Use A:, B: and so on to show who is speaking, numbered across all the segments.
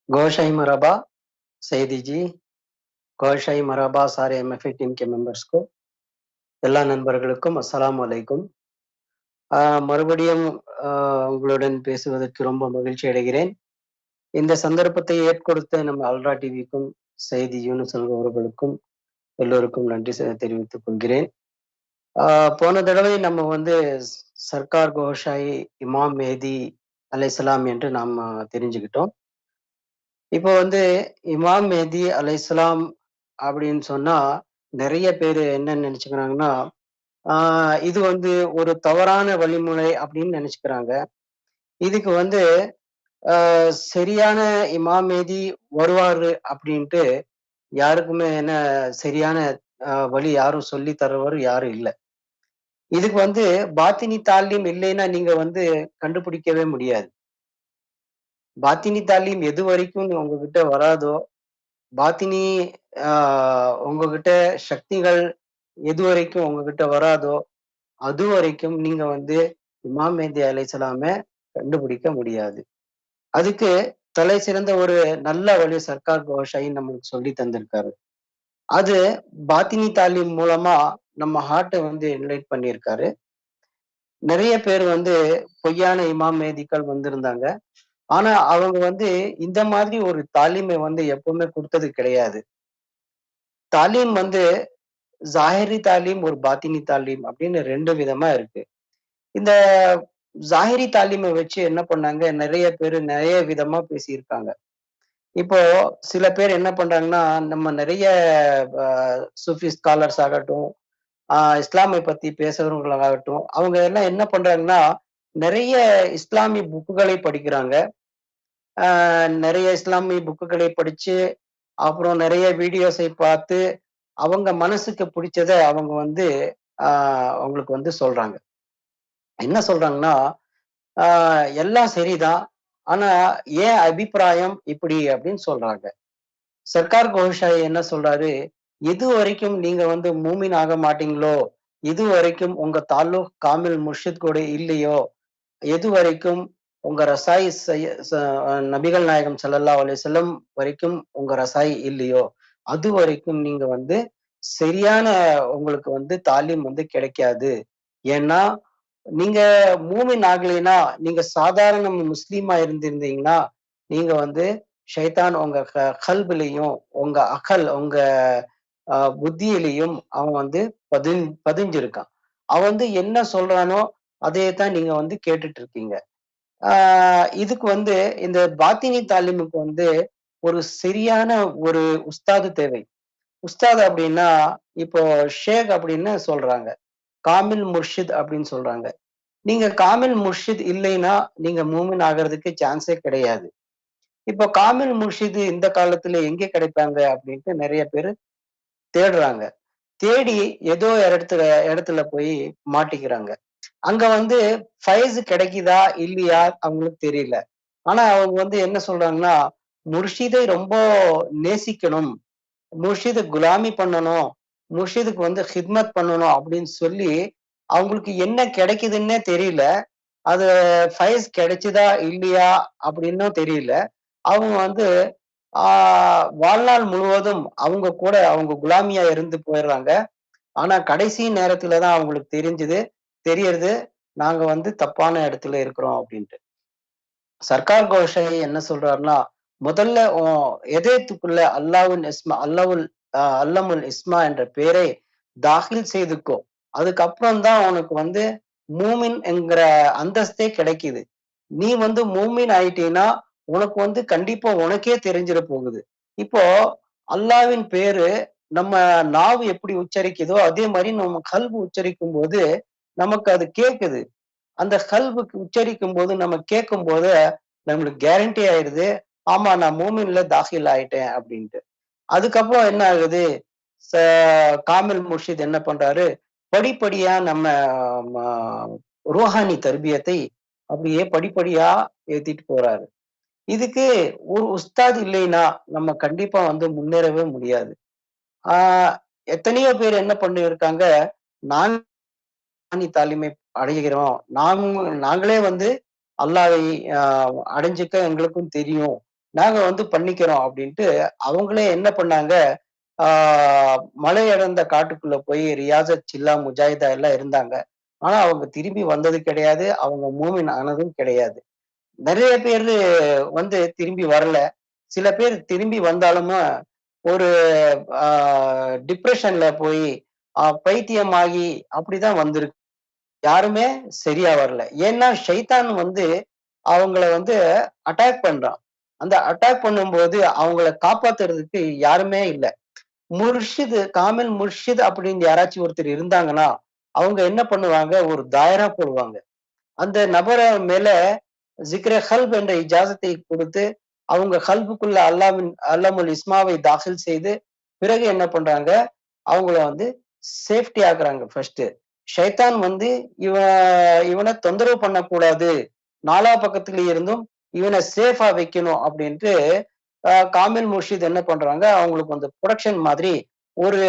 A: गोशाही मरहबा सईदी जी, கோஷாய் மரபா சாரே MFI team K மெம்பர்ஸ்க்கு எல்லா நண்பர்களுக்கும் அஸ்ஸலாமு அலைக்கும். மறுபடியும் உங்களுடன் பேசுவதற்கு ரொம்ப மகிழ்ச்சி அடைகிறேன். இந்த சந்தர்ப்பத்தை ஏற்கொடுத்த நம்ம அல்ரா டிவிக்கும் செய்தி யூனுஸ் அவர்களுக்கும் எல்லோருக்கும் நன்றி தெரிவித்துக் கொள்கிறேன். போன தடவை நம்ம வந்து சர்க்கார் கோஷாய் இமாம் மேதி அலைஹிஸ்ஸலாம் என்று நாம் தெரிஞ்சுக்கிட்டோம். இப்போ வந்து இமாம் மேதி அலைஹிஸ்ஸலாம் அப்படின்னு சொன்னா நிறைய பேர் என்ன நினைச்சுக்கிறாங்கன்னா, இது வந்து ஒரு தவறான வழிமுறை அப்படின்னு நினைச்சுக்கிறாங்க. இதுக்கு வந்து சரியான இமாம் மேதி வருவாரு அப்படின்ட்டு யாருக்குமே என்ன சரியான வழி யாரும் சொல்லி தர்றவரு யாரும் இல்ல. இதுக்கு வந்து பாத்தினி தாலீம் இல்லைன்னா நீங்க வந்து கண்டுபிடிக்கவே முடியாது. பாத்தினி தாலீம் எது வரைக்கும் உங்ககிட்ட வராதோ, பாத்தினி உங்ககிட்ட சக்திகள் எதுவரைக்கும் உங்ககிட்ட வராதோ, அதுவரைக்கும் நீங்க வந்து இமாம் மேதி அலைஹிஸ்ஸலாம கண்டுபிடிக்க முடியாது. அதுக்கு தலை சிறந்த ஒரு நல்ல வழி சர்க்கார் கோஷாய் நம்மளுக்கு சொல்லி தந்திருக்காரு. அது பாத்தினி தாலீம் மூலமா நம்ம ஹார்ட்ட வந்து என்லைட் பண்ணியிருக்காரு. நிறைய பேர் வந்து பொய்யான இமாம் மேதிக்கள் வந்திருந்தாங்க. ஆனா அவங்க வந்து இந்த மாதிரி ஒரு தாலீமை வந்து எப்பவுமே குடுத்தது கிடையாது. தாலீம் வந்து ஸாஹிரி தாலீம், ஒரு பாத்தினி தாலீம் அப்படின்னு 2 விதமா இருக்கு. இந்த ஸாஹிரி தாலீமை வச்சு என்ன பண்ணாங்க, நிறைய பேரு நிறைய விதமா பேசியிருக்காங்க. இப்போ சில பேர் என்ன பண்றாங்கன்னா, நம்ம நிறைய அ சூஃபி ஸ்காலர்ஸ் ஆகட்டும், இஸ்லாமை பத்தி பேசுறவங்களாகட்டும், அவங்க எல்லாம் என்ன பண்றாங்கன்னா, நிறைய இஸ்லாமிய புக்குகளை படிக்கிறாங்க. நிறைய இஸ்லாமிய புக்குகளை படிச்சு, அப்புறம் நிறைய வீடியோஸை பார்த்து, அவங்க மனசுக்கு பிடிச்சத அவங்க வந்து அ அவங்களுக்கு வந்து சொல்றாங்க. என்ன சொல்றாங்கன்னா, "ஆ எல்லாம் சரிதான். ஆனா என் அபிப்பிராயம் இப்படி" அப்படின்னு சொல்றாங்க. சர்க்கார் கோஷாய் என்ன சொல்றாரு, "எதுவரைக்கும் நீங்க வந்து மூமின் ஆக மாட்டீங்களோ, எதுவரைக்கும் உங்க தாலுக் காமில் முர்ஷித் கூட இல்லையோ, எதுவரைக்கும் உங்க ரசாய் நபிகள் நாயகம் ஸல்லல்லாஹு அலைஹி வஸல்லம் வரைக்கும் உங்க ரசாய் இல்லையோ, அதுவரைக்கும் நீங்க வந்து சரியான உங்களுக்கு வந்து தாலீம் வந்து கிடைக்காது. ஏன்னா, நீங்க மூமின் ஆகலைன்னா, நீங்க சாதாரண முஸ்லீமா இருந்திருந்தீங்கன்னா, நீங்க வந்து ஷைத்தான் உங்க கல்பிலயும், உங்க உங்க புத்தியிலயும் அவன் வந்து பதிஞ்சிருக்கான். அவன் வந்து என்ன சொல்றானோ, அதையே தான் நீங்க வந்து கேட்டுட்டு இருக்கீங்க. ஆ இதுக்கு வந்து இந்த பாத்தினி தாலீமுக்கு வந்து ஒரு சரியான ஒரு உஸ்தாது தேவை. உஸ்தாத் அப்படின்னா, இப்போ ஷேக் அப்படின்னு சொல்றாங்க. காமில் முர்ஷித் அப்படின்னு சொல்றாங்க. நீங்க காமில் முர்ஷித் இல்லைன்னா, நீங்க மூமின் ஆகுறதுக்கு சான்ஸே கிடையாது. இப்போ காமில் முர்ஷிது இந்த காலத்துல எங்கே கிடைப்பாங்க அப்படின்ட்டு நெறைய பேரு தேடுறாங்க. தேடி ஏதோ இடத்துல போய் மாட்டிக்கிறாங்க. அங்க வந்து ஃபைஸ் கிடைக்குதா? இல்லையா? அவங்களுக்கு தெரியல. ஆனா அவங்க வந்து என்ன சொல்றாங்கன்னா, முர்ஷிதை ரொம்ப நேசிக்கணும். முர்ஷித குலாமி பண்ணணும். முர்ஷிதுக்கு வந்து ஹித்மத் பண்ணணும் அப்படின்னு சொல்லி, அவங்களுக்கு என்ன கிடைக்குதுன்னே தெரியல. அது ஃபைஸ் கிடைச்சுதா? இல்லையா? அப்படின்னும் தெரியல. அவங்க வந்து ஆ வாழ்நாள் முழுவதும் அவங்க கூட அவங்க குலாமியா இருந்து போயிடுறாங்க. ஆனா கடைசி நேரத்துல தான் அவங்களுக்கு தெரியறது, நாங்க வந்து தப்பான இடத்துல இருக்கிறோம் அப்படின்ட்டு. சர்க்கார் கோஷாய் என்ன சொல்றாருன்னா, முதல்ல இதயத்துக்குள்ள அல்லமுல் இஸ்மா என்ற பெயரை தாஹில் செய்துக்கோ. அதுக்கப்புறம் தான் உனக்கு வந்து மூமின் என்கிற அந்தஸ்தே கிடைக்குது. நீ வந்து மூமின் ஆயிட்டீன்னா, உனக்கு வந்து கண்டிப்பா உனக்கே தெரிஞ்சிட போகுது. இப்போ அல்லாஹ்வின் பேரு நம்ம நாவு எப்படி உச்சரிக்குதோ, அதே மாரி நம்ம கல்பு உச்சரிக்கும்போது, நமக்கு அது கேட்குது. அந்த கல்புக்கு உச்சரிக்கும்போது, நம்ம கேட்கும்போது, நம்மளுக்கு கேரண்டி ஆயிடுது. ஆமா, நான் மூமின்ல தாখিল ஆயிட்டேன் அப்படின்ட்டு. அதுக்கப்புறம் என்ன ஆகுது? ச காமில் முர்ஷித் என்ன பண்றாரு? படிப்படியா நம்ம ம ரூஹானி தர்பியத்தை அப்படியே படிப்படியா ஏத்திட்டு போறாரு. இதுக்கு ஒரு உஸ்தாத் இல்லைன்னா, நம்ம கண்டிப்பா வந்து முன்னேறவே முடியாது. ஆ எத்தனையோ பேர் என்ன பண்ணியிருக்காங்க, தாலிமை அடைகிறோம். நாங்களே வந்து அல்லாஹ்வை அ அடைஞ்சுக்க எங்களுக்கும் தெரியும். நாங்க வந்து பண்ணிக்கிறோம் அப்படின்ட்டு அவங்களே என்ன பண்ணாங்க, மலை அடர்ந்த காட்டுக்குள்ள போய் ரியாசத், சில்லா, முஜாஹிதா எல்லாம் இருந்தாங்க. ஆனா அவங்க திரும்பி வந்தது கிடையாது. அவங்க மூமின் ஆனதும் கிடையாது. நெறைய பேரு வந்து திரும்பி வரல. சில பேர் திரும்பி வந்தாலுமே ஒரு ஆ டிப்ரஷன்ல போயி, பைத்தியமாகி அப்படிதான் வந்திருக்கு. யாருமே சரியா வரல. ஏன்னா ஷைத்தான் வந்து அவங்கள வந்து அட்டாக் பண்றான். அந்த அட்டாக் பண்ணும்போது அவங்கள காப்பாத்துறதுக்கு யாருமே இல்ல. முர்ஷிது, காமில் முர்ஷித் அப்படின்னு யாராச்சும் ஒருத்தர் இருந்தாங்கன்னா, அவங்க என்ன பண்ணுவாங்க, ஒரு தாயரா போடுவாங்க. அந்த நபர மேல ஜிக்ர கல்ப் என்ற இஜாசத்தை கொடுத்து, அவங்க கல்புக்குள்ள அல்லமுல் இஸ்மாவை தாখিল செய்து, பிறகு என்ன பண்றாங்க, அவங்கள வந்து சேஃப்டி ஆக்குறாங்க ஃபர்ஸ்ட்டு. ஷைத்தான் வந்து இவன தொந்தரவு பண்ணக்கூடாது. நாலா பக்கத்துல இருந்தும் இவன சேஃபா வைக்கணும் அப்படின்ட்டு, காமில் முர்ஷித் என்ன பண்றாங்க, அவங்களுக்கு வந்து புரொடெக்ஷன் மாதிரி ஒரு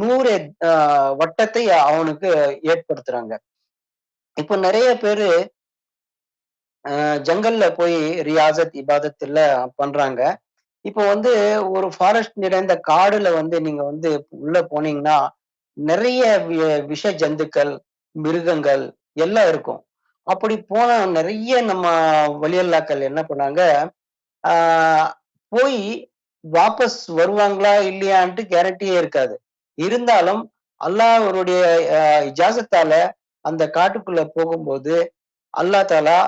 A: 100 வட்டத்தை அவனுக்கு ஏற்படுத்துறாங்க. இப்போ நெறைய பேரு ஜங்கல்ல போய் ரியாசத், இபாதத் எல்லாம் பண்றாங்க. இப்போ வந்து ஒரு ஃபாரஸ்ட் நிறைந்த காடுல வந்து நீங்க வந்து உள்ள போனீங்கன்னா, நெறைய விஷ ஜந்துக்கள், மிருகங்கள் எல்லாம் இருக்கும். அப்படி போனா நெறைய நம்ம வலியல்லாக்கள் என்ன பண்ணாங்க, ஆ போய் வாபஸ் வருவாங்களா? இல்லையான்ட்டு கேரண்டியே இருக்காது. இருந்தாலும் அல்லாஹ் அவருடைய இஜாசத்தால அந்த காட்டுக்குள்ள போகும்போது அல்லாஹ் தாலா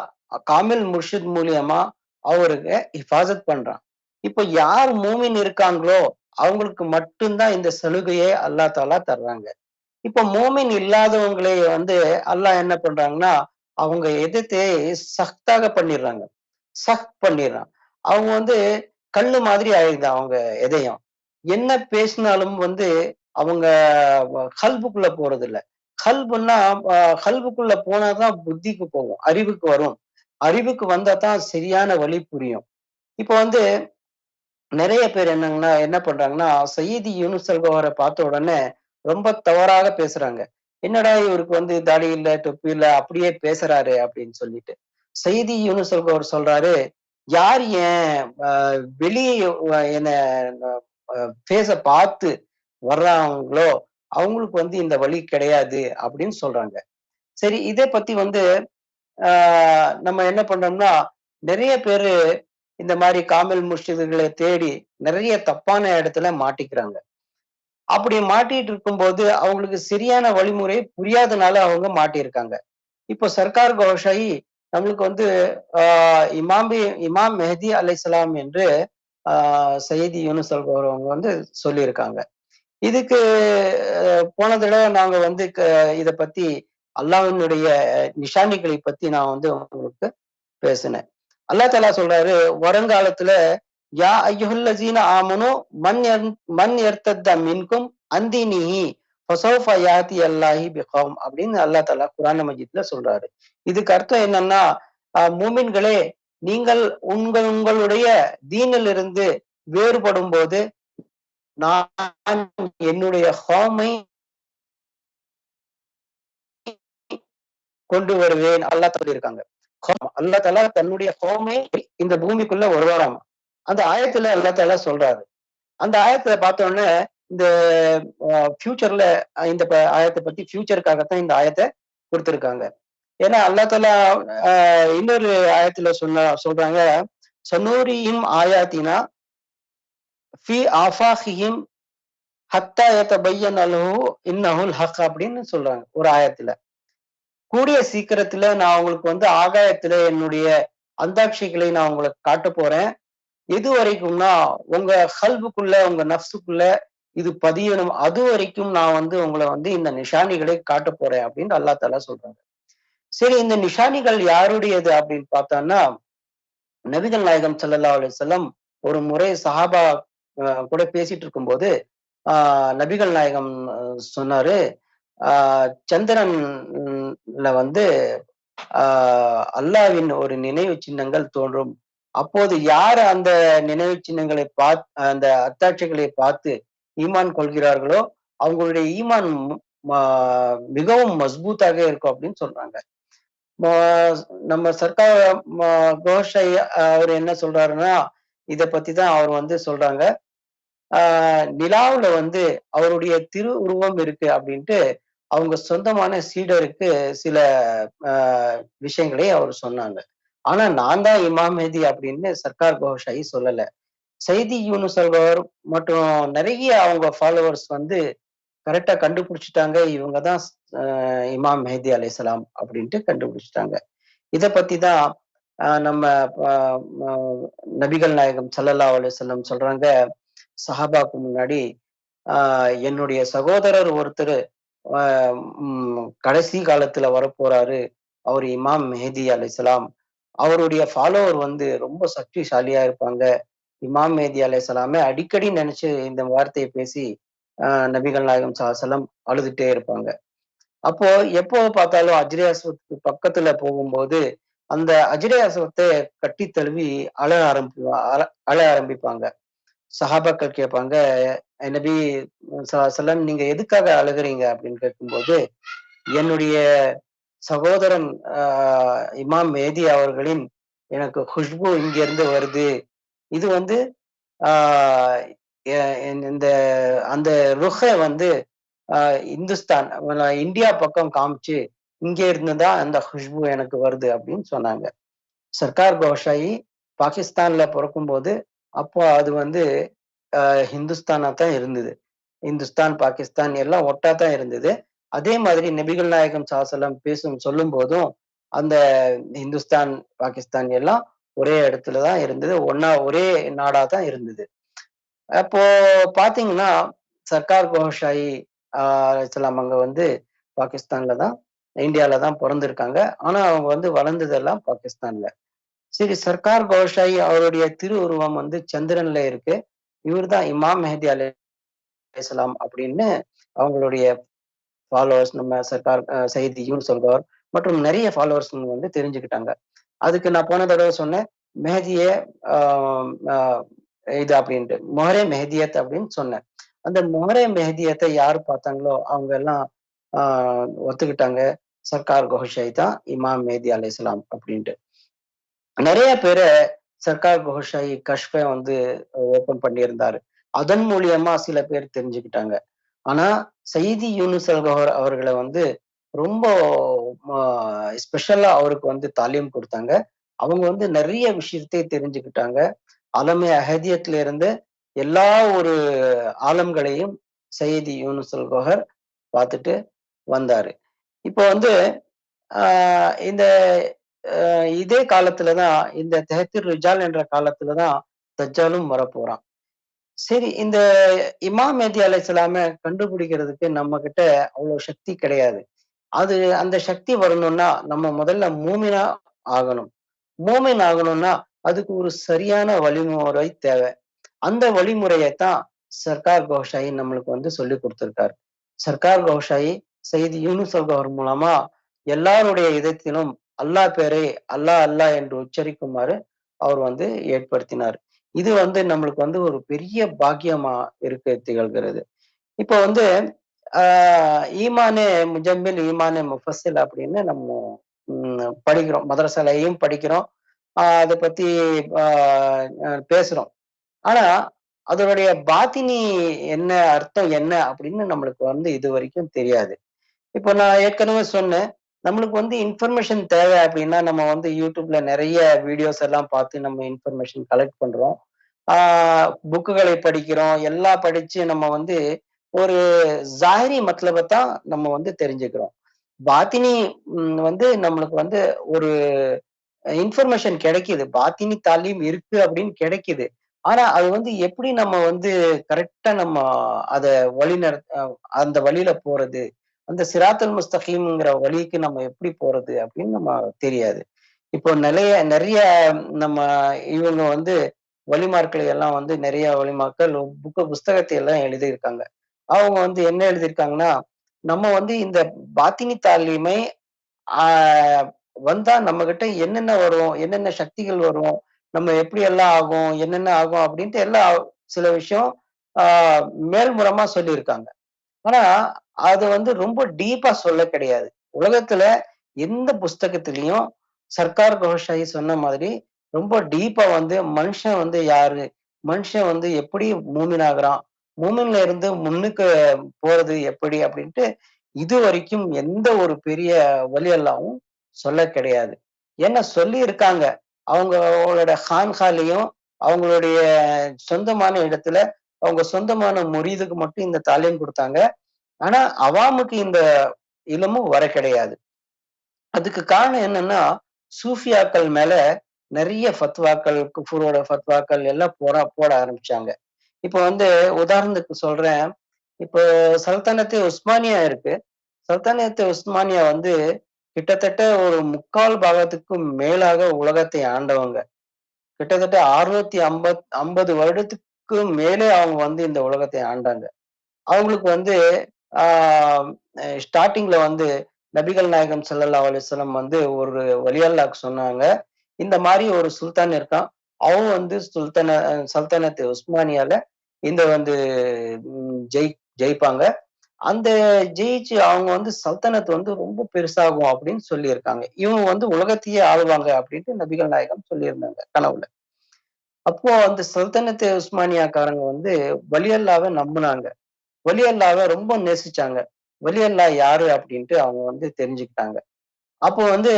A: காமில் முர்ஷித் மூலியமா அவருக்கு ஹிஃபாசத் பண்றான். இப்ப யார் மூமின் இருக்காங்களோ, அவங்களுக்கு மட்டும் தான் இந்த சலுகையை அல்லாஹ் தாலா தர்றாங்க. இப்ப மூமின் இல்லாதவங்களே வந்து அல்லாஹ் என்ன பண்றாங்கன்னா, அவங்க எதிர்த்தே சக்தாக பண்ணிடுறாங்க. பண்ணிடுறான். அவங்க வந்து கல்லு மாதிரி ஆயிடுது அவங்க இதயம். என்ன பேசினாலும் வந்து அவங்க கல்புக்குள்ள போறதில்ல. கல்புன்னா அ கல்புக்குள்ள போனா தான் புத்திக்கு போகும். அறிவுக்கு வரும். அறிவுக்கு வந்தா தான் சரியான வழி புரியும். இப்ப வந்து நெறைய பேர் என்ன பண்றாங்கன்னா, சய்யிதி யூனுஸ் அல்கோஹர பார்த்த உடனே ரொம்ப தவறாக பேசுறாங்க. என்னடா இவருக்கு வந்து தாடி இல்ல, தொப்பி இல்ல, அப்படியே பேசுறாரு அப்படின்னு சொல்லிட்டு. சய்யிதி யூனுஸ் அல்கோஹர் சொல்றாரு, யார் என் வெளிய என்ன ஃபேஸ பார்த்து வர்றாங்களோ, அவங்களுக்கு வந்து இந்த வழி கிடையாது அப்படின்னு சொல்றாங்க. சரி இத பத்தி வந்து ஆ நம்ம என்ன பண்றோம்னா, நெறைய பேரு இந்த மாரி காமில் முர்ஷிதுகள தேடி நெறைய தப்பான இடத்துல மாட்டிக்கிறாங்க. அப்படி மாட்டிட்டு இருக்கும்போது, அவங்களுக்கு சரியான வழிமுறை புரியாதனால அவங்க மாட்டியிருக்காங்க. இப்போ சர்க்கார் கோஷாயி நம்மளுக்கு வந்து ஆ இமாம் மெஹதி அலைஹிஸ்ஸலாம் என்று ஆ சையதி யூனுஸ் அல்கோர் அவங்க வந்து சொல்லியிருக்காங்க. இதுக்கு போன தடவ நாங்க வந்து இத பத்தி அல்லாஹ்வினுடைய நிஷானிகளை பத்தி நான் வந்து உங்களுக்கு பேசினேன். அல்லாஹ் தஆலா சொல்றாரு, வருங்காலத்துல யா அய்யுஹல்லஸீன ஆமனு மன் யர்தத்த மின்கும் அன் தீனிஹி ஃபஸௌஃப யாத்தி அல்லாஹி பிகௌம் அப்படின்னு அல்லாஹ் தஆலா குர்ஆன் மஜீத்ல சொல்றாரு. இதுக்கு அர்த்தம் என்னன்னா, மூமின்களே நீங்கள் உங்களுடைய தீனிலிருந்து வேறுபடும்போது, நான் என்னுடைய கௌமை கொண்டு வருவேன். அல்லாஹ் சொல்லியிருக்காங்க. அல்லாஹ் தஆலா தன்னுடைய கௌமை இந்த பூமிக்குள்ள வருவாராம். அந்த ஆயத்துல அல்லாஹ் தஆலா சொல்றாரு. அந்த ஆயத்த பார்த்தோனே இந்த ஃபியூச்சர்ல இந்த ஆயத்த பத்தி ஃபியூச்சருக்காகத்தான் இந்த ஆயத்த குடுத்திருக்காங்க. ஏன்னா அல்லாஹ் தஆலா அ இன்னொரு ஆயத்துல சொல்றாங்க, "சனூரிஹிம் ஆயாத்தினா ஃபி ஆஃபாகிஹிம் ஹத்தா யதபய்யன லஹு இன்னஹுல் ஹக்" அப்படின்னு சொல்றாங்க ஒரு ஆயத்துல. கூடிய சீக்கிரத்துல நான் உங்களுக்கு வந்து ஆகாயத்துல என்னுடைய அந்தாட்சிகளை நான் உங்களுக்கு காட்டப் போறேன். எது வரைக்கும்னா, உங்க கல்புக்குள்ள, உங்க நஃப்ஸுக்குள்ள இது பதியணும். அதுவரைக்கும் நான் வந்து உங்கள வந்து இந்த நிஷானிகளை காட்டப் போறேன் அப்படின்னு அல்லாஹ் தஆலா சொல்றாங்க. சரி இந்த நிஷானிகள் யாருடையது அப்படின்னு பார்த்தோம்னா, நபிகள் நாயகம் ஸல்லல்லாஹு அலைஹி வஸல்லம் ஒரு முறை சஹாபா கூட பேசிட்டு இருக்கும்போது, ஆ நபிகள் நாயகம் சொன்னாரு, ஆ சந்திரன்ல வந்து ஆ அல்லாஹ்வின் ஒரு நினைவு சின்னங்கள் தோன்றும். அப்போது யார் அந்த நினைவு சின்னங்களை அந்த அத்தாட்சிகளை பார்த்து ஈமான் கொள்கிறார்களோ, அவங்களுடைய ஈமான் ம மிகவும் மஸ்பூத்தாக இருக்கும் அப்படின்னு சொல்றாங்க. ம நம்ம சர்க்கார் கோஷை அவரு என்ன சொல்றாருன்னா, இத பத்தி தான் அவர் வந்து சொல்றாங்க. ஆ நிலாவுல வந்து அவருடைய திரு உருவம் இருக்கு அப்படின்ட்டு, அவங்க சொந்தமான சீடருக்கு சில அ விஷயங்களை அவர் சொன்னாங்க. ஆனா நான் தான் இமாம் மெஹதி அப்படின்னு சர்க்கார் கோஷாயி சொல்லல. செய்தி யூனுஸ் அல்கோஹர் மற்றும் நெறைய அவங்க ஃபாலோவர்ஸ் வந்து கரெக்ட்டா கண்டுபிடிச்சுட்டாங்க. இவங்க தான் இமாம் மெஹதி அலைஹிஸ்ஸலாம் அப்படின்ட்டு கண்டுபிடிச்சுட்டாங்க. இத பத்தி தான் நம்ம ப ம நபிகள் நாயகம் ஸல்லல்லாஹு அலைஹி வஸல்லம் சொல்றாங்க, சஹாபாக்கு முன்னாடி, "அ என்னுடைய சகோதரர் ஒருத்தரு அ கடைசி காலத்துல வரப்போறாரு. அவரு இமாம் மெஹதி அலைஹிஸ்ஸலாம். அவருடைய ஃபாலோவர் வந்து ரொம்ப சக்திசாலியா இருப்பாங்க." இமாம் மெஹதி அலைஹிஸ்ஸலாம அடிக்கடி நெனச்சு இந்த வார்த்தைய பேசி, நபிகள் நாயகம் ஸல்லல்லாஹு அலைஹி வஸல்லம் அழுதுட்டே இருப்பாங்க. அப்போ எப்போ பார்த்தாலும் அஜ்ரே அஸ்வத்க்கு பக்கத்துல போகும்போது, அந்த அஜ்ரே அஸ்வத்த கட்டி தழுவி அழ அழ ஆரம்பிப்பாங்க. சஹாபாக்கள் கேட்பாங்க, நபி ஸல்லல்லாஹு அலைஹி வஸல்லம் நீங்க எதுக்காக அழுகுறீங்க? அப்படின்னு கேட்கும்போது, என்னுடைய சகோதரன் அ இமாம் மெஹதி அவர்களின் எனக்கு குஷ்பு இங்கிருந்து வருது. இது வந்து ஆ எ இந்த அந்த ருஹ வந்து அ இந்துஸ்தான் இந்தியா பக்கம் காமிச்சு, இங்க இருந்து தான் அந்த குஷ்பு எனக்கு வருது அப்படின்னு சொன்னாங்க. சர்க்கார் கோஷாயி பாகிஸ்தான்ல பொறக்கும்போது, அப்போ அது வந்து ஹிந்துஸ்தானா தான் இருந்தது. இந்துஸ்தான், பாகிஸ்தான் எல்லாம் ஒட்டா தான் இருந்தது. அதே மாதிரி நபிகள் நாயகம் ஸல்லல்லாஹு சொல்லும்போதும், அந்த இந்துஸ்தான், பாகிஸ்தான் எல்லாம் ஒரே இடத்துல தான் இருந்தது. ஒண்ணா ஒரே நாடா தான் இருந்தது. அப்போ பார்த்தீங்கன்னா, சர்க்கார் கோஷாயி அலைஹிஸ்ஸலாம் அங்க வந்து பாகிஸ்தான்ல தான் இந்தியால தான் பொறந்திருக்காங்க. ஆனா அவங்க வந்து வளர்ந்ததெல்லாம் பாகிஸ்தான்ல. சரி சர்க்கார் கோஷாயி அவருடைய திருவுருவம் வந்து சந்திரன்ல இருக்கு. இவர் தான் இமாம் மெஹதி அலைஹிஸ்ஸலாம் அப்படின்னு அவங்களுடைய ஃபாலோவர்ஸ் நம்ம சர்க்கார் சையத் யூனுஸ் அல்கோஹர் மற்றும் நெறைய ஃபாலோவர்ஸ் வந்து தெரிஞ்சுக்கிட்டாங்க. அதுக்கு நான் போன தடவ சொன்னேன். மெஹதிய ஆ அ இது அப்படின்ட்டு. மொஹரே மெஹதியத் அப்படின்னு சொன்னேன். அந்த மொஹரே மெஹதியத்த யார் பார்த்தாங்களோ, அவங்க எல்லாம் ஆ ஒத்துக்கிட்டாங்க. சர்க்கார் கோஹஷை தான் இமாம் மெஹதி அலைஹிஸ்ஸலாம் அப்படின்ட்டு. நெறைய பேர சர்க்கார் கோஹஷாயி கஷ்ஃப வந்து ஓப்பன் பண்ணியிருந்தாரு. அதன் மூலியமா சில பேர் தெரிஞ்சுக்கிட்டாங்க. ஆனா, சையதி யூனுஸ் அல்கோஹர் அவர்கள வந்து ரொம்ப ம ஸ்பெஷலா அவருக்கு வந்து தாலீம் குடுத்தாங்க. அவங்க வந்து நெறைய விஷயத்தை தெரிஞ்சுக்கிட்டாங்க. ஆலமே அஹதியத்துல இருந்து எல்லா ஒரு ஆலம்களையும் சையதி யூனுஸ் அல்கோஹர் பார்த்துட்டு வந்தாரு. இப்போ வந்து ஆ இந்த இதே காலத்துல தான் இந்த தெஹ்திர் ரிஜால் என்ற காலத்துல தான் தஜ்ஜாலும் வரப்போறான். சரி, இந்த இமாம் மெஹதி அலைஹிஸ்ஸலாம கண்டுபிடிக்கிறதுக்கு நம்மகிட்ட அவ்வளோ சக்தி கிடையாது. அது அந்த சக்தி வரணும்னா, நம்ம முதல்ல மூமினா ஆகணும். மூமின் ஆகணும்னா, அதுக்கு ஒரு சரியான வழிமுறை தேவை. அந்த வழிமுறையத்தான் சர்க்கார் கோஷாயி நம்மளுக்கு வந்து சொல்லிக் குடுத்திருக்காரு. சர்க்கார் கோஷாயி சையது யூனுஸ் அல்கோஹர் மூலமா எல்லாருடைய இதயத்திலும் அல்லாஹ் பேரை அல்லாஹ், அல்லாஹ் என்று உச்சரிக்குமாறு அவர் வந்து ஏற்படுத்தினார். இது வந்து நம்மளுக்கு வந்து ஒரு பெரிய பாக்கியமா திகழ்கிறது. இப்போ வந்து ஆ ஈமானே முஜம்மில், ஈமானே முஃபஸ்ஸில் அப்படின்னு நம்ம படிக்கிறோம். மதரசாலயும் படிக்கிறோம். அத பத்தி ஆ பேசுறோம். ஆனா, அதனுடைய பாத்தினி என்ன, அர்த்தம் என்ன அப்படின்னு நம்மளுக்கு வந்து இதுவரைக்கும் தெரியாது. இப்போ நான் ஏற்கனவே சொன்னேன். நம்மளுக்கு வந்து இன்ஃபர்மேஷன் தேவை அப்படின்னா, நம்ம வந்து YouTubeல நெறைய வீடியோஸ் எல்லாம் பார்த்து நம்ம இன்ஃபர்மேஷன் கலெக்ட் பண்றோம். ஆ புக்குகளை படிக்கிறோம். எல்லாம் படிச்சு நம்ம வந்து ஒரு ஸாஹிரி மத்லப தான் நம்ம வந்து தெரிஞ்சுக்கிறோம். பாத்தினி வந்து நம்மளுக்கு வந்து ஒரு இன்ஃபர்மேஷன் கிடைக்குது. பாத்தினி தாலீம் இருக்கு அப்படின்னு கிடைக்குது. ஆனா, அது வந்து எப்படி நம்ம வந்து கரெக்ட்டா நம்ம அத அந்த வழியில போறது? அந்த சிராத்துல் முஸ்தகீம்ங்கிற வழிக்கு நம்ம எப்படி போறது? அப்படின்னு நம்ம தெரியாது. இப்போ நெறைய நம்ம இவங்க வந்து வழிமாற்களை எல்லாம் வந்து நெறைய வழிமாக்கள் புஸ்தகத்தை எல்லாம் எழுதியிருக்காங்க. அவங்க வந்து என்ன எழுதியிருக்காங்கன்னா, நம்ம வந்து இந்த பாத்தினி தாலீமை ஆ வந்தா நம்மகிட்ட என்னென்ன வரும்? என்னென்ன சக்திகள் வரும்? நம்ம எப்படியெல்லாம் ஆகும்? என்னென்ன ஆகும்? அப்படின்ட்டு எல்லாம் சில விஷயம் ஆ மேல்முறமா சொல்லியிருக்காங்க. ஆனா, அது வந்து ரொம்ப டீப்பா சொல்ல கிடையாது. உலகத்துல எந்த புஸ்தகத்திலயும் சர்க்கார் கோஷாயி சொன்ன மாதிரி, ரொம்ப டீப்பா வந்து மனுஷன் வந்து யாரு? மனுஷன் வந்து எப்படி மூமின் ஆகுறான்? மூமின்ல இருந்து முன்னுக்கு போறது எப்படி? அப்படின்ட்டு இதுவரைக்கும் எந்த ஒரு பெரிய வழி அல்லாவும் சொல்ல கிடையாது. ஏன்னா சொல்லியிருக்காங்க. அவங்களோட கான்காலயும், அவங்களுடைய சொந்தமான இடத்துல, அவங்க சொந்தமான முரீதுக்கு மட்டும் இந்த தாலீம் குடுத்தாங்க. ஆனா, அவாமுக்கு இந்த இல்மும் வர கிடையாது. அதுக்கு காரணம் என்னன்னா, சூஃபியாக்கள் மேல நெறைய ஃபத்வாக்கள், குஃப்ரோட ஃபத்வாக்கள் எல்லாம் போட ஆரம்பிச்சாங்க. இப்ப வந்து உதாரணத்துக்கு சொல்றேன். இப்போ சல்தனத்தே உஸ்மானியா இருக்கு. சல்தனத்தே உஸ்மானியா வந்து கிட்டத்தட்ட ஒரு 3/4 பாகத்துக்கும் மேலாக உலகத்தை ஆண்டவங்க. கிட்டத்தட்ட 650 வருடத்துக்கு மேலே அவங்க வந்து இந்த உலகத்தை ஆண்டாங்க. அவங்களுக்கு வந்து ஆ ஸ்டார்ட்டிங்ல வந்து நபிகள் நாயகம் ஸல்லல்லாஹு அலைஹி வஸல்லம் வந்து ஒரு வலி அல்லாஹ்க்கு சொன்னாங்க. இந்த மாரி ஒரு சுல்தான் இருக்கான். அவன் வந்து சல்தனத் உஸ்மானியால இந்த வந்து ஜெயிப்பாங்க. அந்த ஜெயிச்சு அவங்க வந்து சல்தனத் வந்து ரொம்ப பெருசாகும் அப்படின்னு சொல்லியிருக்காங்க. இவங்க வந்து உலகத்தையே ஆளுவாங்க அப்படின்ட்டு நபிகள் நாயகம் சொல்லியிருந்தாங்க கனவுல. அப்போ அந்த சல்தனத் உஸ்மானியாக்காரங்க வந்து வலி அல்லாஹ்வ நம்புனாங்க. வலி அல்லாஹ்வ ரொம்ப நேசிச்சாங்க. வலி அல்லாஹ் யாரு அப்படின்ட்டு அவங்க வந்து தெரிஞ்சுக்கிட்டாங்க. அப்போ வந்து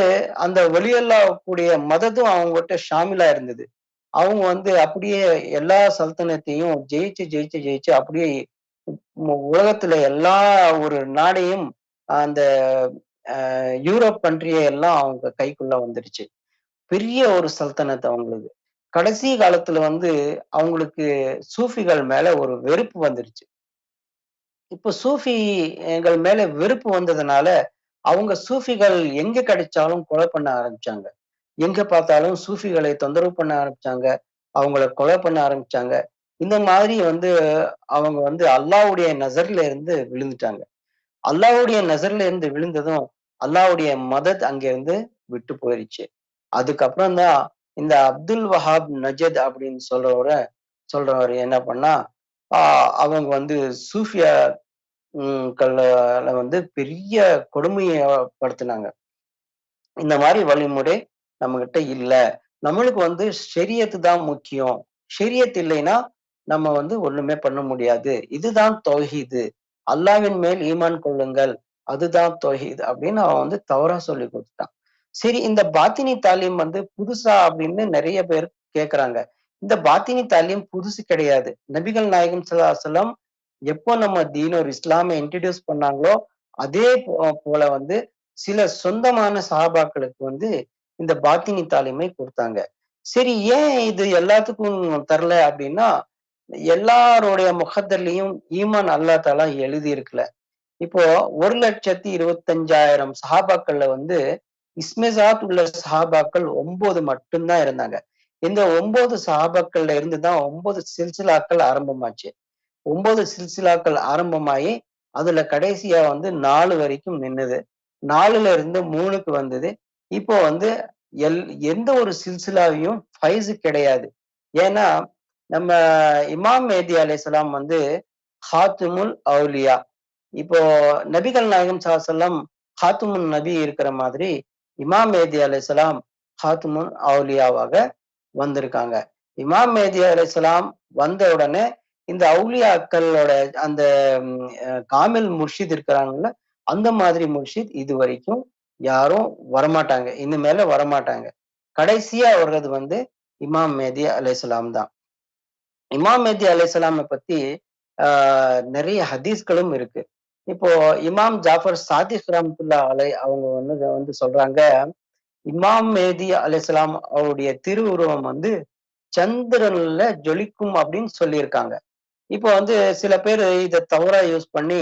A: அந்த வலி அல்லாஹ் கூடிய மததும் அவங்ககிட்ட ஷாமிலா இருந்தது. அவங்க வந்து அப்படியே எல்லா சல்தனத்தையும் ஜெயிச்சு அப்படியே உலகத்துல எல்லா ஒரு நாடையும் அந்த யூரோப் கண்ட்ரிய எல்லாம் அவங்க கைக்குள்ள வந்துருச்சு. பெரிய ஒரு சல்தனத் அவங்களுது. கடைசி காலத்துல வந்து அவங்களுக்கு சூஃபிகள் மேல ஒரு வெறுப்பு வந்துருச்சு. இப்ப சூஃபிகள் மேல வெறுப்பு வந்ததுனால, அவங்க சூஃபிகள் எங்க கிடைச்சாலும் கொலை பண்ண ஆரம்பிச்சாங்க. எங்க பார்த்தாலும் சூஃபிகளை தொந்தரவு பண்ண ஆரம்பிச்சாங்க. அவங்கள கொலை பண்ண ஆரம்பிச்சாங்க. இந்த மாதிரி வந்து அவங்க வந்து அல்லாஹ்வுடைய நசர்ல இருந்து விழுந்துட்டாங்க. அல்லாஹ்வுடைய நசர்ல இருந்து விழுந்ததும், அல்லாஹ்வுடைய மதத் அங்கிருந்து விட்டு போயிருச்சு. அதுக்கப்புறம் தான் இந்த அப்துல் வஹாப் நஜத் அப்படின்னு சொல்றவரு என்ன பண்ணா, ஆ அவங்க வந்து சூஃபியா கள்ல வந்து பெரிய கொடுமைய படுத்துனாங்க. இந்த மாரி வழிமுறை நம்மகிட்ட இல்ல. நம்மளுக்கு வந்து ஷரியத் தான் முக்கியம். ஷரியத் இல்லைன்னா, நம்ம வந்து ஒண்ணுமே பண்ண முடியாது. இதுதான் தௌஹீது. அல்லாஹ்வின் மேல் ஈமான் கொள்ளுங்கள். அதுதான் தௌஹீத் அப்படின்னு அவன் வந்து தவறா சொல்லிக் குடுத்துட்டான். சரி இந்த பாத்தினி தாலீம் வந்து புதுசா அப்படின்னு நெறைய பேர் கேட்கறாங்க. இந்த பாத்தினி தாலீம் புதுசு கிடையாது. நபிகள் நாயகம் ஸல்லல்லாஹு அலைஹி வஸல்லம் எப்போ நம்ம ஒரு இஸ்லாம இன்ட்ரோடியூஸ் பண்ணாங்களோ, அதே போல வந்து சில சொந்தமான சஹாபாக்களுக்கு வந்து இந்த பாத்தினி தாலீமை குடுத்தாங்க. சரி ஏன் இது எல்லாத்துக்கும் தரல அப்படின்னா, எல்லாருடைய முகத்திலயும் ஈமான் அல்லாஹ் தஆலா எழுதி இருக்கல. இப்போ 1,25,000 சஹாபாக்கள்ல வந்து இஸ்மிசாத் உள்ள சஹாபாக்கள் 9 மட்டும் தான் இருந்தாங்க. இந்த 9 சஹாபாக்கள்ல இருந்து தான் 9 சில்சிலாக்கள் ஆரம்பமாச்சு. 9 சில்சிலாக்கள் ஆரம்பமாயி, அதுல கடைசியா வந்து 4 வரைக்கும் நின்னது. 4ல இருந்து 3க்கு வந்தது. இப்போ வந்து எல் எந்த ஒரு சில்சிலாவையும் ஃபைஸ் கிடையாது. ஏன்னா, நம்ம இமாம் மேதி அலைஹிஸ்ஸலாம் வந்து ஹாத்திமுல் அவுலியா. இப்போ நபிகள் நாயகம் ஸல்லல்லாஹு ஹாத்திமுன் நபி இருக்கிற மாதிரி, இமாம் மேதி அலைஹிஸ்ஸலாம் ஹாத்திமுல் அவுலியாவாக வந்திருக்காங்க. இமாம் மேதி அலைஹிஸ்ஸலாம் வந்த உடனே இந்த அவுலியாக்களோட அந்த காமில் முர்ஷித் இருக்கிறாங்கல்ல, அந்த மாதிரி முர்ஷித் இதுவரைக்கும் யாரும் வரமாட்டாங்க. இனிமேல வரமாட்டாங்க. கடைசியா வர்றது வந்து இமாம் மேதி அலைஹிஸ்ஸலாம் தான். இமாம் மேதி அலைஹிஸ்ஸலாம பத்தி ஆ நெறைய ஹதீஸ்களும் இருக்கு. இப்போ இமாம் ஜாஃபர் சாதிக் ரஹ்மத்துல்லாஹி அவங்க வந்து சொல்றாங்க, இமாம் மேதி அலைஹிஸ்ஸலாம் அவருடைய திருவுருவம் வந்து சந்திரன்ல ஜொலிக்கும் அப்படின்னு சொல்லியிருக்காங்க. இப்போ வந்து சில பேரு இத தவறா யூஸ் பண்ணி,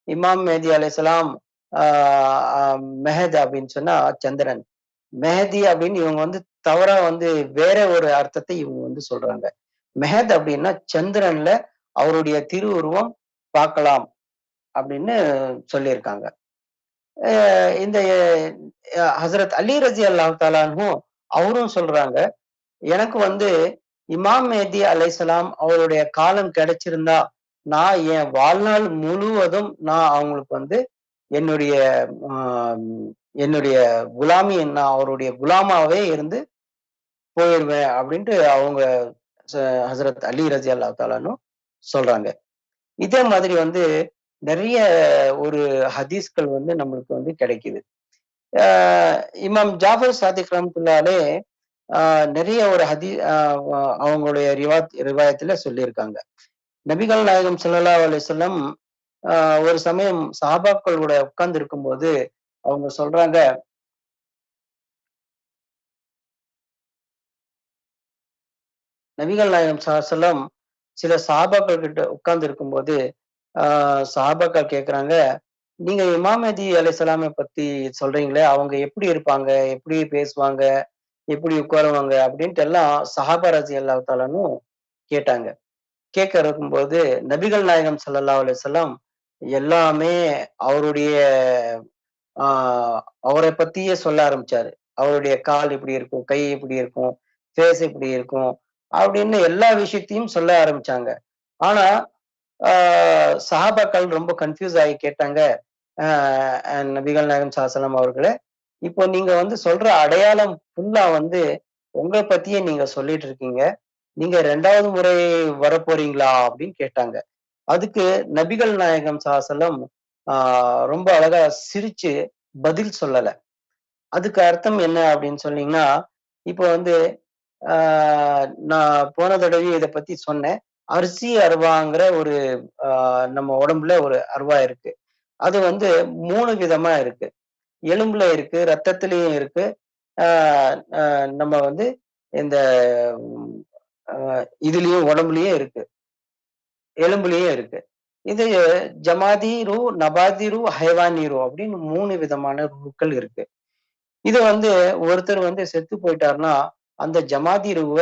A: இமாம் மேதி அலைஹிஸ்ஸலாம் ஆ அ மெஹத் அப்படின்னு சொன்னா சந்திரன். மெஹதி அப்படின்னு இவங்க வந்து தவறா வந்து வேற ஒரு அர்த்தத்தை இவங்க வந்து சொல்றாங்க. மெஹத் அப்படின்னா சந்திரன்ல அவருடைய திருவுருவம் பார்க்கலாம் அப்படின்னு சொல்லியிருக்காங்க. அ இந்த ஹஸ்ரத் அலி ரலியல்லாஹு தஆலா அன்ஹு அவரும் சொல்றாங்க, எனக்கு வந்து இமாம் மேதி அலைஹிஸ்ஸலாம் அவருடைய காலம் கிடைச்சிருந்தா, நான் என் வாழ்நாள் முழுவதும் நான் அவங்களுக்கு வந்து என்னுடைய அ என்னுடைய நான் அவருடைய குலாமாவே இருந்து போயிருவேன் அப்படின்ட்டு அவங்க ச ஹஸ்ரத் அலி ரலியல்லாஹு தஆலா அன்ஹு சொல்றாங்க. இதே மாதிரி வந்து நெறைய ஒரு ஹதீஸ்கள் வந்து நம்மளுக்கு வந்து கிடைக்குது. ஆ இமாம் ஜாஃபர் சாதிக் ரஹ்மத்துல்லாஹி அலைஹ் நெறைய ஒரு அவங்களுடைய ரிவாயத்துல சொல்லியிருக்காங்க. நபிகள் நாயகம் ஸல்லல்லாஹு அலைஹி வஸல்லம் ஆ ஒரு சமயம் சஹாபாக்களோட உட்கார்ந்து இருக்கும்போது அவங்க சொல்றாங்க, நபிகள் நாயகம் ஸல்லல்லாஹு அலைஹி வஸல்லம் சில சஹாபாக்கள் கிட்ட உட்கார்ந்து இருக்கும்போது, ஆ சஹாபாக்கள் கேட்கறாங்க, "நீங்க இமாம் மஹ்தி அலைஹிஸ்ஸலாம பத்தி சொல்றீங்களே, அவங்க எப்படி இருப்பாங்க? எப்படி பேசுவாங்க? எப்படி உட்காருவாங்க?" அப்படின்ட்டு எல்லாம் சஹாபா ரலியல்லாஹு தஆலா அன்ஹு கேட்டாங்க. கேட்க இருக்கும்போது, நபிகள் நாயகம் ஸல்லல்லாஹு அலைஹி வஸல்லம் எல்லாமே அவருடைய ஆ அவரைப் பத்தியே சொல்ல ஆரம்பிச்சாரு. அவருடைய கால் இப்படி இருக்கும், கை இப்படி இருக்கும், ஃபேஸ் இப்படி இருக்கும், அப்படின்னு எல்லா விஷயத்தையும் சொல்ல ஆரம்பிச்சாங்க. ஆனா, ஆ சஹாபாக்கள் ரொம்ப கன்ஃப்யூஸ் ஆகி கேட்டாங்க, அ நபிகள் நாயகம் ஸல்லல்லாஹு அலைஹி வஸல்லம் அவர்களே, இப்போ நீங்க வந்து சொல்ற அடையாளம் ஃபுல்லா வந்து உங்கள பத்தியே நீங்க சொல்லிட்டு இருக்கீங்க. நீங்க 2வது முறை வரப்போறீங்களா? அப்படின்னு கேட்டாங்க. அதுக்கு நபிகள் நாயகம் ஸல்லல்லாஹு அலைஹி வஸல்லம் ஆ ரொம்ப அழகா சிரிச்சு பதில் சொல்லல. அதுக்கு அர்த்தம் என்ன அப்படின்னு சொன்னீங்கன்னா, இப்போ வந்து ஆ நான் போன தடவையும் இத பத்தி சொன்னேன். அர்சி அர்வாங்கிற ஒரு ஆ நம்ம உடம்புல ஒரு அர்வா இருக்கு. அது வந்து 3 விதமா இருக்கு. எலும்புல இருக்கு, ரத்தத்திலயும் இருக்கு. ஆ அ நம்ம வந்து இந்த ம் அ இதுலயும் உடம்புலயும் இருக்கு. எலும்புலயும் இருக்கு. இது ஜமாதி ரூ, நபாதி ரூ, ஹைவானி ரூ அப்படின்னு 3 விதமான ரூக்கள் இருக்கு. இத வந்து ஒருத்தர் வந்து செத்து போயிட்டாருன்னா, அந்த ஜமாதி ரூவ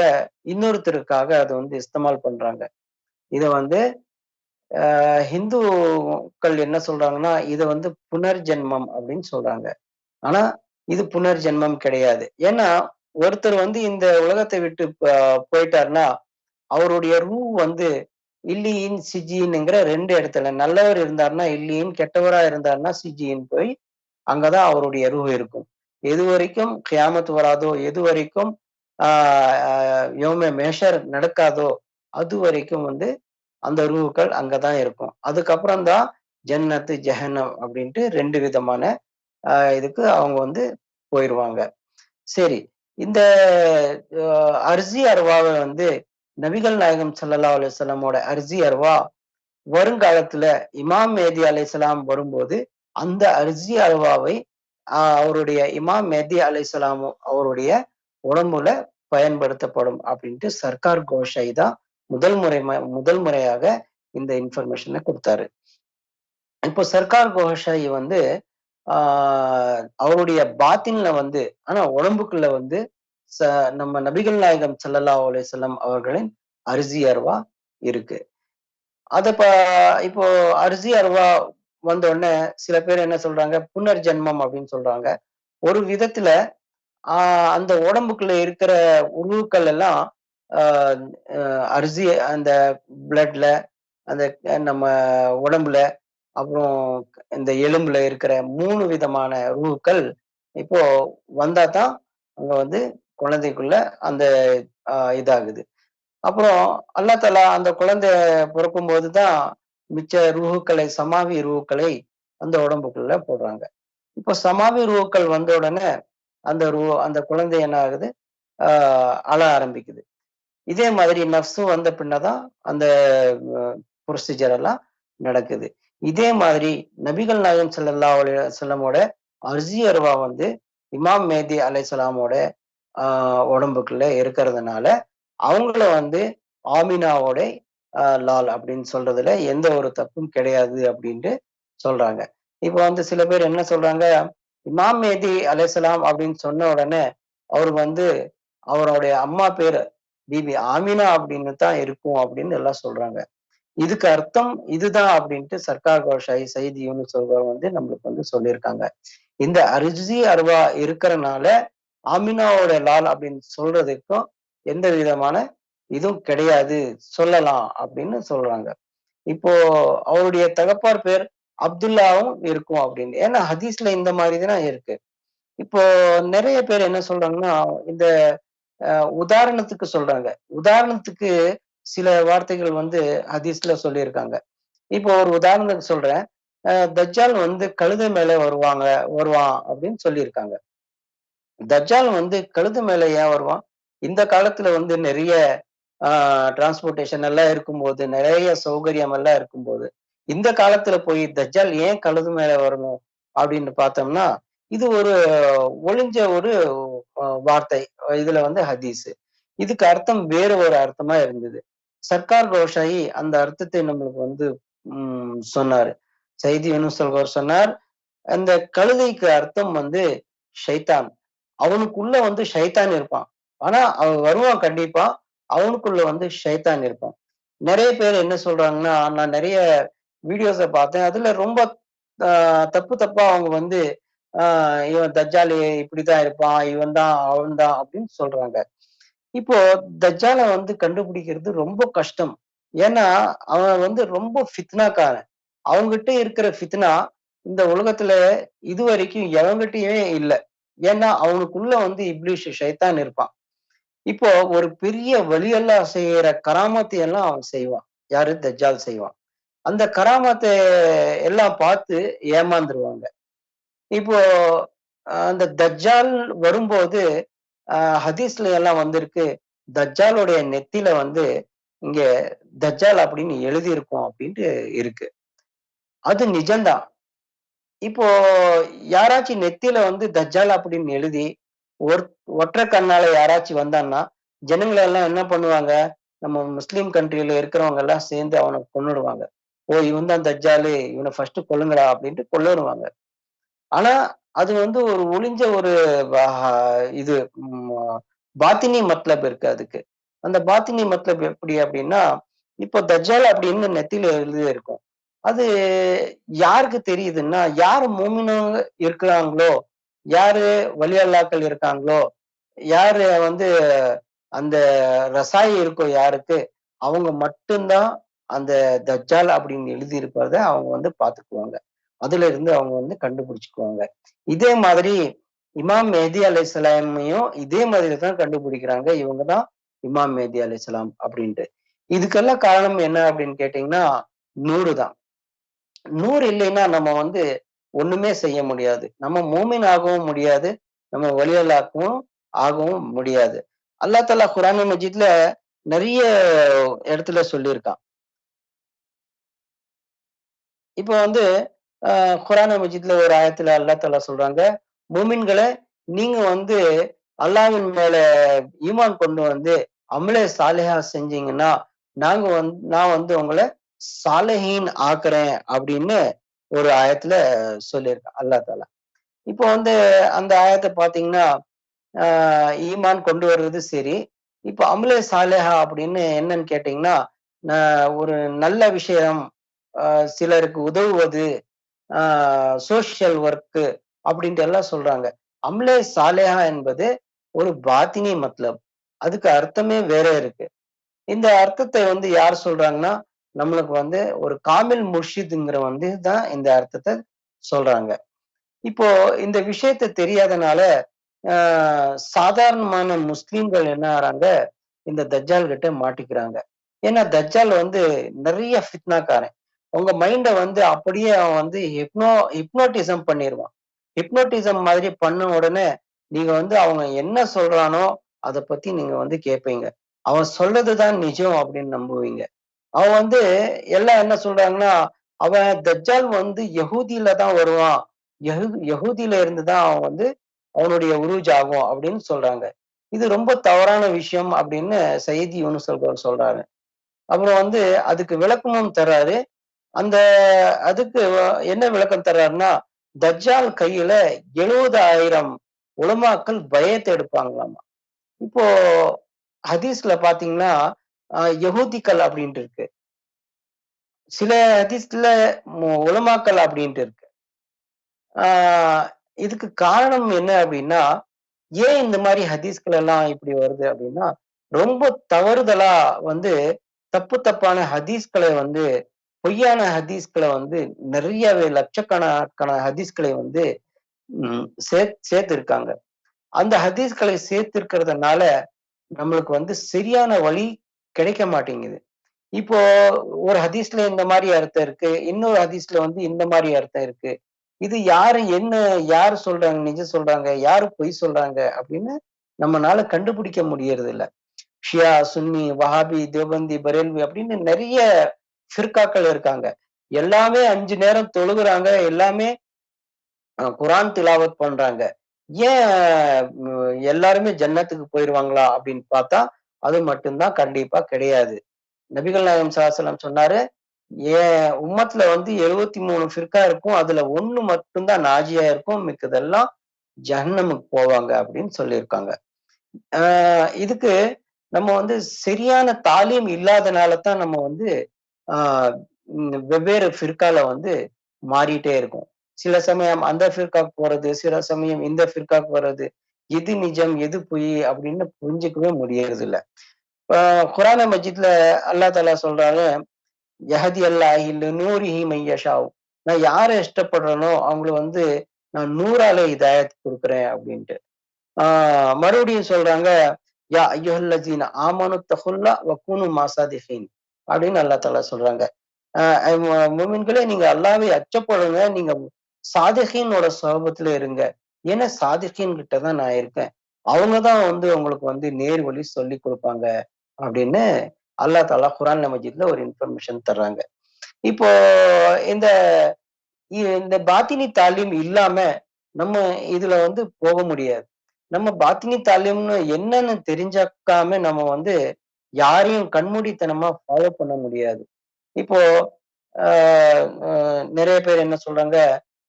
A: இன்னொருத்தருக்காக அத வந்து இஸ்தமால் பண்றாங்க. இத வந்து ஹிந்துக்கள் என்ன சொல்றாங்கன்னா, இத வந்து புனர்ஜென்மம் அப்படின்னு சொல்றாங்க. ஆனா, இது புனர்ஜென்மம் கிடையாது. ஏன்னா, ஒருத்தர் வந்து இந்த உலகத்தை விட்டு போயிட்டாருன்னா, அவருடைய ரூ வந்து இல்லியின், சிஜின்ங்கிற 2 இடத்துல நல்லவர் இருந்தாருன்னா இல்லியின், கெட்டவரா இருந்தாருன்னா சிஜியின் போய் அங்க தான் அவருடைய ரூஹ் இருக்கும். எதுவரைக்கும் கியாமத் வராதோ, எதுவரைக்கும் ஆ அ யௌம மேஷர் நடக்காதோ, அதுவரைக்கும் வந்து அந்த ரூஹ்கள் அங்க தான் இருக்கும். அதுக்கப்புறம் தான் ஜன்னத்து, ஜஹன்னம் அப்படின்ட்டு 2 விதமான இதுக்கு அவங்க வந்து போயிருவாங்க. சரி. இந்த அ அர்ஸி அர்வாவ வந்து நபிகள் நாயகம் ஸல்லல்லாஹு அலைஹி வஸல்லமோட அர்ஸி அர்வா வருங்காலத்துல இமாம் மேதி அலைஹிஸ்ஸலாம் வரும்போது, அந்த அர்ஸி அல்வாவை அவருடைய இமாம் மெஹ்தி அலைஹிஸ்ஸலாம் அவருடைய உடம்புல பயன்படுத்தப்படும் அப்படின்ட்டு சர்க்கார் கோஷை தான் முதல் முறையாக இந்த இன்ஃபர்மேஷன குடுத்தாரு. இப்போ சர்க்கார் கோஷாயி வந்து ஆ அவருடைய பாத்தின்ல வந்து ஆனா உடம்புக்குள்ள வந்து ச நம்ம நபிகள் நாயகம் ஸல்லல்லாஹு அலைஹி வஸல்லம் அவர்களின் அர்ஸி அர்வா இருக்கு. அத இப்போ அரிசி அல்வா வந்த உடனே சில பேர் என்ன சொல்றாங்க, புனர்ஜென்மம் அப்படின்னு சொல்றாங்க. ஒரு விதத்துல ஆ அந்த உடம்புக்குள்ள இருக்கிற உறுப்புக்கள் எல்லாம் ஆ அ அரிசி அந்த பிளட்ல, அந்த நம்ம உடம்புல, அப்புறம் இந்த எலும்புல இருக்கிற 3 விதமான உறுப்புக்கள் இப்போ வந்தா தான் அங்க வந்து குழந்தைக்குள்ள அந்த இதாகுது. அப்புறம் அல்லாஹ் தஆலா அந்த குழந்தை பொறக்கும்போது தான் மிச்ச சமாவி ரூஹ்களை அந்த உடம்புக்குள்ள போடுறாங்க. இப்போ சமாவி ரூஹ்கள் வந்த உடனே அந்த குழந்தை என்ன ஆகுது? ஆ அழ ஆரம்பிக்குது. இதே மாதிரி நஃப்ஸும் வந்த பின்ன தான் அந்த அ ப்ரொசீஜர் எல்லாம் நடக்குது. இதே மாதிரி நபிகள் நாயகம் ஸல்லல்லாஹு அலைஹி வஸல்லமோட அர்ஸி அர்வா வந்து இமாம் மெஹ்தி அலைஹிஸ்ஸலாமோட ஆ உடம்புக்குள்ள இருக்கிறதுனால, அவங்கள வந்து ஆமினாவோட லால் அப்படின்னு சொல்றதுல எந்த ஒரு தப்பும் கிடையாது அப்படின்ட்டு சொல்றாங்க. இப்ப வந்து சில பேர் என்ன சொல்றாங்க, இமாம் மெஹ்தி அலைஹிஸ்ஸலாம் அப்படின்னு சொன்ன உடனே, அவரு வந்து அவருடைய அம்மா பேரு பிபி ஆமினா அப்படின்னு தான் இருக்கும் அப்படின்னு எல்லாம் சொல்றாங்க. இதுக்கு அர்த்தம் இதுதான் அப்படின்ட்டு சர்க்கார் கோஷாயி சயீத் யூனுஸ் அவர்கள் வந்து நம்மளுக்கு வந்து சொல்லியிருக்காங்க. இந்த அரிசி அருவா இருக்கறனால, ஆமினாவோட லால் அப்படின்னு சொல்றதுக்கும் எந்த விதமான இதுவும் கிடையாது. சொல்லலாம் அப்படின்னு சொல்றாங்க. இப்போ அவருடைய தகப்பார் பேர் அப்துல்லாவும் இருக்கும் அப்படின்னு. ஏன்னா ஹதீஸ்ல இந்த மாதிரி தான இருக்கு. இப்போ நெறைய பேர் என்ன சொல்றாங்கன்னா, இந்த உதாரணத்துக்கு சொல்றாங்க. உதாரணத்துக்கு சில வார்த்தைகள் வந்து ஹதீஸ்ல சொல்லியிருக்காங்க. இப்போ ஒரு உதாரணத்துக்கு சொல்றேன். தஜ்ஜால் வந்து கழுதை மேல வருவான் அப்படின்னு சொல்லியிருக்காங்க. தஜ்ஜால் வந்து கழுதை மேல ஏன் வருவான்? இந்த காலத்துல வந்து நெறைய ஆ டிரான்ஸ்போர்டேஷன் எல்லாம் இருக்கும்போது, நெறைய சௌகரியம் எல்லாம் இருக்கும்போது, இந்த காலத்துல போய் தஜ்ஜால் ஏன் கழுது மேல வரணும்? அப்படின்னு பார்த்தோம்னா, இது ஒரு ஒளிஞ்ச ஒரு வார்த்தை. இதுல வந்து ஹதீஸ். இதுக்கு அர்த்தம் வேறு ஒரு அர்த்தமா இருந்தது. சர்க்கார் ரோஷாயி அந்த அர்த்தத்தை நம்மளுக்கு வந்து சொன்னாரு. சையது யூனுஸ் அல்கோர் சொன்னார், அந்த கழுதைக்கு அர்த்தம் வந்து ஷைத்தான். அவனுக்குள்ள வந்து ஷைத்தான் இருப்பான். ஆனா, அவன் வருவான் கண்டிப்பா. அவனுக்குள்ள வந்து ஷைத்தான் இருப்பான். நெறைய பேர் என்ன சொல்றாங்கன்னா, நான் நெறைய வீடியோஸ பார்த்தேன். அதுல ரொம்ப அ தப்பு தப்பா அவங்க வந்து, அ இவன் தஜ்ஜாலு இப்படித்தான் இருப்பான். இவன் தான், அவன் தான் அப்படின்னு சொல்றாங்க. இப்போ தஜ்ஜால வந்து கண்டுபிடிக்கிறது ரொம்ப கஷ்டம். ஏன்னா, அவன் வந்து ரொம்ப ஃபித்னாக்காரன். அவன்கிட்ட இருக்கிற ஃபித்னா, இந்த உலகத்துல இதுவரைக்கும் எவன்கிட்டயுமே இல்ல. ஏன்னா, அவனுக்குள்ள வந்து இப்லீஸ் ஷைத்தான் இருப்பான். இப்போ ஒரு பெரிய வலியெல்லாம் செய்யற கராமத்தை எல்லாம் அவன் செய்வான். யாரு? தஜ்ஜால் செய்வான். அந்த கராமத்த எல்லாம் பார்த்து ஏமாந்துருவாங்க. இப்போ அந்த தஜ்ஜால் வரும்போது, ஹதீஸ்ல எல்லாம் வந்திருக்கு. தஜ்ஜாலுடைய நெத்தியில வந்து இங்க தஜ்ஜால் அப்படின்னு எழுதியிருக்கும் அப்படின்ட்டு இருக்கு. அது நிஜம்தான். இப்போ யாராச்சும் நெத்தியில வந்து தஜ்ஜால் அப்படின்னு எழுதி, ஒரு ஒற்றை கண்ணால யாராச்சும் வந்தான்னா, ஜனங்கள் எல்லாம் என்ன பண்ணுவாங்க? நம்ம முஸ்லீம் கண்ட்ரில இருக்கிறவங்க எல்லாம் சேர்ந்து அவன கொன்னுடுவாங்க. "ஓ! இவன் தான் தஜ்ஜாலு. இவன ஃபர்ஸ்ட்டு கொல்லுங்கடா" அப்படின்ட்டு கொல்லுருவாங்க. ஆனா, அது வந்து ஒரு ஒளிஞ்ச ஒரு வ இது ம் பாத்தினி மத்லப் இருக்கு அதுக்கு. அந்த பாத்தினி மத்லப் எப்படி அப்படின்னா, இப்போ தஜ்ஜால் அப்படின்னு நெத்தியில எழுதியிருக்கும். அது யாருக்கு தெரியுதுன்னா, யாரு மூமினுங்க இருக்கிறாங்களோ, யாரு வலி அல்லாக்கள் இருக்காங்களோ, யாரு வந்து அந்த ரசாயி இருக்கோ யாருக்கு, அவங்க மட்டும் தான் அந்த தஜ்ஜால் அப்படின்னு எழுதியிருப்பத அவங்க வந்து பார்த்துக்குவாங்க. அதிலிருந்து அவங்க வந்து கண்டுபிடிச்சுக்குவாங்க. இதே மாதிரி இமாம் மெஹ்தி அலைஹிஸ்ஸலாமையும் இதே மாதிரி தான் கண்டுபிடிக்கிறாங்க. இவங்க தான் இமாம் மெஹ்தி அலைஹிஸ்ஸலாம் அப்படின்ட்டு. இதுக்கெல்லாம் காரணம் என்ன அப்படின்னு கேட்டீங்கன்னா, நூறு தான். நூறு இல்லைன்னா நம்ம வந்து ஒண்ணுமே செய்ய முடியாது. நம்ம மூமின் ஆகவும் முடியாது. நம்ம வலியல்லாக்கவும் ஆகவும் முடியாது. அல்லாஹ் தஆலா குர்ஆன் மஜீத்ல நெறைய இடத்துல சொல்லியிருக்கான். இப்ப வந்து அ குர்ஆன் மஜீத்ல ஒரு ஆயத்துல அல்லாஹ் தஆலா சொல்றாங்க, "மூமின்களே நீங்க வந்து அல்லாஹ்வின் மேல ஈமான் கொண்டு வந்து அமலே சாலிஹா செஞ்சீங்கன்னா, நான் வந்து உங்கள சாலிஹீன் ஆக்குறேன்" அப்படின்னு ஒரு ஆயத்துல சொல்லியிருக்கான் அல்லாஹ் தஆலா. இப்போ வந்து அந்த ஆயத்த பார்த்தீங்கன்னா, அ ஈமான் கொண்டு வர்றது சரி. இப்ப அமலே சாலிஹா அப்படின்னு என்னன்னு கேட்டீங்கன்னா, ஒரு நல்ல விஷயம், அ சிலருக்கு உதவுவது, ஆ சோசியல் ஒர்க்கு அப்படின்ட்டு எல்லாம் சொல்றாங்க. அம்லே சாலிஹா என்பது ஒரு பாத்தினி மத்லப். அதுக்கு அர்த்தமே வேற இருக்கு. இந்த அர்த்தத்தை வந்து யார் சொல்றாங்கன்னா, நம்மளுக்கு வந்து ஒரு காமில் முர்ஷித்ங்கிற வந்து தான் இந்த அர்த்தத்த சொல்றாங்க. இப்போ இந்த விஷயத்த தெரியாதனால, அ சாதாரணமான முஸ்லிம்கள் என்ன ஆறாங்க, இந்த தஜ்ஜால் கிட்ட மாட்டிக்கிறாங்க. ஏன்னா தஜ்ஜால் வந்து நெறைய ஃபித்னாக்காரன். உங்க மைண்ட வந்து அப்படியே அவன் வந்து ஹிப்னோட்டிசம் பண்ணிருவான். ஹிப்னோட்டிசம் மாதிரி பண்ண உடனே, நீங்க வந்து அவங்க என்ன சொல்றானோ, அத பத்தி நீங்க வந்து கேட்பீங்க. அவன் சொல்றது தான் நிஜம் அப்படின்னு நம்புவீங்க. அவன் வந்து எல்லாம் என்ன சொல்றாங்கன்னா, அவன் தஜ்ஜால் வந்து யஹூதியில தான் வருவான். யஹூதியில இருந்து தான் அவன் வந்து அவனுடைய உருஜ் ஆகும் அப்படின்னு சொல்றாங்க. இது ரொம்ப தவறான விஷயம் அப்படின்னு சையது யூனுஸ் அல்கோர் சொல்றாரு. அப்புறம் வந்து அதுக்கு விளக்கமும் தர்றாரு. அந்த அதுக்கு என்ன விளக்கம் தர்றாருன்னா, தஜ்ஜால் கையில 70,000 உலமாக்கள் பையத் எடுப்பாங்களாமா. இப்போ ஹதீஸ்ல பார்த்தீங்கன்னா, யஹூதிகள் அப்படின்ட்டு இருக்கு. சில ஹதீஸ்ல உலமாக்கல் அப்படின்ட்டு இருக்கு. ஆ இதுக்கு காரணம் என்ன அப்படின்னா, ஏன் இந்த மாரி ஹதீஸ்கள் எல்லாம் இப்படி வருது அப்படின்னா, ரொம்ப தவறுதலா வந்து தப்பு தப்பான ஹதீஸ்கள வந்து பொய்யான ஹதீஸ்கள வந்து நெறையவே லட்சக்கணக்கான ஹதீஸ்களை வந்து சேர்த்திருக்காங்க. அந்த ஹதீஸ்களை சேர்த்திருக்கிறதுனால, நம்மளுக்கு வந்து சரியான வழி கிடைக்க மாட்டேங்குது. இப்போ ஒரு ஹதீஸ்ல இந்த மாரி அர்த்தம் இருக்கு. இன்னொரு ஹதீஸ்ல வந்து இந்த மாரி அர்த்தம் இருக்கு. இது யாரு சொல்றாங்க, நிஜம் சொல்றாங்க, யாரு பொய் சொல்றாங்க அப்படின்னு நம்மனால கண்டுபிடிக்க முடியறதில்ல. ஷியா, சுன்னி, வஹாபி, தேவபந்தி, பரேல்வி அப்படின்னு நெறைய ஃபிர்காக்கள் இருக்காங்க. எல்லாமே 5 நேரம் தொழுகுறாங்க. எல்லாமே குரான் திலாவத் பண்றாங்க. ஏன் எல்லாருமே ஜன்னத்துக்கு போயிருவாங்களா அப்படின்னு பார்த்தா, அது மட்டும் தான் கண்டிப்பா கிடையாது. நபிகள் நாயகம் ஸல்லல்லாஹு அலைஹி வஸல்லம் சொன்னாரு, என் உம்மத்துல வந்து 73 ஃபிர்கா இருக்கும். அதுல 1 மட்டும் தான் நாஜியா இருக்கும். மித்ததெல்லாம் ஜஹன்னமுக்கு போவாங்க அப்படின்னு சொல்லியிருக்காங்க. ஆ இதுக்கு நம்ம வந்து சரியான தாலீம் இல்லாதனால தான் நம்ம வந்து ஆ வெவ்வேறு ஃபிர்கால வந்து மாறிட்டே இருக்கோம். சில சமயம் அந்த ஃபிர்காக்கு போறது, சில சமயம் இந்த ஃபிர்காக்கு வர்றது. எது நிஜம், எது பொய் அப்படின்னு புரிஞ்சுக்கவே முடியறதில்ல. இப்ப குர்ஆன் மஜீத்ல அல்லாஹ் தஆலா சொல்றாரு, "யஹ்தி அல்லாஹி லிநூரிஹி மன் யஷாஉ." நான் யார இஷ்டப்படுறேனோ அவங்கள வந்து நான் நூறால ஹிதாயத் குடுக்குறேன் அப்படின்ட்டு. ஆ மறுபடியும் சொல்றாங்க, "யா அய்யுஹல்லதீன ஆமனு தகுல்லா வ கூனு மாஸாதிகீன்." அப்படின்னு அல்லாஹ் தஆலா சொல்றாங்க. அ மூமின்களே நீங்க அல்லாஹ்வை அச்சப்படுங்க. நீங்க சாதிகீனோட சுஹபத்துல இருங்க. ஏன்னா சாதிகீன் கிட்ட தான் நான் இருக்கேன். அவங்க தான் வந்து உங்களுக்கு வந்து நேர் வழி சொல்லிக் குடுப்பாங்க அப்படின்னு அல்லாஹ் தஆலா குர்ஆன் மஜீத்ல ஒரு இன்ஃபர்மேஷன் தர்றாங்க. இப்போ இந்த இந்த பாத்தினி தாலீம் இல்லாம நம்ம இதுல வந்து போக முடியாது. நம்ம பாத்தினி தாலீம்னு என்னன்னு தெரிஞ்சுக்காம நம்ம வந்து யாரையும் கண்மூடித்தனமா ஃபாலோ பண்ண முடியாது. இப்போ ஆ அ நெறைய பேர் என்ன சொல்றாங்க,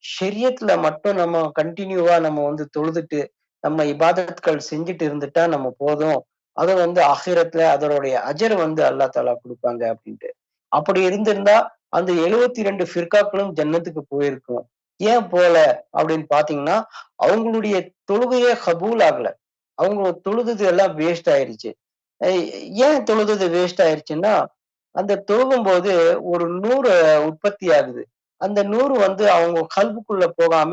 A: ஷரியத்துல மட்டும் நம்ம கன்டினியூவா நம்ம வந்து தொழுதுட்டு, நம்ம இபாதத்கள் செஞ்சுட்டு இருந்துட்டா நம்ம போதும். அது வந்து ஆகிரத்துல அதனுடைய அஜர் வந்து அல்லாஹ் தஆலா குடுப்பாங்க அப்டின்ட்டு. அப்படி இருந்திருந்தா, அந்த 72 ஃபிர்காக்களும் ஜன்னத்துக்கு போயிருக்கும். ஏன் போல அப்படின்னு பார்த்தீங்கன்னா, அவங்களுடைய தொழுகையே கபூல் ஆகல. அவங்க தொழுதது எல்லாம் வேஸ்ட் ஆயிருச்சு. அ ஏன் தொழுதது வேஸ்ட் ஆயிருச்சுன்னா, அந்த தொழுகும்போது ஒரு நூறு உற்பத்தி ஆகுது. அந்த நூறு வந்து அவங்க கல்புக்குள்ள போகாம,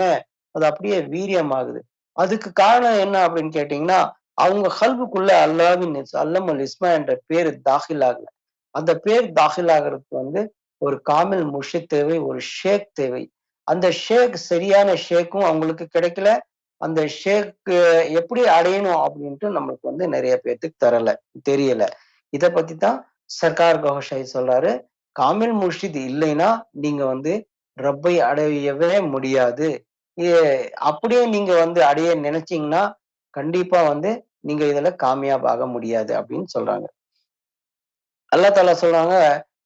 A: அது அப்படியே வீரியமாகுது. அதுக்கு காரணம் என்ன அப்படின்னு கேட்டீங்கன்னா, அவங்க கல்புக்குள்ள அல்லாஹ்வின் அல்லமல் இஸ்மா என்ற பேரு தாஹில் ஆகல. அந்த பேர் தாஹில் ஆகுறதுக்கு வந்து ஒரு காமில் முர்ஷித் தேவை, ஒரு ஷேக் தேவை. அந்த ஷேக் சரியான ஷேக்கும் அவங்களுக்கு கிடைக்கல. அந்த ஷேக் எப்படி அடையணும் அப்படின்ட்டு நம்மளுக்கு வந்து நெறைய பேத்துக்கு தெரியல. இத பத்தி தான் சர்க்கார் கௌஷை சொல்றாரு. காமில் முர்ஷித் இல்லைன்னா, நீங்க வந்து ரப்பை அடையவே முடியாது. எ அப்படியே நீங்க வந்து அடைய நினைச்சீங்கன்னா, கண்டிப்பா வந்து நீங்க இதுல காமியாப் ஆக முடியாது அப்படின்னு சொல்றாங்க. அல்லாஹ் தஆலா சொல்றாங்க,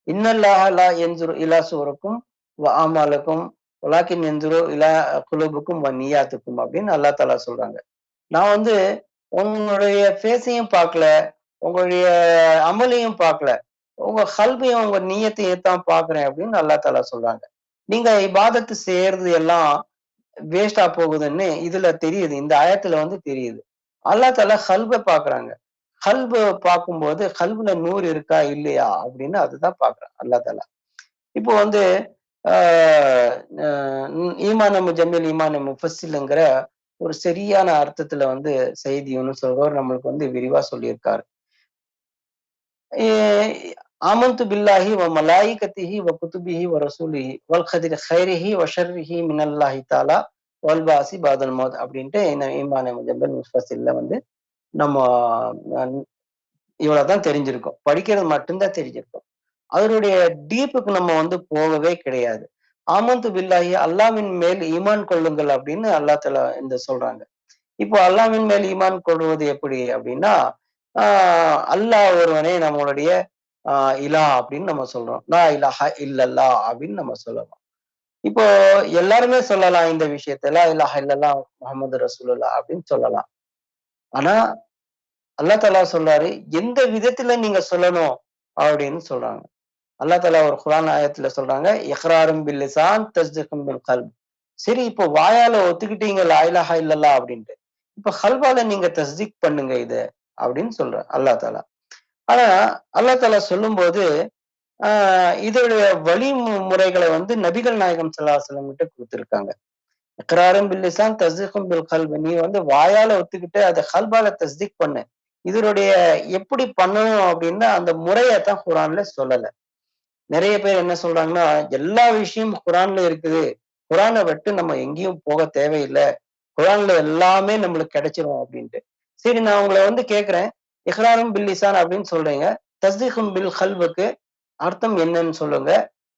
A: "இன்னல்லாஹ லா யன்சுரு இலா சுவரிக்கும் வ அமாலிக்கும் வலாக்கின் யன்சுரு இலா குலூபிக்கும் வ நிய்யாத்திக்கும்" அப்படின்னு அல்லாஹ் தஆலா சொல்றாங்க. நான் வந்து உங்களுடைய ஃபேஸையும் பார்க்கல, உங்களுடைய அமலையும் பார்க்கல. உங்க கல்பையும், உங்க நிய்யத்தையும் தான் பார்க்கிறேன் அப்படின்னு அல்லாஹ் தஆலா சொல்றாங்க. நீங்க இபாதத்து செய்யறது எல்லாம் வேஸ்ட்டா போகுதுன்னு இதுல தெரியுது. இந்த ஆயத்துல வந்து தெரியுது. அல்லாஹ் தஆலா கல்ப பார்க்குறாங்க. கல்ப பார்க்கும்போது கல்புல நூர் இருக்கா? இல்லையா? அப்படின்னு அதுதான் பார்க்குறான் அல்லாஹ் தஆலா. இப்போ வந்து ஆ அ ஈமான் முஜம்மில் ஈமான் முஃபஸ்ஸில்ங்கிற ஒரு சரியான அர்த்தத்துல வந்து சய்யித் யூனுஸ் அவர்கள் நம்மளுக்கு வந்து விரிவா சொல்லியிருக்காரு. எ ஆமன்து பில்லாஹி வ மலாயிகத்திஹி வ குதுபிஹி வ ரசூலிஹி வல் கதிரி கைரிஹி வ ஷர்ரிஹி மினல்லாஹி தஆலா வல் பாஸி பஅதல் மௌத் அப்படின்ட்டு இந்த ஈமான் முஜம்மில் முஃபஸ்ஸில்ல வந்து நம்ம அ இவ்வளவுதான் தெரிஞ்சிருக்கும். படிக்கிறது மட்டும் தான் தெரிஞ்சிருக்கும். அதனுடைய டீப்புக்கு நம்ம வந்து போகவே கிடையாது. ஆமன்து பில்லாஹி அல்லாஹ்வின் மேல் ஈமான் கொள்ளுங்கள் அப்படின்னு அல்லாஹ் தஆலா இந்த சொல்றாங்க. இப்போ அல்லாஹ்வின் மேல் ஈமான் கொள்வது எப்படி அப்படின்னா, ஆ அல்லாஹ் ஒருவனே நம்மளுடைய ஆ இலாஹ் அப்படின்னு நம்ம சொல்றோம். லா இலாஹ இல்லல்லாஹ் அப்படின்னு நம்ம சொல்லலாம். இப்போ எல்லாருமே சொல்லலாம் இந்த விஷயத்த. லா இலாஹ இல்லல்லாஹ் முஹம்மது ரசூலுல்லாஹ் அப்படின்னு சொல்லலாம். ஆனா அல்லாஹ் தஆலா சொல்றாரு, எந்த விதத்துல நீங்க சொல்லணும் அப்படின்னு சொல்றாங்க. அல்லாஹ் தஆலா ஒரு குர்ஆன் ஆயத்துல சொல்றாங்க, இக்ராரும் பில் லிசான் தஸ்தீகும் பில் கல்ப். சரி இப்போ வாயால ஒத்துக்கிட்டீங்க லா இலாஹ இல்லல்லாஹ் அப்படின்ட்டு. இப்ப கல்பால நீங்க தஸ்தீக் பண்ணுங்க இத அப்படின்னு சொல்றான் அல்லாஹ் தஆலா. ஆனா அல்லாஹ் தஆலா சொல்லும்போது, ஆ இதோடைய வழிமுறைகளை வந்து நபிகள் நாயகம் ஸல்லல்லாஹு அலைஹி வஸல்லம் கிட்ட குடுத்திருக்காங்க. இக்ராரும் பில் லிசான் தஸ்தீகும் பில் கல்ப். நீ வந்து வாயால ஒத்துக்கிட்டு அத கல்பால தஸ்தீக் பண்ணு. இதனுடைய எப்படி பண்ணணும் அப்படின்னா அந்த முறையத்தான் குரான்ல சொல்லல. நிறைய பேர் என்ன சொல்றாங்கன்னா, எல்லா விஷயமும் குரான்ல இருக்குது. குரான விட்டு நம்ம எங்கேயும் போக தேவையில்ல. குரான்ல எல்லாமே நம்மளுக்கு கிடைச்சிரும் அப்படின்ட்டு. சரி நான் உங்கள கேட்கிறேன். இக்ராரும் பில் லிசான் அப்படின்னு சொல்றீங்க. தஸ்தீகும் பில் கல்புக்கு அர்த்தம் என்னன்னு சொல்லுங்க.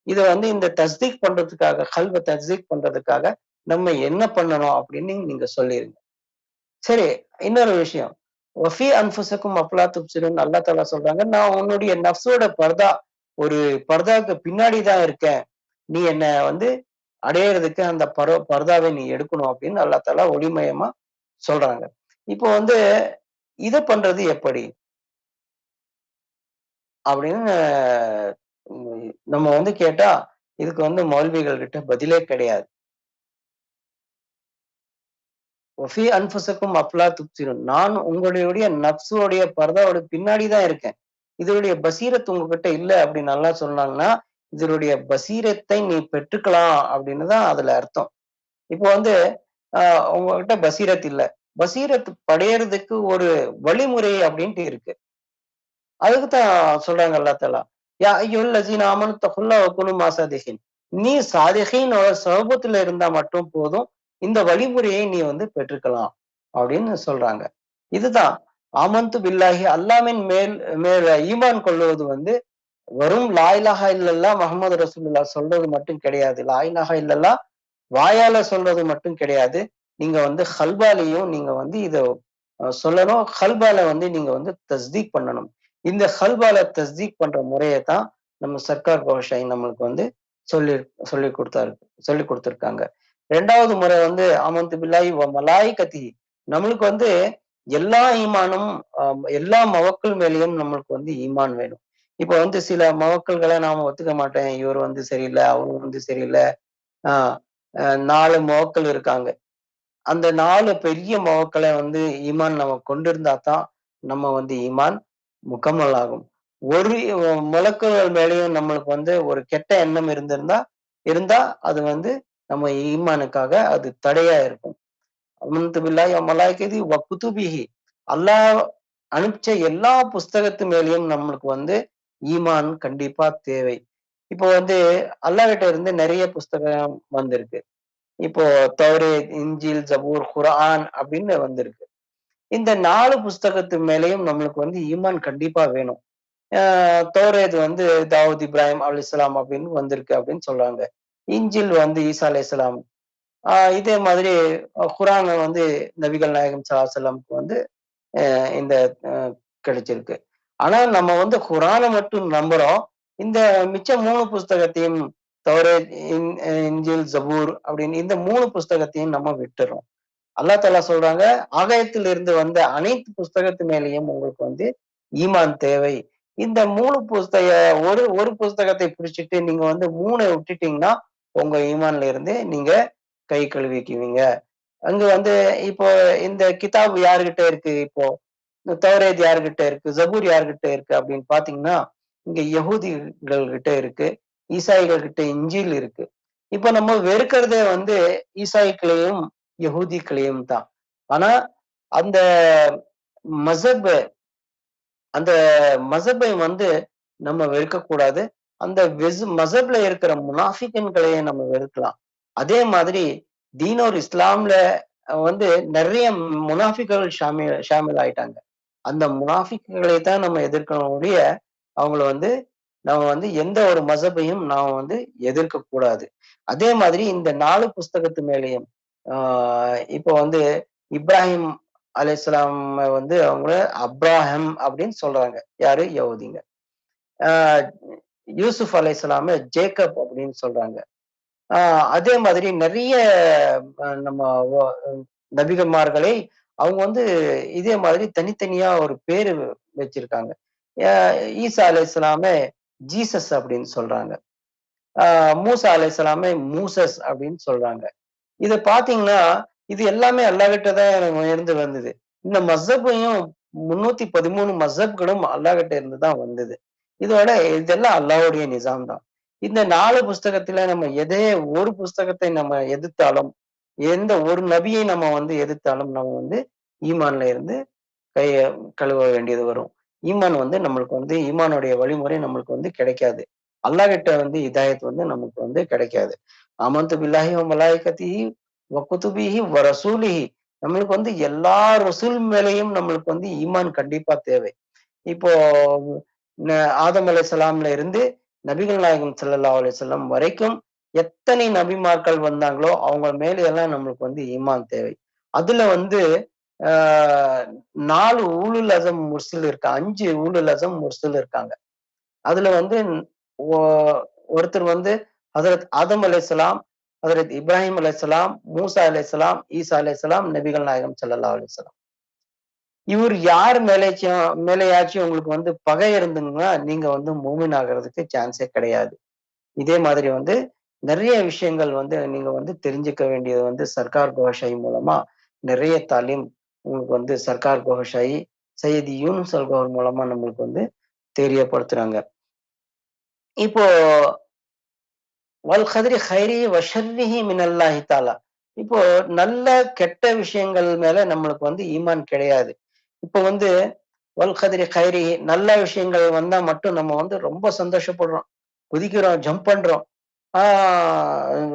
A: இத இந்த தஸ்தீக் பண்றதுக்காக, கல்வ தஸ்தீக் பண்றதுக்காக நம்ம என்ன பண்ணணும் அப்படின்னு நீங்க சொல்லிருங்க. சரி, இன்னொரு விஷயம். வஃபி அன்ஃபுசக்கும் அஃபலா துப்சிரூன் அல்லாஹ் தஆலா சொல்றாங்க. நான் உன்னுடைய நஃப்ஸோட பர்தா ஒரு பர்தாக்கு பின்னாடி தான் இருக்கேன். நீ என்ன அடையறதுக்கு அந்த பர்தாவை நீ எடுக்கணும் அப்படின்னு அல்லாஹ் தஆலா ஒளிமயமா சொல்றாங்க. இப்போ இத பண்றது எப்படி? அப்படின்னு நம்ம கேட்டா, இதுக்கு மௌல்விகள் கிட்ட பதிலே கிடையாது. "வஃபி அன்ஃபுசக்கும் அஃபலா துப்சிரூன்" நான் உங்களுடைய நஃப்ஸுடைய பர்தாவோட பின்னாடி தான் இருக்கேன். இதனுடைய பசீரத் உங்ககிட்ட இல்ல அப்படின்னு அல்லாஹ் சொன்னாங்கன்னா, இதனுடைய பசீரத்தை நீ பெற்றுக்கலாம் அப்படின்னு தான் அதுல அர்த்தம். இப்போ அ உங்ககிட்ட பசீரத் இல்ல. பசீரத் படையறதுக்கு ஒரு வழிமுறை அப்படின்ட்டு இருக்கு. அதுக்கு தான் சொல்றாங்க அல்லாஹ் தஆலா. யா அய்யுஹல்லஸீன ஆமனு தகுல்லாஹ வ குனூ மா ஸாதிகீன். நீ சாதிகீனோட சொஹபத்துல இருந்தா மட்டும் போதும். இந்த வழிமுறையை நீ பெற்றுக்கலாம் அப்படின்னு சொல்றாங்க. இதுதான் ஆமன்து பில்லாஹி அல்லாஹ்வின் மேல் மேல் ஈமான் கொள்வது வெறும் லா இலாஹா இல்லல்லாஹ் முஹம்மது ரசூலுல்லாஹ் சொல்றது மட்டும் கிடையாது. லா இலாஹா இல்லல்லாஹ் வாயால சொல்றது மட்டும் கிடையாது. நீங்க கல்பாலயும் நீங்க இத சொல்லணும். கல்பால நீங்க தஸ்தீக் பண்ணணும். இந்த கல்பால தஸ்தீக் பண்ற முறையத்தான் நம்ம சர்க்கார் கோஷாய் நம்மளுக்கு சொல்லி சொல்லிக் குடுத்தாரு சொல்லிக் குடுத்திருக்காங்க. 2வது முறை ஆமன்து பில்லாஹி வ மலாயிகத்திஹி. நம்மளுக்கு எல்லா ஈமானும் எல்லா மவக்கள் மேலயும் நம்மளுக்கு ஈமான் வேணும். இப்ப சில மவக்கல்கள நாம ஒத்துக்க மாட்டேன். இவர் சரியில்ல, அவங்க சரியில்ல. ஆ அ 4 மவக்கள் இருக்காங்க. அந்த 4 பெரிய மவக்கள ஈமான் நம்ம கொண்டிருந்தா தான், நம்ம ஈமான் முக்கம்மல் ஆகும். ஒரு மலக்குகள் மேலயும் நம்மளுக்கு ஒரு கெட்ட எண்ணம் இருந்தா அது நம்ம ஈமானுக்காக அது தடையா இருக்கும். அமன்து பில்லாஹி வ மலாயிகத்திஹி வ குதுபிஹி. அல்லாஹ் அனுப்பிச்ச எல்லா புஸ்தகத்து மேலயும் நம்மளுக்கு ஈமான் கண்டிப்பா தேவை. இப்போ அல்லாஹ்கிட்ட இருந்து நெறைய புஸ்தகம் வந்திருக்கு. இப்போ தௌரேத், இன்ஜீல், ஜபூர், குர்ஆன் அப்படின்னு வந்திருக்கு. இந்த 4 புஸ்தகத்து மேலயும் நம்மளுக்கு ஈமான் கண்டிப்பா வேணும். அ தௌரேத் தாவூத் இப்ராஹிம் அலைஹிஸ்ஸலாம் அப்படின்னு வந்திருக்கு அப்படின்னு சொல்றாங்க. இன்ஜில் ஈசா அலைஹிஸ்ஸலாம். இதே மாதிரி குர்ஆன் நபிகள் நாயகம் ஸல்லல்லாஹு அலைஹி வஸல்லம்க்கு இந்த அ கிடைச்சிருக்கு. ஆனா நம்ம குர்ஆன மட்டும் நம்புறோம். இந்த மிச்ச 3 புஸ்தகத்தையும் தௌரேத், இன்ஜீல், ஜபூர் அப்படின்னு இந்த 3 புஸ்தகத்தையும் நம்ம விட்டுறோம். அல்லாஹ் தஆலா சொல்றாங்க, ஆகாயத்தில் இருந்து வந்த அனைத்து புஸ்தகத்து மேலேயும் உங்களுக்கு ஈமான் தேவை. இந்த 3 ஒரு ஒரு புஸ்தகத்தை பிடிச்சிட்டு நீங்க 3 விட்டுட்டீங்கன்னா, உங்க ஈமான்ல இருந்து நீங்க கை கழுவிக்குவீங்க. அங்க இப்போ இந்த கிதாப் யார்கிட்ட இருக்கு இப்போ? இந்த தௌரேத் யார்கிட்ட இருக்கு? ஜபூர் யார்கிட்ட இருக்கு? அப்படின்னு பார்த்தீங்கன்னா, இங்க யகூதிகள் கிட்ட இருக்கு. ஈசாயிகள் கிட்ட இன்ஜீல் இருக்கு. இப்ப நம்ம வெறுக்கிறதே ஈசாயிக்களையும், யகூதிக்களையும் தான். ஆனா, அந்த மசஹப் அந்த மசஹப்பை நம்ம வெறுக்கக்கூடாது. அந்த மசஹப்ல இருக்கிற முனாஃபிகின்களையே நம்ம வெறுக்கலாம். அதே மாதிரி தீனோர் இஸ்லாம்ல நெறைய முனாஃபிக்குகள் ஷாமில் ஆயிட்டாங்க. அந்த முனாஃபிக்குகளை தான் நம்ம எதிர்க்கணும் ஒழிய, அவங்கள நம்ம எந்த ஒரு மசஹப்பையும் நாம எதிர்க்கக் கூடாது. அதே மாதிரி இந்த 4 புஸ்தகத்து மேலயும் ஆ இப்போ இப்ராஹிம் அலைஹிஸ்ஸலாம் அவங்கள அப்ராஹம் அப்படின்னு சொல்றாங்க. யாரு? யஹூதிங்க. ஆ யூசுப் அலைஹிஸ்ஸலாம ஜேக்கப் அப்படின்னு சொல்றாங்க. ஆ அதே மாதிரி நெறைய நம்ம வ நபிகள்மார்களை அவங்க இதே மாதிரி தனித்தனியா ஒரு பேரு வச்சிருக்காங்க. அ ஈசா அலைஹிஸ்ஸலாம ஜீசஸ் அப்படின்னு சொல்றாங்க. ஆ மூசா அலைஹிஸ்ஸலாம மூசஸ் அப்படின்னு சொல்றாங்க. இத பார்த்தீங்கன்னா, இது எல்லாமே அல்லாஹ்கிட்ட தான் இருந்து வந்தது. இந்த மஸ்ஹப்பையும் 313 மஸ்ஹப்களும் அல்லாஹ்கிட்ட இருந்து தான் வந்தது. இதெல்லாம் அல்லாஹ்வுடைய நிசாம் தான். இந்த 4 புஸ்தகத்துல நம்ம ஒரு புஸ்தகத்தை நம்ம எதிர்த்தாலும், எந்த ஒரு நபியை நம்ம எதிர்த்தாலும் நம்ம ஈமான்ல இருந்து கைய கழுவ வேண்டியது வரும். ஈமான் வந்து நம்மளுக்கு வந்து ஈமானுடைய வழிமுறை நம்மளுக்கு வந்து கிடைக்காது. அல்லாஹ் கிட்ட வந்து ஹிதாயத் வந்து நமக்கு வந்து கிடைக்காது. ஆமன்து பில்லாஹி வ மலாயிகத்திஹி வ குதுபிஹி வ ரசூலிஹி. நம்மளுக்கு வந்து எல்லா ரசூல் மேலயும் நம்மளுக்கு வந்து ஈமான் கண்டிப்பா தேவை. இப்போ ந ஆதம் அலைஹிஸ்ஸலாம்ல இருந்து நபிகள் நாயகம் ஸல்லல்லாஹு அலைஹி வஸல்லம் வரைக்கும் எத்தனை நபிமார்கள் வந்தாங்களோ, அவங்க மேல எல்லாம் நம்மளுக்கு வந்து ஈமான் தேவை. அதுல வந்து ஆ 4 ஊலுல் அஸம் முர்ஸல் இருக்கா 5 ஊலுல் அஸம் முர்ஸல் இருக்காங்க. அதுல வந்து ஒ ஒருத்தர் வந்து ஹதரத் ஆதம் அலைஹிஸ்ஸலாம், ஹதரத் இப்ராஹிம் அலைஹிஸ்ஸலாம், மூசா அலைஹிஸ்ஸலாம், ஈசா அலைஹிஸ்ஸலாம், நபிகள் நாயகம் ஸல்லல்லாஹு அலைஹி வஸல்லம். இவர் யார் மேலயாச்சும் உங்களுக்கு வந்து பகை இருந்ததுன்னா, நீங்க வந்து மூமின் ஆகுறதுக்கு சான்ஸே கிடையாது. இதே மாதிரி வந்து நெறைய விஷயங்கள் வந்து நீங்க வந்து தெரிஞ்சுக்க வேண்டியது வந்து சர்க்கார் கோஷாய் மூலமா நிறைய தாலீம் உங்களுக்கு வந்து சர்க்கார் கோஷாயி, சையது யூனுஸ் அல்கோஹர் மூலமா நம்மளுக்கு வந்து தெரியப்படுத்துறாங்க. இப்போ வல் கத்ரி கைரிஹி வ ஷர்ரிஹி மினல்லாஹி தஆலா. இப்போ நல்ல, கெட்ட விஷயங்கள் மேல நம்மளுக்கு வந்து ஈமான் கிடையாது. இப்போ வந்து வல் கத்ரி கைரிஹி நல்ல விஷயங்கள் வந்தா மட்டும் நம்ம வந்து ரொம்ப சந்தோஷப்படுறோம். குதிக்கிறோம், ஜம்ப் பண்றோம். ஆ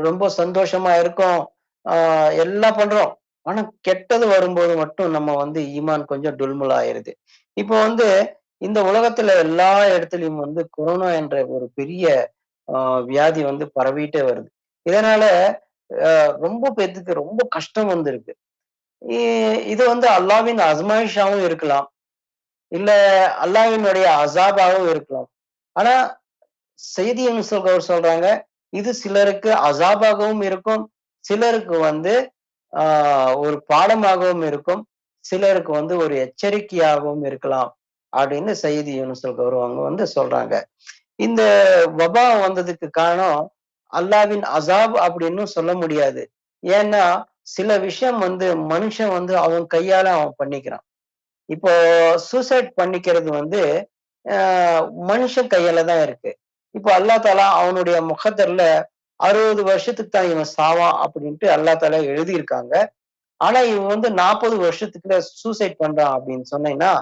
A: ரொம்ப சந்தோஷமா இருக்கோம். ஆ எல்லாம் பண்றோம். ஆனா கெட்டது வரும்போது மட்டும் நம்ம வந்து ஈமான் கொஞ்சம் டுல்முல் ஆயிருது. இப்போ வந்து இந்த உலகத்துல எல்லா இடத்துலயும் வந்து கொரோனா என்ற ஒரு பெரிய ஆ வியாதி வந்து பரவிட்டே வருது. இதனால ரொம்ப பேத்துக்கு ரொம்ப கஷ்டம் வந்திருக்கு. இ இது வந்து அல்லாஹ்வின் அஸ்மாயிஷாவும் இருக்கலாம். இல்ல அல்லாஹ்வினுடைய அஸாபாவும் இருக்கலாம். ஆனா செய்தி அவர் சொல்றாங்க, இது சிலருக்கு அஸாபாகவும் இருக்கும். சிலருக்கு வந்து ஆ ஒரு பாடமாகவும் இருக்கும். சிலருக்கு வந்து ஒரு எச்சரிக்கையாகவும் இருக்கலாம். அப்படின்னு சய்யிது யூனுஸ் அவங்க வந்து சொல்றாங்க. இந்த வபா வந்ததுக்கு காரணம் அல்லாவின் அஸாப் அப்படின்னு சொல்ல முடியாது. ஏன்னா, சில விஷயம் வந்து மனுஷன் வந்து அவன் கையால அவன் பண்ணிக்கிறான். இப்போ சூசைட் பண்ணிக்கிறது வந்து அ மனுஷன் கையால தான் இருக்கு. இப்போ அல்லாஹ் தஆலா அவனுடைய முகத்தர்ல 60 வருஷத்துக்கு தான் இவன் சாவான் அப்படின்ட்டு அல்லாஹ் தஆலா எழுதியிருக்காங்க. ஆனா இவன் வந்து 40 வருஷத்துக்குள்ள சூசைட் பண்றான் அப்படின்னு சொன்னீங்கன்னா,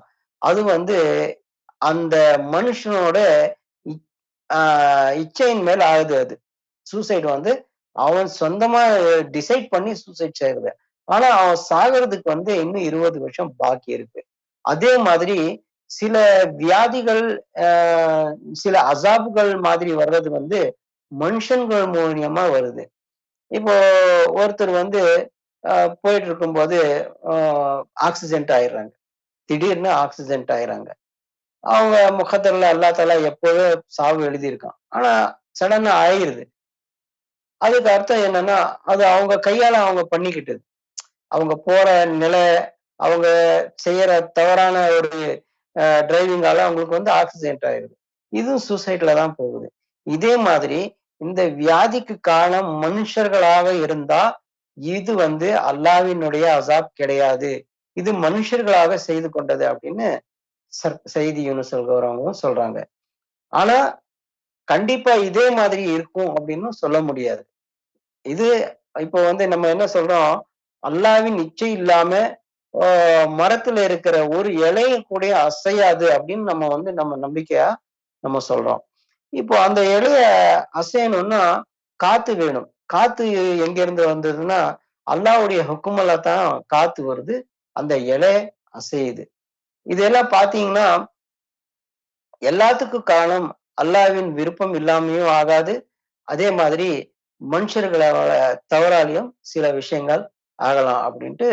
A: அது வந்து அந்த மனுஷனோட இ ஆ இச்சையின் மேல் ஆகுது அது. சூசைட் வந்து அவன் சொந்தமா டிசைட் பண்ணி சூசைட் செய்றது. ஆனா அவன் சாகறதுக்கு வந்து இன்னும் 20 வருஷம் பாக்கி இருக்கு. அதே மாதிரி சில வியாதிகள், அ சில அஸாபுகள் மாதிரி வர்றது வந்து மனுஷங்கள் மூலியமா வருது. இப்போ ஒருத்தர் வந்து அ போயிட்டு இருக்கும்போது அ ஆக்சிடென்ட் ஆயிடுறாங்க. திடீர்னு ஆக்சிடென்ட் ஆயிடுறாங்க. அவங்க முகத்தர்ல அல்லாஹ் தஆலா எப்பவோ சாவு எழுதியிருக்கான். ஆனா சடனா ஆயிருது. அதுக்கு அர்த்தம் என்னன்னா, அது அவங்க கையால அவங்க பண்ணிக்கிட்டது. அவங்க போற நிலை, அவங்க செய்யற தவறான ஒரு டிரைவிங்கால அவங்களுக்கு வந்து ஆக்சிடென்ட் ஆயிருது. இதுவும் சூசைட்ல தான் போகுது. இதே மாதிரி இந்த வியாதிக்கு காரணம் மனுஷர்களாக இருந்தா, இது வந்து அல்லாஹ்வினுடைய அஸாப் கிடையாது. இது மனுஷர்களாக செய்து கொண்டது அப்படின்னு செய்தி யூனுஸ் அவங்களும் சொல்றாங்க. ஆனா, கண்டிப்பா இதே மாதிரி இருக்கும் அப்படின்னு சொல்ல முடியாது. இது இப்போ வந்து நம்ம என்ன சொல்றோம், அல்லாஹ்வின் இச்சை இல்லாம ஆ மரத்துல இருக்கிற ஒரு இலையும் கூட அசையாது அப்படின்னு நம்ம வந்து நம்ம நம்பிக்கையா நம்ம சொல்றோம். இப்போ அந்த இலைய அசையணும்னா காத்து வேணும். காத்து எங்கேருந்து வந்ததுன்னா, அல்லாஹ்வுடைய ஹுக்கும்ல தான் காத்து வருது. அந்த இலை அசையுது. இதெல்லாம் பார்த்தீங்கன்னா, எல்லாத்துக்கும் காரணம் அல்லாஹ்வின் விருப்பம் இல்லாமயும் ஆகாது. அதே மாதிரி மனுஷர்களால தவறாலயும் சில விஷயங்கள் ஆகலாம் அப்படின்ட்டு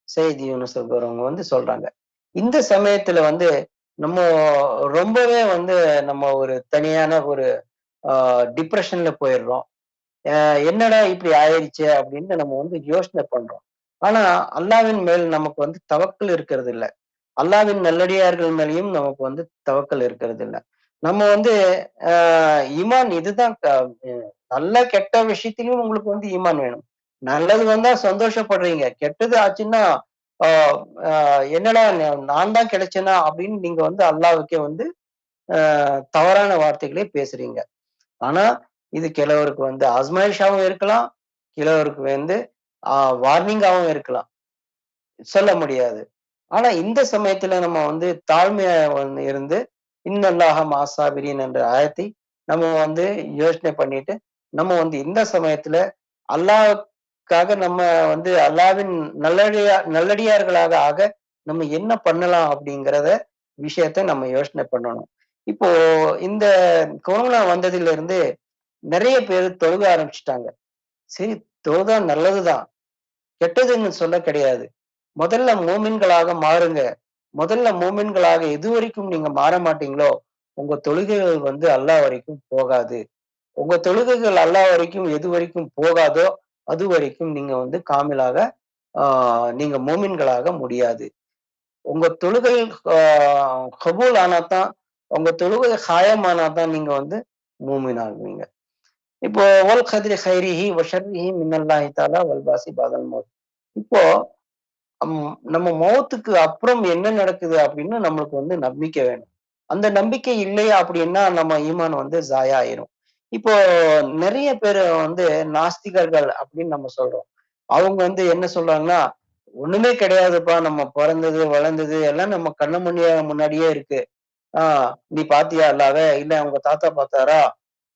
A: செய்தி யூனுஸ் சொல்றவங்க வந்து சொல்றாங்க. இந்த சமயத்துல வந்து நம்ம ரொம்பவே வந்து நம்ம ஒரு தனியான ஒரு டிப்ரஷன்ல போயிடுறோம். என்னடா இப்படி ஆயிடுச்சே அப்படின்னு நம்ம வந்து யோசனை பண்றோம். ஆனா அல்லாஹ்வின் மேல் நமக்கு வந்து தவக்கல் இருக்கிறது இல்ல. அல்லாஹ்வின் நல்லடியார்கள் மேலயும் நமக்கு வந்து தவக்கல் இருக்கிறது இல்ல. நம்ம வந்து அ ஈமான் இதுதான் நல்ல கெட்ட விஷயத்திலயும் உங்களுக்கு வந்து ஈமான் வேணும். நல்லது வந்தா சந்தோஷப்படுறீங்க. கெட்டது ஆச்சுன்னா, ஆ அ என்னடா நான் தான் கிடைச்சேனா அப்படின்னு நீங்க வந்து அல்லாஹ்வுக்கே வந்து தவறான வார்த்தைகளே பேசுறீங்க. ஆனா, இது சிலவருக்கு வந்து அஸ்மாயிஷாவும் இருக்கலாம். சிலவருக்கு வந்து ஆ வார்னிங்காவும் இருக்கலாம். சொல்ல முடியாது. ஆனா இந்த சமயத்துல நம்ம வந்து தாழ்மையா வந்து இருந்து, இன்னல்லாஹ மாசாபிரின் என்ற ஆயத்தை நம்ம வந்து யோசனை பண்ணிட்டு, நம்ம வந்து இந்த சமயத்துல அல்லாஹ்வுக்காக நம்ம வந்து அல்லாஹ்வின் நல்லடியார்களாக ஆக நம்ம என்ன பண்ணலாம் அப்படிங்கிறத விஷயத்த நம்ம யோசனை பண்ணணும். இப்போ இந்த கொரோனா வந்ததிலிருந்து நெறைய பேரு தொழுக ஆரம்பிச்சுட்டாங்க. சரி, தொழுதா நல்லதுதான். கெட்டதுன்னு சொல்ல கிடையாது. முதல்ல மூமின்களாக மாறுங்க. முதல்ல மூமின்களாக எதுவரைக்கும் நீங்க மாற மாட்டீங்களோ, உங்க தொழுகைகள் வந்து அல்லாஹ் வரைக்கும் போகாது. உங்க தொழுகைகள் அல்லாஹ் வரைக்கும் எதுவரைக்கும் போகாதோ, அதுவரைக்கும் நீங்க வந்து காமிலாக ஆ நீங்க மூமின்களாக முடியாது. உங்க தொழுகை ஆ கபூல் ஆனா தான், உங்க தொழுகை காயம் ஆனா தான் நீங்க வந்து மூமின் ஆகுவீங்க. இப்போ வல் கத்ரி கைரிஹி வ ஷர்ரிஹி மினல்லாஹி தஆலா வல் பாஸி பஅதல் மௌத். இப்போ நம்ம மௌத்துக்கு அப்புறம் என்ன நடக்குது அப்படின்னு நம்மளுக்கு வந்து நம்பிக்கை வேணும். அந்த நம்பிக்கை இல்லையா அப்படின்னா நம்ம ஈமான் வந்து ஜாயா ஆயிரும். இப்போ நெறைய பேரு வந்து நாஸ்திகர்கள் அப்படின்னு நம்ம சொல்றோம். அவங்க வந்து என்ன சொல்றாங்கன்னா, "ஒண்ணுமே கிடையாதுப்பா. நம்ம பொறந்தது, வளர்ந்தது எல்லாம் நம்ம கண்ணு முன்னாடியே இருக்கு. ஆ நீ பாத்தியா அல்லாஹ்வ? இல்ல உங்க தாத்தா பாத்தாரா?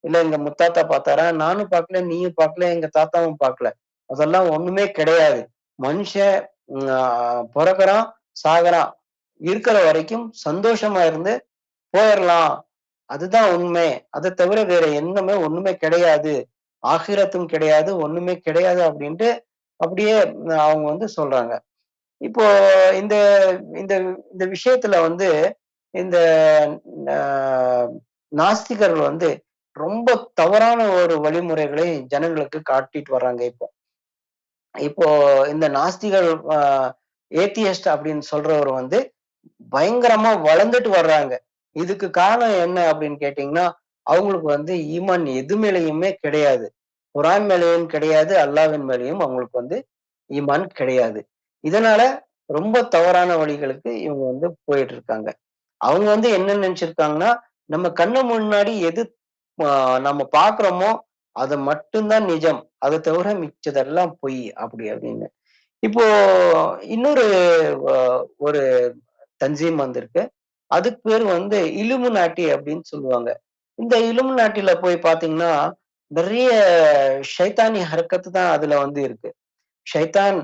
A: இல்ல எங்க முத்தாத்தா பாத்தாரா? நானும் பாக்கல, நீயும் பாக்கல, எங்க தாத்தாவும் பாக்கல. அதெல்லாம் ஒண்ணுமே கிடையாது. மனுஷன் ஆ பொறக்குறான், சாகுறான். இருக்கிற வரைக்கும் சந்தோஷமா இருந்து போயிரலாம். அதுதான் உண்மை. அத தவிர வேற எண்ணமே ஒண்ணுமே கிடையாது. ஆகிரத்தும் கிடையாது, ஒண்ணுமே கிடையாது அப்படின்ட்டு அப்படியே அவங்க வந்து சொல்றாங்க. இப்போ இந்த இந்த இந்த விஷயத்துல வந்து இந்த அ நாஸ்திகர்கள் வந்து ரொம்ப தவறான ஒரு வழிமுறைகளை ஜனங்களுக்கு காட்டிட்டு வர்றாங்க இப்போ. இப்போ இந்த நாஸ்திகர் அ ஏத்தியஸ்ட் அப்படின்னு சொல்றவர் வந்து பயங்கரமா வளர்ந்துட்டு வர்றாங்க. இதுக்கு காரணம் என்ன அப்படின்னு கேட்டீங்கன்னா, அவங்களுக்கு வந்து ஈமான் எது மேலயுமே கிடையாது. குரான் மேலயும் கிடையாது, அல்லாஹ்வின் மேலயும் அவங்களுக்கு வந்து ஈமான் கிடையாது. இதனால ரொம்ப தவறான வழிகளுக்கு இவங்க வந்து போயிட்டு இருக்காங்க. அவங்க வந்து என்ன நினைச்சிருக்காங்கன்னா, நம்ம கண்ணு முன்னாடி எது அ நம்ம பார்க்கிறோமோ, அது மட்டும் தான் நிஜம். அத தவிர மிச்சதெல்லாம் பொய் அப்படி அப்படின்னு. இப்போ இன்னொரு அ ஒரு தன்சீம் வந்திருக்கு. அதுக்கு பேரு வந்து இலுமினாட்டி அப்படின்னு சொல்லுவாங்க. இந்த இலுமினாட்டில போய் பார்த்தீங்கன்னா, நிறைய ஷைத்தானி ஹர்கத் தான் அதுல வந்து இருக்கு. ஷைத்தான்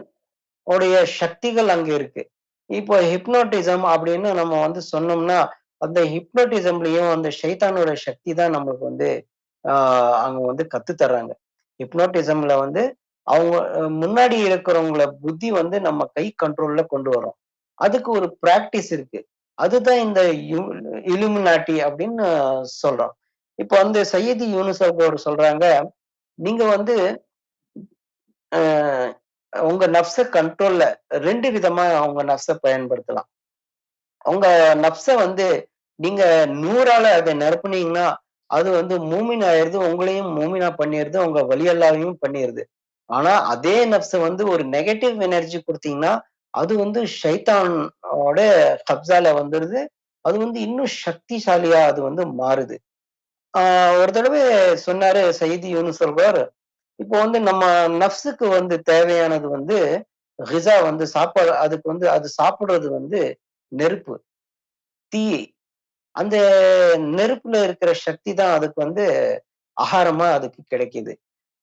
A: உடைய சக்திகள் அங்க இருக்கு. இப்போ ஹிப்னோட்டிசம் அப்படின்னு நம்ம வந்து சொன்னோம்னா, அந்த ஹிப்னோட்டிசம்லயும் அந்த ஷைத்தானோட சக்தி தான் நம்மளுக்கு வந்து ஆ அங்க வந்து கத்து தர்றாங்க. ஹிப்னோட்டிசம்ல வந்து அவங்க முன்னாடி இருக்கிறவங்கள புத்தி வந்து நம்ம கை கண்ட்ரோல்ல கொண்டு வரோம். அதுக்கு ஒரு பிராக்டிஸ் இருக்கு. அதுதான் இந்த யு இலுமினாட்டி அப்படின்னு சொல்றோம். இப்ப வந்து சையதி யூனுஸ் அவர்கள் சொல்றாங்க, நீங்க வந்து அ உங்க நஃப்ஸ கண்ட்ரோல்ல 2 விதமா உங்க நஃப்ஸ பயன்படுத்தலாம். உங்க நஃப்ஸ வந்து நீங்க 100ஆல அத நிரப்புனீங்கன்னா, அது வந்து மூமின் ஆயிருது. உங்களையும் மூமினா பண்ணிருது. உங்க வலி அல்லாஹ்வையும் பண்ணிருது. ஆனா, அதே நஃப்ஸ வந்து ஒரு நெகட்டிவ் எனர்ஜி குடுத்தீங்கன்னா, அது வந்து ஷைத்தான் ஓட கப்ஸால வந்துருது. அது வந்து இன்னும் சக்திசாலியா அது வந்து மாறுது. ஆ ஒரு தடவ சொன்னாரு சையது யூனுஸ் அவர்கள், இப்போ வந்து நம்ம நஃப்ஸுக்கு வந்து தேவையானது வந்து கிஸா வந்து சாப்பாடு அதுக்கு வந்து அது சாப்பிடுறது வந்து நெருப்பு, தீ. அந்த நெருப்புல இருக்கிற சக்தி தான் அதுக்கு வந்து ஆகாரமா அதுக்கு கிடைக்குது.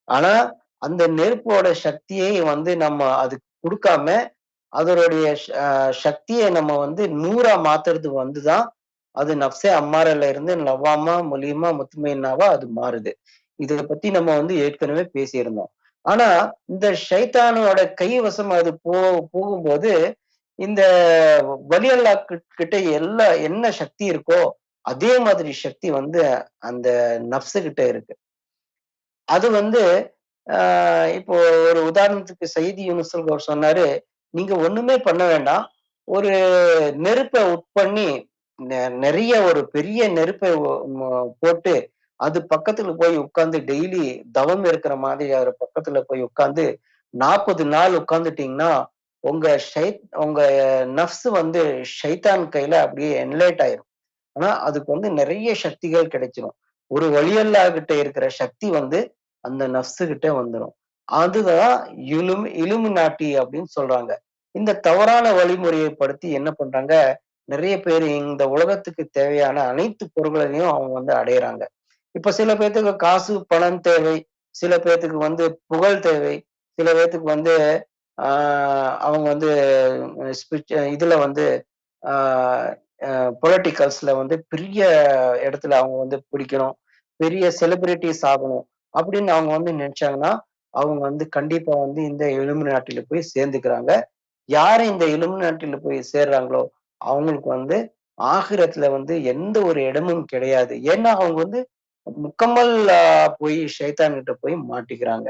A: ஆனா, அந்த நெருப்போட சக்தியை வந்து நம்ம அதுக்கு குடுக்காம, அதனுடைய சக்திய நம்ம வந்து 100ஆ மாத்துறது வந்து தான், அது நஃப்ஸே அம்மாரால இருந்து லவ்வாமா, முலிமா, முத்மயின்னாவா அது மாறுது. இத பத்தி நம்ம வந்து ஏற்கனவே பேசியிருந்தோம். ஆனா, இந்த ஷைத்தானோட கைவசம் அது போகும்போது, இந்த வலி அல்லாஹ் கிட்ட என்ன சக்தி இருக்கோ, அதே மாதிரி சக்தி வந்து அந்த நஃப்ஸு கிட்ட இருக்கு. அது வந்து அ இப்போ ஒரு உதாரணத்துக்கு சையது யூனுஸ் அவர் சொன்னாரு, "நீங்க ஒண்ணுமே பண்ண வேண்டாம். ஒரு நெருப்ப பண்ணி நெறைய ஒரு பெரிய நெருப்ப போட்டு, அது பக்கத்துல போய் உட்கார்ந்து டெய்லி தவம் இருக்கிற மாதிரி அது பக்கத்துல போய் உட்கார்ந்து 40 நாள் உட்கார்ந்துட்டீங்கன்னா, உங்க உங்க நஃப்ஸ் வந்து ஷைத்தான் கையில அப்படியே என்லைட் ஆயிரும். ஆனா, அதுக்கு வந்து நெறைய சக்திகள் கிடைச்சிரும். ஒரு வழியல்லாஹ் கிட்ட இருக்கிற சக்தி வந்து அந்த நஃப்ஸு கிட்ட வந்துரும். அதுதான் இலுமினாட்டி அப்படின்னு சொல்றாங்க. இந்த தவறான வழிமுறையை படுத்தி என்ன பண்றாங்க, நெறைய பேரு இந்த உலகத்துக்கு தேவையான அனைத்து பொருள்களையும் அவங்க வந்து அடையறாங்க. இப்ப சில பேத்துக்கு காசு, பணம் தேவை. சில பேத்துக்கு வந்து புகழ் தேவை. சில பேத்துக்கு வந்து ஆ அவங்க வந்து இதுல வந்து ஆ அ பொலிட்டிகல்ஸ்ல வந்து பெரிய இடத்துல அவங்க வந்து பிடிக்கணும். பெரிய செலிபிரிட்டீஸ் ஆகணும். அப்படின்னு அவங்க வந்து நெனச்சாங்கன்னா, அவங்க வந்து கண்டிப்பா வந்து இந்த இல்லுமினாட்டில போய் சேர்ந்துக்கிறாங்க. யாரு இந்த இல்லுமினாட்டில போய் சேர்றாங்களோ, அவங்களுக்கு வந்து ஆகிரத்துல வந்து எந்த ஒரு இடமும் கிடையாது. ஏன்னா, அவங்க வந்து முக்கம்மல் போய் ஷைத்தான் கிட்ட போய் மாட்டிக்கிறாங்க.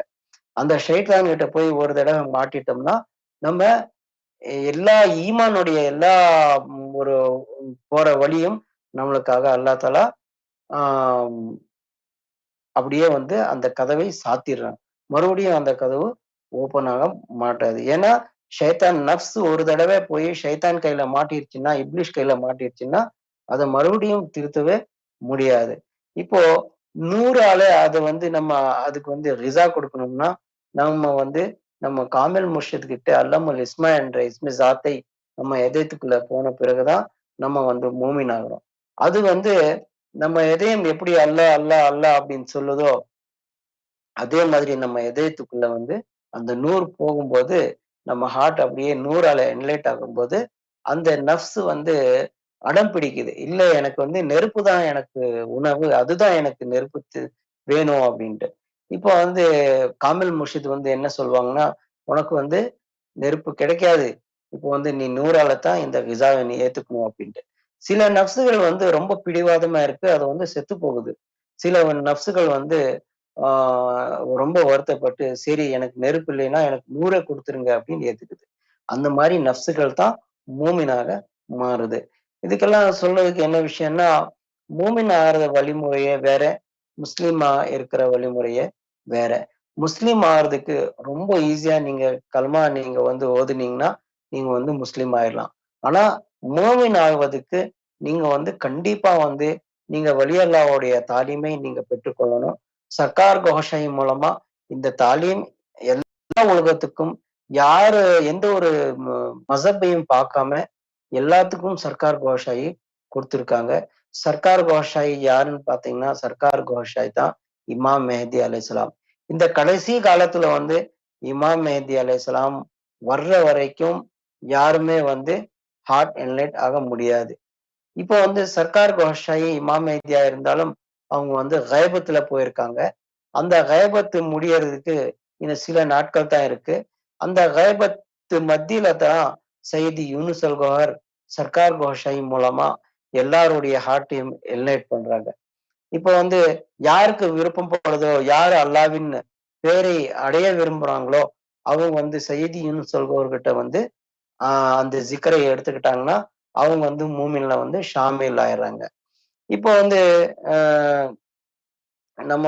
A: அந்த ஷைத்தான் கிட்ட போய் ஒரு தடவ மாட்டிட்டோம்னா, நம்ம எல்லா ஈமானுடைய எல்லா ஒரு போற வழியும் நம்மளுக்காக அல்லாஹ் தஆலா ஆ அப்படியே வந்து அந்த கதவை சாத்திர்றான். மறுபடியும் அந்த கதவு ஓப்பன் ஆக மாட்டாது. ஏன்னா, ஷைத்தான் நஃப்ஸ் ஒரு தடவ போய் ஷைத்தான் கையில மாட்டிருச்சுன்னா, இப்லீஸ் கையில மாட்டிருச்சுன்னா, அத மறுபடியும் திருத்தவே முடியாது. இப்போ 100 ஆளு அத வந்து நம்ம அதுக்கு வந்து ரிஸா குடுக்கணும்னா, நம்ம வந்து நம்ம காமில் முர்ஷித் கிட்ட அல்லமுல் இஸ்மா என்ற இஸ்மி ஸாத்தை நம்ம இதயத்துக்குள்ள போன பிறகு தான் நம்ம வந்து மூமின் ஆகுறோம். அது வந்து நம்ம இதயம் எப்படி அல்லாஹ், அல்லாஹ், அல்லாஹ் அப்படின்னு சொல்லுதோ, அதே மாதிரி நம்ம இதயத்துக்குள்ள வந்து அந்த நூறு போகும்போது, நம்ம ஹார்ட் அப்படியே நூறால என்லைட் ஆகும்போது, அந்த நஃப்ஸ் வந்து அடம் பிடிக்குது. இல்ல எனக்கு வந்து நெருப்பு தான் எனக்கு உணவு. அதுதான் எனக்கு நெருப்பு வேணும் அப்படின்ட்டு. இப்போ வந்து காமில் முர்ஷித் வந்து என்ன சொல்லுவாங்கன்னா, "உனக்கு வந்து நெருப்பு கிடைக்காது. இப்போ வந்து நீ நூறால தான் இந்த கிஸாவ நீ ஏத்துக்கணும்" அப்படின்ட்டு. சில நஃப்ஸுகள் வந்து ரொம்ப பிடிவாதமா இருக்கு. அது வந்து செத்து போகுது. சில நஃப்ஸுகள் வந்து ஆ ரொம்ப வருத்தப்பட்டு, "சரி எனக்கு நெருப்பு இல்லைன்னா எனக்கு நூற குடுத்துருங்க" அப்படின்னு ஏத்துக்குது. அந்த மாரி நஃப்ஸுகள் தான் மூமினாக மாறுது. இதுக்கெல்லாம் சொல்றதுக்கு என்ன விஷயம்னா, மூமின் ஆகுற வழிமுறையே வேற, முஸ்லீமா இருக்கிற வழிமுறையே வேற. முஸ்லீம் ஆகுறதுக்கு ரொம்ப ஈஸியா நீங்க கல்மா நீங்க வந்து ஓதுனீங்கன்னா, நீங்க வந்து முஸ்லீம் ஆயிரலாம். ஆனா, மூமின் ஆகுவதற்கு நீங்க வந்து கண்டிப்பா வந்து நீங்க வலி அல்லாஹ்வுடைய தாலீமை நீங்க பெற்றுக்கொள்ளணும். சர்க்கார் கோஷை மூலமா இந்த தாலீம் எல்லா உலகத்துக்கும் யாரு எந்த ஒரு மசபையும் பார்க்காம எல்லாத்துக்கும் சர்க்கார் கோஷாயி குடுத்திருக்காங்க. சர்க்கார் கோஷாயி யாருன்னு பார்த்தீங்கன்னா, சர்க்கார் கோஷாய் தான் இமாம் மெஹ்தி அலைஹிஸ்ஸலாம். இந்த கடைசி காலத்துல வந்து இமாம் மெஹ்தி அலைஹிஸ்ஸலாம் வர்ற வரைக்கும் யாருமே வந்து ஹார்ட் என்லைட் ஆக முடியாது. இப்போ வந்து சர்க்கார் கோஷாயி இமாம் மெஹ்தியா இருந்தாலும், அவங்க வந்து கைபத்துல போயிருக்காங்க. அந்த கைபத்து முடியறதுக்கு இன்னும் சில நாட்கள் தான் இருக்கு. அந்த கைபத்து மத்தியில தான் சையதி யூனுஸ் அல்கோஹர் சர்க்கார் கோஷாயி மூலமா எல்லாருடைய ஹார்ட்டையும் என்லைட் பண்றாங்க. இப்ப வந்து யாருக்கு விருப்பம் படுதோ, யாரு அல்லாவின் பேரை அடைய விரும்புறாங்களோ, அவங்க வந்து சையதி யூனுஸ் அல்கோஹர் வந்து ஆ அந்த ஜிக்ரை எடுத்துக்கிட்டாங்கன்னா, அவங்க வந்து மூமின்ல வந்து ஷாமில் ஆயிடுறாங்க. இப்போ வந்து அ நம்ம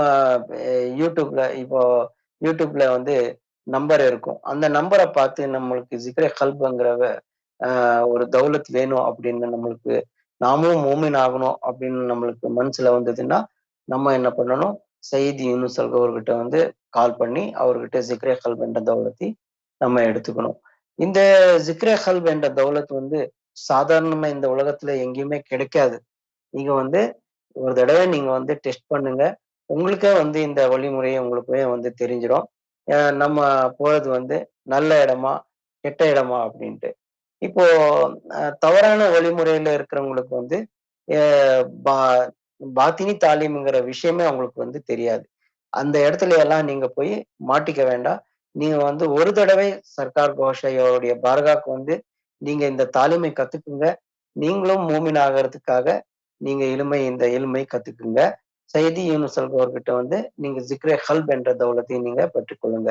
A: யூடியூப்ல வந்து நம்பர் இருக்கும். அந்த நம்பர பார்த்து நம்மளுக்கு ஜிக்ரே கல்ப்ங்கிற ஒரு தௌலத் வேணும் அப்படின்னு நம்மளுக்கு நாமளும் மூமின் ஆகணும் அப்படின்னு நம்மளுக்கு மனசுல வந்ததுன்னா, நம்ம என்ன பண்ணணும், சயீத் யூனுஸ் அவர்கிட்ட வந்து கால் பண்ணி, அவர்கிட்ட ஜிக்ரே கல்ப் என்ற தௌலத்தை நம்ம எடுத்துக்கணும். இந்த ஜிக்ரே கல்ப் என்ற தௌலத் வந்து சாதாரணமா இந்த உலகத்துல எங்கேயுமே கிடைக்காது. நீங்க வந்து ஒரு தடவ நீங்க வந்து டெஸ்ட் பண்ணுங்க. உங்களுக்கே வந்து இந்த வழிமுறை உங்களுக்கே வந்து தெரிஞ்சிரும். நம்ம போறது வந்து நல்ல இடமா, கெட்ட இடமா அப்படின்ட்டு. இப்போ தவறான வழிமுறையில இருக்கிறவங்களுக்கு வந்து அ பா பாத்தினி தாலீம்ங்கிற விஷயமே அவங்களுக்கு வந்து தெரியாது. அந்த இடத்துல எல்லாம் நீங்க போய் மாட்டிக்க வேண்டாம். நீங்க வந்து ஒரு தடவை சர்க்கார் கோஷையோருடைய பார்காக்கு வந்து நீங்க இந்த தாலீமை கத்துக்குங்க. நீங்களும் மூமின் ஆகறதுக்காக நீங்க இந்த இல்மை கத்துக்குங்க. சையதி யூனுஸ் அவர்கிட்ட வந்து நீங்க ஜிக்ரே கல்ப் என்ற தௌலத்தை நீங்க பெற்றுக்கொள்ளுங்க.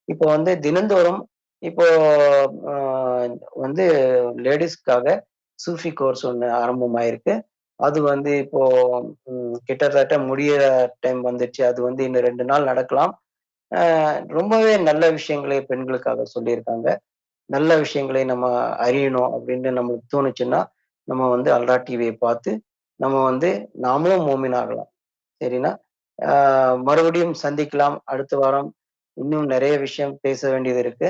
A: இப்போ வந்து தினந்தோறும் இப்போ அ வந்து லேடீஸ்க்காக சூஃபி கோர்ஸ் ஒண்ணு ஆரம்பமாயிருக்கு. அது வந்து இப்போ கிட்டத்தட்ட முடியிற டைம் வந்துருச்சு. அது வந்து இன்னும் 2 நாள் நடக்கலாம். அ ரொம்பவே நல்ல விஷயங்களை பெண்களுக்காக சொல்லியிருக்காங்க. நல்ல விஷயங்களை நம்ம அறியணும் அப்படின்னு நம்மளுக்கு தோணுச்சுன்னா, நம்ம வந்து அல்ரா டிவிய பார்த்து, நம்ம வந்து நாமளும் மூமின் ஆகலாம். சரிங்களா? ஆ மறுபடியும் சந்திக்கலாம். அடுத்த வாரம் இன்னும் நெறைய விஷயம் பேச வேண்டியது இருக்கு.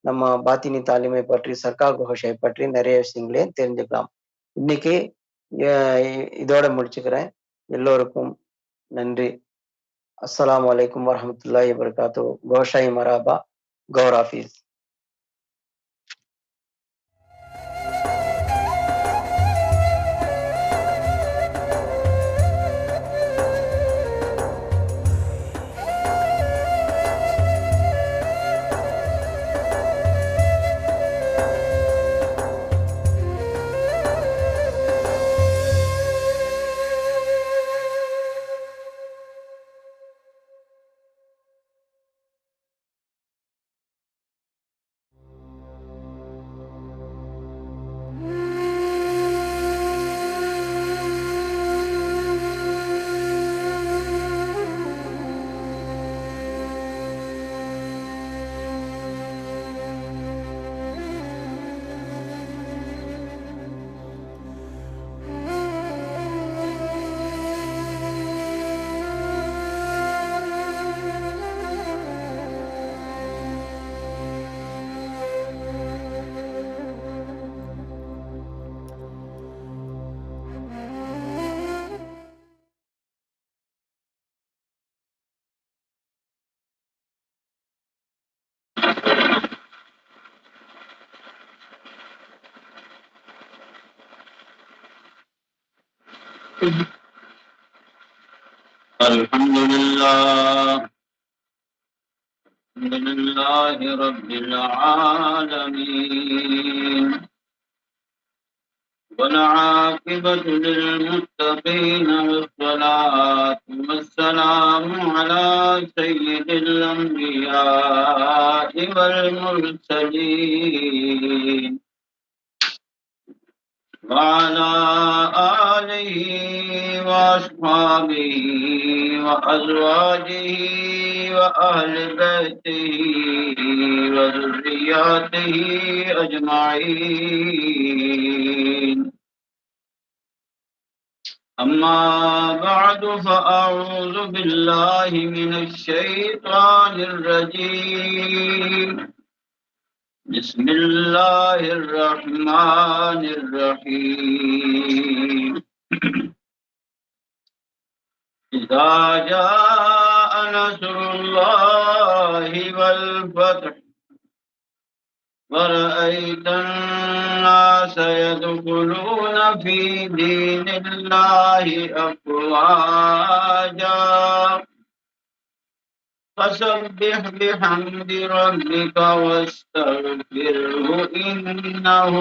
A: நம்ம பாத்தினி தாலிமை பற்றி, சர்க்கா கோஷை பற்றி நிறைய விஷயங்களையும் தெரிஞ்சுக்கலாம். இன்னைக்கு இதோட முடிச்சுக்கிறேன். எல்லோருக்கும் நன்றி. அஸ்ஸலாமு அலைக்கும் வரஹ்மத்துல்லாஹி வபரகாத்துஹு. கோஷாய் மராபா, Kaur Hafiz.
B: Alhamdulillahi Rabbil Alameen. والعاقبة للمتقين والصلاة والسلام على سيد الأنبياء والمرسلين وعلى آله وأصحابه وأزواجه وأهل بيته وذرياته أجمعين. أما بعد فأعوذ بالله من الشيطان الرجيم. بسم الله الرحمن الرحيم. إذا جاء نصر الله والفتح ورأيت الناس يدخلون في دين الله أفواجا فسبح بحمد ربك واستغفره إنه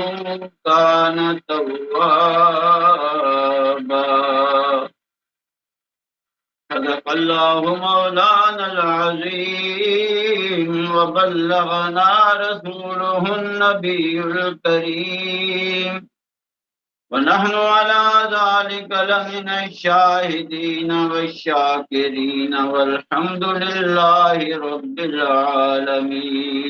B: كان توابا. صدق الله مولانا العظيم وبلغنا رسوله النبي الكريم ونحن على ذلك لمن الشاهدين والشاكرين والحمد لله رب العالمين.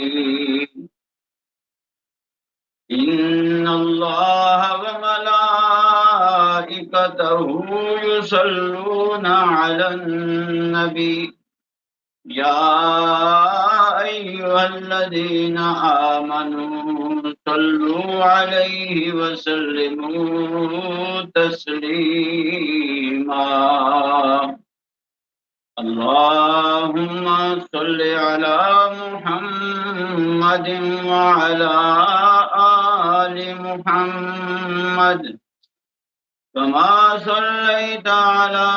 B: إن الله وملائكته يصلون على النبي يا أيها الذين آمنوا صلوا عليه وسلموا تسليما. اللهم صل على محمد وعلى آل محمد كما صليت على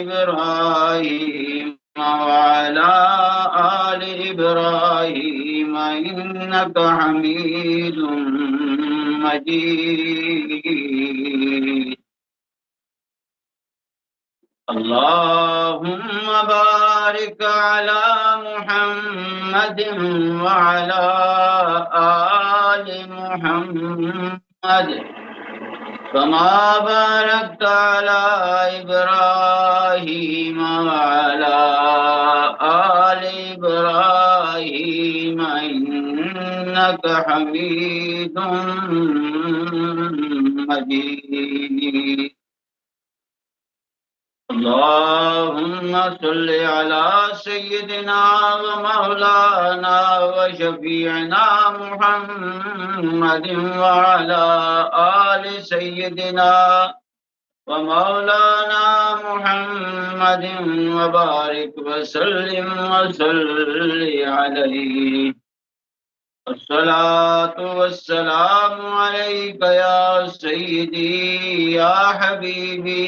B: إبراهيم وعلى آل إبراهيم إنك حميد مجيد. اللهم بارك على محمد وعلى آل محمد كما باركت على إبراهيم وعلى آل إبراهيم إنك حميد مجيد. اللهم صل على سيدنا ومولانا وشفيعنا محمد وعلى آل سيدنا ومولانا محمد وبارك وسلم عليه. الصلاة والسلام عليك يا سيدي يا حبيبي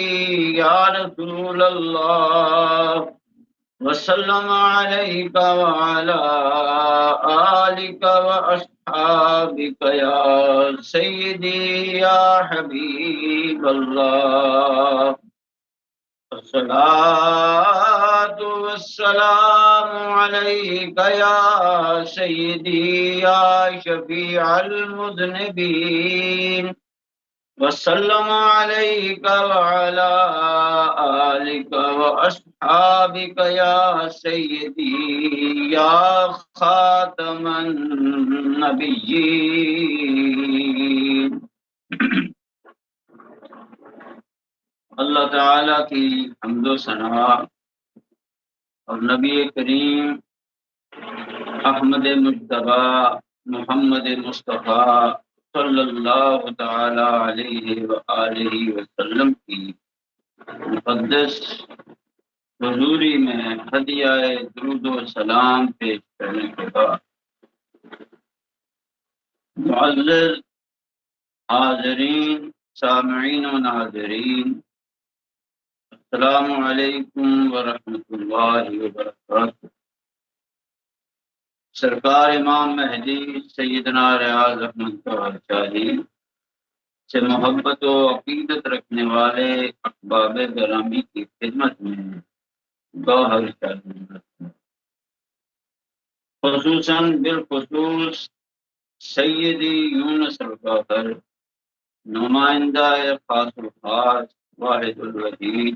B: يا رسول الله، وسلم عليك وعلى آلك وأصحابك يا سيدي يا حبيب الله. الصلاة والسلام عليك يا سيدي يا شفيع المذنبين، وسلم عليك وعلى آلك وأصحابك يا سيدي يا خاتم النبيين. اللہ تعالیٰ کی حمد و ثنا اور نبی کریم احمد مجتبی محمد مصطفیٰ صلی اللہ تعالیٰ علیہ وآلہ وسلم کی مقدس حضوری میں ہدیہ درود و سلام پیش کرنے کے بعد، معزز حاضرین، سامعین و ناظرین، السلام علیکم ورحمۃ اللہ وبرکاتہ۔ سرکار امام مہدی سیدنا ریاض احمد گوہر شاہی سے محبت و عقیدت رکھنے والے احباب گرامی کی خدمت میں گوہر شاہی، خصوصاً بالخصوص سیدی یونس الگوہر، نمائندہ خاص الخاص واحد الوحید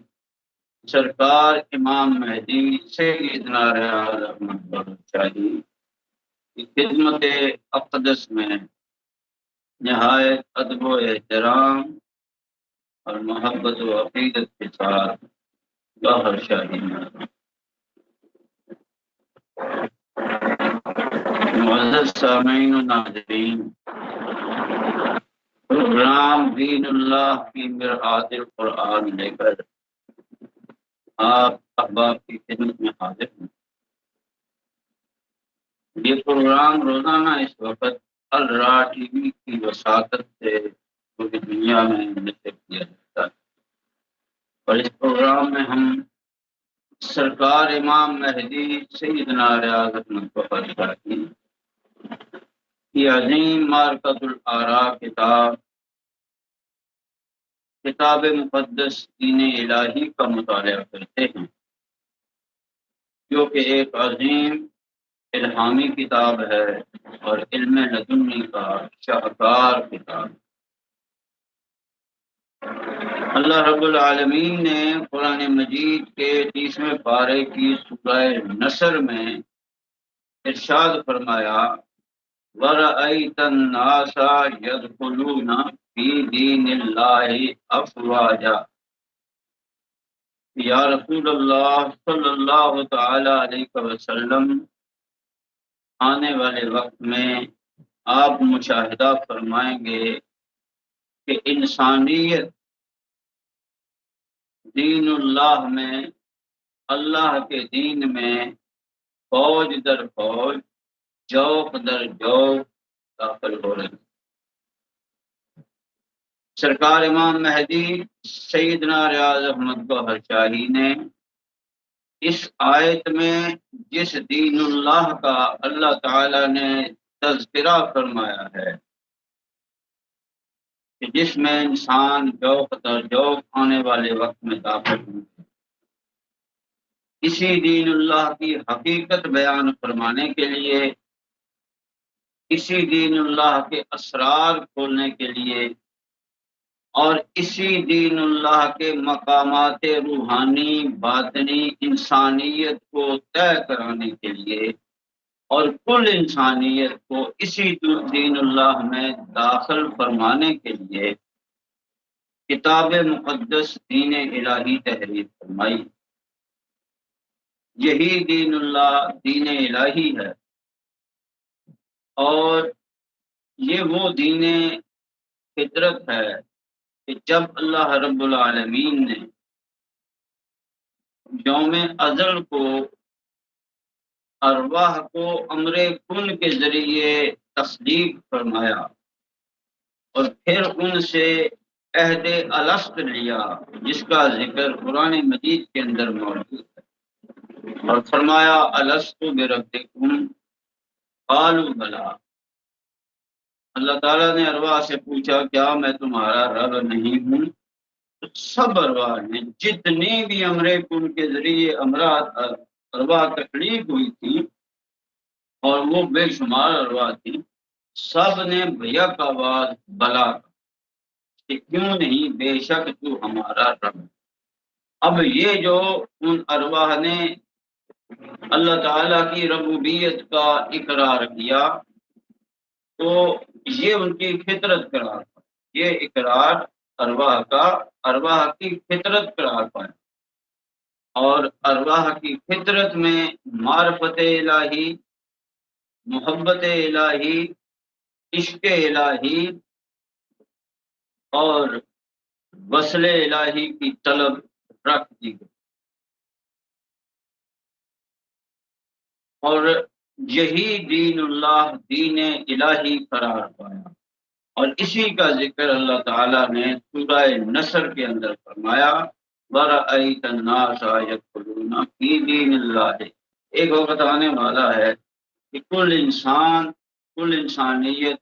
B: سرکار امام مہدی سیدنا ریاض احمد گوہر شاہی کی خدمت اقدس میں نہایت ادب و احترام اور محبت و عقیدت کے ساتھ گوہر شاہی میں معزز سامعین و ناظرین، پروگرام دین اللہ کی مرآت القرآن لے کر آپ احباب کی خدمت میں حاضر ہیں۔ یہ پروگرام روزانہ اس وقت الرا ٹی وی کی وساطت سے پوری دنیا میں نشر کیا جاتا ہے، اور اس پروگرام میں ہم سرکار امام مہدی سیدنا ریاض احمد گوہر شاہی کی عظیم معرکۃ الآراء کتاب مقدس دین الہی کا مطالعہ کرتے ہیں، جو کہ ایک عظیم الہامی کتاب ہے اور علم لدنی کا شاہکار کتاب۔ اللہ رب العالمین نے قرآن مجید کے 30ویں پارے کی سورہ نصر میں ارشاد فرمایا، وَرَأَيْتَ النَّاسَ يَدْخُلُونَ فِي دِينِ اللَّهِ أَفْوَاجًا۔ یا رسول اللہ صلی اللہ تعالی علیہ وسلم، آنے والے وقت میں آپ مشاہدہ فرمائیں گے کہ انسانیت دین اللہ میں، اللہ کے دین میں فوج در فوج، جوق در جوق داخل ہو رہے ہیں۔ سرکار امام مہدی سیدنا ریاض احمد گوہر شاہی نے اس آیت میں جس دین اللہ کا اللہ تعالی نے تذکرہ فرمایا ہے کہ جس میں انسان جوق در جوق آنے والے وقت میں داخل ہوں، اسی دین اللہ کی حقیقت بیان فرمانے کے لیے، اسی دین اللہ کے اسرار کھولنے کے لیے، اور اسی دین اللہ کے مقامات روحانی باطنی انسانیت کو طے کرانے کے لیے اور کل انسانیت کو اسی دین اللہ میں داخل فرمانے کے لیے کتاب مقدس دین الہی تحریر فرمائی۔ یہی دین اللہ دین الہی ہے، اور یہ وہ دین فطرت ہے کہ جب اللہ رب العالمین نے یوم ازل کو ارواح کو امر کن کے ذریعے تصدیق فرمایا اور پھر ان سے عہد الست لیا، جس کا ذکر قرآن مجید کے اندر موجود ہے، اور فرمایا الست بربکم قالوا بلا۔ اللہ تعالیٰ نے ارواح سے پوچھا کیا میں تمہارا رب نہیں ہوں؟ تو سب ارواح نے، جتنی بھی امر کن کے ذریعے ارواح تخلیق ہوئی تھی، اور وہ بے شمار ارواح تھی، سب نے بیک آواز بلا کہ کیوں نہیں، بے شک تو ہمارا رب ہے۔ اب یہ جو ان ارواح نے اللہ تعالیٰ کی ربوبیت کا اقرار کیا، تو یہ ان کی فطرت قرار پایا، یہ اقرار ارواح کی فطرت قرار پایا، اور ارواح کی فطرت میں معرفت الہی، محبت الہی، عشق الہی اور وصل الہی کی طلب رکھ دی گئی، اور یہی دین اللہ دین الہی قرار پایا۔ اور اسی کا ذکر اللہ تعالیٰ نے سورہ نصر کے اندر فرمایا، وَرَأَيْتَ النَّاسَ يَدْخُلُونَ فِي دِينِ اللَّهِ۔ ایک وقت آنے والا ہے کہ کل انسانیت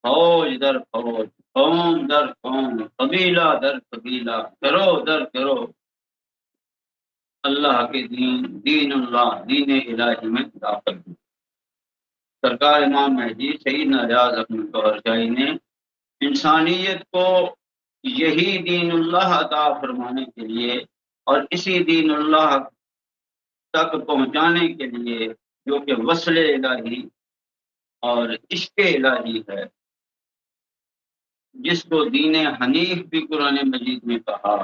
B: فوج در فوج، قوم در قوم، قبیلہ در قبیلہ، گروہ در گروہ اللہ کے دین اللہ دین الہی میں داخل ہوئی۔ سرکار امام مہدی سیدنا ریاض احمد گوہر شاہی نے انسانیت کو یہی دین اللہ عطا فرمانے کے لیے اور اسی دین اللہ تک پہنچانے کے لیے، جو کہ وصل الہی اور عشق الہی ہے، جس کو دین حنیف بھی قرآن مجید میں کہا،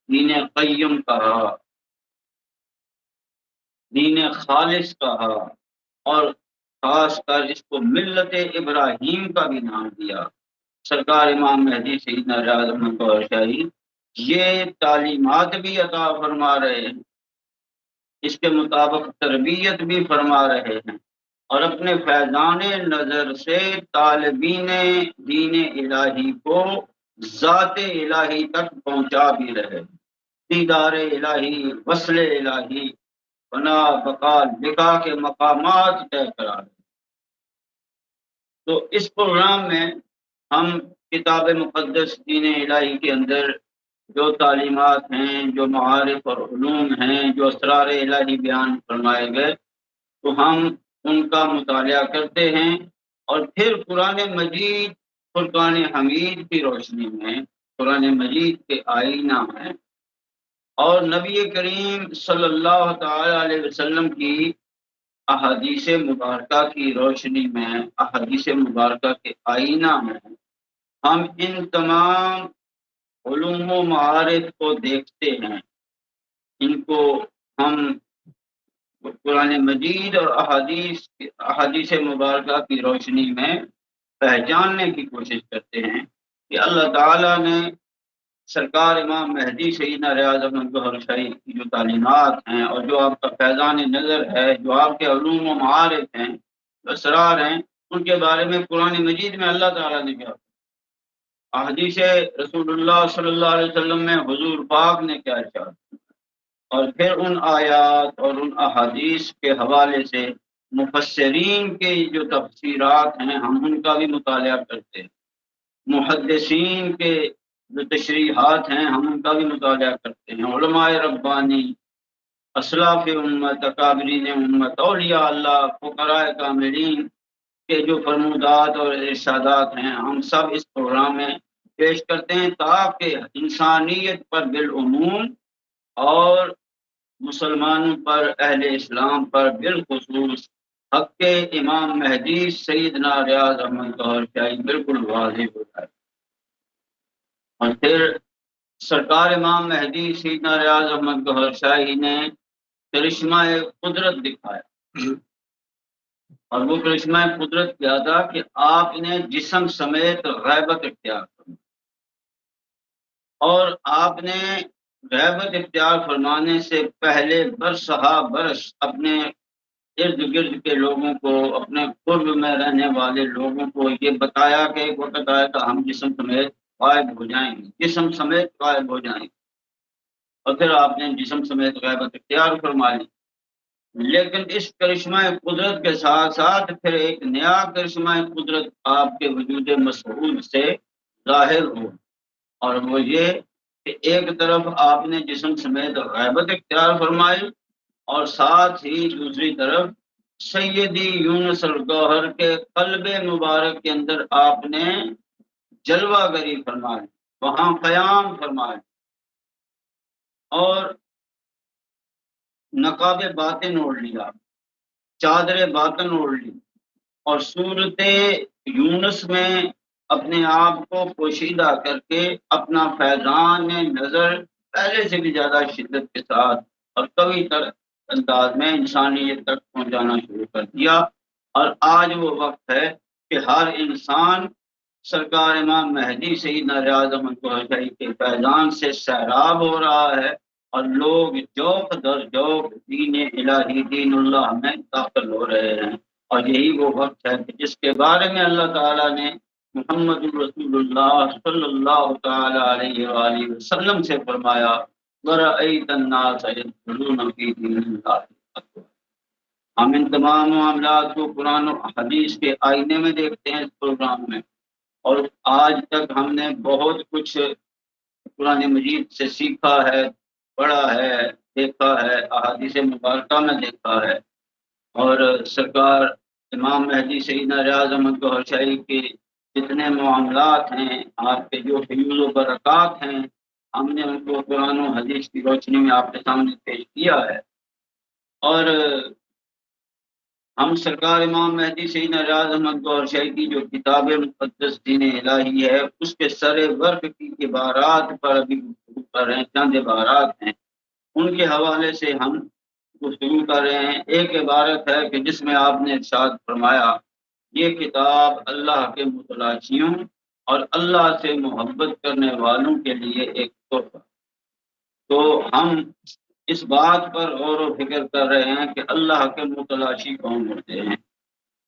B: دین قیم کہا، دین خالص کہا، اور خاص کر اس کو ملت ابراہیم کا بھی نام دیا۔ سرکار امام مہدی سیدنا ریاض احمد گوہر شاہی یہ تعلیمات بھی عطا فرما رہے ہیں، اس کے مطابق تربیت بھی فرما رہے ہیں، اور اپنے فیضان نظر سے طالبین دین الہی کو ذات الہی تک پہنچا بھی رہے ہیں، دیدار الہی، وصل الہی، بنا بقا لکھا کے مقامات طے کرا رہے ہیں۔ تو اس پروگرام میں ہم کتاب مقدس دین الہی کے اندر جو تعلیمات ہیں، جو معارف اور علوم ہیں، جو اسرار الہی بیان فرمائے گئے، تو ہم ان کا مطالعہ کرتے ہیں، اور پھر قرآن مجید فرقان حمید کی روشنی میں، قرآن مجید کے آئینہ میں، اور نبی کریم صلی اللہ تعالی علیہ وسلم کی احادیث مبارکہ کی روشنی میں، احادیث مبارکہ کے آئینہ میں ہم ان تمام علوم و معارف کو دیکھتے ہیں، ان کو ہم قرآن مجید اور احادیث مبارکہ کی روشنی میں پہچاننے کی کوشش کرتے ہیں کہ اللہ تعالیٰ نے سرکار امام مہدی سیدنا ریاض احمد گوہر شاہی کی جو تعلیمات ہیں، اور جو آپ کا فیضان نظر ہے، جو آپ کے علوم و معارف ہیں، اسرار ہیں، ان کے بارے میں قرآن مجید میں اللہ تعالیٰ نے کیا، احادیث رسول اللہ صلی اللہ علیہ وسلم میں حضور پاک نے کیا ارشاد، اور پھر ان آیات اور ان احادیث کے حوالے سے مفسرین کے جو تفسیرات ہیں، ہم ان کا بھی مطالعہ کرتے ہیں، محدثین کے جو تشریحات ہیں، ہم ان کا بھی مطالعہ کرتے ہیں، علماء ربانی، اسلاف امت، اکابرین امت، اولیاء اللہ، فقراء کاملین کے جو فرمودات اور ارشادات ہیں، ہم سب اس پروگرام میں پیش کرتے ہیں، تاکہ انسانیت پر بالعموم اور مسلمانوں پر، اہل اسلام پر بالخصوص حق کے امام مہدی سیدنا ریاض احمد گوہر شاہی بالکل واضح ہوتا ہے۔ اور پھر سرکار امام مہدی سیدنا ریاض احمد گوہر شاہی نے کرشمہ قدرت دکھایا، اور وہ کرشمہ قدرت کیا تھا کہ آپ نے جسم سمیت غیبت اختیار فرمائی، اور آپ نے غیبت اختیار فرمانے سے پہلے برسہا برس اپنے ارد گرد کے لوگوں کو، اپنے قرب میں رہنے والے لوگوں کو یہ بتایا کہ ایک وقت آئے گا ہم جسم سمیت غائب ہو جائیں گے، جسم سمیت غائب ہو جائیں گے، اور پھر آپ نے جسم سمیت غیبت اختیار فرما لی۔ لیکن اس کرشمہ قدرت کے ساتھ ساتھ پھر ایک نیا کرشمہ قدرت آپ کے وجود مسعود سے ظاہر ہو، اور وہ یہ کہ ایک طرف آپ نے جسم سمیت غیبت اختیار فرمائی، اور ساتھ ہی دوسری طرف سیدی یونس الگوہر کے قلب مبارک کے اندر آپ نے جلوہ گری فرمائی، وہاں قیام فرمائے، اور نقاب باطن اوڑھ لیا، چادر باطن اوڑھ لی، اور صورت یونس میں اپنے آپ کو پوشیدہ کر کے اپنا فیضان نظر پہلے سے بھی زیادہ شدت کے ساتھ اور قوی تر انداز میں انسانیت تک پہنچانا شروع کر دیا۔ اور آج وہ وقت ہے کہ ہر انسان سرکار امام مہدی سیدنا ریاض احمد گوہر شاہی کے فیضان سے سیراب ہو رہا ہے، اور لوگ جوق در جوق دین الہی دین اللہ میں داخل ہو رہے ہیں، اور یہی وہ وقت ہے کہ جس کے بارے میں اللہ تعالیٰ نے محمد رسول اللہ صلی اللہ تعالی علیہ وآلہ وسلم سے فرمایا، وَرَأَيْتَ النَّاسَ يَدْخُلُونَ فِي دِينِ اللَّهِ أَفْوَاجًا۔ ہم ان تمام معاملات کو قرآن و حدیث کے آئینے میں دیکھتے ہیں اس پروگرام میں، اور آج تک ہم نے بہت کچھ قرآن مجید سے سیکھا ہے، پڑھا ہے، دیکھا ہے، احادیث مبارکہ میں دیکھا ہے، اور سرکار امام مہدی سیدنا ریاض احمد گوہر شاہی کے جتنے معاملات ہیں، آپ کے جو فیوز و برکات ہیں، ہم نے ان کو قرآن و حدیث کی روشنی میں آپ کے سامنے پیش کیا ہے، اور ہم سرکار امام مہدی سیدنا ریاض احمد گوہر شاہی کی جو کتاب مقدس دین الہی ہے اس کے سر ورق کی عبارات پر ابھی گفتگو کر رہے ہیں، چند عبارات ہیں، ان کے حوالے سے ہم گفتگو کر رہے ہیں۔ ایک عبارت ہے کہ جس میں آپ نے ارشاد فرمایا، یہ کتاب اللہ کے متلاشیوں اور اللہ سے محبت کرنے والوں کے لیے ایک تحفہ۔ تو ہم اس بات پر غور و فکر کر رہے ہیں کہ اللہ کے متلاشی کون ہوتے ہیں،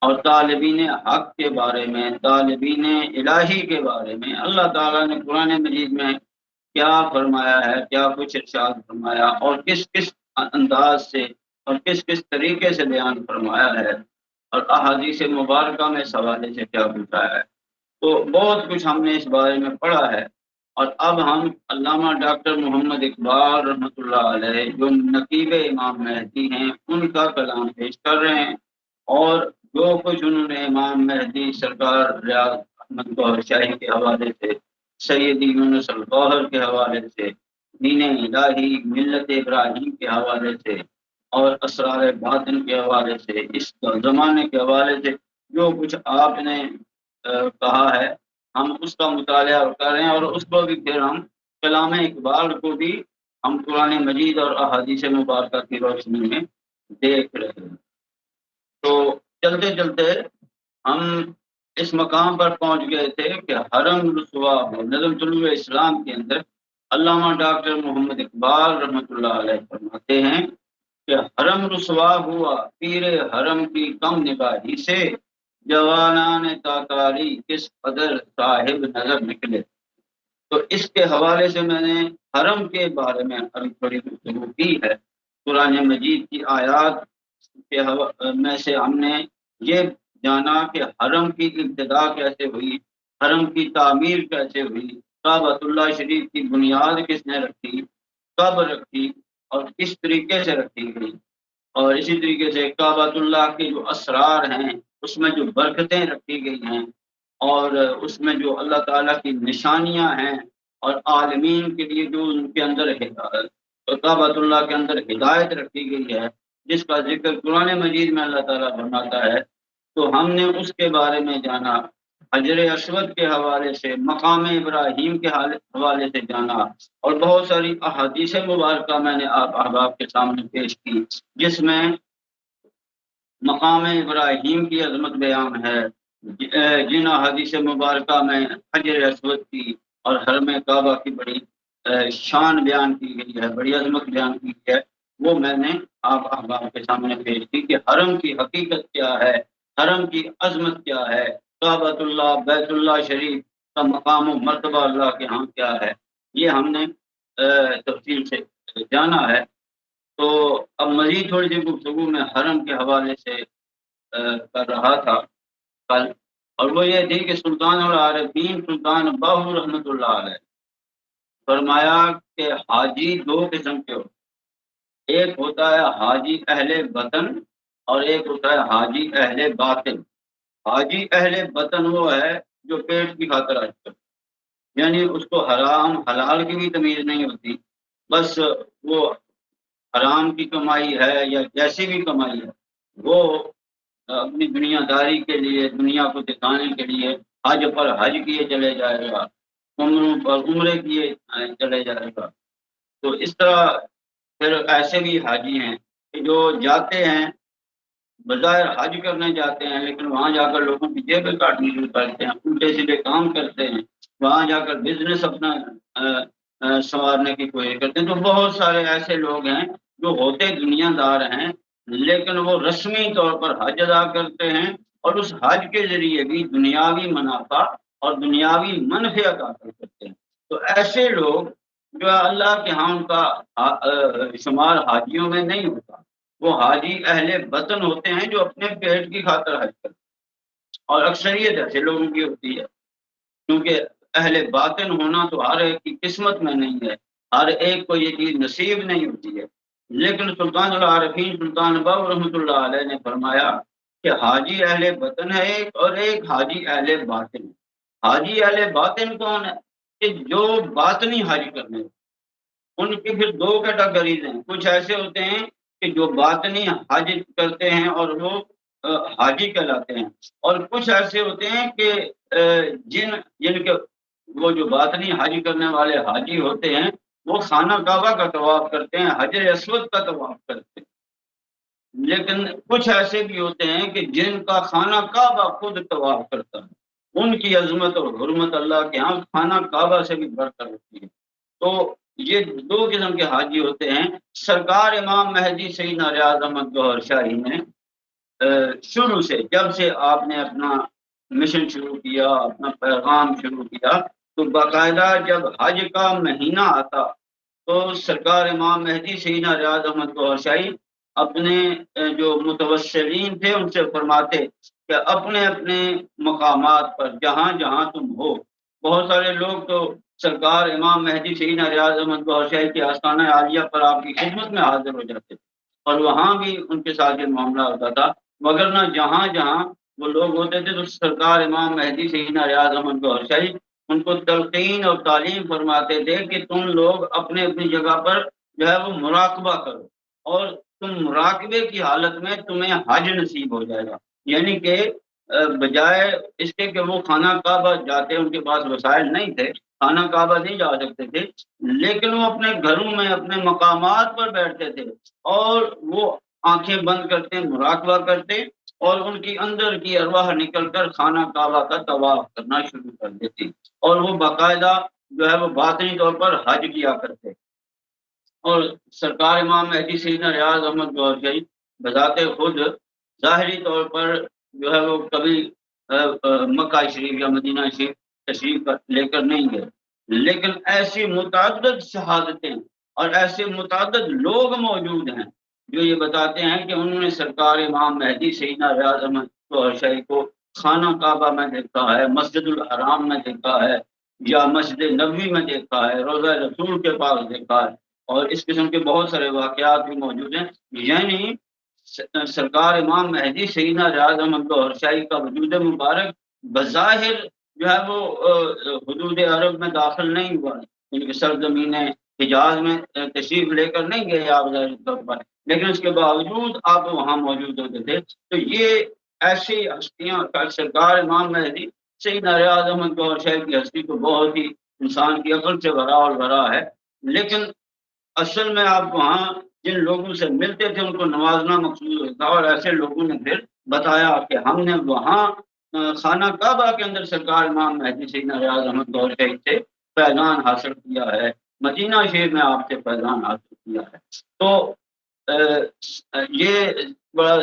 B: اور طالبین حق کے بارے میں، طالبین الہی کے بارے میں اللہ تعالیٰ نے قرآن مجید میں کیا فرمایا ہے، کیا کچھ ارشاد فرمایا، اور کس کس انداز سے اور کس کس طریقے سے بیان فرمایا ہے، اور احادیث مبارکہ میں اس حوالے سے کیا پوچھا ہے۔ تو بہت کچھ ہم نے اس بارے میں پڑھا ہے، اور اب ہم علامہ ڈاکٹر محمد اقبال رحمۃ اللہ علیہ جو نقیب امام مہدی ہیں ان کا کلام پیش کر رہے ہیں، اور جو کچھ انہوں نے امام مہدی سرکار ریاض احمد گوہر شاہی کے حوالے سے، سیدی یونس الگوہر کے حوالے سے، دین الہی ملت ابراہیم کے حوالے سے، اور اسرار باطن کے حوالے سے، اس زمانے کے حوالے سے جو کچھ آپ نے کہا ہے، ہم اس کا مطالعہ کر رہے ہیں، اور اس کو بھی پھر ہم کلام اقبال کو بھی ہم قرآن مجید اور احادیث مبارکہ کی روشنی میں دیکھ رہے ہیں۔ تو چلتے چلتے ہم اس مقام پر پہنچ گئے تھے کہ حرم رسوا ہو، نظم طلوع اسلام کے اندر علامہ ڈاکٹر محمد اقبال رحمۃ اللہ علیہ فرماتے ہیں کہ حرم رسوا ہوا پیر حرم کی کم نگاہی سے، جوانان تاتاری کس قدر صاحب نظر نکلے۔ تو اس کے حوالے سے میں نے حرم کے بارے میں تھوڑی گفتگو کی ہے۔ قرآن مجید کی آیات کے میں سے ہم نے یہ جانا کہ حرم کی ابتدا کیسے ہوئی، حرم کی تعمیر کیسے ہوئی، کعبۃ اللہ شریف کی بنیاد کس نے رکھی، کب رکھی، اور کس طریقے سے رکھی گئی، اور اسی طریقے سے کعبۃ اللہ کے جو اسرار ہیں اس میں جو برکتیں رکھی گئی ہیں، اور اس میں جو اللہ تعالیٰ کی نشانیاں ہیں، اور عالمین کے لیے جو ان کے اندر کعبۃ اللہ کے اندر ہدایت رکھی گئی ہے، جس کا ذکر قرآن مجید میں اللہ تعالیٰ فرماتا ہے، تو ہم نے اس کے بارے میں جانا۔ حجر اسود کے حوالے سے، مقام ابراہیم کے حوالے سے جانا، اور بہت ساری احادیث مبارکہ میں نے آپ احباب کے سامنے پیش کی، جس میں مقام ابراہیم کی عظمت بیان ہے، جن احادیث مبارکہ میں حجر اسود کی اور حرم کعبہ کی بڑی شان بیان کی گئی ہے، بڑی عظمت بیان کی گئی ہے، وہ میں نے آپ احباب کے سامنے پیش کی کہ حرم کی حقیقت کیا ہے، حرم کی عظمت کیا ہے، کعبۃ اللہ، بیت اللہ شریف کا مقام و مرتبہ اللہ کے ہاں کیا ہے، یہ ہم نے تفصیل سے جانا ہے۔ تو اب مزید تھوڑی سی گفتگو میں حرم کے حوالے سے کر رہا تھا کل، اور وہ یہ تھی کہ سلطان العارفین سلطان باہو رحمۃ اللہ علیہ فرمایا کہ حاجی دو قسم کے ہوتے، ایک ہوتا ہے حاجی اہل وطن اور ایک ہوتا ہے حاجی اہل باطن۔ حاجی اہل وطن وہ ہے جو پیٹ کی خاطر حج کرتا ہے، یعنی اس کو حرام حلال کی بھی تمیز نہیں ہوتی، بس وہ حرام کی کمائی ہے یا جیسی بھی کمائی ہے وہ اپنی دنیا داری کے لیے، دنیا کو دکھانے کے لیے حج پر حج کیے چلے جائے گا، عمروں پر عمرے کیے چلے جائے گا۔ تو اس طرح پھر ایسے بھی حاجی ہیں کہ جو جاتے ہیں، بظاہر حج کرنے جاتے ہیں، لیکن وہاں جا کر لوگوں کی جیبیں کاٹنے شروع کرتے ہیں، الٹے سیدھے کام کرتے ہیں، وہاں جا کر بزنس اپنا سنوارنے کی کوشش کرتے ہیں۔ تو بہت سارے ایسے لوگ ہیں جو ہوتے دنیا دار ہیں، لیکن وہ رسمی طور پر حج ادا کرتے ہیں، اور اس حج کے ذریعے بھی دنیاوی منافع اور دنیاوی منفعت حاصل کرتے ہیں۔ تو ایسے لوگ جو اللہ کے ہاں ان کا شمار حاجیوں میں نہیں ہوتا، وہ حاجی اہل وطن ہوتے ہیں جو اپنے پیٹ کی خاطر حج کرتے ہیں، اور اکثریت ایسے لوگوں کی ہوتی ہے، کیونکہ اہل باطن ہونا تو ہر ایک کی قسمت میں نہیں ہے، ہر ایک کو یہ چیز نصیب نہیں ہوتی ہے۔ لیکن سلطان العارفین سلطان باہو رحمۃ اللہ علیہ نے فرمایا کہ حاجی اہل وطن ہے ایک، اور ایک حاجی اہل باطن ہے۔ حاجی اہل باطن کون ہے؟ کہ جو باطنی حج کرنے، ان کی پھر دو کیٹیگریز ہیں، کچھ ایسے ہوتے ہیں کہ جو باطنی حج کرتے ہیں اور وہ حاجی کہلاتے ہیں، اور کچھ ایسے ہوتے ہیں کہ جن کے وہ جو باطنی حج کرنے والے حاجی ہوتے ہیں وہ خانہ کعبہ کا طواف کرتے ہیں، حجر اسود کا طواف کرتے ہیں، لیکن کچھ ایسے بھی ہوتے ہیں کہ جن کا خانہ کعبہ خود طواف کرتا ہے، ان کی عظمت اور حرمت اللہ کے ہاں خانہ کعبہ سے بھی بڑھ کر ہوتی ہے۔ تو یہ دو قسم کے حاجی ہوتے ہیں۔ سرکار امام مہدی سیدنا ریاض احمد گوہر شاہی نے شروع سے، جب سے آپ نے اپنا مشن شروع کیا، اپنا پیغام شروع کیا، تو باقاعدہ جب حج کا مہینہ آتا تو سرکار امام مہدی سیدنا ریاض احمد گوہر شاہی اپنے جو متوسلین تھے ان سے فرماتے کہ اپنے اپنے مقامات پر جہاں جہاں تم ہو، بہت سارے لوگ تو سرکار امام مہدی سیدنا ریاض احمد گوہر شاہی کے آستانہ عالیہ پر آپ کی خدمت میں حاضر ہو جاتے تھے، اور وہاں بھی ان کے ساتھ یہ معاملہ ہوتا تھا، مگر نہ جہاں جہاں وہ لوگ ہوتے تھے تو سرکار امام مہدی سیدنا ریاض احمد گوہر شاہی ان کو تلقین اور تعلیم فرماتے تھے کہ تم لوگ اپنے اپنی جگہ پر جو ہے وہ مراقبہ کرو، اور تم مراقبے کی حالت میں تمہیں حج نصیب ہو جائے گا۔ یعنی کہ بجائے اس کے کہ وہ خانہ کعبہ جاتے، ان کے پاس وسائل نہیں تھے، خانہ کعبہ نہیں جا سکتے تھے، لیکن وہ اپنے گھروں میں اپنے مقامات پر بیٹھتے تھے اور وہ آنکھیں بند کرتے مراقبہ کرتے، اور ان کی اندر کی ارواح نکل کر خانہ کعبہ کا طواف کرنا شروع کر دیتی، اور وہ باقاعدہ جو ہے وہ باطنی طور پر حج کیا کرتے۔ اور سرکار امام مہدی سیدنا ریاض احمد گوہر شاہی بذات خود ظاہری طور پر جو ہے وہ کبھی مکہ شریف یا مدینہ شریف تشریف لے کر نہیں گئے، لیکن ایسی متعدد شہادتیں اور ایسے متعدد لوگ موجود ہیں جو یہ بتاتے ہیں کہ انہوں نے سرکار امام مہدی سیدنا ریاض احمد گوہر شاہی کو خانہ کعبہ میں دیکھا ہے، مسجد الحرام میں دیکھا ہے، یا مسجد نبوی میں دیکھا ہے، روضہ رسول کے پاس دیکھا ہے، اور اس قسم کے بہت سارے واقعات بھی موجود ہیں۔ یعنی سرکار امام مہدی سیدنا ریاض احمد گوہر شاہی کا وجود مبارک بظاہر جو ہے وہ حدود عرب میں داخل نہیں ہوا، ان کی سرزمین حجاز میں تشریف لے کر نہیں گئے آپ ظاہری طور پر، لیکن اس کے باوجود آپ وہاں موجود ہوتے تھے۔ تو یہ ایسی ہستیاں سرکار امام مہدی سیدنا ریاض احمد گوہر صاحب کی ہستی تو بہت ہی انسان کی عقل سے بھرا اور بھرا ہے، لیکن اصل میں آپ وہاں جن لوگوں سے ملتے تھے ان کو نوازنا مقصود ہوتا، اور ایسے لوگوں نے پھر بتایا کہ ہم نے وہاں خانہ کعبہ کے اندر سرکار امام مہدی سیدنا ریاض احمد گوہر صاحب سے فیضان حاصل کیا ہے، مدینہ شریف میں آپ سے فیضان حاصل کیا ہے۔ تو یہ بڑا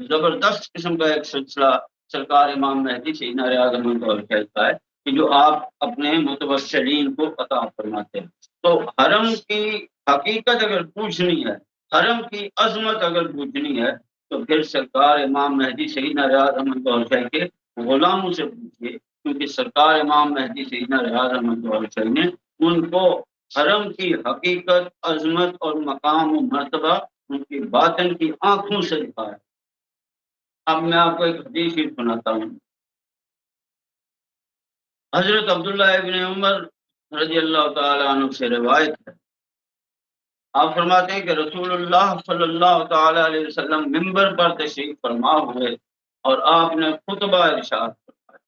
B: زبردست قسم کا ایک سلسلہ سرکار امام مہدی سیدنا ریاض احمد گوہر صاحب کا ہے کہ جو آپ اپنے متوسلین کو عطا فرماتے ہیں۔ تو حرم کی حقیقت اگر پوچھنی ہے، حرم کی عظمت اگر پوچھنی ہے، تو پھر سرکار امام مہدی سیدنا ریاض احمد گوہر صاحب کے غلاموں سے پوچھیے، کیونکہ سرکار امام مہدی سیدنا ریاض احمد گوہر صاحب نے ان کو حرم کی حقیقت، عظمت اور مقام و مرتبہ ان کی باطن کی آنکھوں سے دکھایا۔ اب میں آپ کو ایک حدیث ہی سناتا ہوں۔ حضرت عبداللہ ابن عمر رضی اللہ تعالی عنہ سے روایت ہے، آپ فرماتے ہیں کہ رسول اللہ صلی اللہ تعالی علیہ وسلم منبر پر تشریف فرما ہوئے اور آپ نے خطبہ ارشاد فرمایا۔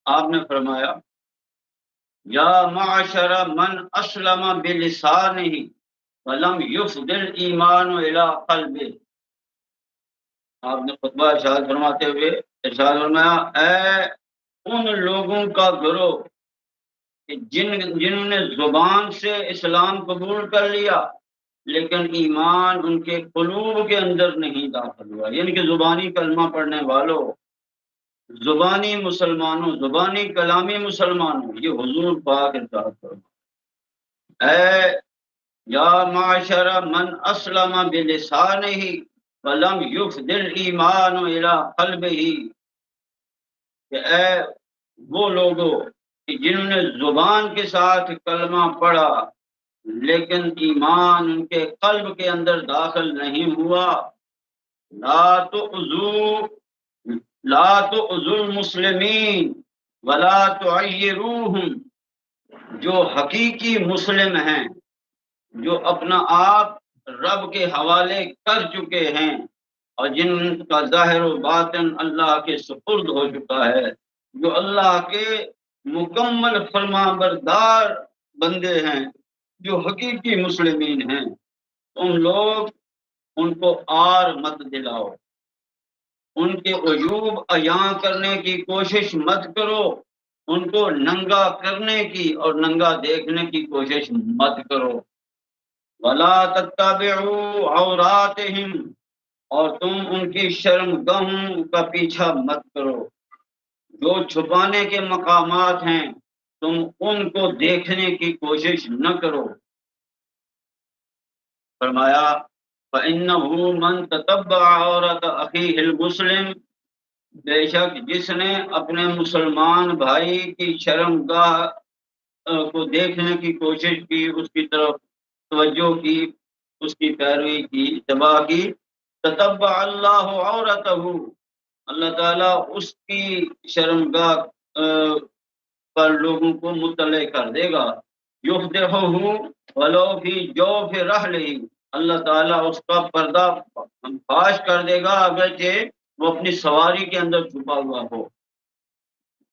B: آپ نے فرمایا، یا معاشر من اسلم بلسانہ ولم یفض الایمان الی قلبہ۔ آپ نے خطبہ ارشاد فرماتے ہوئے ارشاد فرمایا، اے ان لوگوں کا گروہ کہ جنہوں نے زبان سے اسلام قبول کر لیا لیکن ایمان ان کے قلوب کے اندر نہیں داخل ہوا، یعنی کہ زبانی کلمہ پڑھنے والوں، زبانی مسلمانوں، زبانی کلامی مسلمانوں، یہ حضور پاک ارشاد فرمایا، اے یا معاشر من اسلم بلسانہ ولم یفض الایمان الی قلبہ، کہ اے وہ لوگوں کہ جنہوں نے زبان کے ساتھ کلمہ پڑھا لیکن ایمان ان کے قلب کے اندر داخل نہیں ہوا، لا تؤذوا المسلمین ولا تعیروہم، جو حقیقی مسلم ہیں، جو اپنا آپ رب کے حوالے کر چکے ہیں اور جن کا ظاہر و باطن اللہ کے سپرد ہو چکا ہے، جو اللہ کے مکمل فرما بردار بندے ہیں، جو حقیقی مسلمین ہیں، تم لوگ ان کو آر مت دلاؤ، ان کے عیوب عیاں کرنے کی کوشش مت کرو، ان کو ننگا کرنے کی اور ننگا دیکھنے کی کوشش مت کرو، ولا تتبعوا عوراتہم، اور تم ان کی شرمگاہوں کا پیچھا مت کرو، جو چھپانے کے مقامات ہیں تم ان کو دیکھنے کی کوشش نہ کرو۔ فرمایا، فَإِنَّهُ مَن تَتَبَّعَ عَوْرَةَ أَخِيهِ الْمُسْلِمِ، بے شک جس نے اپنے مسلمان بھائی کی شرمگاہ کو دیکھنے کی کوشش کی، اس کی طرف توجہ کی، اس کی پیروی کی، اتباع کی، تتبع اللہ عورتہ، اللہ تعالیٰ اس کی شرمگاہ پر لوگوں کو مطلع کر دے گا، یفضحہ ولو فی جوف رحلہ، اللہ تعالیٰ اس کا پردہ فاش کر دے گا اگرچہ وہ اپنی سواری کے اندر چھپا ہوا ہو۔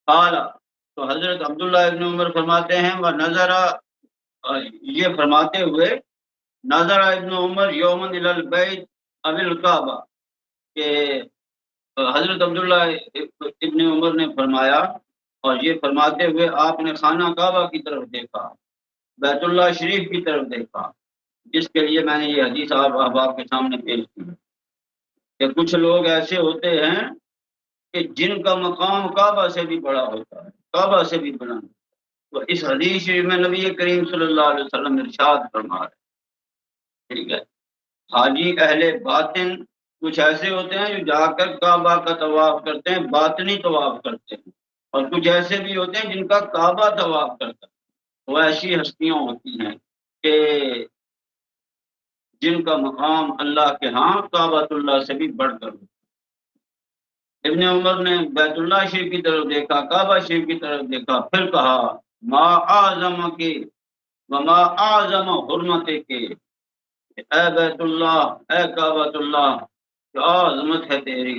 B: قال، تو حضرت عبداللہ ابن عمر فرماتے ہیں، وہ نظر، یہ فرماتے ہوئے، نظر ابن عمر یومن الی البیت او الکعبہ، کہ حضرت عبداللہ ابن عمر نے فرمایا اور یہ فرماتے ہوئے آپ نے خانہ کعبہ کی طرف دیکھا، بیت اللہ شریف کی طرف دیکھا، جس کے لیے میں نے یہ حدیث آپ کے سامنے پیش کی کہ کچھ لوگ ایسے ہوتے ہیں کہ جن کا مقام کعبہ سے بھی بڑا ہوتا ہے، کعبہ سے بھی بلند، تو اس حدیث میں نبی کریم صلی اللہ علیہ وسلم ارشاد فرما رہے ہیں، ٹھیک ہے۔ حاجی اہل باطن کچھ ایسے ہوتے ہیں جو جا کر کعبہ کا طواف کرتے ہیں، باطنی طواف کرتے ہیں، اور کچھ ایسے بھی ہوتے ہیں جن کا کعبہ طواف کرتا ہے۔ وہ ایسی ہستیاں ہوتی ہیں کہ جن کا مقام اللہ کے ہاں کعبۃ اللہ سے بھی بڑھ کر ہوتا ہے۔ ابن عمر نے بیت اللہ شریف کی طرف دیکھا، کعبہ شریف کی طرف دیکھا، پھر کہا، ما اعظم کے وما اعظم حرمت کے، اے بیت اللہ، اے کعبۃ اللہ، کیا عظمت ہے تیری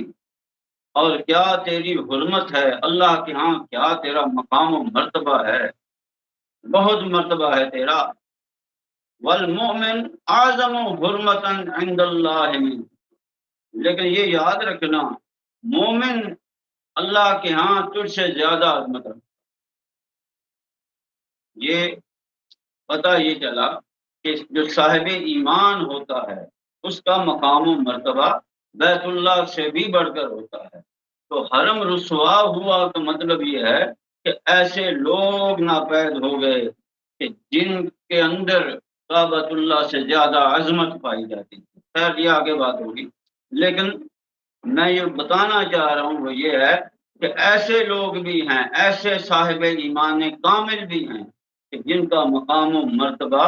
B: اور کیا تیری حرمت ہے، اللہ کے ہاں کیا تیرا مقام و مرتبہ ہے، بہت مرتبہ ہے تیرا۔ والمؤمن اعظم حرمتا عند اللہ من، لیکن یہ یاد رکھنا مومن اللہ کے ہاں تجھ سے زیادہ عظمت رکھتا۔ یہ پتہ یہ چلا کہ جو صاحب ایمان ہوتا ہے اس کا مقام و مرتبہ بیت اللہ سے بھی بڑھ کر ہوتا ہے۔ تو حرم رسوا ہوا کا مطلب یہ ہے کہ ایسے لوگ ناپید ہو گئے کہ جن کے اندر کعبۃ اللہ سے زیادہ عظمت پائی جاتی ہے۔ خیر یہ آگے بات ہوگی، لیکن میں یہ بتانا چاہ رہا ہوں وہ یہ ہے کہ ایسے لوگ بھی ہیں، ایسے صاحب ایمان کامل بھی ہیں کہ جن کا مقام و مرتبہ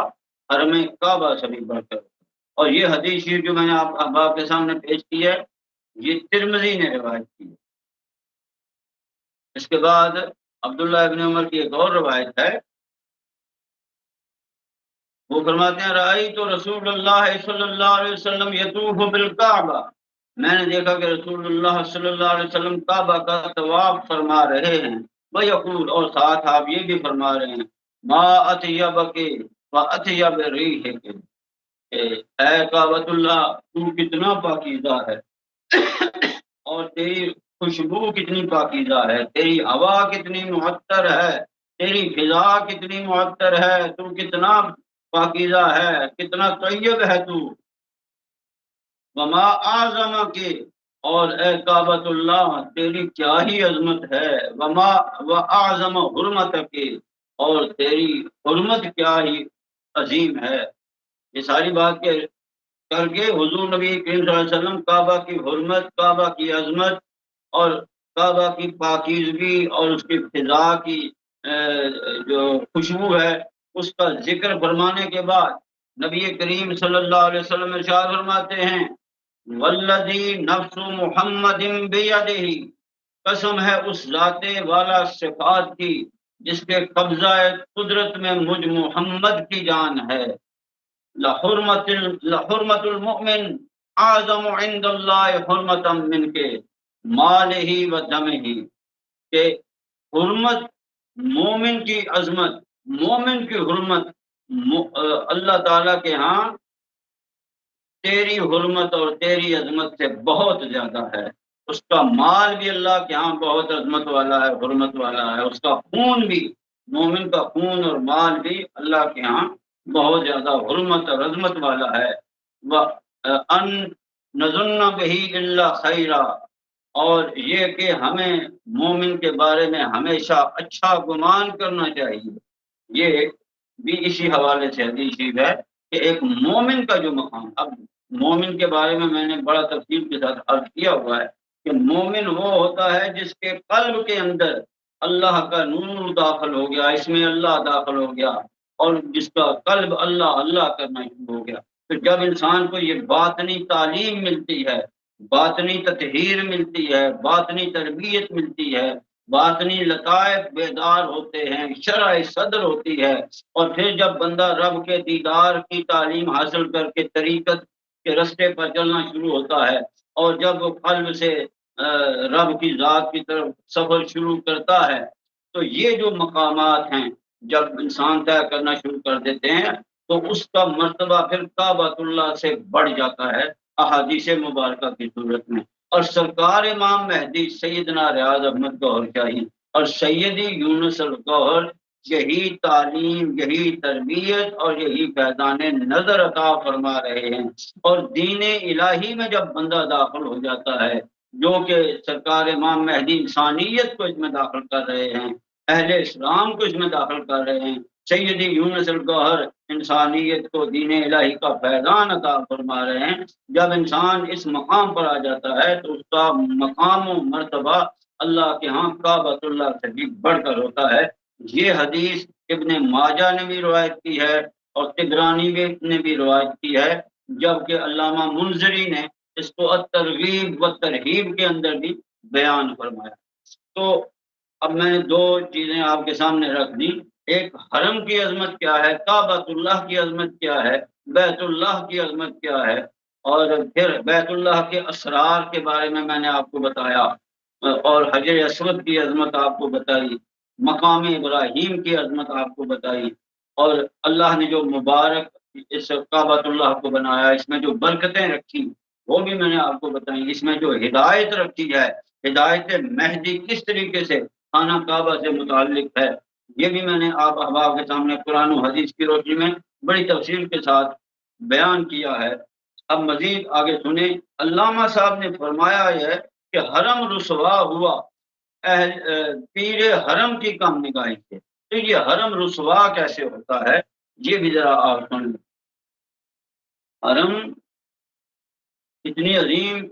B: حرم کعبہ سے بھی بڑھ کر۔ اور یہ حدیث شریف جو میں نے آپ احباب کے سامنے پیش کی ہے یہ ترمذی نے روایت کی ہے۔ اس کے بعد عبداللہ ابن عمر کی ایک اور روایت ہے، وہ فرماتے ہیں رأیت رسول اللہ صلی اللہ علیہ وسلم یطوف بالکعبہ، میں نے دیکھا کہ رسول اللہ صلی اللہ علیہ وسلم کعبہ کا طواف فرما رہے ہیں، ویقول، اور ساتھ آپ یہ بھی فرما رہے ہیں ما اطیبک واطیب ریحک، اے کعبۃ اللہ تو کتنا پاکیزہ ہے اور تیری خوشبو کتنی پاکیزہ ہے، تیری ہوا کتنی معطر ہے، تیری فضا کتنی معطر ہے، تو کتنا پاکیزہ ہے، کتنا طیب ہے تو۔ وما اعظم کے، اور اے کعبۃ اللہ تیری کیا ہی عظمت ہے، وما واعظم حرمت کے، اور تیری حرمت کیا ہی عظیم ہے۔ یہ ساری بات کر کے حضور نبی کریم صلی اللہ علیہ وسلم کعبہ کی حرمت، کعبہ کی عظمت اور کعبہ کی پاکیزگی اور اس کی فضا کی جو خوشبو ہے اس کا ذکر فرمانے کے بعد نبی کریم صلی اللہ علیہ وسلم ارشاد فرماتے ہیں والذی نفس محمد بیدہ، قسم ہے اس ذات والا صفات کی جس کے قبضہ قدرت میں مجھ محمد کی جان ہے، لحرمت المؤمن اعظم عند اللہ حرمتا من کے مالہ و دمہ، کہ حرمت مومن کی عظمت، مومن کی حرمت اللہ تعالیٰ کے ہاں تیری حرمت اور تیری عظمت سے بہت زیادہ ہے۔ اس کا مال بھی اللہ کے ہاں بہت عظمت والا ہے، حرمت والا ہے، اس کا خون بھی، مومن کا خون اور مال بھی اللہ کے ہاں بہت زیادہ حرمت اور عظمت والا ہے۔ وَأَن نَظُنَّ بِهِ إِلَّا خَيْرًا، اور یہ کہ ہمیں مومن کے بارے میں ہمیشہ اچھا گمان کرنا چاہیے۔ یہ بھی اسی حوالے سے حدیث شریف ہے کہ ایک مومن کا جو مقام، اب مومن کے بارے میں نے بڑا تفصیل کے ساتھ عرض کیا ہوا ہے کہ مومن وہ ہوتا ہے جس کے قلب کے اندر اللہ کا نور داخل ہو گیا، اس میں اللہ داخل ہو گیا اور جس کا قلب اللہ اللہ کرنا شروع ہو گیا۔ تو جب انسان کو یہ باطنی تعلیم ملتی ہے، باطنی تطہیر ملتی ہے، باطنی تربیت ملتی ہے، باطنی لطائف بیدار ہوتے ہیں، شرح صدر ہوتی ہے، اور پھر جب بندہ رب کے دیدار کی تعلیم حاصل کر کے طریقت کے رستے پر چلنا شروع ہوتا ہے، اور جب وہ قلب سے رب کی ذات کی طرف سفر شروع کرتا ہے، تو یہ جو مقامات ہیں جب انسان طے کرنا شروع کر دیتے ہیں تو اس کا مرتبہ پھر کعبۃ اللہ سے بڑھ جاتا ہے احادیث مبارکہ کی صورت میں۔ اور سرکار امام مہدی سیدنا ریاض احمد گوہر شاہی اور سیدی یونس الگوہر یہی تعلیم، یہی تربیت اور یہی فیضان نظر عطا فرما رہے ہیں۔ اور دین الہی میں جب بندہ داخل ہو جاتا ہے، جو کہ سرکار امام مہدی انسانیت کو اس میں داخل کر رہے ہیں، اہل اسلام کو اس میں داخل کر رہے ہیں، سیدی یونس الگوہر انسانیت کو دین الہی کا فیضان عطا فرما رہے ہیں، جب انسان اس مقام پر آ جاتا ہے تو اس کا مقام و مرتبہ اللہ کے ہاں کعبۃ اللہ سے بھی بڑھ کر ہوتا ہے۔ یہ حدیث ابن ماجہ نے بھی روایت کی ہے اور طبرانی نے بھی روایت کی ہے، جبکہ علامہ منذری نے اس کو الترغیب و ترہیب کے اندر بھی بیان فرمایا۔ تو اب میں نے دو چیزیں آپ کے سامنے رکھ دی، ایک حرم کی عظمت کیا ہے، کعبۃ اللہ کی عظمت کیا ہے، بیت اللہ کی عظمت کیا ہے، اور پھر بیت اللہ کے اسرار کے بارے میں نے آپ کو بتایا اور حجر اسود کی عظمت آپ کو بتائی، مقام ابراہیم کی عظمت آپ کو بتائی، اور اللہ نے جو مبارک اس کعبۃ اللہ کو بنایا، اس میں جو برکتیں رکھی وہ بھی میں نے آپ کو بتائی، اس میں جو ہدایت رکھی ہے، ہدایت مہدی کس طریقے سے خانہ کعبہ سے متعلق ہے، یہ بھی میں نے آپ احباب کے سامنے قرآن و حدیث کی روشنی میں بڑی تفصیل کے ساتھ بیان کیا ہے۔ اب مزید آگے سنیں، علامہ صاحب نے فرمایا ہے کہ حرم رسوا ہوا پیر حرم کی کم نگاہی سے، تو یہ حرم رسوا کیسے ہوتا ہے یہ بھی ذرا آپ سن لیں۔ حرم اتنی عظیم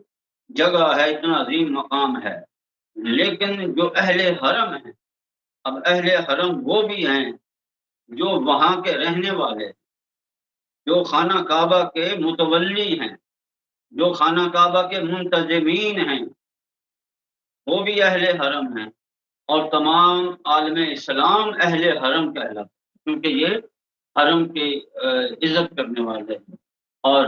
B: جگہ ہے، اتنا عظیم مقام ہے، لیکن جو اہل حرم ہیں، اب اہل حرم وہ بھی ہیں جو وہاں کے رہنے والے، جو خانہ کعبہ کے متولی ہیں، جو خانہ کعبہ کے منتظمین ہیں، وہ بھی اہل حرم ہیں، اور تمام عالم اسلام اہل حرم کہلاتے ہیں، کیونکہ یہ حرم کی عزت کرنے والے ہیں، اور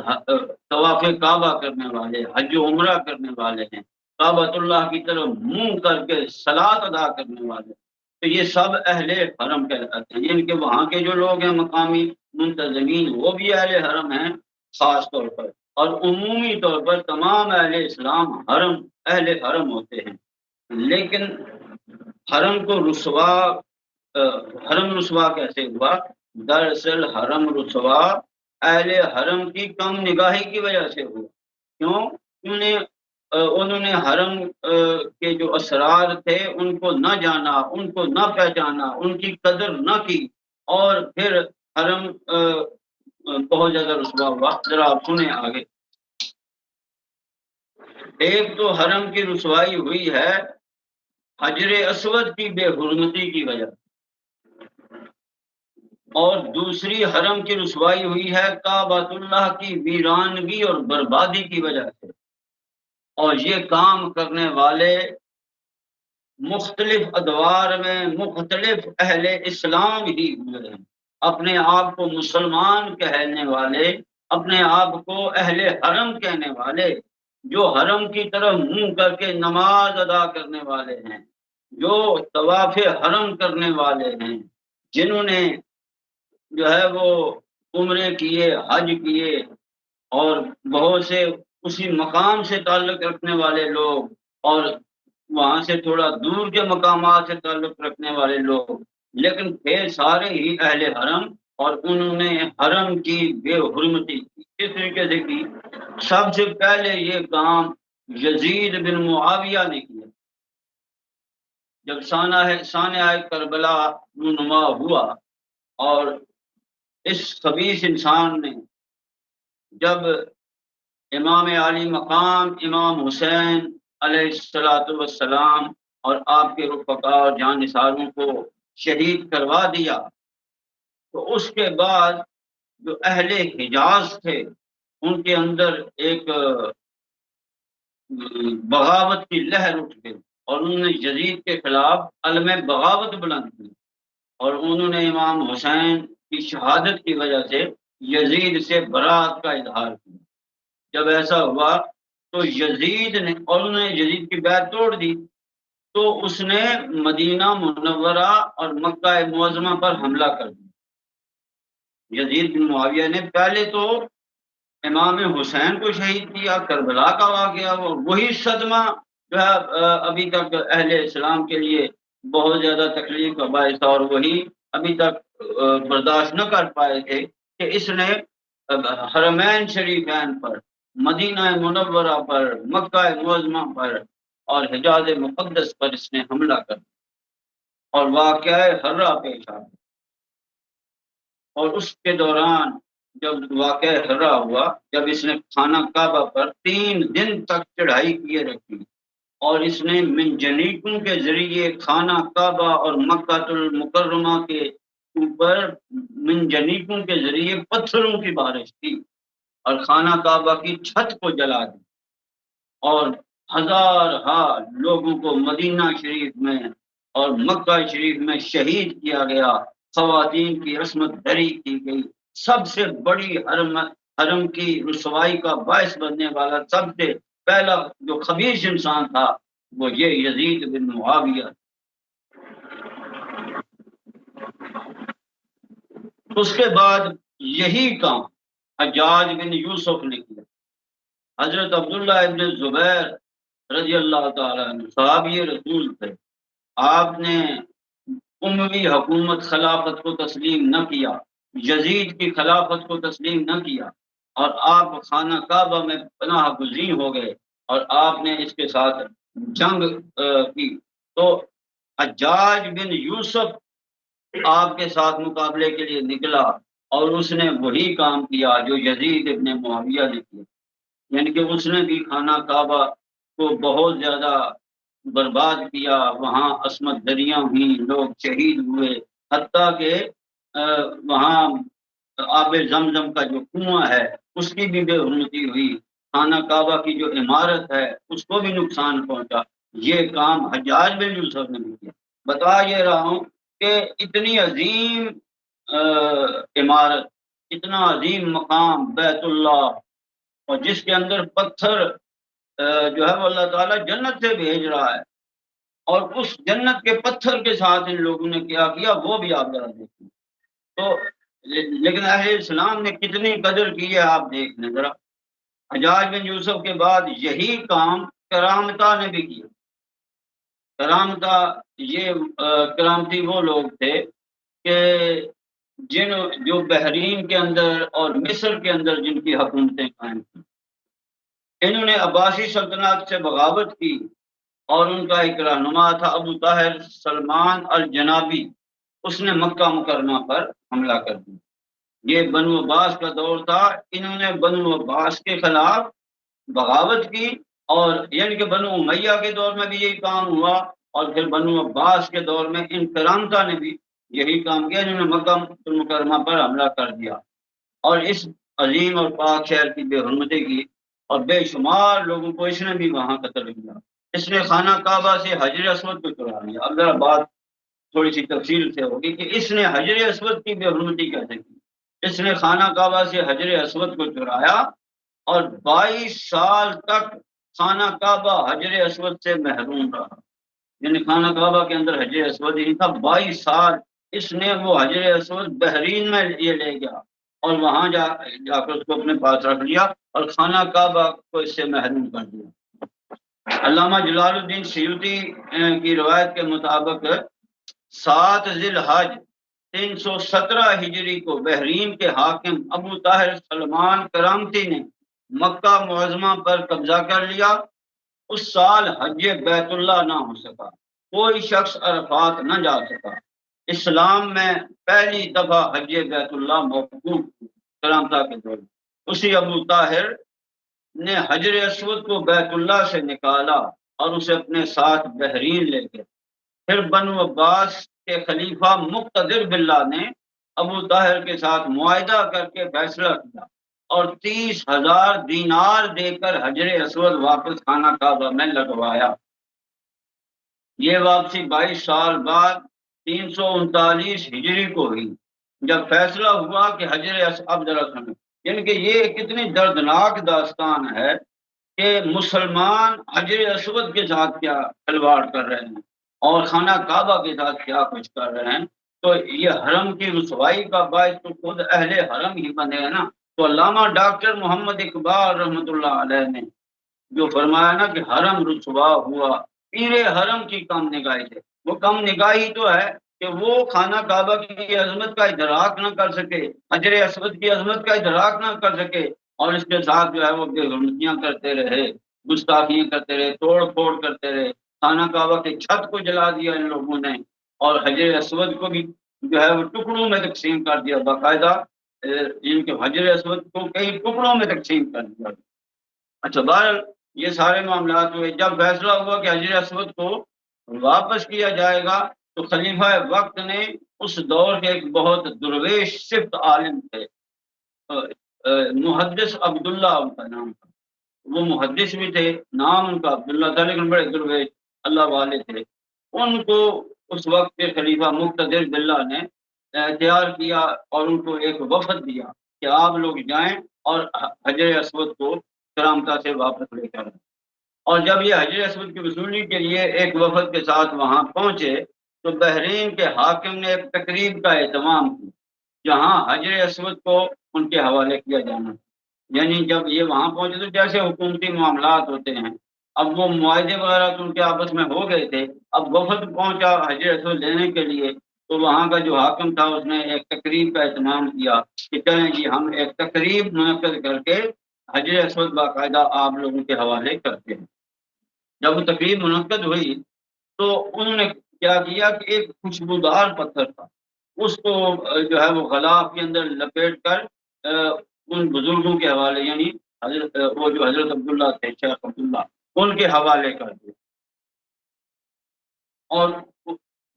B: طواف کعبہ کرنے والے، حج و عمرہ کرنے والے ہیں، کعبۃ اللہ کی طرف منہ کر کے صلاۃ ادا کرنے والے، تو یہ سب اہل حرم کہلاتے ہیں، یعنی کہ وہاں کے جو لوگ ہیں مقامی منتظمین وہ بھی اہل حرم ہیں خاص طور پر، اور عمومی طور پر تمام اہل اسلام اہل حرم ہوتے ہیں۔ لیکن حرم کو حرم رسوا کیسے ہوا؟ دراصل حرم رسوا اہل حرم کی کم نگاہی کی وجہ سے ہوا۔ کیوں؟ انہوں نے حرم کے جو اسرار تھے ان کو نہ جانا، ان کو نہ پہچانا، ان کی قدر نہ کی، اور پھر حرم بہت زیادہ رسوا ہوا۔ ذرا آپ سنیں آگے۔ ایک تو حرم کی رسوائی ہوئی ہے حجر اسود کی بے حرمتی کی وجہ، اور دوسری حرم کی رسوائی ہوئی ہے کعبۃ اللہ کی ویرانگی اور بربادی کی وجہ سے، اور یہ کام کرنے والے مختلف ادوار میں مختلف اہل اسلام ہی ہوئے ہیں، اپنے آپ کو مسلمان کہنے والے، اپنے آپ کو اہل حرم کہنے والے، جو حرم کی طرف منہ کر کے نماز ادا کرنے والے ہیں، جو طواف حرم کرنے والے ہیں، جنہوں نے جو ہے وہ عمرے کیے، حج کیے، اور بہت سے اسی مقام سے تعلق رکھنے والے لوگ، اور وہاں سے تھوڑا دور کے مقامات سے تعلق رکھنے والے لوگ، لیکن تھے سارے ہی اہل حرم، اور انہوں نے حرم کی بے حرمتی کی۔ کس طریقے سے کی؟ سب سے پہلے یہ کام یزید بن معاویہ نے کیا۔ جب سانحہ کربلا رونما ہوا، اور اس خبیث انسان نے جب امام عالی مقام امام حسین علیہ السلام اور آپ کے رفقا اور جان نثاروں کو شہید کروا دیا، تو اس کے بعد جو اہل حجاز تھے ان کے اندر ایک بغاوت کی لہر اٹھ گئی، اور انہوں نے یزید کے خلاف علم بغاوت بلند کی، اور انہوں نے امام حسین کی شہادت کی وجہ سے یزید سے برات کا اظہار کیا۔ جب ایسا ہوا تو یزید نے، اور انہوں نے یزید کی بیعت توڑ دی، تو اس نے مدینہ منورہ اور مکہ معظمہ پر حملہ کر دیا۔ یزید بن معاویہ نے پہلے تو امام حسین کو شہید کیا، کربلا کا واقعہ، وہی صدمہ جو ہے ابھی تک اہل اسلام کے لیے بہت زیادہ تکلیف کا باعث تھا، اور وہی ابھی تک برداشت نہ کر پائے تھے کہ اس نے حرمین شریفین پر، مدینہ منورہ پر، مکہ معظمہ پر اور حجاز مقدس پر اس نے حملہ کر دیا، اور واقعہ حرہ پیش آ گیا۔ اور اس کے دوران جب واقعہ حرہ ہوا، جب اس نے خانہ کعبہ پر 3 دن تک چڑھائی کیے رکھی، اور اس نے منجنیقوں کے ذریعے خانہ کعبہ اور مکہ المکرمہ کے اوپر منجنیقوں کے ذریعے پتھروں کی بارش کی، اور خانہ کعبہ کی چھت کو جلا دی، اور ہزارہا لوگوں کو مدینہ شریف میں اور مکہ شریف میں شہید کیا گیا، خواتین کی عصمت دری کی گئی۔ سب سے بڑی حرم کی رسوائی کا باعث بننے والا سب سے پہلا جو خبیث انسان تھا وہ یہ یزید بن معاویہ۔ اس کے بعد یہی کام حجاج بن یوسف نے کیا۔ حضرت عبداللہ ابن زبیر رضی اللہ تعالیٰ عنہ صحابی رسول تھے، آپ نے اموی حکومت خلافت کو تسلیم نہ کیا، یزید کی خلافت کو تسلیم نہ کیا، اور آپ خانہ کعبہ میں پناہ گزین ہو گئے اور آپ نے اس کے ساتھ جنگ کی۔ تو حجاج بن یوسف آپ کے ساتھ مقابلے کے لیے نکلا اور اس نے وہی کام کیا جو یزید ابن معاویہ نے کیا، یعنی کہ اس نے بھی خانہ کعبہ کو بہت زیادہ برباد کیا، وہاں عصمت دریاں ہوئیں، لوگ شہید ہوئے، حتیٰ کہ وہاں آب زمزم کا جو کنواں ہے اس کی بھی بے حرمتی ہوئی، خانہ کعبہ کی جو عمارت ہے اس کو بھی نقصان پہنچا۔ یہ کام حجاج بن یوسف نے بھی کیا۔ بتا یہ رہا ہوں کہ اتنی عظیم عمارت، اتنا عظیم مقام بیت اللہ، اور جس کے اندر پتھر جو ہے وہ اللہ تعالیٰ جنت سے بھیج رہا ہے، اور اس جنت کے پتھر کے ساتھ ان لوگوں نے کیا کیا وہ بھی آپ ذرا دیکھیں۔ تو لیکن اہل اسلام نے کتنی قدر کی ہے آپ دیکھ لیں ذرا۔ حجاج بن یوسف کے بعد یہی کام کرامتا نے بھی کیا۔ کرامتا یہ کرامتی وہ لوگ تھے کہ جو بحرین کے اندر اور مصر کے اندر جن کی حکومتیں قائم تھیں، انہوں نے عباسی سلطنت سے بغاوت کی، اور ان کا ایک رہنما تھا ابو طاہر سلمان الجنابی، اس نے مکہ مکرمہ پر حملہ کر دیا۔ یہ بنو عباس کا دور تھا، انہوں نے بنو عباس کے خلاف بغاوت کی، اور یعنی کہ بنو امیہ کے دور میں بھی یہی کام ہوا، اور پھر بنو عباس کے دور میں ان کرامتا نے بھی یہی کام کیا، جنہوں نے مکہ مکرمہ پر حملہ کر دیا اور اس عظیم اور پاک شہر کی بے حرمتی کی، اور بے شمار لوگوں کو اس نے بھی وہاں قتل کیا۔ اس نے خانہ کعبہ سے حجر اسود کو چرا لیا۔ اب ذرا بات تھوڑی سی تفصیل سے ہوگی کہ اس نے حجر اسود کی بے حرمتی کیسے کی۔ اس نے خانہ کعبہ سے حجر اسود کو چرایا، اور 22 سال تک خانہ کعبہ حجر اسود سے محروم رہا، یعنی خانہ کعبہ کے اندر حجر اسود ہی تھا۔ 22 سال اس نے وہ حجر اسود بحرین میں یہ لے گیا، اور وہاں جا کر اس کو اپنے پاس رکھ لیا، اور خانہ کعبہ کو اس سے محروم کر دیا۔ علامہ جلال الدین سیوطی کی روایت کے مطابق 7 ذی الحج 317 ہجری کو بحرین کے حاکم ابو طاہر سلمان کرامتی نے مکہ معظمہ پر قبضہ کر لیا۔ اس سال حج بیت اللہ نہ ہو سکا، کوئی شخص عرفات نہ جا سکا۔ اسلام میں پہلی دفعہ حج بیت اللہ موقوف کرامتا کے دور میں اسی ابو طاہر نے حجر اسود کو بیت اللہ سے نکالا اور اسے اپنے ساتھ بحرین لے گئے۔ پھر بنو عباس کے خلیفہ مقتدر باللہ نے ابو طاہر کے ساتھ معاہدہ کر کے فیصلہ کیا، اور 30,000 دینار دے کر حجر اسود واپس خانہ کعبہ میں لگوایا۔ یہ واپسی 22 سال بعد 339 ہجری کو ہوئی، جب فیصلہ ہوا کہ حجر اسود، اب ذرا سنیں، یعنی کہ یہ کتنی دردناک داستان ہے کہ مسلمان حجر اسود کے ساتھ کیا کھلواڑ کر رہے ہیں اور خانہ کعبہ کے ساتھ کیا کچھ کر رہے ہیں۔ تو یہ حرم کی رسوائی کا باعث تو خود اہل حرم ہی بنے ہیں نا۔ تو علامہ ڈاکٹر محمد اقبال رحمۃ اللہ علیہ نے جو فرمایا نا کہ حرم رسوا ہوا، پیر حرم کی کم نگاہی سے، وہ کم نگاہی تو ہے کہ وہ خانہ کعبہ کی عظمت کا ادراک نہ کر سکے، حجر اسود کی عظمت کا ادراک نہ کر سکے، اور اس کے ساتھ جو ہے وہ بے حرمتیاں کرتے رہے، گستاخیاں کرتے رہے، توڑ پھوڑ کرتے رہے، خانہ کعبہ کے چھت کو جلا دیا ان لوگوں نے، اور حجر اسود کو بھی جو ہے وہ ٹکڑوں میں تقسیم کر دیا، باقاعدہ ان کے حجر اسود کو کئی ٹکڑوں میں تقسیم کر دیا۔ اچھا، بہرحال یہ سارے معاملات ہوئے۔ جب فیصلہ ہوا کہ حجر اسود کو واپس کیا جائے گا، تو خلیفہ وقت نے اس دور کے ایک بہت درویش صفت عالم تھے، محدث عبداللہ ان کا نام تھا، وہ محدث بھی تھے، نام ان کا عبداللہ تھا، لیکن بڑے درویش اللہ والے تھے۔ ان کو اس وقت کے خلیفہ مقتدر باللہ نے تیار کیا اور ان کو ایک وفد دیا کہ آپ لوگ جائیں اور حجر اسود کو کرامتا سے واپس لے کر آئیں۔ اور جب یہ حجر اسود کی وصولی کے لیے ایک وفد کے ساتھ وہاں پہنچے تو بحرین کے حاکم نے ایک تقریب کا اہتمام کیا جہاں حجر اسود کو ان کے حوالے کیا جانا، یعنی جب یہ وہاں پہنچے تو جیسے حکومتی معاملات ہوتے ہیں، اب وہ معاہدے وغیرہ تو ان کے آپس میں ہو گئے تھے، اب وفد پہنچا حجر اسود لینے کے لیے، تو وہاں کا جو حاکم تھا اس نے ایک تقریب کا اہتمام کیا کہ چلیں جی ہم ایک تقریب منعقد کر کے حجر اسود باقاعدہ آپ لوگوں کے حوالے کرتے ہیں۔ جب وہ تقریب منعقد ہوئی تو انہوں نے کیا کیا کہ ایک خوشبودار پتھر تھا، اس کو جو ہے وہ غلاف کے اندر لپیٹ کر ان بزرگوں کے حوالے، یعنی حضرت وہ جو حضرت عبداللہ تھے، شیخ عبداللہ، ان کے حوالے کر دیا، اور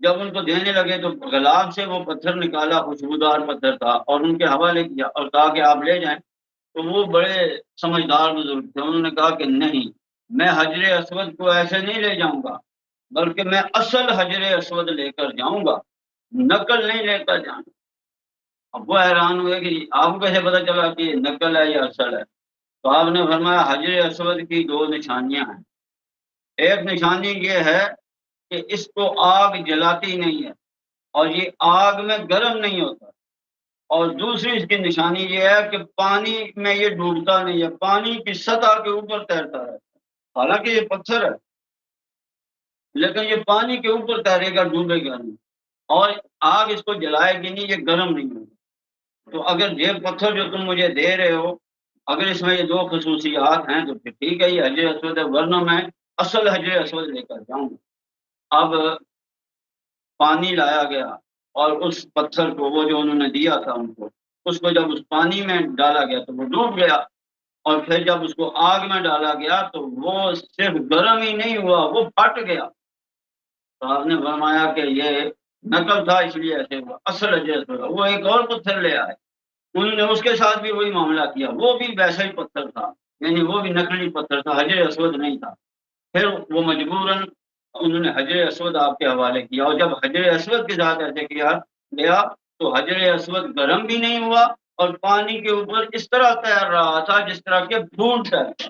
B: جب ان کو دینے لگے تو غلاف سے وہ پتھر نکالا، خوشبودار پتھر تھا، اور ان کے حوالے کیا اور کہا کہ آپ لے جائیں۔ تو وہ بڑے سمجھدار بزرگ تھے، انہوں نے کہا کہ نہیں، میں حجر اسود کو ایسے نہیں لے جاؤں گا، بلکہ میں اصل حجر اسود لے کر جاؤں گا، نقل نہیں لے کر جاؤں گا۔ اب وہ حیران ہوئے کہ آپ کو کیسے پتا چلا کہ نقل ہے یا اصل ہے؟ تو آپ نے فرمایا حجر اسود کی دو نشانیاں ہیں، ایک نشانی یہ ہے کہ اس کو آگ جلاتی نہیں ہے اور یہ آگ میں گرم نہیں ہوتا، اور دوسری اس کی نشانی یہ ہے کہ پانی میں یہ ڈوبتا نہیں ہے، پانی کی سطح کے اوپر تیرتا ہے، حالانکہ یہ پتھر ہے لیکن یہ پانی کے اوپر تیرے گا، ڈوبے گا نہیں، اور آگ اس کو جلائے گی نہیں، یہ گرم نہیں ہوگا۔ تو اگر یہ پتھر جو تم مجھے دے رہے ہو، اگر اس میں یہ دو خصوصیات ہیں تو پھر ٹھیک ہے، یہ حجر اسود ہے، ورنہ میں اصل حجر اسود لے کر جاؤں گا۔ اب پانی لایا گیا اور اس پتھر کو، وہ جو انہوں نے دیا تھا ان کو، اس کو جب اس پانی میں ڈالا گیا تو وہ ڈوب گیا، اور پھر جب اس کو آگ میں ڈالا گیا تو وہ صرف گرم ہی نہیں ہوا، وہ پھٹ گیا۔ تو آپ نے فرمایا کہ یہ نقل تھا اس لیے ایسے ہوا، اصل حجر اسود وہ ایک اور پتھر لے آئے، انہوں نے اس کے ساتھ بھی وہی معاملہ کیا، وہ بھی ویسا ہی پتھر تھا، یعنی وہ بھی نقلی پتھر تھا، حجر اسود نہیں تھا۔ پھر وہ مجبوراً انہوں نے حجر اسود آپ کے حوالے کیا، اور جب حجر اسود کے ساتھ ایسے کیا گیا تو حجر اسود گرم بھی نہیں ہوا اور پانی کے اوپر اس طرح تیر رہا تھا جس طرح کے پھول تیرتا۔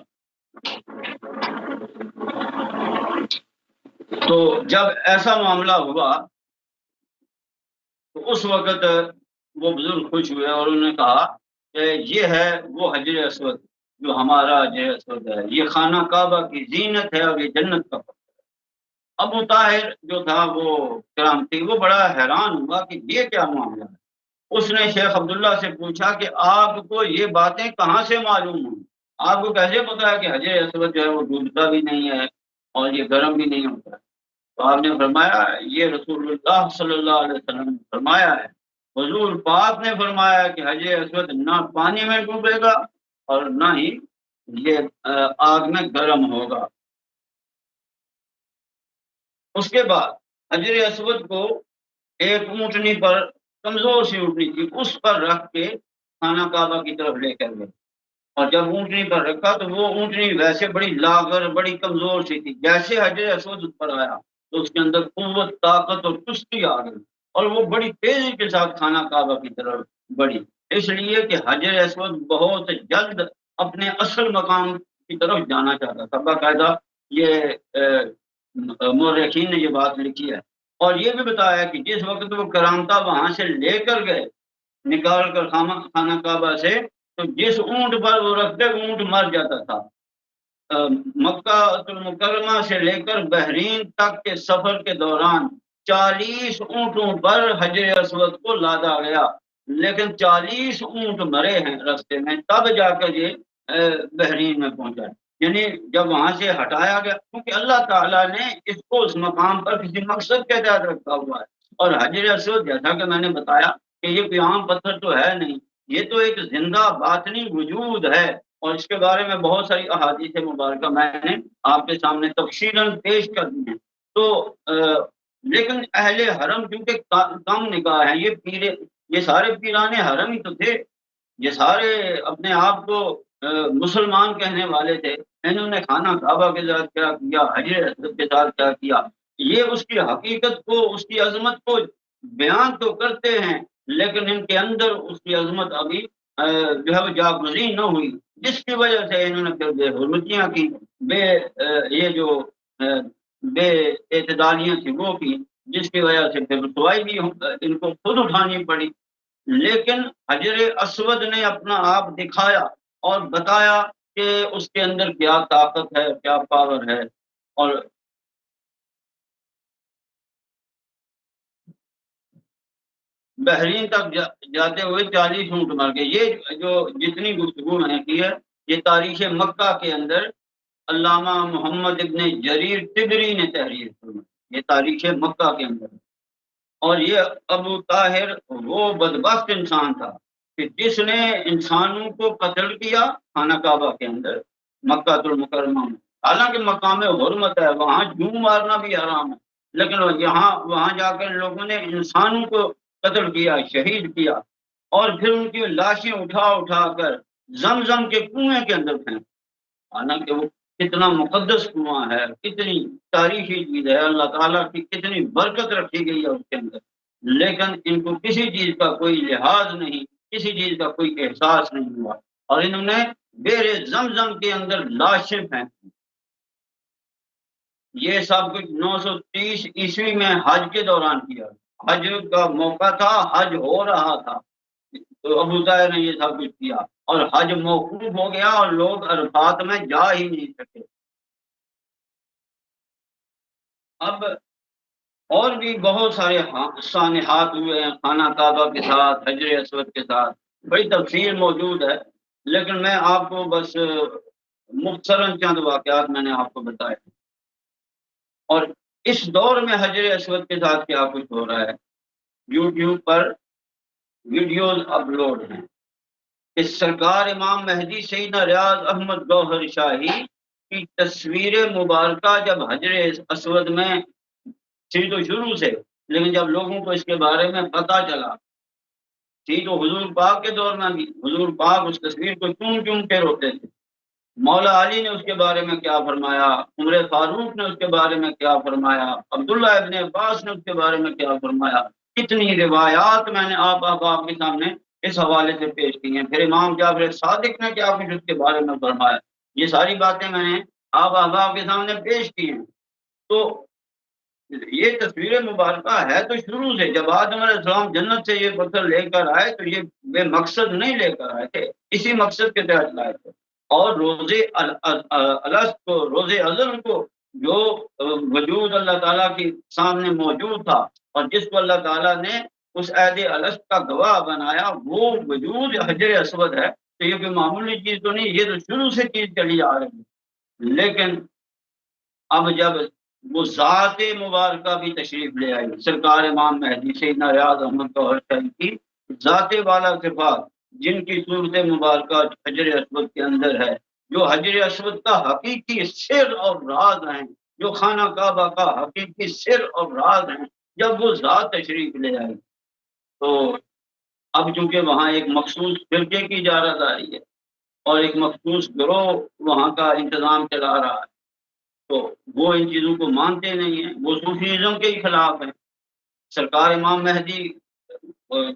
B: تو جب ایسا معاملہ ہوا تو اس وقت وہ بزرگ خوش ہوئے اور انہوں نے کہا کہ یہ ہے وہ حجر اسود جو ہمارا حجر اسود ہے، یہ خانہ کعبہ کی زینت ہے اور یہ جنت کا پتھر ہے۔ ابو طاہر جو تھا وہ کرامتی، وہ بڑا حیران ہوا کہ یہ کیا معاملہ ہے۔ اس نے شیخ عبداللہ سے پوچھا کہ آپ کو یہ باتیں کہاں سے معلوم ہوئی، آپ کو کیسے پتا ہے کہ حجر اسود جو ہے وہ ڈوبتا بھی نہیں ہے اور یہ گرم بھی نہیں ہوتا ہے؟ تو آپ نے فرمایا یہ رسول اللہ صلی اللہ علیہ وسلم نے فرمایا ہے، حضور پاک نے فرمایا کہ حجر اسود نہ پانی میں ڈوبے گا اور نہ ہی یہ آگ میں گرم ہوگا۔ اس کے بعد حجر اسود کو ایک اونٹنی پر، کمزور سی اونٹنی تھی، اس پر رکھ کے خانہ کعبہ کی طرف لے کر گئے، اور جب اونٹنی پر رکھا تو وہ اونٹنی ویسے بڑی لاغر، بڑی کمزور سی تھی، جیسے حجر اسود اس پر آیا تو اس کے اندر قوت، طاقت اور چستی آ گئی، اور وہ بڑی تیزی کے ساتھ خانہ کعبہ کی طرف بڑھی، اس لیے کہ حجر اسود بہت جلد اپنے اصل مقام کی طرف جانا چاہتا تھا۔ باقاعدہ یہ مورخین نے یہ بات لکھی ہے، اور یہ بھی بتایا کہ جس وقت وہ کرامتا وہاں سے لے کر گئے نکال کر خانہ کعبہ سے، تو جس اونٹ پر وہ رکھتے اونٹ مر جاتا تھا۔ مکہ المکرمہ سے لے کر بحرین تک کے سفر کے دوران 40 اونٹوں پر حجر اسود کو لادا گیا، لیکن 40 اونٹ مرے ہیں راستے میں، تب جا کر یہ بحرین میں پہنچا، یعنی جب وہاں سے ہٹایا گیا، کیونکہ اللہ تعالیٰ نے اس کو اس مقام پر کسی مقصد کے تحت رکھا ہوا ہے۔ اور حجر اسود جیسا کہ میں نے بتایا کہ یہ کوئی عام پتھر تو ہے نہیں، یہ تو ایک زندہ باطنی وجود ہے، اور اس کے بارے میں بہت ساری احادیث مبارکہ میں نے آپ کے سامنے تفصیلاً پیش کر دی ہیں۔ تو لیکن اہل حرم کیونکہ کم نگاہ ہیں، یہ سارے پیران حرم ہی تو تھے، یہ سارے اپنے آپ کو مسلمان کہنے والے تھے، انہوں نے خانہ کعبہ کے ساتھ کیا کیا، حجر اسود کے ساتھ کیا کیا، یہ اس کی حقیقت کو، اس کی عظمت کو بیان تو کرتے ہیں، لیکن ان کے اندر اس کی عظمت ابھی جو ہے وہ جاگزین نہ ہوئی، جس کی وجہ سے انہوں نے پھر بے حرمتیاں کی، یہ جو بے اعتدالیاں تھیں وہ کی، جس کی وجہ سے پھر رسوائی بھی ان کو خود اٹھانی پڑی۔ لیکن حجر اسود نے اپنا آپ دکھایا اور بتایا کہ اس کے اندر کیا طاقت ہے، کیا پاور ہے۔ اور بحرین تک جاتے ہوئے 40 اونٹ مر گئے۔ یہ جو جتنی گفتگو میں نے کی ہے یہ تاریخ مکہ کے اندر علامہ محمد ابن جریر طبری نے تحریر فرمائی، یہ تاریخ مکہ کے اندر۔ اور یہ ابو طاہر وہ بدبخت انسان تھا کہ جس نے انسانوں کو قتل کیا خانہ کعبہ کے اندر، مکہ المکرمہ میں۔ حالانکہ مقام حرمت ہے، وہاں جوں مارنا بھی حرام ہے، لیکن وہاں جا کر لوگوں نے انسانوں کو قتل کیا، شہید کیا، اور پھر ان کی لاشیں اٹھا اٹھا کر زمزم کے کنویں کے اندر پھینک۔ حالانکہ وہ کتنا مقدس کنواں ہے، کتنی تاریخی چیز ہے، اللہ تعالیٰ کی کتنی برکت رکھی گئی ہے اس کے اندر، لیکن ان کو کسی چیز کا کوئی لحاظ نہیں، کسی چیز کا کوئی احساس نہیں ہوا، اور انہوں نے بیر زمزم کے اندر لاشیں پھینکی۔ یہ سب کچھ 930 عیسوی میں حج کے دوران کیا، حج کا موقع تھا، حج ہو رہا تھا، تو ابو طاہر نے یہ سب کچھ کیا، اور حج موقوف ہو گیا اور لوگ عرفات میں جا ہی نہیں سکے۔ اب اور بھی بہت سارے سانحات ہوئے ہیں خانہ کعبہ کے ساتھ، حجر اسود کے ساتھ، بڑی تفصیل موجود ہے، لیکن میں آپ کو بس مختصراً چند واقعات میں نے آپ کو بتائے۔ اور اس دور میں حجر اسود کے ساتھ کیا کچھ ہو رہا ہے، یوٹیوب پر ویڈیوز اپلوڈ ہیں کہ سرکار امام مہدی سیدنا ریاض احمد گوہر شاہی کی تصویر مبارکہ جب حجر اسود میں تھی تو شروع سے، لیکن جب لوگوں کو اس کے بارے میں پتہ چلا، تھی تو حضور پاک کے دور میں بھی، حضور پاک اس تصویر کو چون چون کے روتے تھے۔ مولا علی نے اس کے بارے میں کیا فرمایا، عمر فاروق نے اس کے بارے میں کیا فرمایا، عبداللہ ابن عباس نے اس کے بارے میں کیا فرمایا، کتنی روایات میں نے آپ کے سامنے اس حوالے سے پیش کی ہیں۔ پھر امام جعفر صادق نے کیا کچھ اس کے بارے میں فرمایا، یہ ساری باتیں میں نے آپ کے سامنے پیش کی ہیں۔ تو یہ تصویر مبارکہ ہے تو شروع سے، جب آدم علیہ السلام جنت سے یہ پتھر لے کر آئے تو یہ بے مقصد نہیں لے کر آئے تھے، اسی مقصد کے تحت لائے تھے۔ اور روزے الست کو، روزے ازل کو، جو وجود اللہ تعالیٰ کے سامنے موجود تھا اور جس کو اللہ تعالیٰ نے اس عہد الست کا گواہ بنایا، وہ وجود حجر اسود ہے، تو یہ کوئی معمولی چیز تو نہیں، یہ تو شروع سے چیز چلی آ رہی ہے۔ لیکن اب جب وہ ذات مبارکہ بھی تشریف لے آئی، سرکار امام مہدی سیدنا ریاض احمد گوہر شاہی کی ذات والا صفات، جن کی صورت مبارکہ حجر اسود کے اندر ہے، جو حجر اسود کا حقیقی سر اور راز ہیں، جو خانہ کعبہ کا حقیقی سر اور راز ہیں، جب وہ ذات تشریف لے آئی تو اب چونکہ وہاں ایک مخصوص فرقے کی اجازت آ رہی ہے اور ایک مخصوص گروہ وہاں کا انتظام چلا رہا ہے، تو وہ ان چیزوں کو مانتے نہیں ہیں، وہ صوفیزم کے ہی خلاف ہیں، سرکار امام مہدی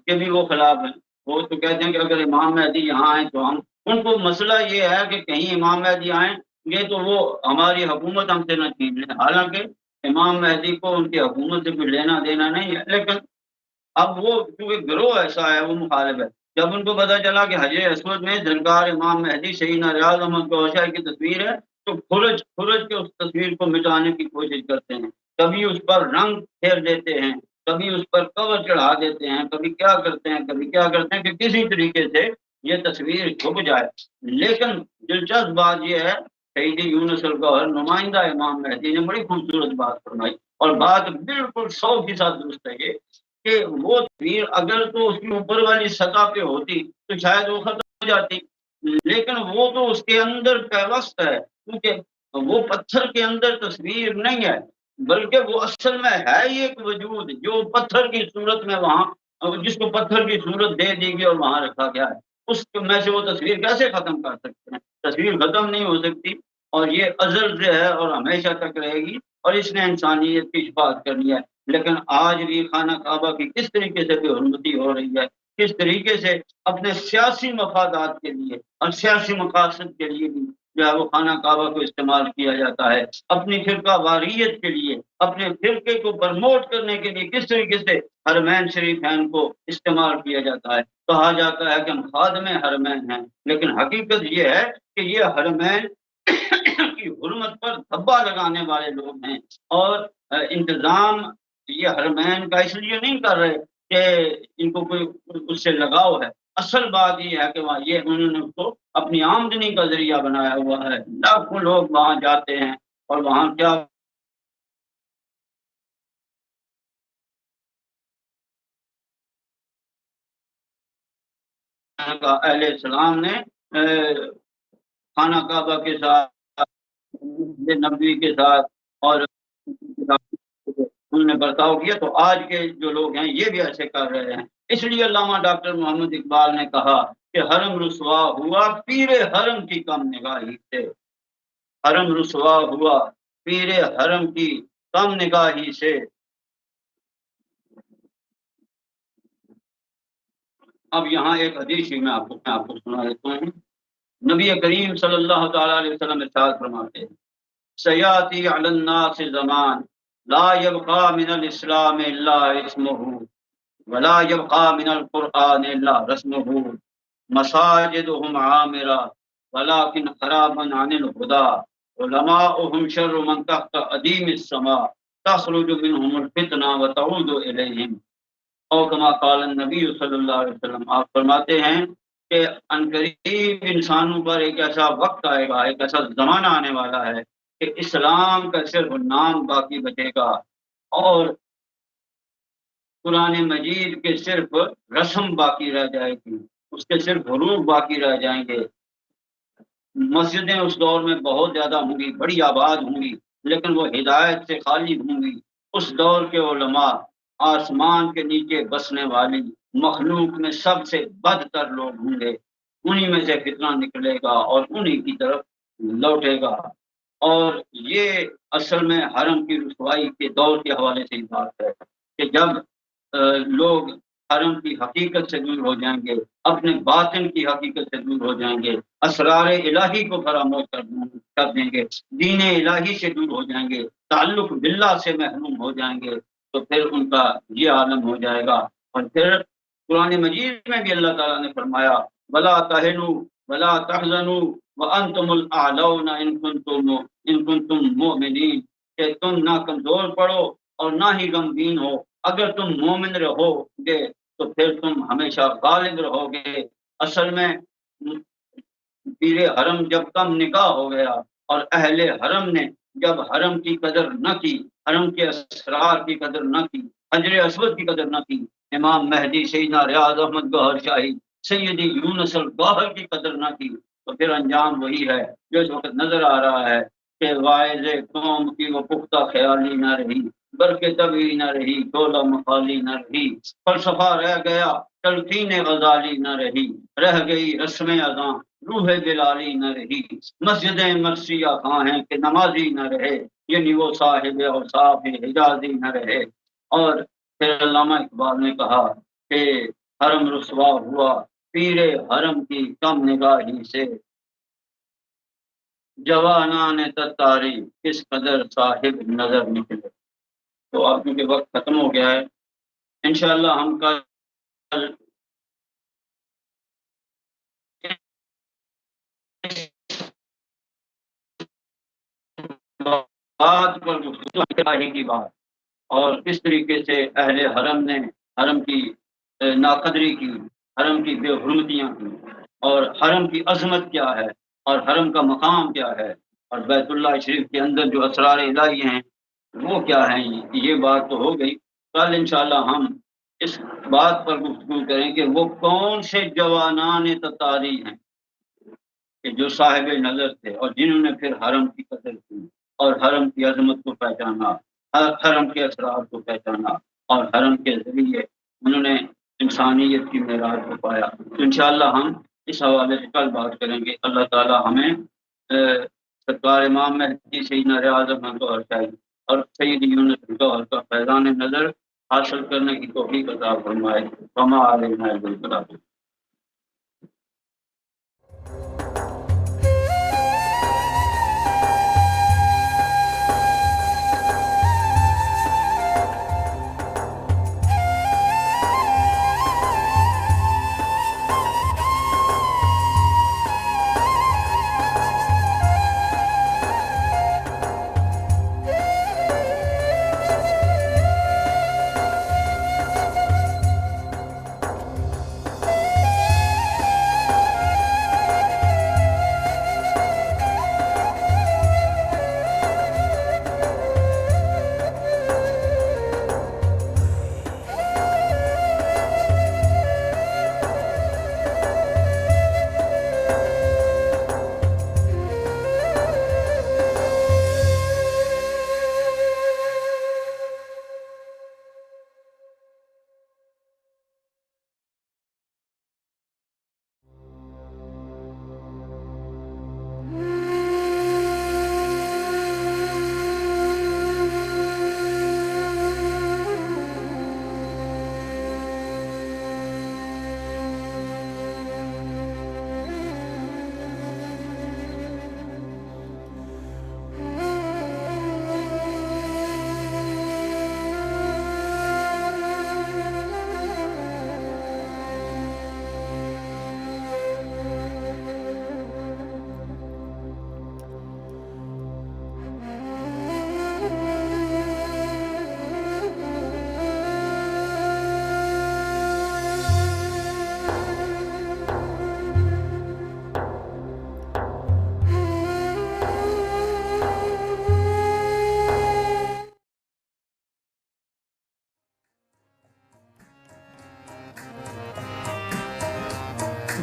B: کے بھی وہ خلاف ہیں۔ وہ تو کہتے ہیں کہ اگر امام مہدی یہاں آئیں تو ہم، ان کو مسئلہ یہ ہے کہ کہیں امام مہدی آئیں گے تو وہ ہماری حکومت ہم سے نہ چھین لیں، حالانکہ امام مہدی کو ان کی حکومت سے کوئی لینا دینا نہیں ہے، لیکن اب وہ کیونکہ گروہ ایسا ہے، وہ مخالف ہے۔ جب ان کو پتا چلا کہ حجر اسود میں سرکار امام مہدی سیدنا ریاض احمد گوہر شاہی کی تصویر ہے تو کھرج کے اس تصویر کو مٹانے کی کوشش کرتے ہیں، کبھی اس پر رنگ پھیر دیتے ہیں، کبھی اس پر کور چڑھا دیتے ہیں، کبھی کیا کرتے ہیں، کبھی کیا کرتے ہیں کہ کسی طریقے سے یہ تصویر چھپ جائے۔ لیکن دلچسپ بات یہ ہے، سیدی یونس الگوہر نمائندہ امام مہدی نے بڑی خوبصورت بات فرمائی، اور بات بالکل 100% درست ہے یہ کہ وہ تصویر اگر تو اس کی اوپر والی سطح پہ ہوتی تو شاید وہ ختم ہو جاتی، لیکن وہ تو اس کے اندر پیوست ہے، کیونکہ وہ پتھر کے اندر تصویر نہیں ہے، بلکہ وہ اصل میں ہے ہی ایک وجود جو پتھر کی صورت میں وہاں، جس کو پتھر کی صورت دے دی گئی اور وہاں رکھا گیا ہے، اس میں سے وہ تصویر کیسے ختم کر سکتے ہیں؟ تصویر ختم نہیں ہو سکتی، اور یہ ازل سے ہے اور ہمیشہ تک رہے گی، اور اس نے انسانیت کی شفاعت کرنی ہے۔ لیکن آج بھی خانہ کعبہ کی کس طریقے سے بے حرمتی ہو رہی ہے، کس طریقے سے اپنے سیاسی مفادات کے لیے اور سیاسی مقاصد کے لیے بھی جو ہے وہ خانہ کعبہ کو استعمال کیا جاتا ہے، اپنی فرقہ واریت کے لیے، اپنے فرقے کو پرموٹ کرنے کے لیے کس طریقے سے حرمین شریفین کو استعمال کیا جاتا ہے۔ کہا جاتا ہے کہ ہم خادم حرمین ہیں، لیکن حقیقت یہ ہے کہ یہ حرمین کی حرمت پر دھبا لگانے والے لوگ ہیں، اور انتظام یہ حرمین کا اس لیے نہیں کر رہے کہ ان کو کوئی اس سے لگاؤ ہے۔ اصل بات یہ ہے کہ وہاں یہ انہوں نے اس کو اپنی آمدنی کا ذریعہ بنایا ہوا ہے۔ لاکھوں لوگ وہاں جاتے ہیں اور وہاں کیا اہل اسلام نے خانہ کعبہ کے ساتھ، نبوی کے ساتھ اور انہوں نے برتاؤ کیا، تو آج کے جو لوگ ہیں یہ بھی ایسے کر رہے ہیں۔ اس لیے علامہ ڈاکٹر محمد اقبال نے کہا کہ حرم رسوا ہوا پیر حرم کی کم نگاہی سے، حرم رسوا ہوا پیر حرم کی کم نگاہی سے۔ اب یہاں ایک حدیث ہی میں آپ کو سنا دیتا ہوں۔ نبی کریم صلی اللہ تعالیٰ علیہ وسلم ارشاد فرماتے ہیں سیاتی علی الناس زمان لا یبقى من الاسلام الا اسمه ولا يبقى من القرآن الا رسمه مساجدهم عامرة ولكن خرابا عن الهدى علماؤهم شر من تحت ادیم السماء تخرج منهم الفتنة وتعود اليهم او کما قال النبی صلی اللہ علیہ وسلم۔ آپ فرماتے ہیں کہ عنقریب انسانوں پر ایک ایسا وقت آئے گا، ایک ایسا زمانہ آنے والا ہے کہ اسلام کا صرف نام باقی بچے گا اور قرآن مجید کے صرف رسم باقی رہ جائے گی، اس کے صرف حروف باقی رہ جائیں گے۔ مسجدیں اس دور میں بہت زیادہ ہوں گی، بڑی آباد ہوں گی، لیکن وہ ہدایت سے خالی ہوں گی۔ اس دور کے علماء آسمان کے نیچے بسنے والی مخلوق میں سب سے بدتر لوگ ہوں گے، انہی میں سے فتنہ نکلے گا اور انہی کی طرف لوٹے گا۔ اور یہ اصل میں حرم کی رسوائی کے دور کے حوالے سے یہ بات ہے کہ جب لوگ حرم کی حقیقت سے دور ہو جائیں گے، اپنے باطن کی حقیقت سے دور ہو جائیں گے، اسرار الہی کو فراموش کر دیں گے، دین الہی سے دور ہو جائیں گے، تعلق باللہ سے محروم ہو جائیں گے، تو پھر ان کا یہ عالم ہو جائے گا۔ اور پھر قرآن مجید میں بھی اللہ تعالیٰ نے فرمایا وَلَا تَهِنُوا وَلَا تَحْزَنُوا وَأَنْتُمُ الْأَعْلَوْنَ إِن كُنتُم مُؤْمِنِينَ، کہ تم نہ کمزور پڑو اور نہ ہی غمگین ہو، اگر تم مومن رہو گے تو پھر تم ہمیشہ غالب رہو گے۔ اصل میں پیر حرم جب کم نگاہ ہو گیا اور اہل حرم نے جب حرم کی قدر نہ کی، حرم کے اسرار کی قدر نہ کی، حجر اسود کی قدر نہ کی، امام مہدی سیدنا ریاض احمد گوہر شاہی سیدی یونس الگوہر کی قدر نہ کی، تو پھر انجام وہی ہے جو اس وقت نظر آ رہا ہے کہ واعظ قوم کی وہ پختہ خیالی نہ رہی، برکے طبعی نہ رہی، دولہ مخالی نہ رہی، فلسفہ رہ گیا، تلقین غزالی نہ رہی، رہ گئی رسم اذاں، روح بلالی نہ رہی، مسجدیں مرثیہ خاں ہیں کہ نمازی نہ رہے، یعنی وہ صاحب اوصاف حجازی نہ رہے۔ اور پھر علامہ اقبال نے کہا کہ حرم رسوا ہوا پیر حرم کی کم نگاہی سے، جوانان تتاری کس قدر صاحب نظر نکلے۔ تو اب کیونکہ وقت ختم ہو گیا ہے، انشاءاللہ ہم کل بات پر گفتگو کی بات اور کس طریقے سے اہل حرم نے حرم کی ناقدری کی، حرم کی بے حرمتیاں کی، اور حرم کی عظمت کیا ہے اور حرم کا مقام کیا ہے، اور بیت اللہ شریف کے اندر جو اسرار الہی ہیں وہ کیا ہیں۔ یہ بات تو ہو گئی، کل انشاءاللہ ہم اس بات پر گفتگو کریں کہ وہ کون سے جوانان تتاری ہیں کہ جو صاحب نظر تھے اور جنہوں نے پھر حرم کی قدر کی اور حرم کی عظمت کو پہچانا، حرم کے اسرار کو پہچانا، اور حرم کے ذریعے انہوں نے انسانیت کی معراج کو پایا۔ تو انشاءاللہ ہم اس حوالے سے کل بات کریں گے۔ اللہ تعالی ہمیں سرکار امام مہدی سیدنا ریاض احمد گوہر شاہی اور سید یونس الگوہر کا فیضان نظر حاصل کرنے کی توفیق عطا فرمائے. وما علینا الا البلاغ.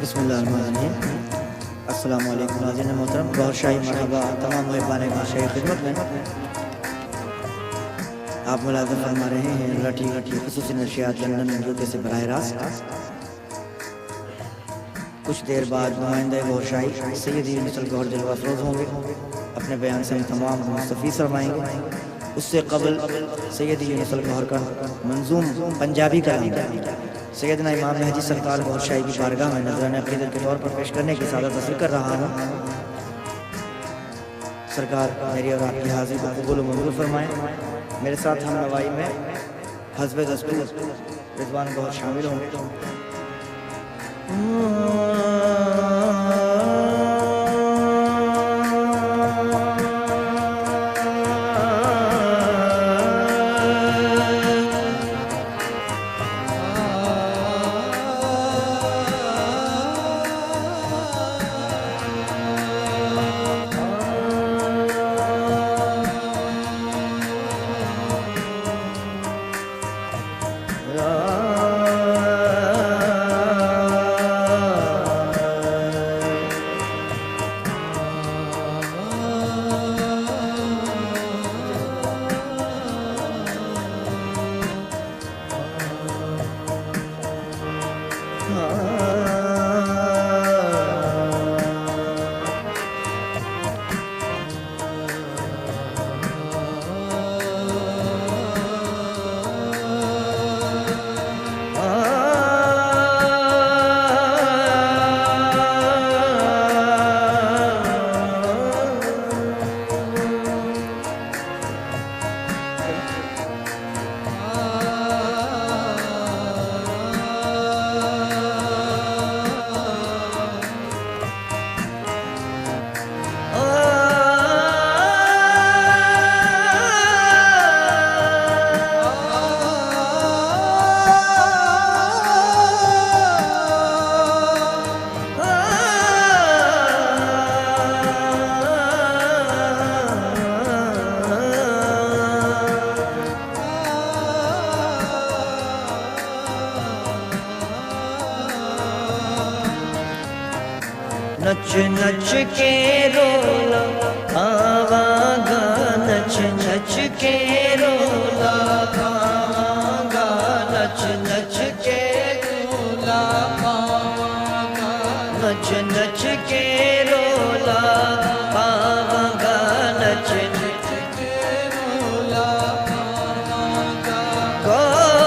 C: بسم اللہ الرحمن الرحیم. السلام علیکم ناظرین محترم. گوہر شاہی مرحبا تمام محبان گوہر شاہی خدمت میں. آپ ملاحظہ فرما رہے ہیں لٹھی خصوصی نشریات لندن یوکے سے براہ راست. کچھ دیر بعد نمائندہ گوہر شاہی سید یونس الگوہر جلوہ افروز ہوں گے. اپنے بیان سے تمام مستفیض فرمائیں گے. اس سے قبل سید یونس الگوہر کا منظوم پنجابی کلام سیدنا امام مہدی سرکار گوہر شاہی کی بارگاہ میں نذرانہ عقیدت کے طور پر پیش کرنے کی سعادت حاصل کر رہا ہوں. سرکار میری اور آپ کی حاضری کو قبول و منظور فرمائیں. میرے ساتھ ہم نوائی میں حسب دستور رضوان گوہر شامل ہوں گے. نچ نچ کے رولا آواں گا، نچ نچ کے رولا آواں گا، نچ نچ کے رولا آواں گا، نچ نچ کے رولا آواں گا، نچ نچ کے رولا آواں گا.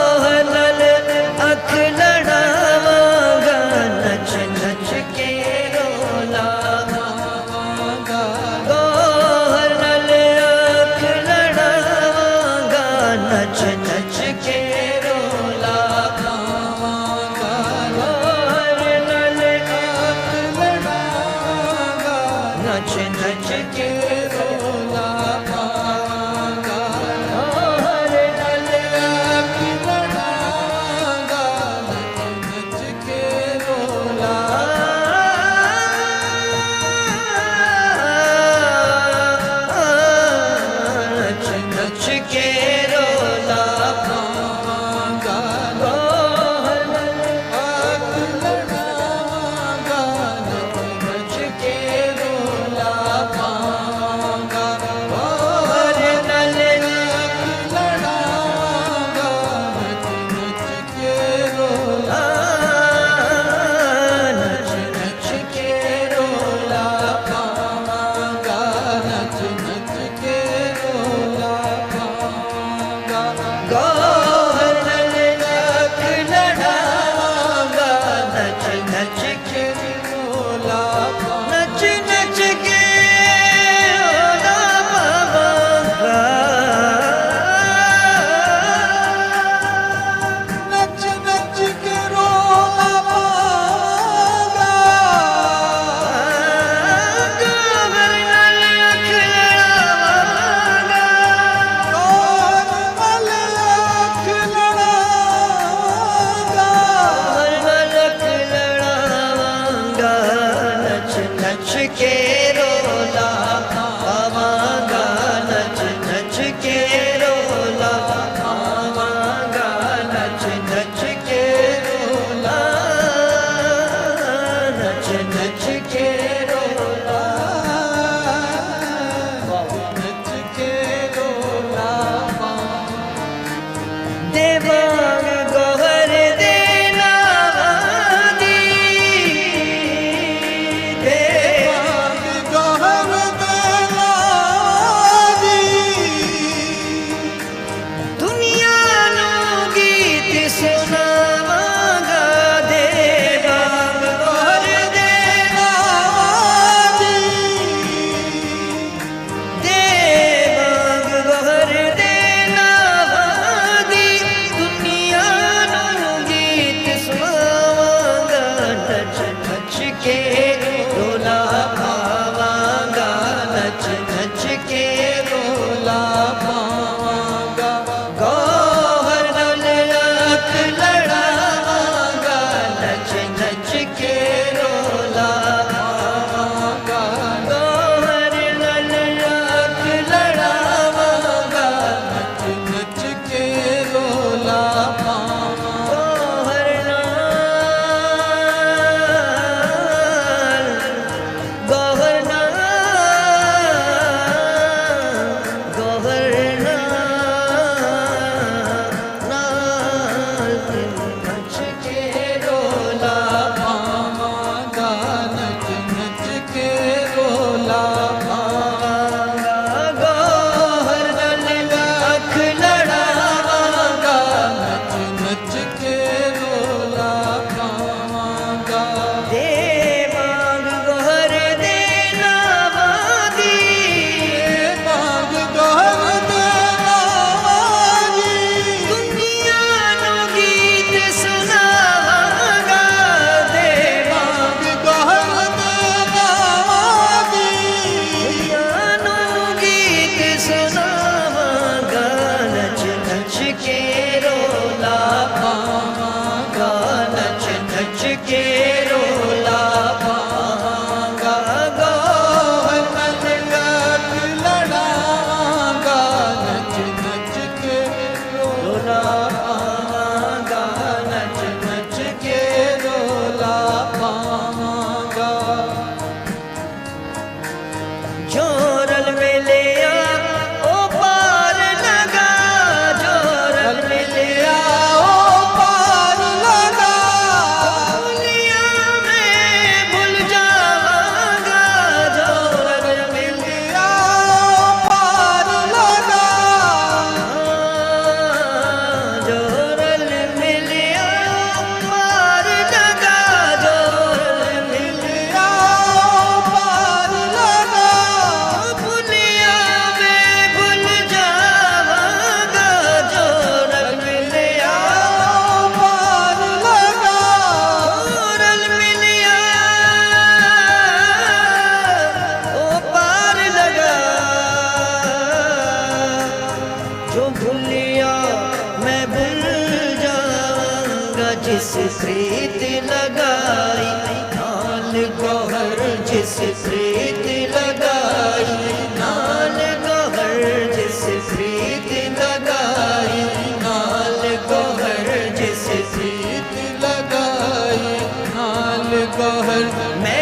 C: جس پریت لگائی نال گوہر جس پریت لگائی نال گوہر جس پریت لگائی نال گوہر جس پریت لگائی نال گوہر میں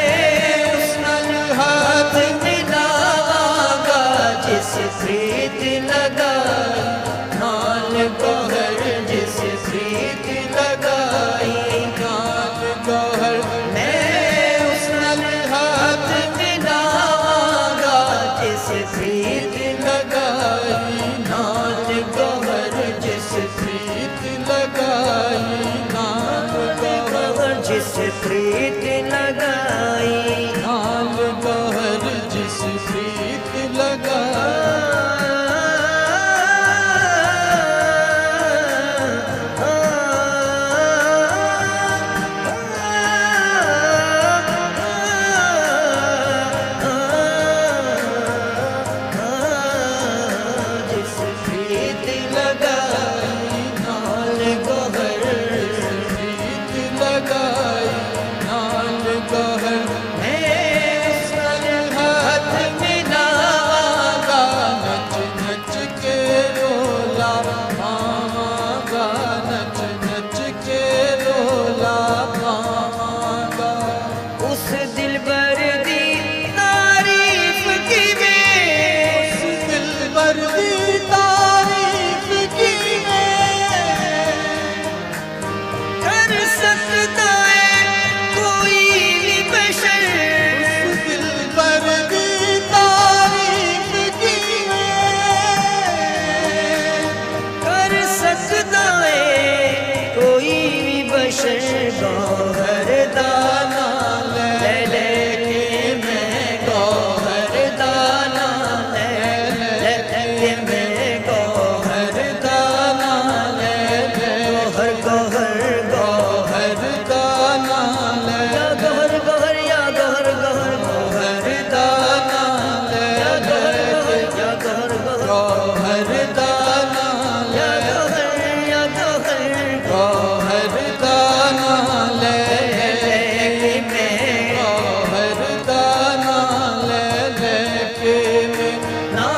C: اس نال ہاتھ ملاواں گا جس پریت لگائی نال گوہر جس پریت لگائی نال گوہر میں اس نال ہاتھ ملاواں گا جس پریت لگائی نال گوہر جس پریت لگائی نال گوہر جس پریت لگائی نال گوہر جس پریت گوہر دانا لے لے کے میں گوہر دانا لے لے کے میں گوہر دانا لے لے گوہر گوہر گوہر دانا لے گوہر گوہر یا گوہر گوہر گوہر دانا لے گوہر یا گوہر گوہر دانا لے گوہر یا گوہر گوہر دانا لے کے میں گوہر دانا لے لے کے میں نا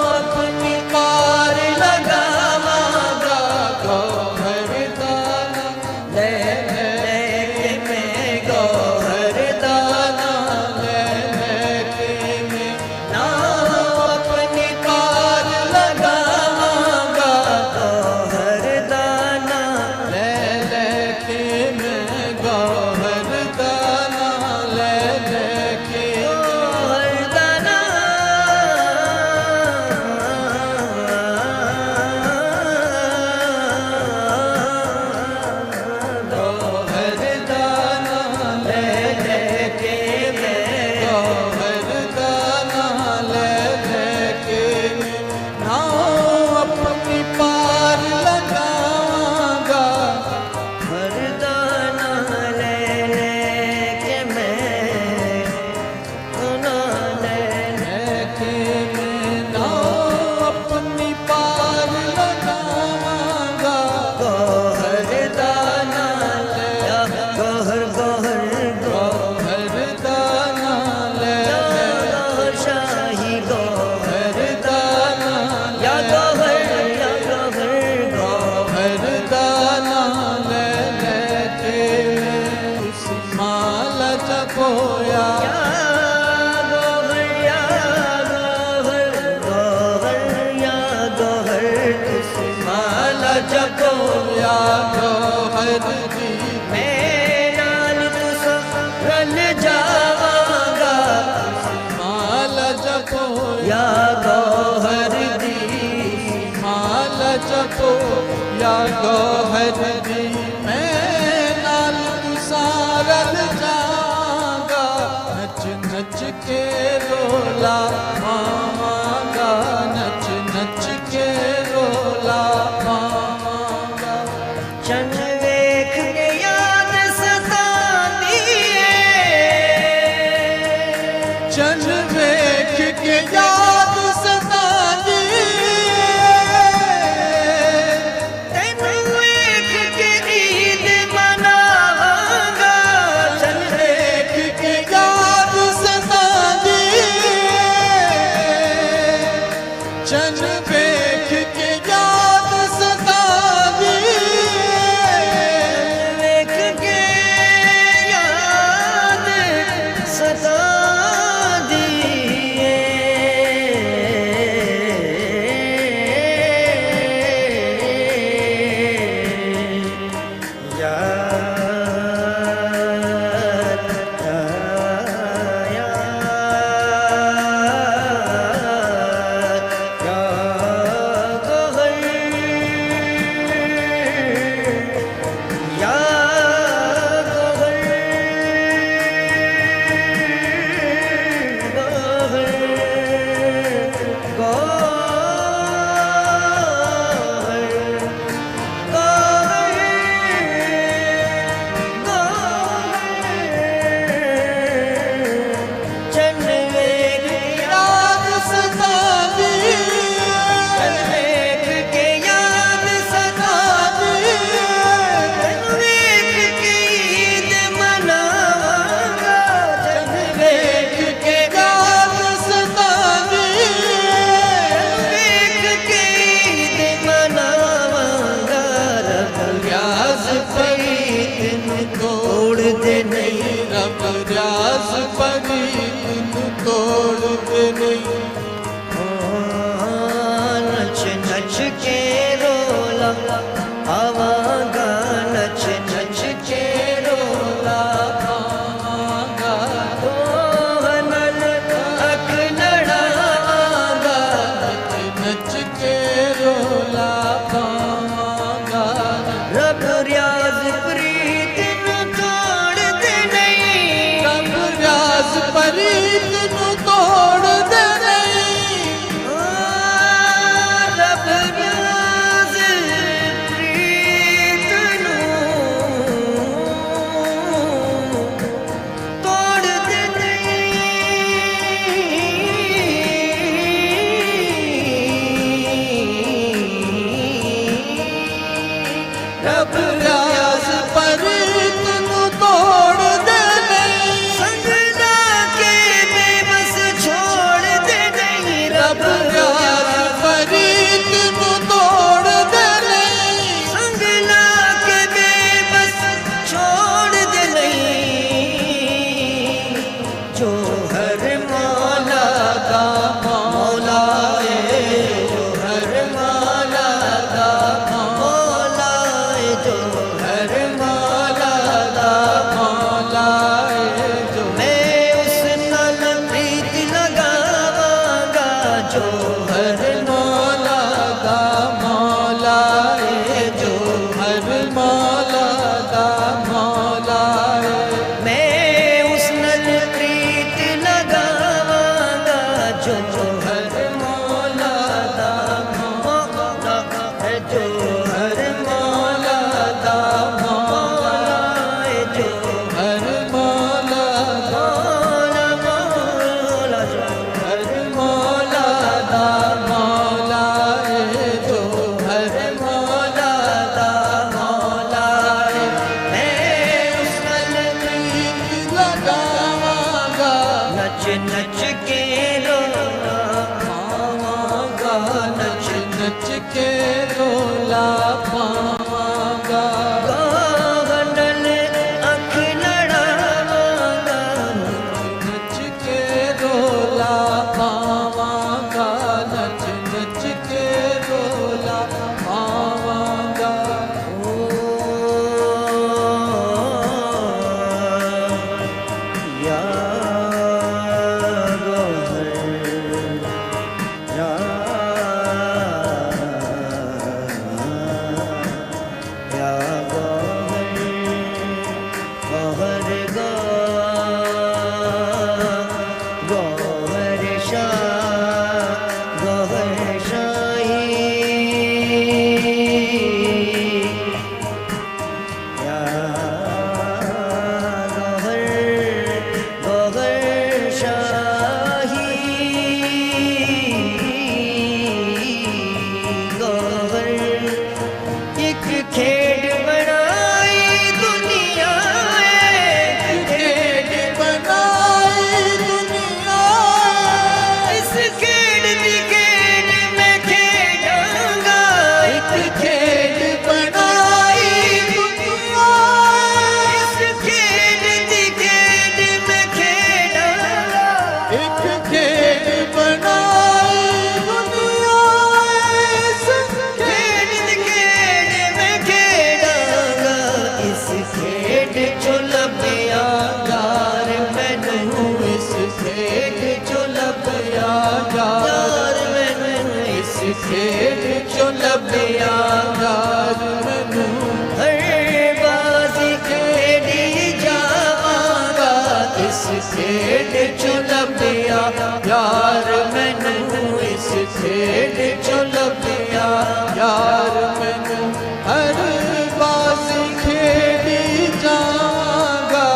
C: اپنی پار لگاواں گا گوہر دانا لے لے کے میں گوہر دانا لے لے کے میں نا اپنی پار لگاواں گا گوہر دانا لے لے کے میں گوہر دانا لے لے کے گوہر دانا گوہر دانا لے لے کے میں گوہر دانا لے لے کے میں نا اپنی پار لگاواں گا گوہر دانا لے لے کے میں نا لے لے کے میں نا اپنی پار لگاواں گا گوہر دانا لے گوہر گوہر گوہر دانا لے گوہر شاہی گوہر دانا یا گوہر یا گوہر گوہر دانا لے لے کے میں اس مالا جپویا گوہر یا گوہر گوہر یا گوہر اس مالا جپویا گوہر دی میں نال تس رل جاواں گا مالا جپو یا گوہر دی مالا جپو یا گوہر دی میں نال تساں رل جاواں گا نچ نچ کے رولا پاواں گا نچ نچ کے رولا پاواں گا چن ویکھ کے یاد ستاندی چن ویکھ کے یاد ستاندی تینوں ویکھ
D: चन वेख के याद सतावी
C: वेख के याद सता दिए नच नच के रोला आवागा नच नच के रोला आवागा नल अख लड़ागा
D: नच के रोला पावांगा
C: रब रियाज प्रीत न तोड़ दे नहीं
D: रब रियाज کھیل چو لبیا یار مینوں
C: ہر بازی کھیڈی جاواں گا
D: اس کھیل چو لبیا یار مینوں اس کھیل چو لبیا یار مینوں ہر بازی کھیڈی جاواں گا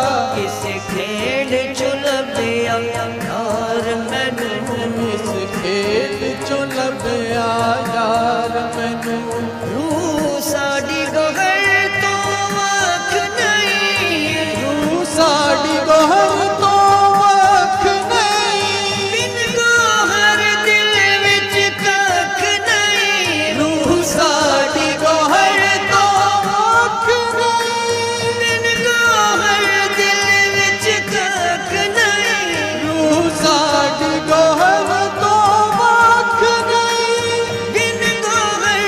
C: اس کھیڈ چ لبیا یار مینوں
D: اس کھیل چو لبیا یار مینوں
C: روح ساڈی گوہر تو وکھ نہیں
D: روح ساڈی گوہر تو وکھ نہیں
C: بن گوہر دل وچ ککھ نہیں
D: روح ساڈی گوہر تو وکھ نہیں
C: بن گوہر دل وچ ککھ نہیں
D: روح ساڈی گوہر تو وکھ نہیں
C: بن گوہر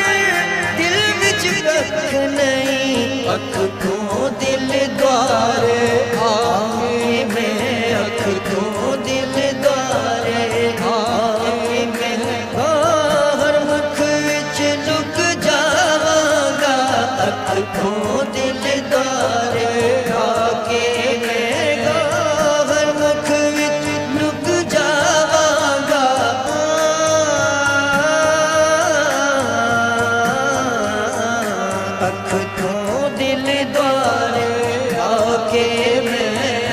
C: دل وچ ککھ نہیں اکھ تو دل دوارے آئے میں اکھ تو دل دوارے آئے میں ہر مکھ وچ لک جاواں گا اکھ تو دل دوارے آ کے میں ہر مکھ وچ لک جاواں گا اکھ تو دل دوارے آ کے میں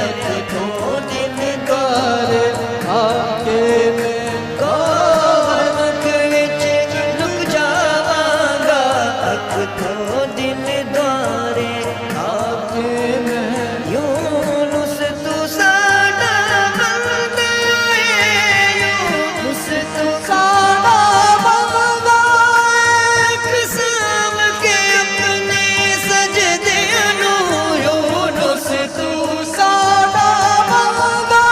C: اکھ تو دل دوارے
D: آ کے میں
C: ہر مکھ وچ لک جاواں گا اکھ تو دل دوارے آ
D: کے میں
C: یونس تو ساڈا بندہ ہے یونس تو
D: ساڈا بندہ
C: قسم کے اپنے سجدیاں نوں یونس تو
D: ساڈا بندہ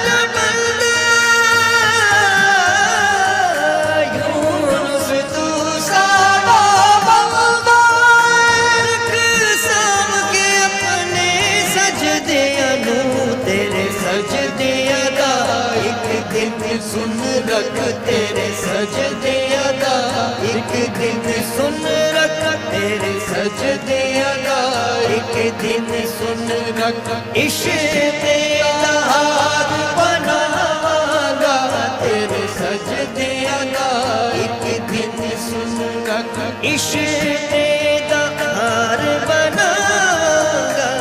C: ساڈا بندہ یونس تو
D: ساڈا بندہ
C: قسم کے اپنے سجدیاں نوں تیرے سجدیاں دا ایک دن سن رکھ تیرے سجدیاں دا ایک دن سن رکھ تیرے سجدیاں دا ایک دن سن رکھ عشق تیرا ہاتھ بناواں گا تیرے سجدیاں دا ایک دن سن رکھ عشق تیرا ہار بناواں گا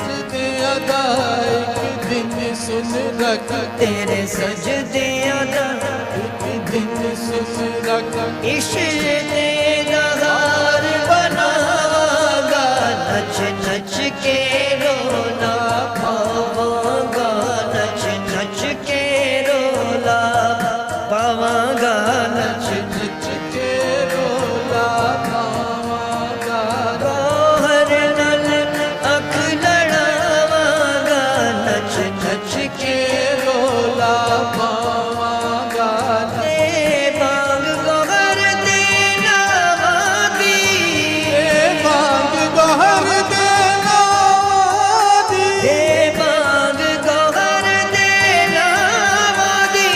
D: سجدے ادا ایک دن سن رکھ
C: تیرے سجدیاں دا
D: ایک دن سن رکھ
C: عشق تیرا ہار بناواں گا نچ نچ کے رولا پاواں گا نچ نچ کے رولا پاواں گا نچ
D: نچ کے رولا پاواں گا
C: گوہر نال اکھ لڑاواں گا نچ نچ کے
D: رولا پاواں گا
C: دے بانگ گوہر دے ناواں دی
D: بانگ گوہر دے ناواں دی
C: دے بانگ گوہر دے ناواں دی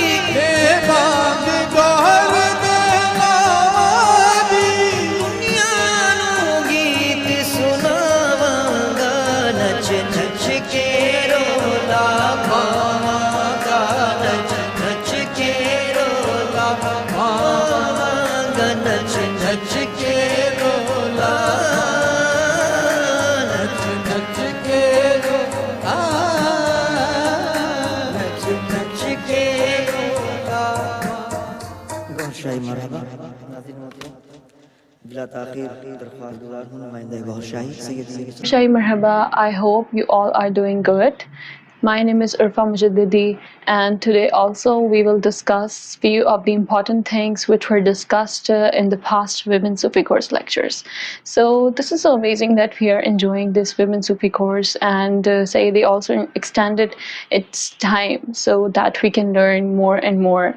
D: بانگ گوہر دے ناواں دی
C: دنیا نوں گیت سناواں گا نچ نچ کے رولا پاواں گا نچ نچ کے رولا پاواں گا نچ نچ کے رولا نچ
D: نچ کے رولا
C: نچ نچ کے رولا گوہر شاہی مرحبا بلا تاخیر درخواست گزار ہوں نمائندہ گوہر شاہی سید
E: Shai Marhaba, I hope you all are doing good. My name is Urfa Mujaddidi, and today also we will discuss few of the important things which were discussed in the past Women Sufi course lectures. So this is so amazing that we are enjoying this Women Sufi course, and say they also extended its time so that we can learn more and more.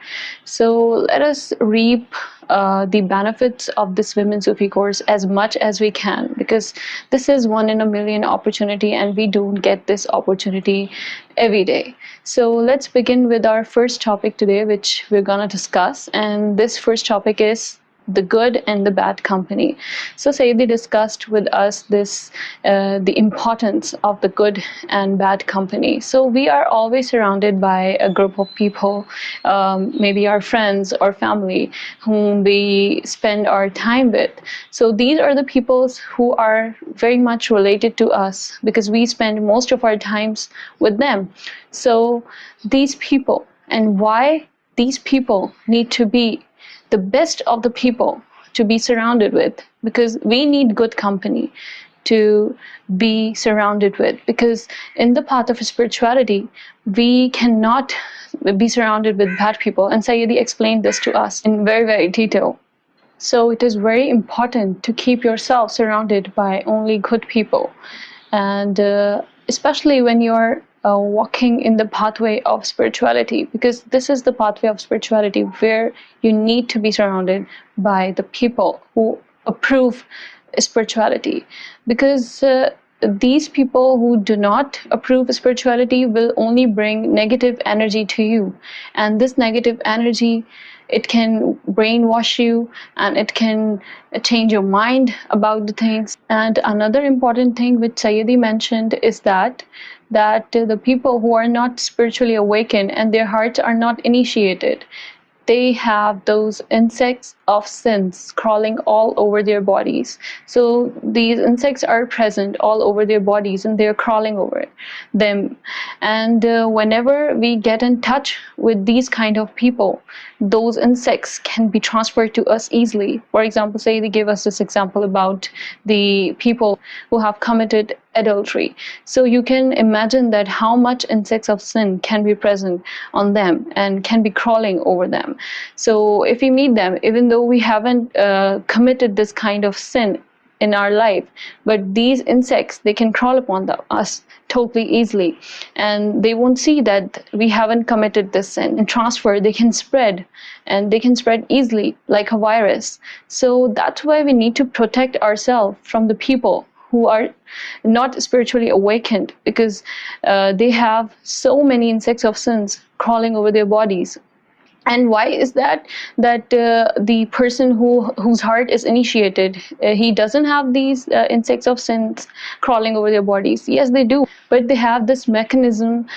E: So let us reap the benefits of this Women Sufi course as much as we can, because this is one in a million opportunity and we don't get this opportunity every day. So let's begin with our first topic today, which we're going to discuss. And this first topic is the good and the bad company. So Sayyidi discussed with us the importance of the good and bad company. So we are always surrounded by a group of people, maybe our friends or family, whom we spend our time with. So these are the people who are very much related to us because we spend most of our times with them. So these people, and why these people need to be the best of the people to be surrounded with, because we need good company to be surrounded with, because in the path of spirituality we cannot be surrounded with bad people, and Sayyidi explained this to us in very detail. So it is very important to keep yourself surrounded by only good people, and especially when you're walking in the pathway of spirituality, because this is the pathway of spirituality where you need to be surrounded by the people who approve spirituality, because these people who do not approve spirituality will only bring negative energy to you, and this negative energy, it can brainwash you and it can change your mind about the things. And another important thing which Sayyidi mentioned is that the people who are not spiritually awakened and their hearts are not initiated, they have those insects of sins crawling all over their bodies. So these insects are present all over their bodies and they're crawling over them. And whenever we get in touch with these kind of people, those insects can be transferred to us easily. For example, say they give us this example about the people who have committed adultery. So you can imagine that how much insects of sin can be present on them and can be crawling over them. So if we meet them, even though we haven't committed this kind of sin in our life, but these insects, they can crawl upon us totally easily, and they won't see that we haven't committed this sin. And transfer, they can spread, and they can spread easily like a virus. So that's why we need to protect ourselves from the people who are not spiritually awakened, because they have so many insects of sins crawling over their bodies. And why is that? The person whose heart is initiated, he doesn't have these insects of sins crawling over their bodies. Yes, they do, but they have this mechanism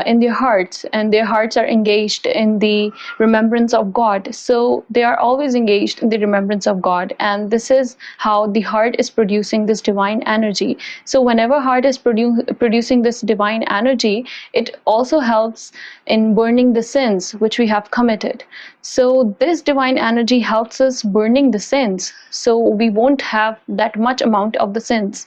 E: in their hearts, and their hearts are engaged in the remembrance of God. So they are always engaged in the remembrance of God, and this is how the heart is producing this divine energy. So whenever heart is producing this divine energy, it also helps in burning the sins which we have committed. So this divine energy helps us burning the sins, so we won't have that much amount of the sins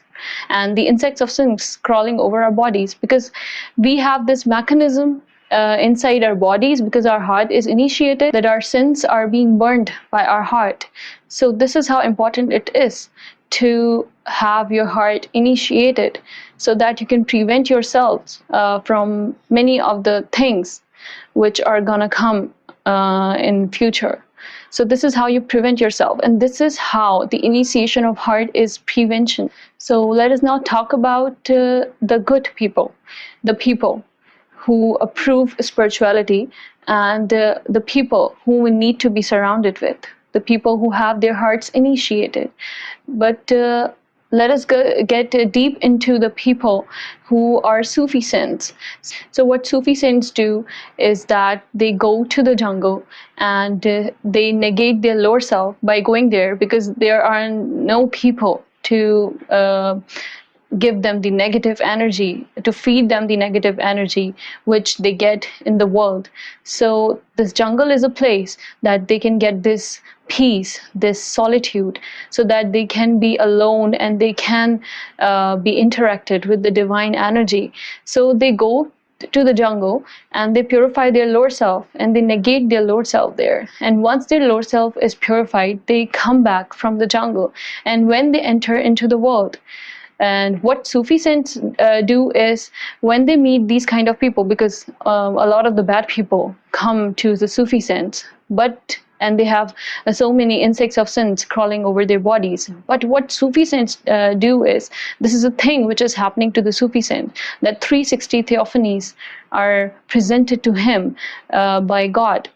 E: and the insects of sins crawling over our bodies, because we have this mechanism inside our bodies, because our heart is initiated, that our sins are being burned by our heart. So this is how important it is to have your heart initiated, so that you can prevent yourselves from many of the things which are gonna come in future. So this is how you prevent yourself, and this is how the initiation of heart is prevention. So let us now talk about the good people, the people who approve spirituality, and the people who we need to be surrounded with, the people who have their hearts initiated. But let us get deep into the people who are Sufi saints. So what Sufi saints do is that they go to the jungle and they negate their lower self by going there, because there are no people to give them the negative energy, to feed them the negative energy which they get in the world. So this jungle is a place that they can get this peace, this solitude, so that they can be alone and they can be interacted with the divine energy. So they go to the jungle and they purify their lower self and they negate their lower self there. And once their lower self is purified, they come back from the jungle. And when they enter into the world, and what Sufi saints do is, when they meet these kind of people, because a lot of the bad people come to the Sufi saints, but and they have so many insects of sins crawling over their bodies. But what Sufi saints do is, this is a thing which is happening to the Sufi saint, that 360 theophanies are presented to him by God.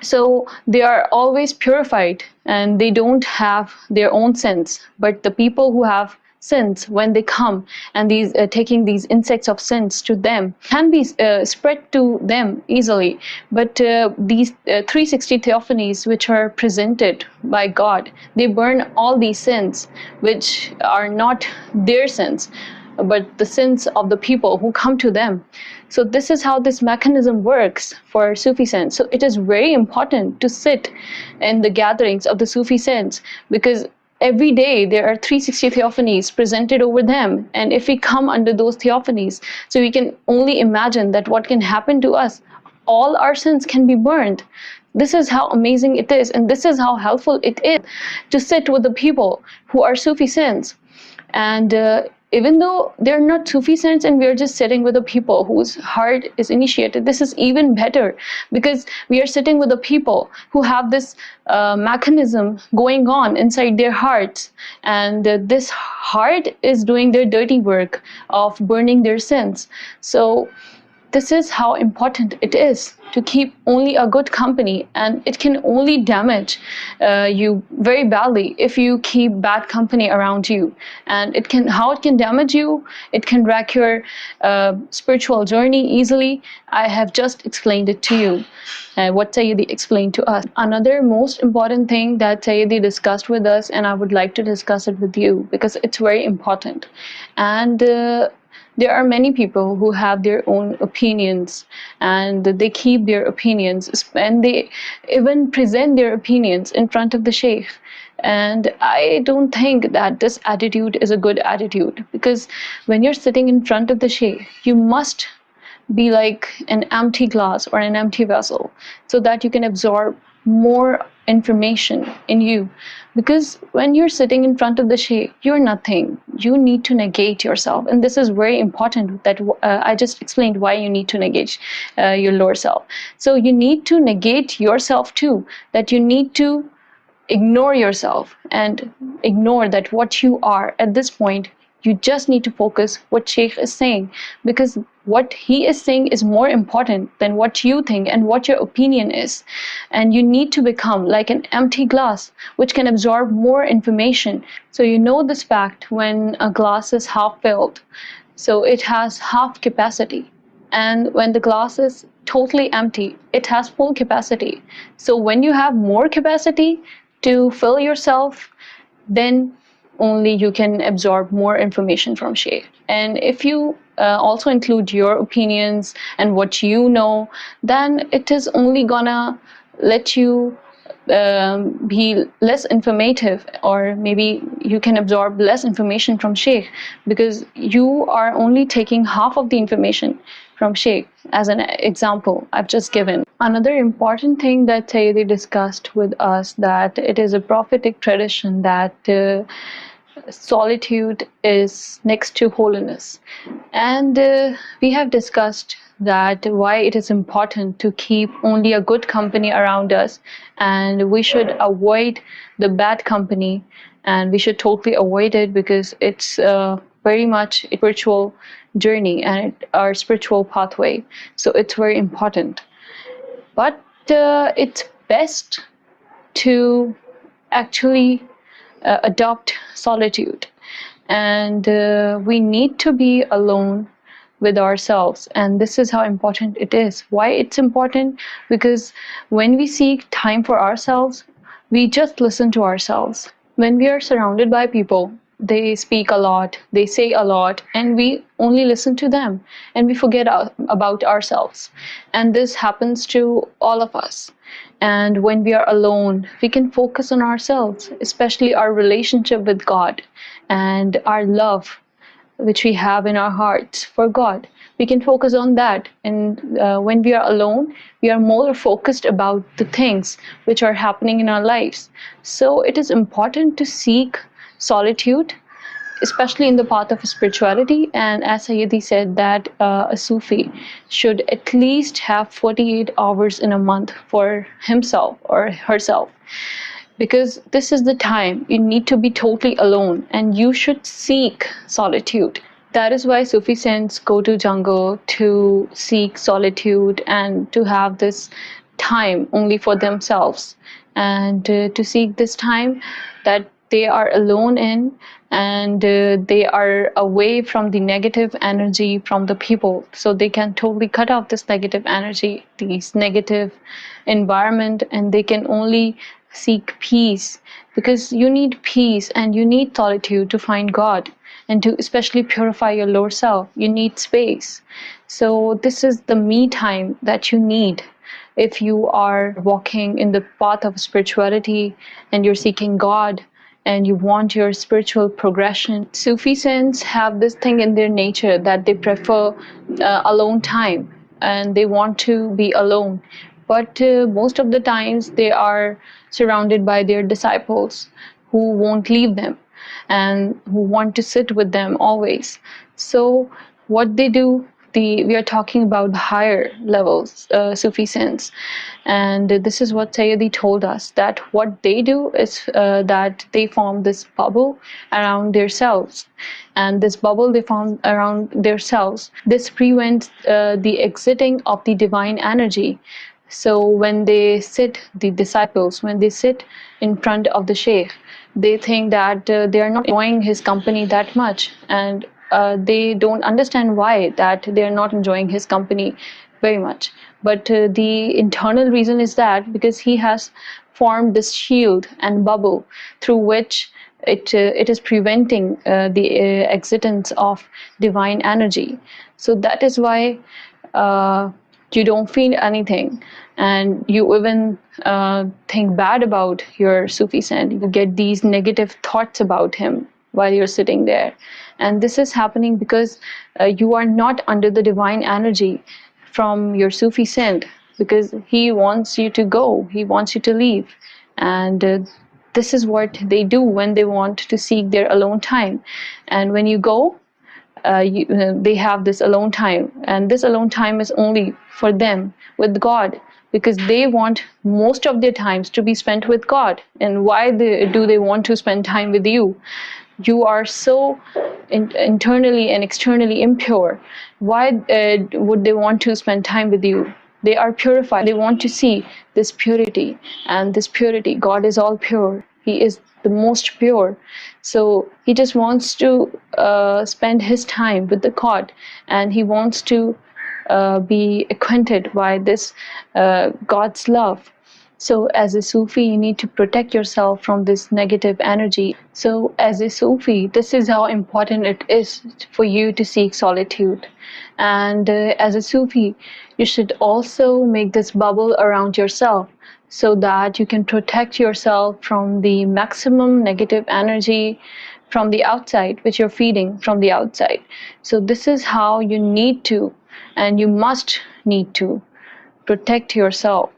E: So they are always purified and they don't have their own sins. But the people who have sins, when they come and these taking these insects of sins to them, can be spread to them easily. But these 360 theophanies which are presented by God, they burn all these sins which are not their sins, but the sins of the people who come to them. So this is how this mechanism works for Sufi saints. So it is very important to sit in the gatherings of the Sufi saints, because every day there are 360 theophanies presented over them. And if we come under those theophanies, so we can only imagine that what can happen to us. All our sins can be burned. This is how amazing it is, and this is how helpful it is to sit with the people who are Sufi saints. And even though they're not Sufi saints and we're just sitting with the people whose heart is initiated, this is even better, because we are sitting with the people who have this mechanism going on inside their hearts, and this heart is doing their dirty work of burning their sins. So this is how important it is to keep only a good company, and it can only damage you very badly if you keep bad company around you. And how it can damage you, it can wreck your spiritual journey easily. I have just explained it to you, what Sayyidi explained to us. Another most important thing that Sayyidi discussed with us, and I would like to discuss it with you because it's very important. And there are many people who have their own opinions, and they keep their opinions, and they even present their opinions in front of the sheikh. And I don't think that this attitude is a good attitude, because when you're sitting in front of the sheikh, you must be like an empty glass or an empty vessel, so that you can absorb more information in you. Because when you're sitting in front of the sheikh, you're nothing. You need to negate yourself, and this is very important. That I just explained why you need to negate your lower self. So you need to negate yourself too, that you need to ignore yourself and ignore that what you are at this point. You just need to focus what Sheikh is saying, because what he is saying is more important than what you think and what your opinion is. And you need to become like an empty glass which can absorb more information. So you know this fact, when a glass is half filled, so it has half capacity. And when the glass is totally empty, it has full capacity. So when you have more capacity to fill yourself, then only you can absorb more information from Sheikh. And if you also include your opinions and what you know, then it is only gonna let you be less informative, or maybe you can absorb less information from Sheikh, because you are only taking half of the information from Sheikh, as an example I've just given. Another important thing that Sayyidi discussed with us, that it is a prophetic tradition that solitude is next to holiness. And we have discussed that why it is important to keep only a good company around us, and we should avoid the bad company, and we should totally avoid it, because it's very much a spiritual journey and our spiritual pathway. So it's very important. But it's best to actually adopt solitude, and we need to be alone with ourselves. And this is how important it is. Why it's important? Because when we seek time for ourselves, we just listen to ourselves. When we are surrounded by people, they speak a lot, they say a lot, and we only listen to them, and we forget about ourselves. And this happens to all of us. And when we are alone, we can focus on ourselves, especially our relationship with God and our love which we have in our hearts for God. We can focus on that. And when we are alone, we are more focused about the things which are happening in our lives. So it is important to seek solitude especially in the path of spirituality. And as Sayyidi said, that a Sufi should at least have 48 hours in a month for himself or herself, because this is the time you need to be totally alone and you should seek solitude. That is why Sufi saints go to jungle to seek solitude and to have this time only for themselves, and to seek this time that they are alone in, and they are away from the negative energy from the people, so they can totally cut off this negative energy, this negative environment, and they can only seek peace, because you need peace and you need solitude to find God, and to especially purify your lower self you need space. So this is the me time that you need if you are walking in the path of spirituality and you're seeking God and you want your spiritual progression. Sufi saints have this thing in their nature that they prefer alone time and they want to be alone. But most of the times they are surrounded by their disciples who won't leave them and who want to sit with them always. So what they do, we are talking about higher levels, Sufi saints, and this is what Sayyidi told us, that what they do is that they form this bubble around themselves, and this bubble they form around themselves, this prevents the exiting of the divine energy. So when they sit, the disciples, when they sit in front of the sheikh, they think that they are not enjoying his company that much, and they don't understand why that they are not enjoying his company very much. But the internal reason is that because he has formed this shield and bubble through which it is preventing the existence of divine energy. So that is why uh, you don't feel anything, and you even think bad about your Sufi saint. You get these negative thoughts about him while you're sitting there, and this is happening because you are not under the divine energy from your Sufi saint, because he wants you to go, he wants you to leave. And this is what they do when they want to seek their alone time. And when you go, they have this alone time, and this alone time is only for them with God, because they want most of their times to be spent with God. And why do they want to spend time with you? You are so internally and externally impure. Why would they want to spend time with you? They are purified. They want to see this purity, and this purity, God is all pure. He is the most pure. So he just wants to spend his time with the God, and he wants to be acquainted by this God's love. So as a Sufi, you need to protect yourself from this negative energy. So as a Sufi, this is how important it is for you to seek solitude. And as a Sufi, you should also make this bubble around yourself so that you can protect yourself from the maximum negative energy from the outside, which you're feeding from the outside. So this is how you need to, and you must need to protect yourself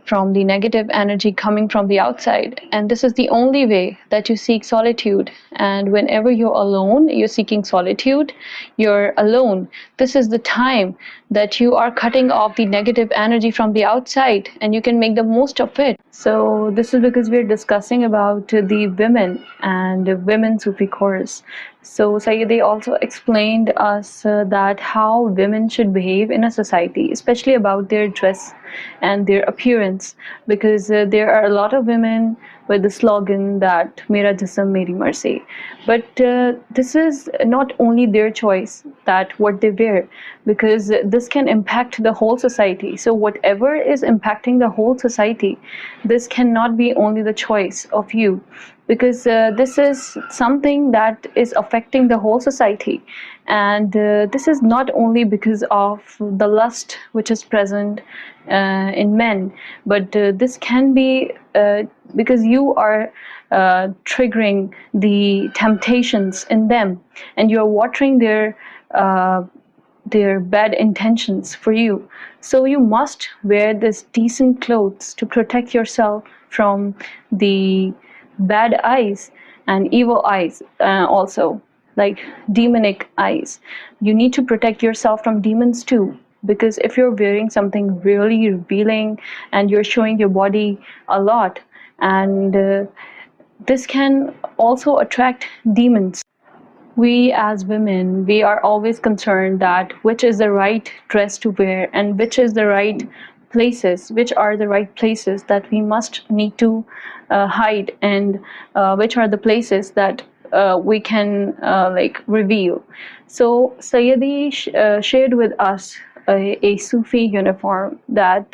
E: from the negative energy coming from the outside. And this is the only way that you seek solitude. And whenever you're alone, you're seeking solitude, you're alone. This is the time that you are cutting off the negative energy from the outside, and you can make the most of it. So this is because we're discussing about the women and the women Sufi chorus. So Sayyidi also explained us that how women should behave in a society, especially about their dress and their appearance, because there are a lot of women with the slogan that Mera Jism Meri Mercy. But this is not only their choice that what they wear, because this can impact the whole society. So whatever is impacting the whole society, this cannot be only the choice of you, because this is something that is affecting the whole society. And this is not only because of the lust which is present in men, but this can be because you are triggering the temptations in them, and you're watering their bad intentions for you. So you must wear this decent clothes to protect yourself from the bad eyes. and evil eyes also, like demonic eyes. You need to protect yourself from demons too, because if you're wearing something really revealing and you're showing your body a lot, and this can also attract demons. We as women, we are always concerned that which is the right dress to wear and which is the right places, which are the right places that we must need to hide, and which are the places that we can like reveal. So Sayyidi shared with us a Sufi uniform, that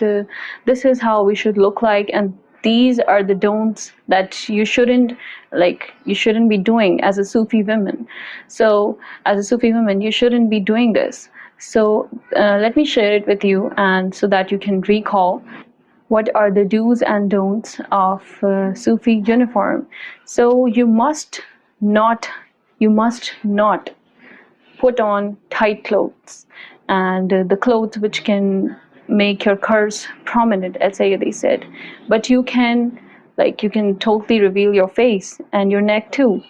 E: this is how we should look like, and these are the don'ts that you shouldn't, like, you shouldn't be doing as a Sufi woman. So as a Sufi woman, you shouldn't be doing this. So let me share it with you, and so that you can recall what are the do's and don'ts of Sufi uniform. So not you must not put on tight clothes, and the clothes which can make your curves prominent, as Sayyidi said. But you can, like, you can totally reveal your face and your neck too.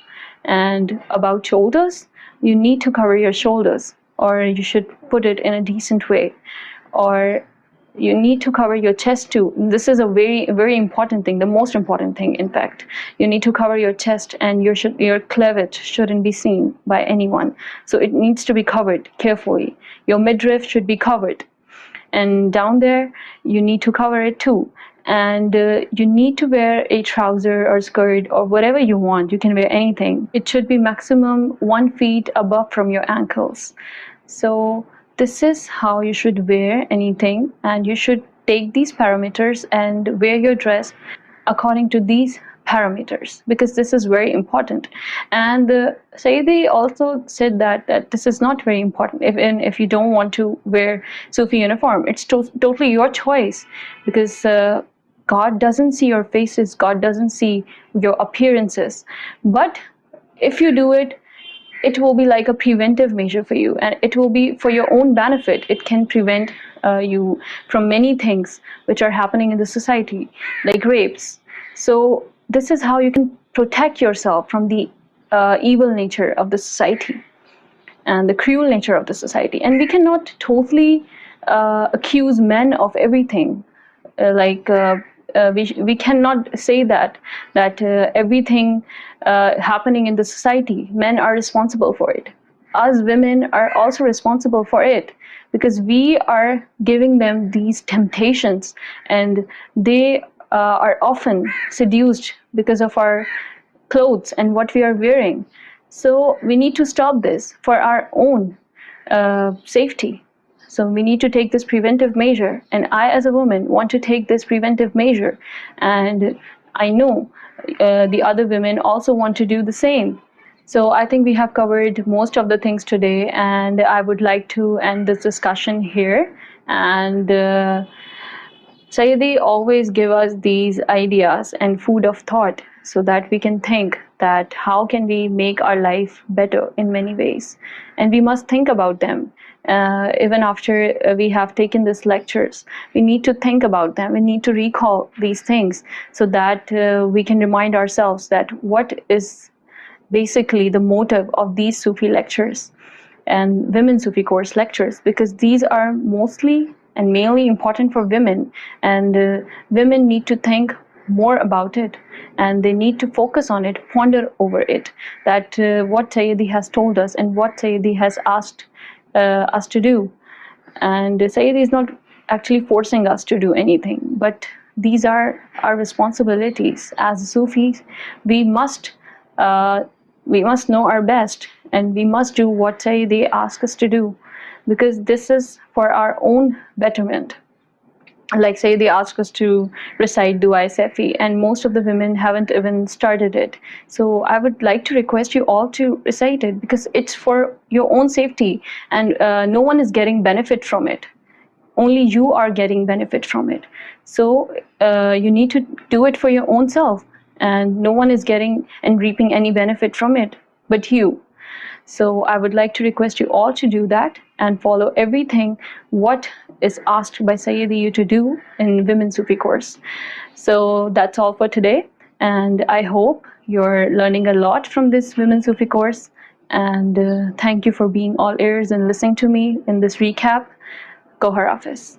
E: And about shoulders, you need to cover your shoulders, or you should put it in a decent way. Or you need to cover your chest too. This is a very important thing, the most important thing, in fact. You need to cover your chest, and your cleavage shouldn't be seen by anyone. So it needs to be covered carefully. Your midriff should be covered, and down there you need to cover it too. And you need to wear a trouser or skirt or whatever you want. You can wear anything. It should be maximum 1 feet above from your ankles. So this is how you should wear anything, and you should take these parameters and wear your dress according to these parameters, because this is very important. And Sayyidi also said that this is not very important. If you don't want to wear Sufi uniform, it's totally your choice, because God doesn't see your faces, God doesn't see your appearances. But if you do it, it will be like a preventive measure for you, and it will be for your own benefit. It can prevent you from many things which are happening in the society, like rapes. So this is how you can protect yourself from the evil nature of the society and the cruel nature of the society. And we cannot totally accuse men of everything. We cannot say that everything happening in the society, men are responsible for it. Us women are also responsible for it, because we are giving them these temptations, and they are often seduced because of our clothes and what we are wearing. So we need to stop this for our own safety. So we need to take this preventive measure, and I as a woman want to take this preventive measure, and I know the other women also want to do the same. So I think we have covered most of the things today, and I would like to end this discussion here. And Sayyidi always give us these ideas and food of thought, so that we can think that how can we make our life better in many ways. And we must think about them. Even after we have taken these lectures, we need to think about them. We need to recall these things, so that we can remind ourselves that what is basically the motive of these Sufi lectures and women Sufi course lectures, because these are mostly and mainly important for women, and women need to think more about it, and they need to focus on it, ponder over it, that what Sayyidi has told us and what Sayyidi has asked us to do. And Sayyidi is not actually forcing us to do anything, but these are our responsibilities as Sufis. We must know our best, and we must do what they ask us to do, because this is for our own betterment. Like say they ask us to recite Dua Safi, and most of the women haven't even started it. So I would like to request you all to recite it, because it's for your own safety, and no one is getting benefit from it. Only you are getting benefit from it. So you need to do it for your own self, and no one is getting and reaping any benefit from it but you. So I would like to request you all to do that and follow everything what is asked by Sayyidi you to do in Women Sufi course. So that's all for today. And I hope you're learning a lot from this Women Sufi course. And thank you for being all ears and listening to me in this recap. Gohar Hafiz.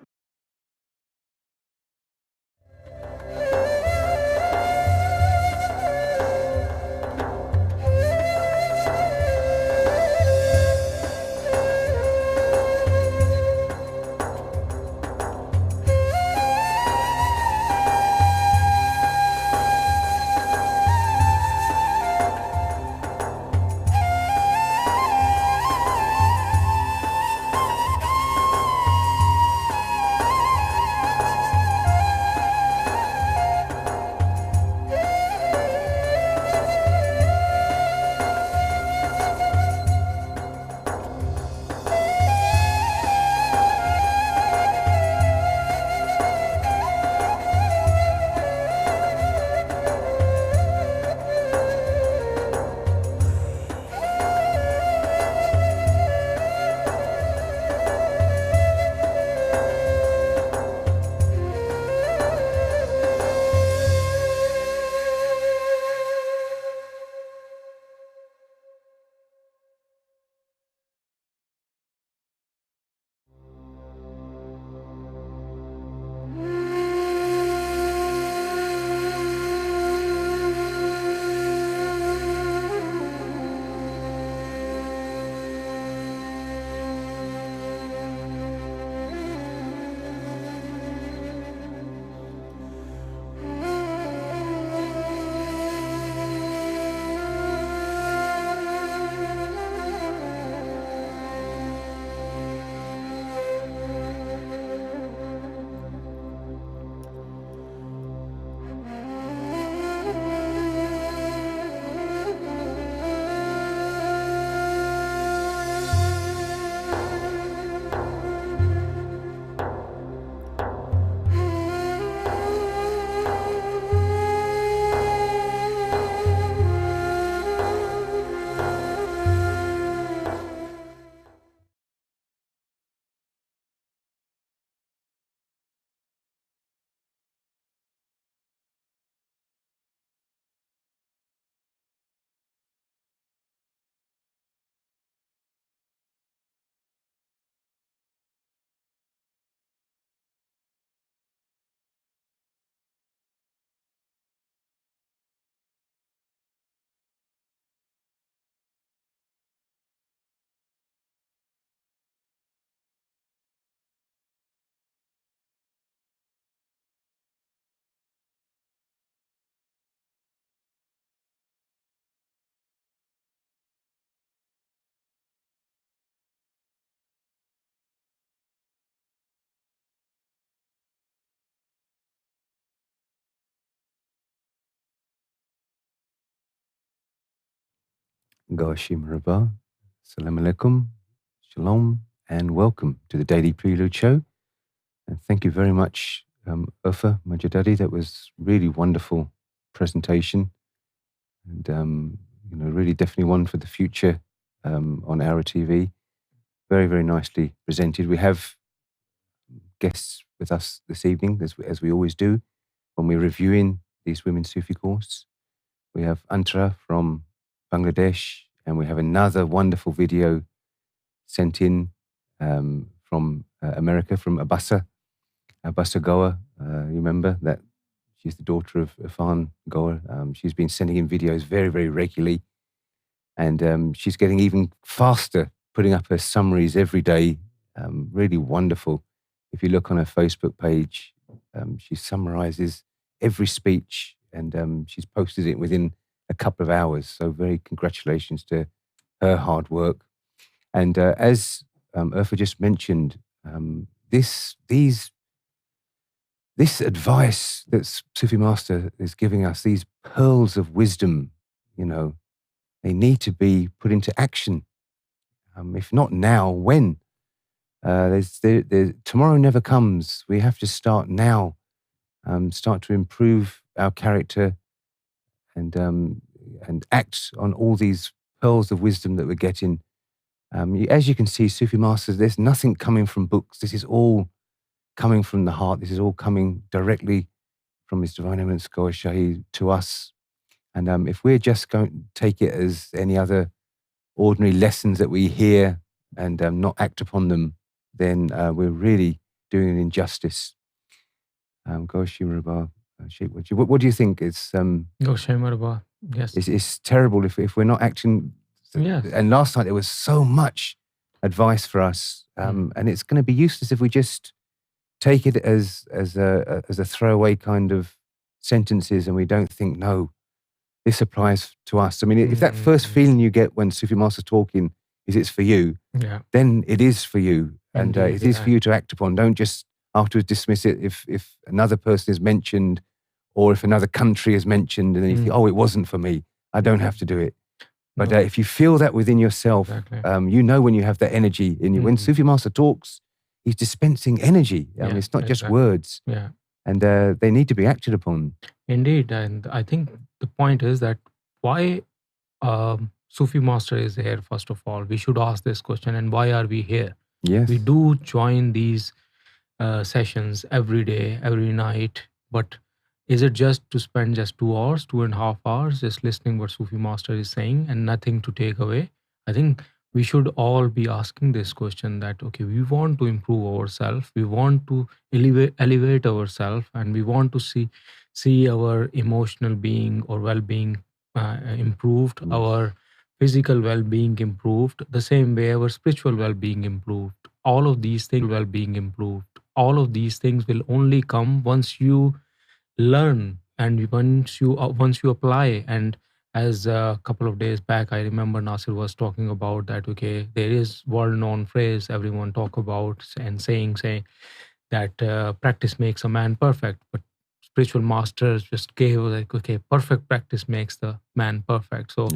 F: Goshi Maraba, Assalamu alaikum, Shalom, and welcome to the Daily Prelude Show. And thank you very much, Ufa Majidadi. That was really wonderful presentation, and really definitely one for the future on ALRA TV. Very, very nicely presented. We have guests with us this evening, as we always do when we're reviewing these Women's Sufi course. We have Antara from Bangladesh, and we have another wonderful video sent in from America, from Abassa Goa. You remember that she's the daughter of Irfan Goa. She's been sending in videos very, very regularly, and she's getting even faster, putting up her summaries every day. Really wonderful. If you look on her Facebook page, she summarizes every speech, and she's posted it within a couple of hours. So very congratulations to her hard work. And as Urfa just mentioned, this advice that Sufi Master is giving us, these pearls of wisdom, they need to be put into action. If not now, when? Tomorrow never comes. We have to start now. Start to improve our character and act on all these pearls of wisdom that we're getting. As you can see, Sufi Masters, there's nothing coming from books. This is all coming from the heart. This is all coming directly from His Divine Eminence Goa Shahi to us. And if we're just going to take it as any other ordinary lessons that we hear and not act upon them, then we're really doing an injustice. Goa Shi Maraba, Sheikh Waji, what do you think? It's
G: Goshay Maraba, yes.
F: it's terrible if we're not acting.
G: Yes.
F: And last night there was so much advice for us, and it's going to be useless if we just take it as a throwaway kind of sentences, and we don't think, no, this applies to us. I mean, if that first feeling you get when Sufi Master's talking is it's for you, then it is for you, and it is for you to act upon. Don't just afterwards dismiss it if another person is mentioned, or if another country is mentioned, and then you think, oh, it wasn't for me, I don't have to do it. But if you feel that within yourself, you know when you have that energy in you. When Sufi Master talks, he's dispensing energy. It's not just words.
G: Yeah.
F: And they need to be acted upon.
G: Indeed. And I think the point is that why Sufi Master is here, first of all. We should ask this question, and why are we here?
F: Yes.
G: We do join these sessions every day, every night, but is it just to spend just 2 hours, 2.5 hours, just listening what Sufi Master is saying and nothing to take away? I think we should all be asking this question that, okay, we want to improve ourselves, we want to elevate ourselves, and we want to see our emotional being or well-being improved, our physical well-being improved, the same way our spiritual well-being improved. All of these things well-being improved. All of these things will only come once you learn and once you apply. And as a couple of days back, I remember Nasir was talking about that, okay, there is world-known phrase everyone talk about and saying that practice makes a man perfect, but spiritual masters just gave like, okay, perfect practice makes the man perfect. So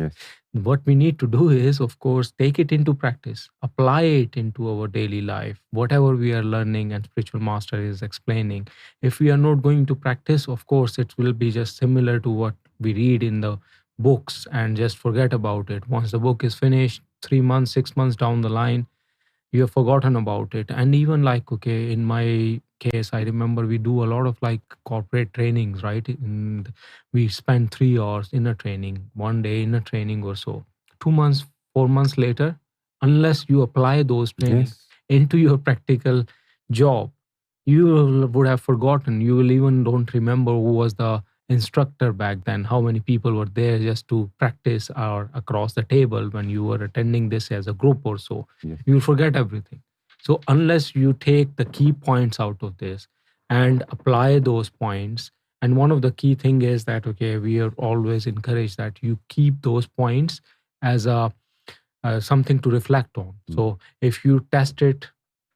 G: what we need to do is, of course, take it into practice, apply it into our daily life, whatever we are learning and spiritual master is explaining. If we are not going to practice, of course, it will be just similar to what we read in the books and just forget about it. Once the book is finished, 3 months, 6 months down the line, you have forgotten about it. And even like, okay, in my case, I remember we do a lot of like corporate trainings, right? And we spend 3 hours in a training, 1 day in a training or so. 2 months, 4 months later, unless you apply those trainings into your practical job, you would have forgotten. You will even don't remember who was the instructor back then, how many people were there just to practice or across the table when you were attending this as a group or so. You'll forget everything. So unless you take the key points out of this and apply those points, and one of the key thing is that, okay, we are always encouraged that you keep those points as a something to reflect on. So if you test it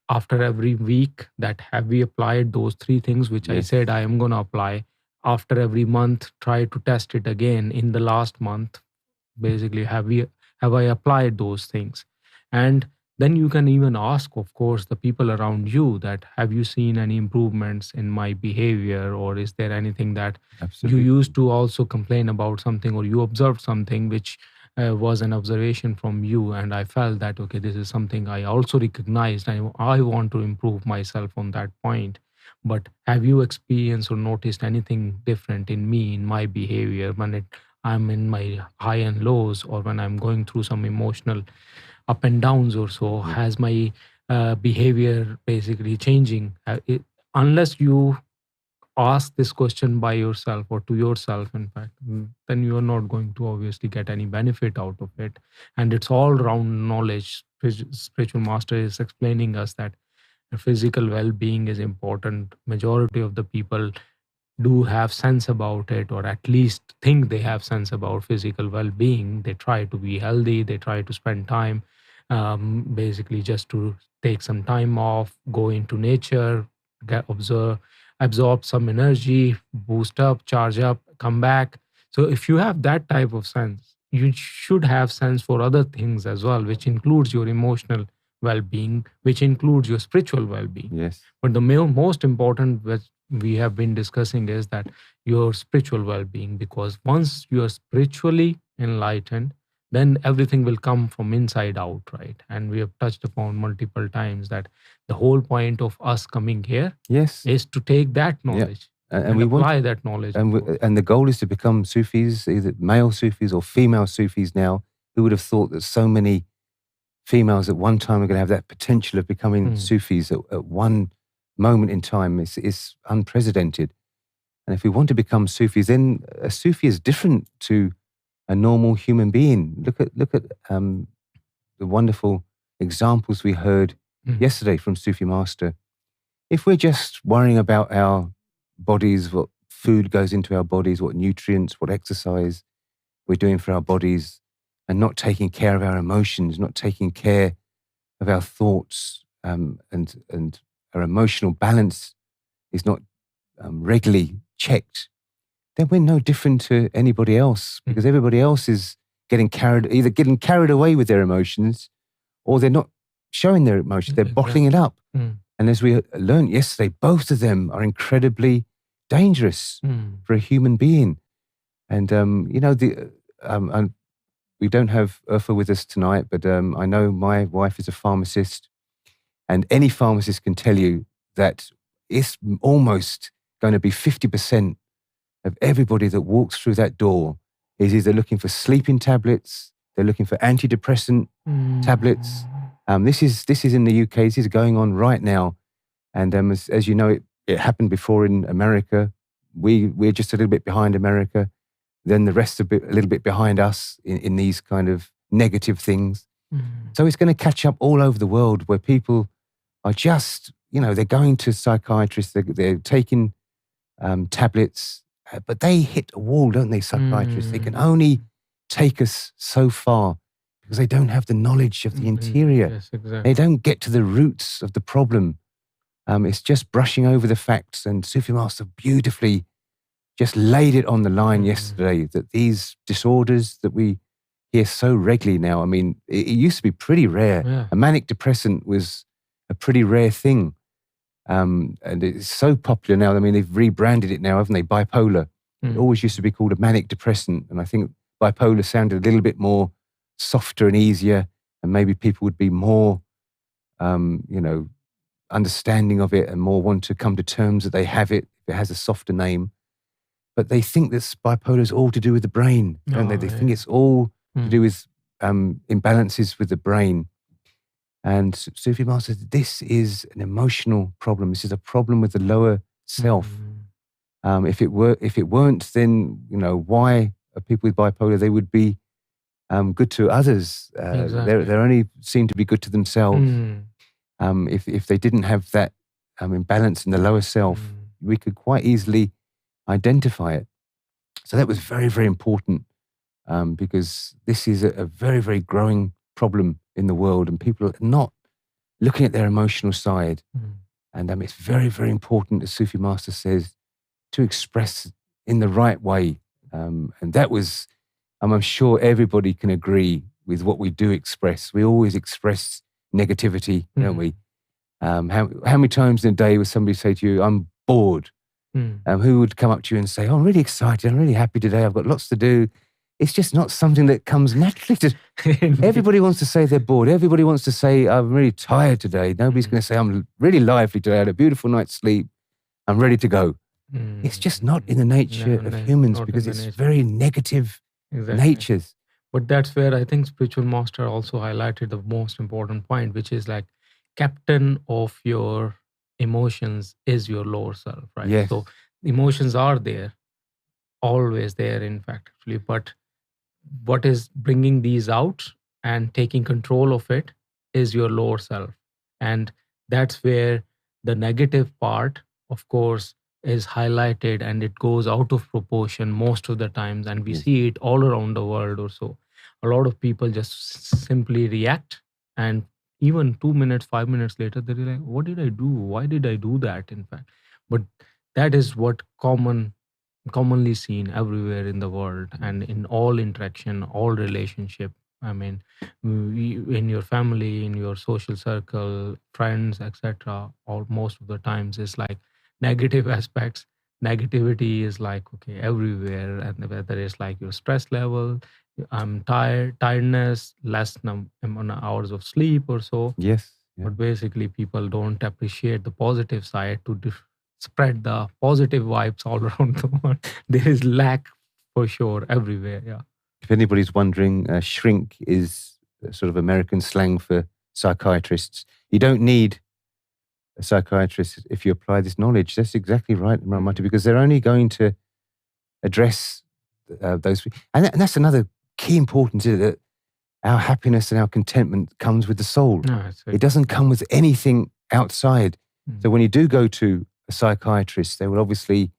G: after every week, that have we applied those 3 things which I said I am going to apply. After every month, try to test it again in the last month. Basically, have I applied those things? And then you can even ask, of course, the people around you that, have you seen any improvements in my behavior, or is there anything that you used to also complain about something, or you observed something which was an observation from you, and I felt that, okay, this is something I also recognized, and I want to improve myself on that point. But have you experienced or noticed anything different in me, in my behavior, when I'm in my high and lows, or when I'm going through some emotional up and downs or so? Has my behavior basically changing? Unless you ask this question by yourself or to yourself, in fact, then you are not going to obviously get any benefit out of it. And it's all round knowledge. Spiritual master is explaining us that physical well-being is important. Majority of the people do have sense about it, or at least think they have sense about physical well-being. They try to be healthy, they try to spend time basically just to take some time off, go into nature, absorb some energy, boost up, charge up, come back. So if you have that type of sense, you should have sense for other things as well, which includes your emotional well-being, which includes your spiritual well-being. But the most important, which we have been discussing, is that your spiritual well-being, because once you are spiritually enlightened, then everything will come from inside out, right? And we have touched upon multiple times that the whole point of us coming here is to take that knowledge and
F: we want,
G: apply that knowledge.
F: and the goal is to become Sufis, either male Sufis or female Sufis now. Who would have thought that so many females at one time are going to have that potential of becoming Sufis at one moment in time? It's unprecedented. And if we want to become Sufis, then a Sufi is different to a normal human being. Look at the wonderful examples we heard yesterday from Sufi Master. If we're just worrying about our bodies, what food goes into our bodies, what nutrients, what exercise we're doing for our bodies, and not taking care of our emotions, not taking care of our thoughts, and our emotional balance is not regularly checked, then we're no different to anybody else, because everybody else is either getting carried away with their emotions, or they're not showing their emotions, they're bottling it up. And as we learned yesterday, both of them are incredibly dangerous for a human being. And, we don't have Urfa with us tonight, but I know my wife is a pharmacist, and any pharmacist can tell you that it's almost going to be 50% of everybody that walks through that door is either looking for sleeping tablets, they're looking for antidepressant tablets. This is in the UK. This is going on right now, and as you know, it happened before in America. We're just a little bit behind America. Then the rest a little bit behind us in these kind of negative things. So it's going to catch up all over the world, where people are just, they're going to psychiatrists, they're taking tablets, but they hit a wall, don't they, psychiatrists? They can only take us so far because they don't have the knowledge of the interior.
G: Yes, exactly.
F: They don't get to the roots of the problem. It's just brushing over the facts, and Sufi Master beautifully just laid it on the line yesterday, that these disorders that we hear so regularly now, I mean, it used to be pretty rare.
G: Yeah.
F: A manic depressant was a pretty rare thing. And it's so popular now. I mean, they've rebranded it now, haven't they? Bipolar. It always used to be called a manic depressant. And I think bipolar sounded a little bit more softer and easier, and maybe people would be more, understanding of it and more want to come to terms that they have it if it has a softer name. But they think this bipolar is all to do with the brain, don't they? They think it's all to do with imbalances with the brain. And Sufi Master said, this is an emotional problem. This is a problem with the lower self. If it weren't, then why are people with bipolar? They would be good to others.
G: Exactly.
F: They only seem to be good to themselves. If they didn't have that imbalance in the lower self, we could quite easily identify it. So that was very, very important, because this is a very, very growing problem in the world, and people are not looking at their emotional side. And it's very, very important, as Sufi Master says, to express in the right way. And that was, I'm sure everybody can agree with what we do express. We always express negativity, don't we? How many times in a day would somebody say to you, I'm bored? Who would come up to you and say, oh, I'm really excited, I'm really happy today, I've got lots to do. It's just not something that comes naturally to... Everybody wants to say they're bored. Everybody wants to say, I'm really tired today. Nobody's going to say, I'm really lively today, I had a beautiful night's sleep, I'm ready to go. It's just not in the nature of humans, because it's very negative natures.
G: But that's where I think Spiritual Master also highlighted the most important point, which is like, captain of your emotions is your lower self, right?
F: Yes.
G: So emotions are there, always there, in fact, actually. But what is bringing these out and taking control of it is your lower self. And that's where the negative part, of course, is highlighted, and it goes out of proportion most of the times. And we see it all around the world or so. A lot of people just simply react, and even 2 minutes, 5 minutes later, they're like, what did I do? Why did I do that, in fact? But that is what commonly seen everywhere in the world, and in all interaction, all relationship. I mean, in your family, in your social circle, friends, etc., all most of the times it's like negative aspects. Negativity is like, okay, everywhere. And whether it's like your stress level, I'm tiredness, less amount of hours of sleep or so.
F: Yes.
G: But basically, people don't appreciate the positive side to spread the positive vibes all around the world. There is lack for sure everywhere. Yeah.
F: If anybody's wondering, shrink is sort of American slang for psychiatrists. You don't need a psychiatrist if you apply this knowledge. That's exactly right, Ramati, because they're only going to address those. And that's another key importance, is that our happiness and our contentment comes with the soul.
G: No,
F: it doesn't come with anything outside. So when you do go to a psychiatrist, they will obviously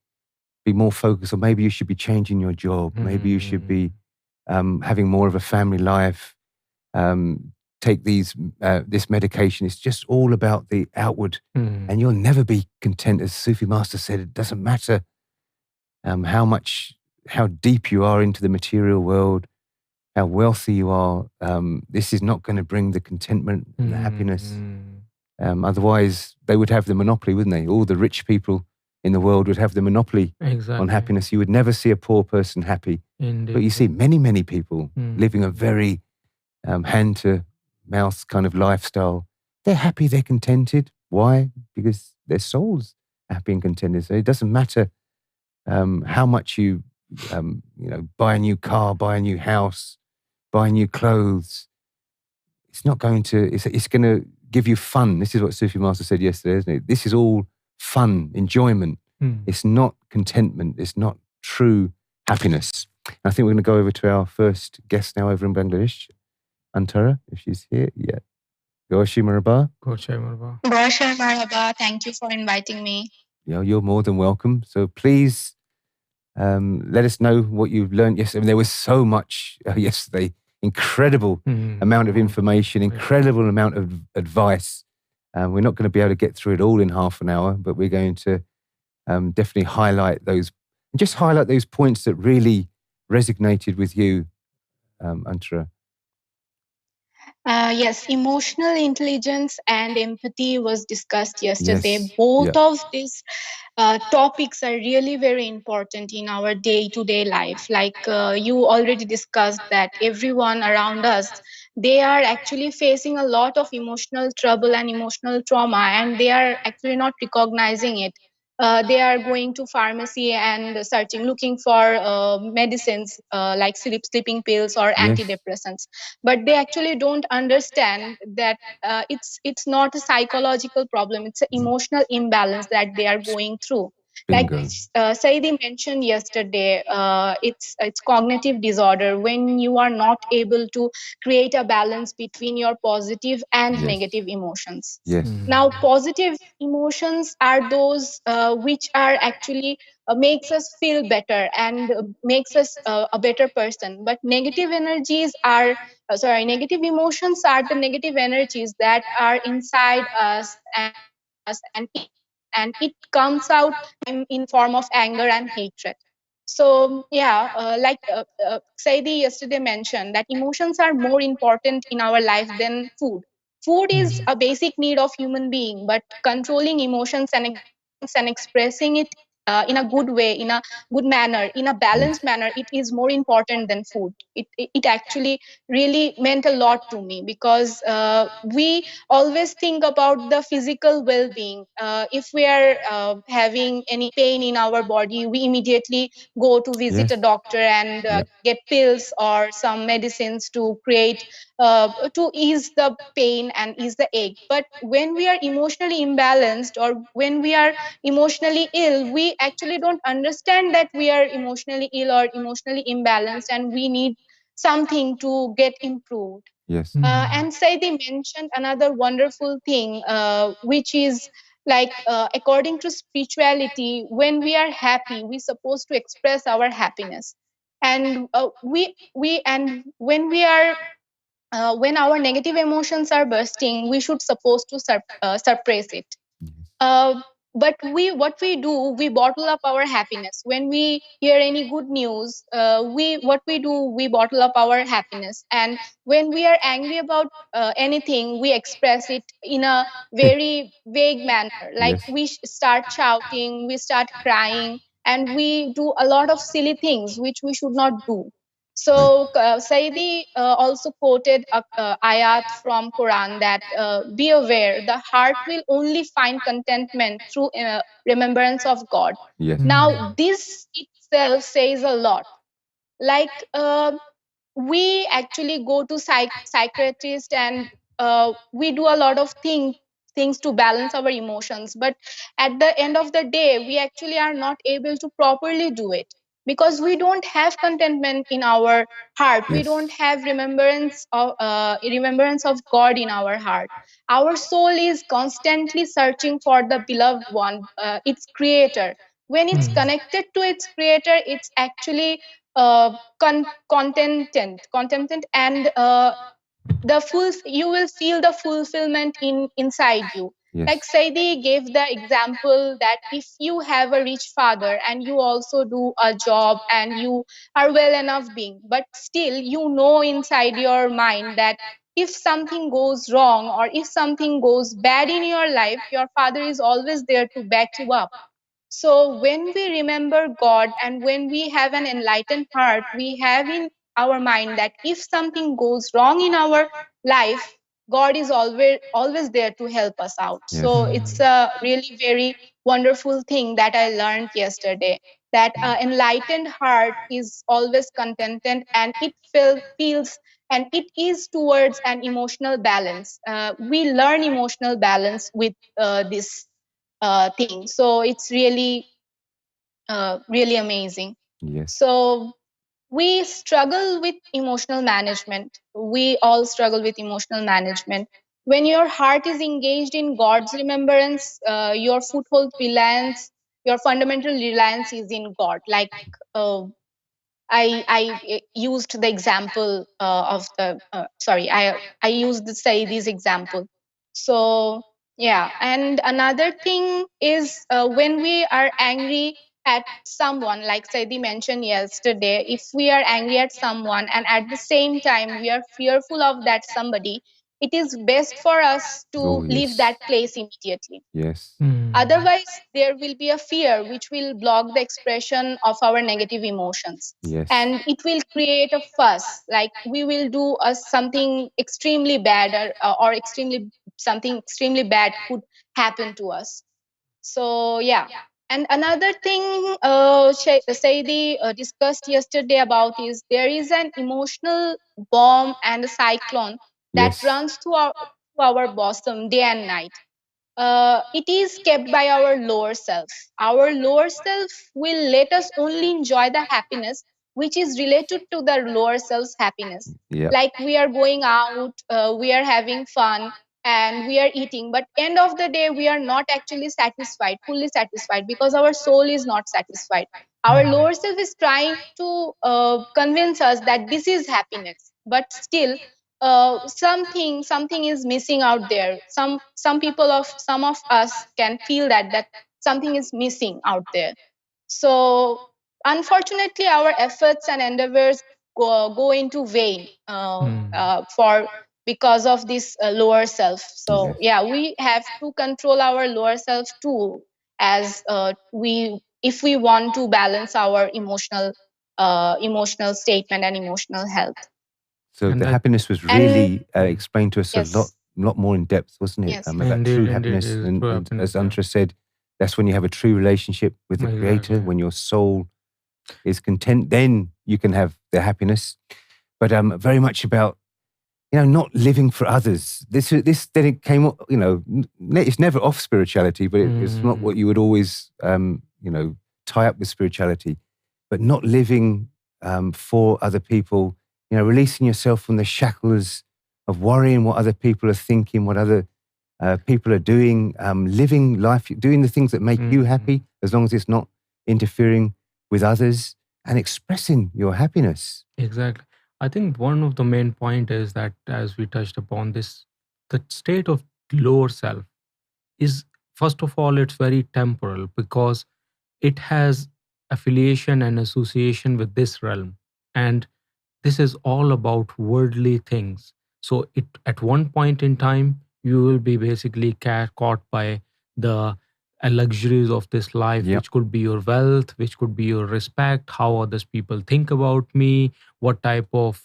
F: be more focused on maybe you should be changing your job, maybe you should be having more of a family life, take this medication. It's just all about the outward, and you'll never be content. As Sufi Master said, it doesn't matter how deep you are into the material world, how wealthy you are. This is not going to bring the contentment and the happiness. Otherwise, they would have the monopoly, wouldn't they? All the rich people in the world would have the monopoly on happiness. You would never see a poor person happy.
G: Indeed.
F: But you see many, many people living a very hand-to-mouth kind of lifestyle. They're happy, they're contented. Why? Because their soul's happy and contented. So it doesn't matter how much you buy a new car, buy a new house, buy new clothes. It's not going to, it's going to give you fun. This is what Sufi Master said yesterday, isn't it? This is all fun, enjoyment. It's not contentment. It's not true happiness. And I think we're going to go over to our first guest now over in Bangladesh, Antara, if she's here. Yeah. Goshi Maraba.
G: Goshi Maraba.
H: Goshi Maraba. Thank you for inviting me.
F: Yeah, you're more than welcome. So please let us know what you've learned yesterday. I mean, there was so much yesterday. Incredible amount of information, incredible amount of advice. We're not going to be able to get through it all in half an hour, but we're going to definitely highlight those points that really resonated with you, Antara.
H: Yes, emotional intelligence and empathy was discussed yesterday.
F: Yes.
H: Both of these topics are really very important in our day-to-day life. Like you already discussed that everyone around us, they are actually facing a lot of emotional trouble and emotional trauma, and they are actually not recognizing it. They are going to pharmacy and looking for medicines like sleeping pills or antidepressants, but they actually don't understand that it's not a psychological problem. It's an emotional imbalance that they are going through.
F: Bingo.
H: Like Saidi mentioned yesterday, it's cognitive disorder when you are not able to create a balance between your positive and negative emotions.
F: Yes.
H: Now, positive emotions are those which are actually makes us feel better and makes us a better person. But negative energies are, negative emotions are the negative energies that are inside us, and it comes out in form of anger and hatred. So yeah, Saidi yesterday mentioned that emotions are more important in our life than food. Food is a basic need of human being, but controlling emotions and expressing it in a good way, in a good manner, in a balanced manner, it is more important than food. It actually really meant a lot to me, because we always think about the physical well-being. If we are having any pain in our body, we immediately go to visit a doctor and get pills or some medicines to create to ease the pain and ease the ache. But when we are emotionally imbalanced, or when we are emotionally ill, we actually don't understand that we are emotionally ill or emotionally imbalanced, and we need something to get improved.
F: Yes.
H: And Saidi mentioned another wonderful thing, which is like according to spirituality, when we are happy, we're supposed to express our happiness, and we and when we are when our negative emotions are bursting, we should supposed to suppress it. Uh, but what we do, we bottle up our happiness. When we hear any good news, we bottle up our happiness. And when we are angry about anything, we express it in a very vague manner. Like we start shouting, we start crying, and we do a lot of silly things which we should not do. So Saidi also quoted a ayat from Quran that be aware, the heart will only find contentment through remembrance of God.
F: Yes.
H: Now this itself says a lot. Like we actually go to psychiatrist and we do a lot of things to balance our emotions, but at the end of the day we actually are not able to properly do it because we don't have contentment in our heart. We
F: Yes.
H: don't have remembrance of God in our heart. Our soul is constantly searching for the beloved one, its creator. When it's connected to its creator, it's actually contented, and you will feel the fulfillment inside you.
F: Yes.
H: Like Saidi gave the example that if you have a rich father and you also do a job and you are well enough being, but still you know inside your mind that if something goes wrong or if something goes bad in your life, your father is always there to back you up. So when we remember God and when we have an enlightened heart, we have in our mind that if something goes wrong in our life, God is always there to help us out.
F: Yes.
H: So it's a really very wonderful thing that I learned yesterday, that enlightened heart is always contented and it feels and it is towards an emotional balance. We learn emotional balance with this thing. So it's really amazing.
F: Yes.
H: So we struggle with emotional management. We all struggle with emotional management. When your heart is engaged in God's remembrance, your foothold reliance, your fundamental reliance is in God. Like I used the example of the sorry I used the Saidi's example. So yeah, and another thing is when we are angry at someone, like Saidi mentioned yesterday, if we are angry at someone and at the same time we are fearful of that somebody, it is best for us to
F: Oh,
H: leave
F: yes.
H: that place immediately.
F: Yes.
H: Otherwise, there will be a fear which will block the expression of our negative emotions.
F: Yes.
H: And it will create a fuss, like we will do something extremely bad, or something extremely bad could happen to us. So, yeah. And another thing Saidi discussed yesterday about is there is an emotional bomb and a cyclone that
F: Yes.
H: runs through our bosom day and night. It is kept by our lower self. Our lower self will let us only enjoy the happiness which is related to the lower self's happiness.
F: Yeah.
H: Like we are going out, we are having fun, and we are eating, but end of the day we are not actually satisfied, fully satisfied, because our soul is not satisfied. Our lower self is trying to convince us that this is happiness, but still something is missing out there. Some of us can feel that something is missing out there. So unfortunately our efforts and endeavors go into vain for because of this lower self. So
F: Yes.
H: yeah, we have to control our lower self too, as we if we want to balance our emotional statement and emotional health.
F: So
G: And
F: the
G: I,
F: happiness was
H: And
F: really explained to us a
H: yes,
F: lot more in depth, wasn't it?
H: yes,
F: About
G: indeed,
F: true
G: indeed,
F: happiness,
G: is
F: and,
G: true
F: and
G: happiness.
F: as Antra said, that's when you have a true relationship with the Creator.
G: Exactly.
F: When your soul is content, then you can have the happiness. But very much about not living for others. This then it came up. It's never off spirituality, but it's not what you would always tie up with spirituality. But not living for other people. Releasing yourself from the shackles of worrying what other people are thinking, what other people are doing, living life, doing the things that make you happy, as long as it's not interfering with others, and expressing your happiness.
G: Exactly. I think one of the main point is that, as we touched upon this, the state of lower self is, first of all, it's very temporal because it has affiliation and association with this realm. And this is all about worldly things. So at one point in time, you will be basically caught by the luxuries of this life,
F: Yep.
G: which could be your wealth, which could be your respect, how others people think about me, what type of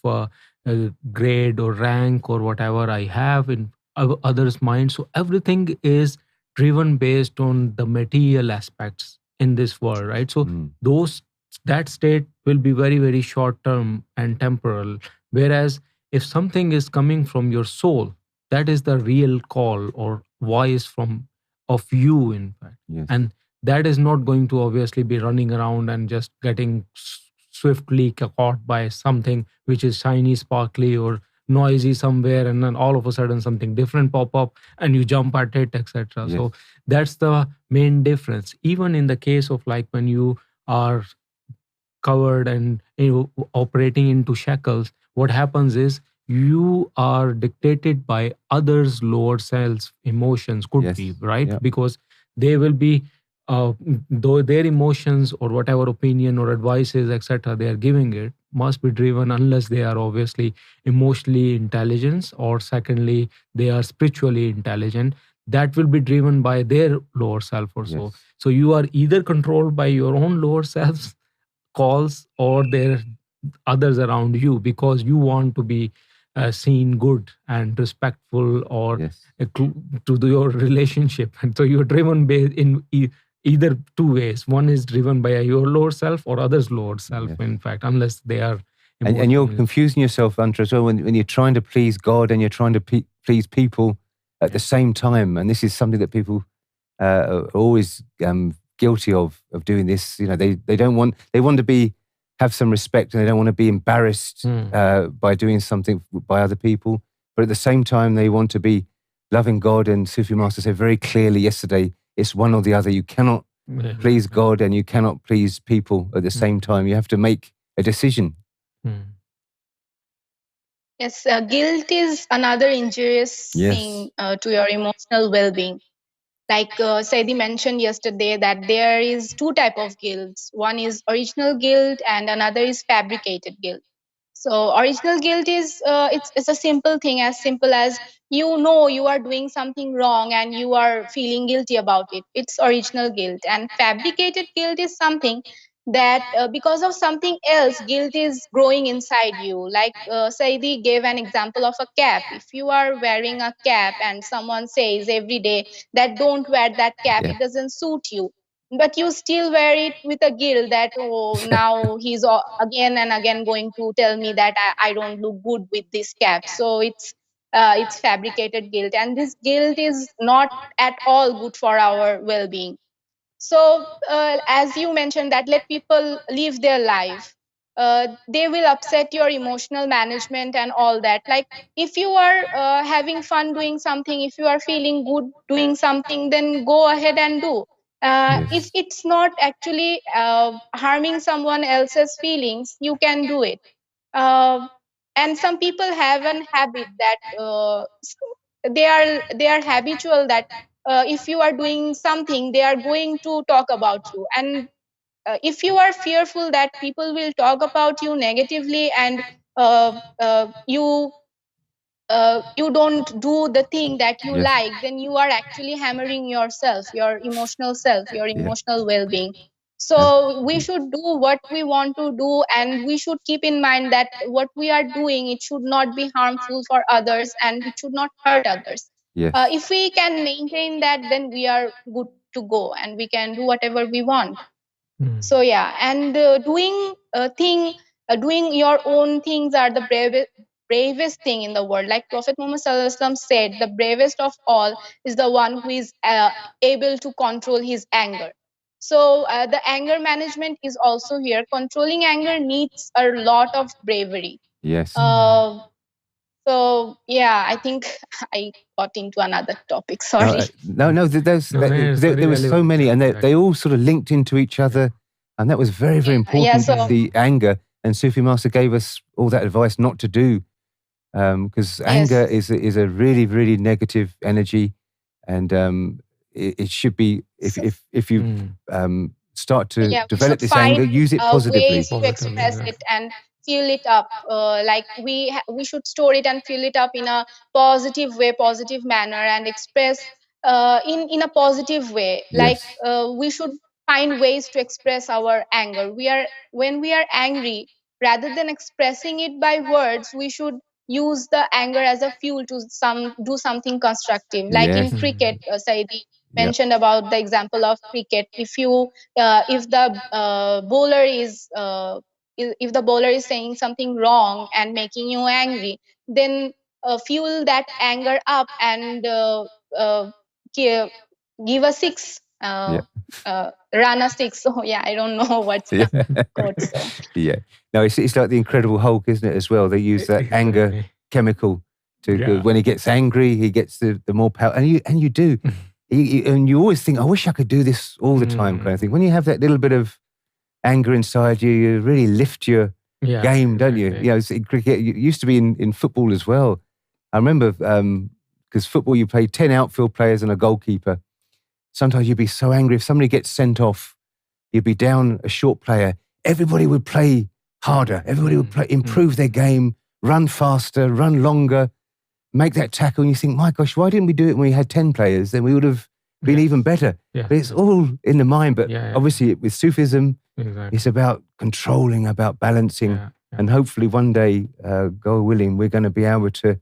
G: grade or rank or whatever I have in others' mind. So everything is driven based on the material aspects in this world, right? So those that state will be very, very short term and temporal. Whereas if something is coming from your soul, that is the real call or voice from of you, in fact.
F: Yes.
G: And that is not going to obviously be running around and just getting swiftly caught by something which is shiny, sparkly, or noisy somewhere, and then all of a sudden something different pop up and you jump at it, etc.
F: Yes.
G: So that's the main difference. Even in the case of like when you are covered and operating into shackles, what happens is you are dictated by others' lower selves emotions, could
F: Yes.
G: be, right?
F: Yep.
G: Because they will be though their emotions or whatever opinion or advices, etc., they are giving it must be driven, unless they are obviously emotionally intelligent, or secondly they are spiritually intelligent, that will be driven by their lower self or so.
F: Yes.
G: So you are either controlled by your own lower selves calls or there others around you, because you want to be seen good and respectful, or
F: Yes.
G: to your relationship. And so you're driven in either two ways. One is driven by your lower self or others' lower self,
F: Yes.
G: in fact, unless they are
F: And you're
G: emotionally-
F: confusing yourself, Andra, as well, when you're trying to please God and you're trying to please people at the same time. And this is something that people are always guilty of doing this. You know, they don't want, they want to have some respect, and they don't want to be embarrassed by doing something by other people. But at the same time, they want to be loving God. And Sufi Master said very clearly yesterday, it's one or the other. You cannot please God and you cannot please people at the same time. You have to make a decision.
H: Yes, guilt is another injurious
F: Yes.
H: thing to your emotional well-being. Like Saidi mentioned yesterday, that there is two type of guilt. One is original guilt and another is fabricated guilt. So original guilt is it's a simple thing, as simple as you know you are doing something wrong and you are feeling guilty about it. It's original guilt. And fabricated guilt is something that because of something else, guilt is growing inside you. Like Saidi gave an example of a cap. If you are wearing a cap and someone says every day that don't wear that cap,
F: Yeah.
H: it doesn't suit you, but you still wear it with a guilt that, oh, now he's again and again going to tell me that I don't look good with this cap. So it's fabricated guilt, and this guilt is not at all good for our well-being. So as you mentioned, that let people live their life, they will upset your emotional management and all that. Like if you are having fun doing something, if you are feeling good doing something, then go ahead and do. If it's not actually harming someone else's feelings, you can do it. And some people have an habit that they are habitual, that if you are doing something, they are going to talk about you. And if you are fearful that people will talk about you negatively, and you don't do the thing that you
F: Yes.
H: like, then you are actually hammering yourself, your emotional self, your emotional well-being. So we should do what we want to do, and we should keep in mind that what we are doing, it should not be harmful for others and it should not hurt others.
F: Yes.
H: If we can maintain that, then we are good to go and we can do whatever we want. So yeah, and doing your own things are the bravest thing in the world. Like Prophet Muhammad Sallallahu Alaihi Wasallam said, the bravest of all is the one who is able to control his anger. So the anger management is also here. Controlling anger needs a lot of bravery.
F: Yes.
H: So yeah, I think I got into another topic. Sorry.
F: No. There
G: it's very
F: were so
G: relevant,
F: many, and
G: exactly.
F: they all sort of linked into each other, and that was very, very important.
H: Yeah, so-
F: the anger, and Sufi Master gave us all that advice not to do, because anger is a really, really negative energy, and it should be if you start to
H: Yeah, we
F: develop
H: should
F: this anger,
H: find
F: use it positively.
H: ways to express it and fill it up. Like we should store it and fill it up in a positive way, positive manner, and express in a positive way. Like
F: Yes.
H: we should find ways to express our anger. When we are angry, rather than expressing it by words, we should use the anger as a fuel to do something constructive. Like in
F: Yes.
H: cricket, Saidi
F: Yep.
H: mentioned about the example of cricket. If the bowler is if the bowler is saying something wrong and making you angry, then fuel that anger up and give, give a six,
F: Yeah.
H: run a six. So yeah, I don't know what's the
F: Yeah.
H: quote. So
F: Yeah. No, it's like the Incredible Hulk, isn't it? As well, they use that anger
G: Exactly.
F: chemical to
G: Yeah.
F: when he gets angry, he gets the more power, and you do, and you always think, I wish I could do this all the time, kind of thing. When you have that little bit of anger inside you, you really lift your
G: Yeah,
F: game, don't you?
G: exactly.
F: You know, in cricket, it used to be in football as well. I remember because football, you play 10 outfield players and a goalkeeper. Sometimes you'd be so angry if somebody gets sent off, you'd be down a short player. Everybody would play harder. Everybody would play, improve their game, run faster, run longer, make that tackle. And you think, my gosh, why didn't we do it when we had 10 players? Then we would have been even better.
G: Yeah.
F: But it's all in the mind. But
G: Yeah, yeah.
F: obviously with Sufism,
G: Exactly.
F: it's about controlling, about balancing.
G: Yeah, yeah.
F: And hopefully one day, God willing, we're going to be able to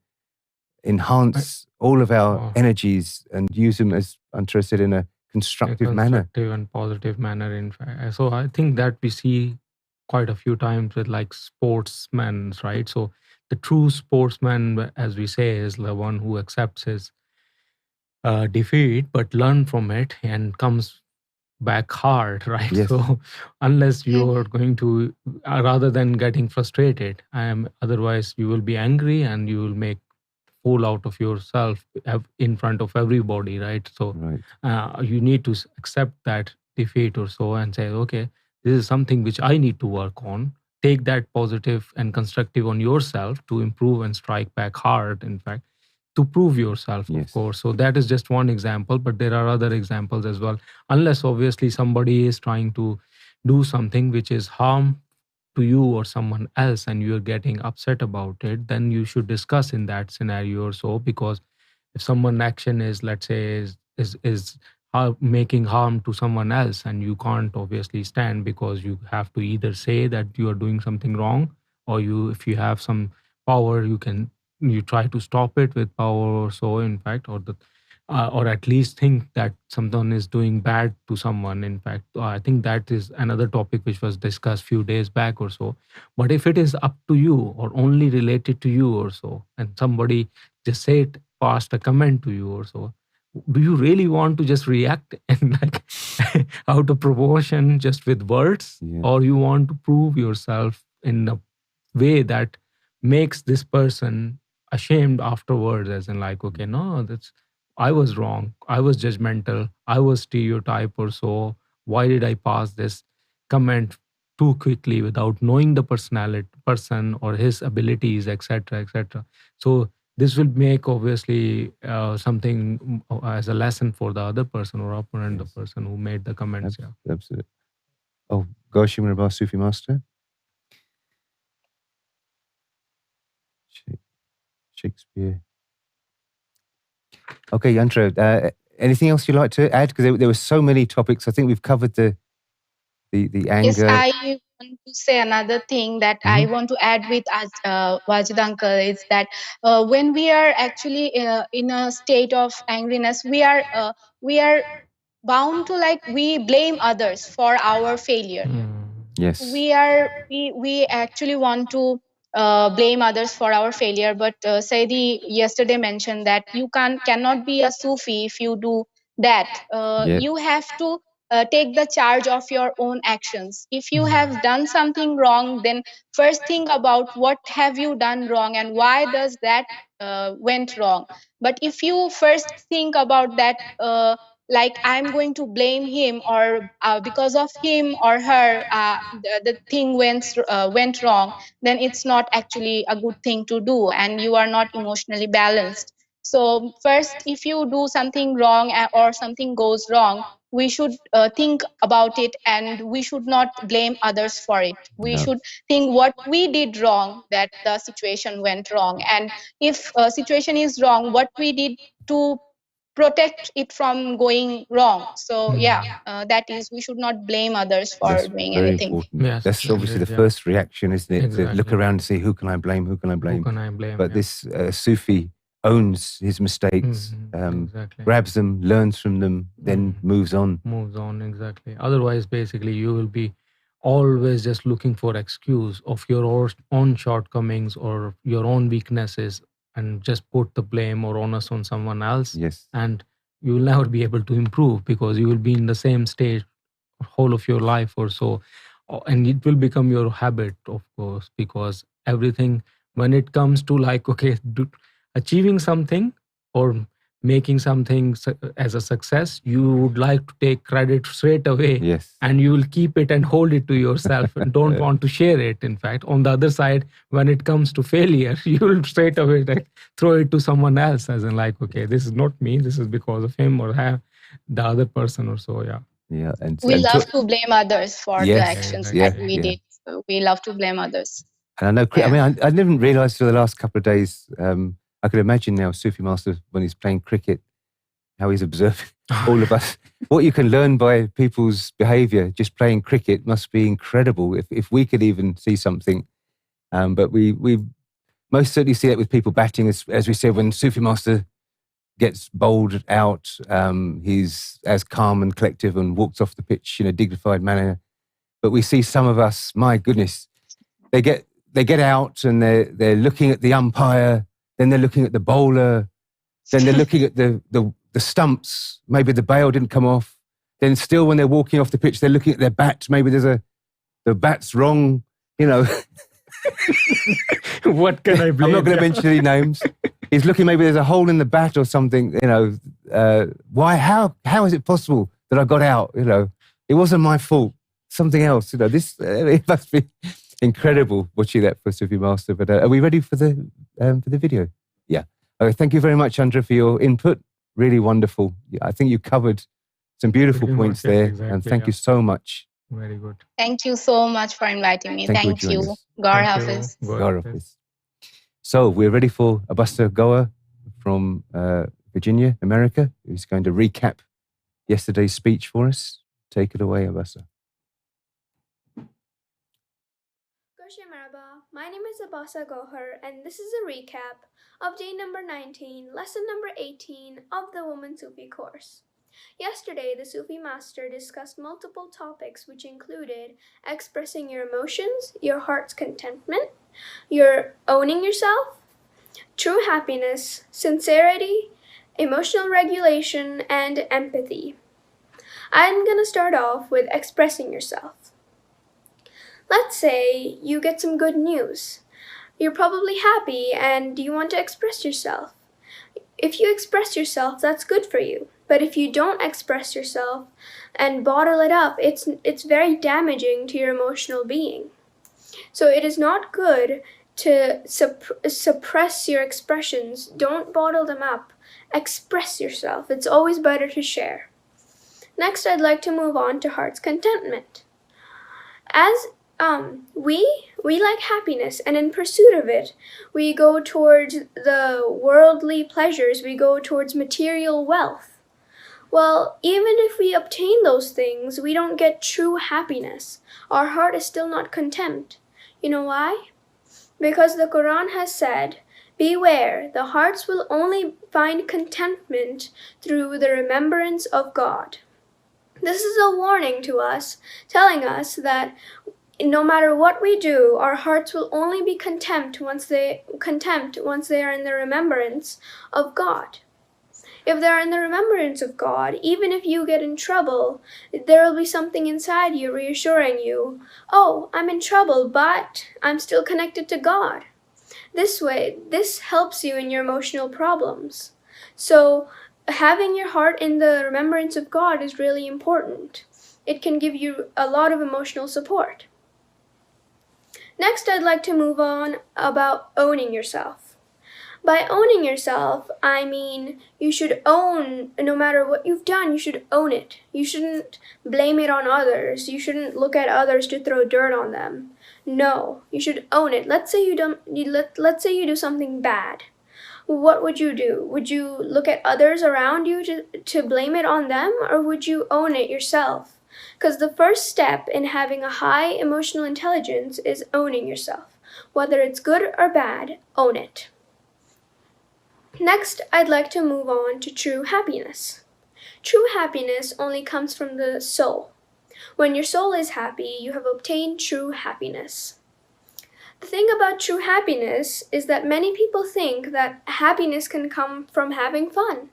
F: enhance all of our energies and use them, as Antra said, in a constructive manner.
G: Constructive and positive manner, in fact. So I think that we see quite a few times with like sportsmen, right? So the true sportsman, as we say, is the one who accepts his defeat, but learn from it and comes back hard, right?
F: Yes.
G: So unless you're going to, rather than getting frustrated, otherwise you will be angry and you will make fool out of yourself in front of everybody, right? So you need to accept that defeat or so and say, okay, this is something which I need to work on. Take that positive and constructive on yourself to improve and strike back hard, in fact, to prove yourself, of course. So that is just one example, but there are other examples as well. Unless obviously somebody is trying to do something which is harm to you or someone else and you're getting upset about it, then you should discuss in that scenario or so. Because if someone action is, let's say, is making harm to someone else, and you can't obviously stand, because you have to either say that you are doing something wrong, or if you have some power, you try to stop it with power or so, in fact, or at least think that someone is doing bad to someone. In fact, I think that is another topic which was discussed few days back or so. But if it is up to you or only related to you or so, and somebody just passed a comment to you or so, do you really want to just react and like out of proportion just with words? Or you want to prove yourself in a way that makes this person ashamed afterwards, as in like, okay, no, I was wrong, I was judgmental, I was stereotype or so. Why did I pass this comment too quickly without knowing the person or his abilities, etc., etc.? So this will make obviously something as a lesson for the other person or opponent, the person who made the comments.
F: Absolutely. Oh, gosh, you remember our Sufi master? Shakespeare. Okay, Yantra, anything else you'd like to add? Because there were so many topics. I think we've covered the anger.
H: Yes, I want to say another thing that I want to add with Wajid uncle is that when we are actually in a state of angriness, we are bound to we blame others for our failure.
F: Yes.
H: We actually want to blame others for our failure, but Saidi yesterday mentioned that you cannot be a Sufi if you do that. You have to take the charge of your own actions. If you have done something wrong, then first think about what have you done wrong and why does that went wrong. But if you first think about that, like I'm going to blame him, or because of him or her the thing went wrong, then it's not actually a good thing to do and you are not emotionally balanced. So first, if you do something wrong or something goes wrong, we should think about it and we should not blame others for it. We should think what we did wrong that the situation went wrong, and if a situation is wrong, what we did to protect it from going wrong. So that is, we should not blame others for
F: That's
H: doing
F: very
H: anything.
F: important.
G: Yes,
F: That's obviously the
G: yeah.
F: first reaction, isn't it? To look
G: Exactly.
F: around and see who can I blame, who can I blame.
G: Who can I blame?
F: But
G: yeah.
F: this Sufi owns his mistakes,
G: Exactly.
F: grabs them, learns from them, then moves on.
G: Moves on, exactly. Otherwise, basically, you will be always just looking for excuse of your own shortcomings or your own weaknesses and just put the blame or onus on someone else.
F: Yes.
G: And you will never be able to improve because you will be in the same state whole of your life or so. And it will become your habit, of course, because everything, when it comes to like, okay, achieving something or making something as a success, you would like to take credit straight away.
F: Yes.
G: And you will keep it and hold it to yourself and don't want to share it. In fact, on the other side, when it comes to failure, you will straight away like throw it to someone else, as in like, okay, this is not me, this is because of him or the other person or so.
F: Yeah, and
H: we love to blame others for the actions that we did. So we love to blame others.
F: And I know, I mean, I didn't realise for the last couple of days, I could imagine now Sufi Master, when he's playing cricket, how he's observing all of us. What you can learn by people's behaviour just playing cricket must be incredible if we could even see something. But we most certainly see that with people batting, as we said, when Sufi Master gets bowled out, he's as calm and collective and walks off the pitch in a dignified manner. But we see some of us, my goodness, they get out and they're looking at the umpire, then they're looking at the bowler, then they're looking at the stumps, maybe the bail didn't come off. Then still when they're walking off the pitch, they're looking at their bat, maybe the bat's wrong, you know.
G: What can I blame?
F: I'm not going to mention any names. He's looking, maybe there's a hole in the bat or something, you know. Why, how is it possible that I got out, you know? It wasn't my fault, something else, you know. It must be incredible watching that for Sufi Master. But are we ready for the video? Yeah. Okay, thank you very much, Andra, for your input. Really wonderful. I think you covered some beautiful points there.
G: Exactly,
F: and thank you so much.
G: Very good.
H: Thank you so much for inviting me. Thank you. Gar Hafiz.
F: Gar Hafiz. So we're ready for Younus AlGohar from Virginia, America, who's going to recap yesterday's speech for us. Take it away, Younus.
I: My name is Younus AlGohar, and this is a recap of day number 19, lesson number 18 of the Woman Sufi course. Yesterday, the Sufi master discussed multiple topics which included expressing your emotions, your heart's contentment, your owning yourself, true happiness, sincerity, emotional regulation, and empathy. I'm going to start off with expressing yourself. Let's say you get some good news. You're probably happy and you want to express yourself. If you express yourself, that's good for you. But if you don't express yourself and bottle it up, it's very damaging to your emotional being. So it is not good to suppress your expressions. Don't bottle them up. Express yourself. It's always better to share. Next, I'd like to move on to heart's contentment. As we like happiness, and in pursuit of it, we go towards the worldly pleasures, we go towards material wealth. Well, even if we obtain those things, we don't get true happiness. Our heart is still not content. You know why? Because the Quran has said, beware, the hearts will only find contentment through the remembrance of God. This is a warning to us, telling us that no matter what we do, our hearts will only be content once they are in the remembrance of God. If they're in the remembrance of God, even if you get in trouble, there will be something inside you reassuring you, oh, I'm in trouble, but I'm still connected to God. This way, this helps you in your emotional problems. So, having your heart in the remembrance of God is really important. It can give you a lot of emotional support. Next, I'd like to move on about owning yourself. By owning yourself, I mean you should own, no matter what you've done, you should own it. You shouldn't blame it on others. You shouldn't look at others to throw dirt on them. No, you should own it. Let's say you do something bad. what would you do? Would you look at others around you to blame it on them, or would you own it yourself? Because the first step in having a high emotional intelligence is owning yourself. Whether it's good or bad, own it. Next, I'd like to move on to true happiness. True happiness only comes from the soul. When your soul is happy, you have obtained true happiness. The thing about true happiness is that many people think that happiness can come from having fun.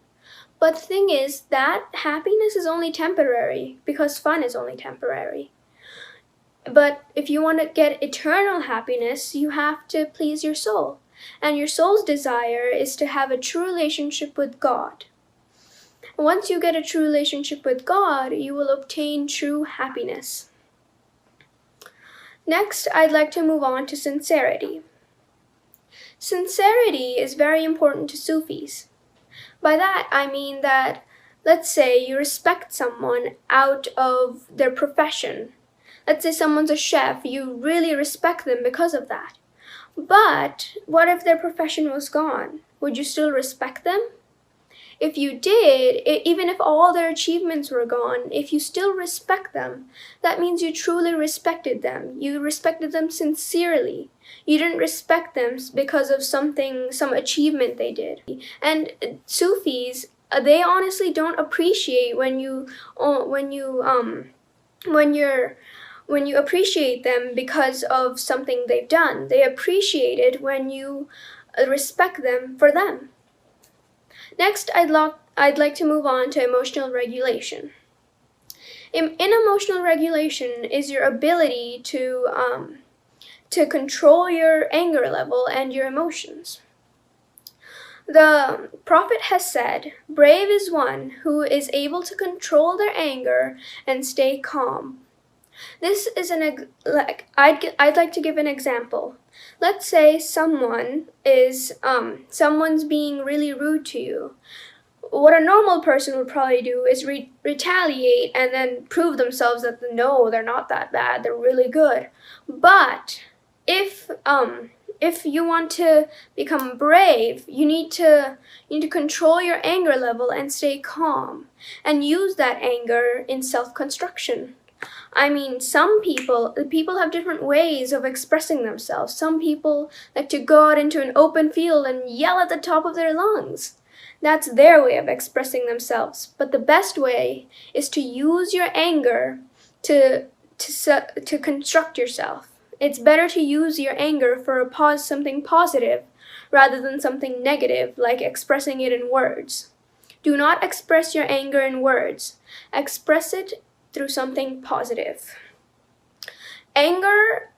I: But the thing is that happiness is only temporary because fun is only temporary. But if you want to get eternal happiness, you have to please your soul. And your soul's desire is to have a true relationship with God. Once you get a true relationship with God, you will obtain true happiness. Next, I'd like to move on to sincerity. Sincerity is very important to Sufis. By that, I mean that, let's say you respect someone out of their profession. Let's say someone's a chef, you really respect them because of that. But what if their profession was gone? Would you still respect them? If you did, even if all their achievements were gone, if you still respect them, that means you truly respected them. You respected them sincerely. You didn't respect them because of some achievement they did. And Sufis, they honestly don't appreciate when you appreciate them because of something they've done. They appreciate it when you respect them for them. Next, I'd like to move on to emotional regulation. In emotional regulation is your ability to control your anger level and your emotions. The Prophet has said, "Brave is one who is able to control their anger and stay calm." This is I'd like to give an example. Let's say someone's being really rude to you. What a normal person would probably do is retaliate and then prove themselves that no, they're not that bad, they're really good. But if you want to become brave, you need to control your anger level and stay calm and use that anger in self-construction. I mean, some people have different ways of expressing themselves. Some people like to go out into an open field and yell at the top of their lungs. That's their way of expressing themselves. But the best way is to use your anger to construct yourself. It's better to use your anger for something positive rather than something negative, like expressing it in words. Do not express your anger in words. Express it through something positive. Anger,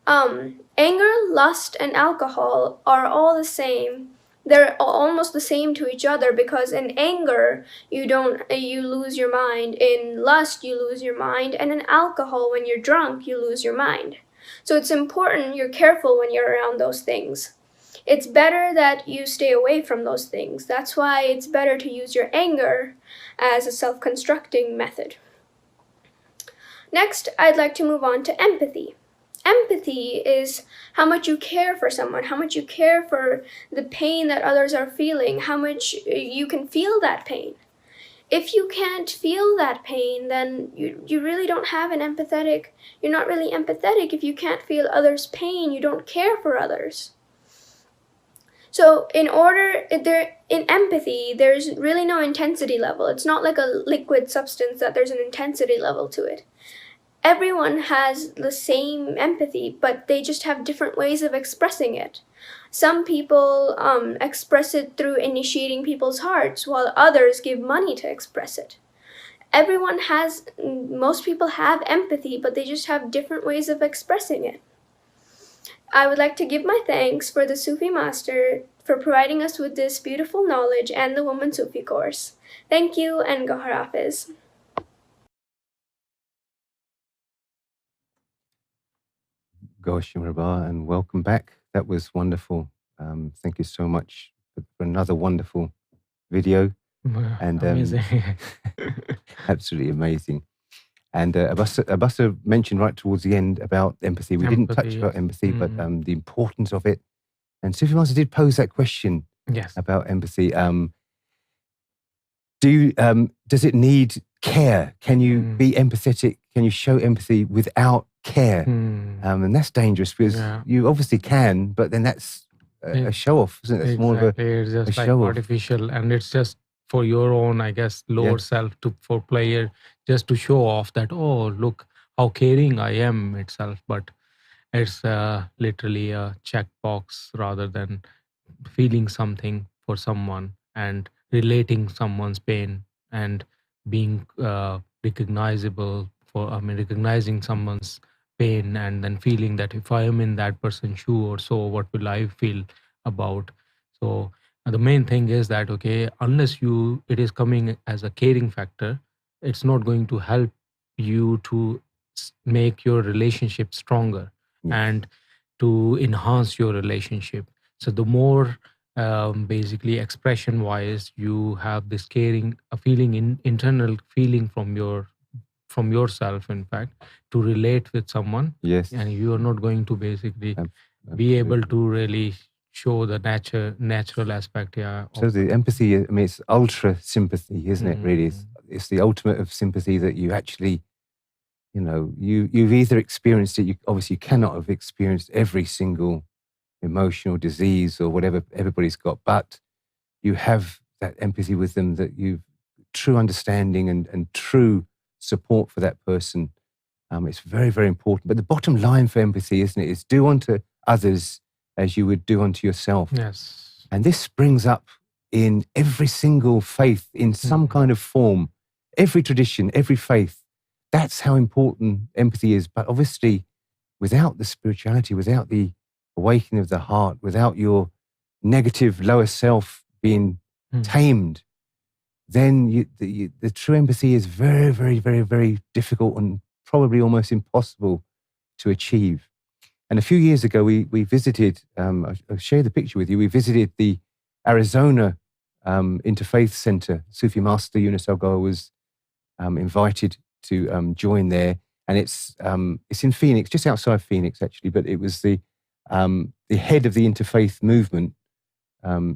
I: lust, and alcohol are all the same. They're almost the same to each other because in anger, you lose your mind. In lust, you lose your mind. And in alcohol, when you're drunk, you lose your mind. So it's important you're careful when you're around those things. It's better that you stay away from those things. That's why it's better to use your anger as a self-constructing method. Next, I'd like to move on to empathy. Empathy is how much you care for someone, how much you care for the pain that others are feeling, how much you can feel that pain. If you can't feel that pain, then you really don't have you're not really empathetic. If you can't feel others' pain, you don't care for others. So in empathy, there's really no intensity level. It's not like a liquid substance that there's an intensity level to it. Everyone has the same empathy, but they just have different ways of expressing it. Some people express it through initiating people's hearts, while others give money to express it. Most people have empathy, but they just have different ways of expressing it. I would like to give my thanks for the Sufi Master for providing us with this beautiful knowledge and the Woman Sufi course. Thank you, and Gohar Hafiz.
F: Gosh, Maraba, and welcome back. That was wonderful. Thank you so much for another wonderful video. And
G: amazing.
F: Absolutely amazing. And Abassa mentioned right towards the end about empathy. We didn't touch about empathy, but the importance of it. And Sufi Master did pose that question
G: Yes.
F: about empathy. Does it need care? Can you be empathetic? Can you show empathy without care? And that's dangerous because you obviously can, but then that's a show off, isn't it? It's more of
G: It's
F: a
G: just like
F: show off.
G: artificial, and it's just for your own, I guess, lower self for player, just to show off that, oh, look how caring I am itself. But it's literally a checkbox rather than feeling something for someone and relating someone's pain and being recognizable recognizing someone's pain and then feeling that if I am in that person's shoe or so, what will I feel about? So the main thing is that, okay, unless it is coming as a caring factor, it's not going to help you to make your relationship stronger and to enhance your relationship. So the more basically expression wise you have this caring, a feeling, internal feeling from yourself, in fact, to relate with someone, and you are not going to basically be able to really show the natural aspect.
F: So the empathy, I mean, it's ultra sympathy, isn't it? Really, it's the ultimate of sympathy that you actually, you've either experienced it. You obviously cannot have experienced every single emotional disease or whatever everybody's got, but you have that empathy with them, that you've true understanding and true support for that person. It's very, very important. But the bottom line for empathy, isn't it, is do unto others as you would do unto yourself.
G: Yes.
F: And this springs up in every single faith in some kind of form, every tradition, every faith. That's how important empathy is. But obviously, without the spirituality, without the awakening of the heart, without your negative lower self being tamed, then the true empathy is very, very, very, very difficult and probably almost impossible to achieve. And a few years ago, we visited, I'll share the picture with you, we visited the Arizona Interfaith Center. Sufi Master Younus AlGohar was invited to join there. And it's in Phoenix, just outside Phoenix, actually, but it was the head of the interfaith movement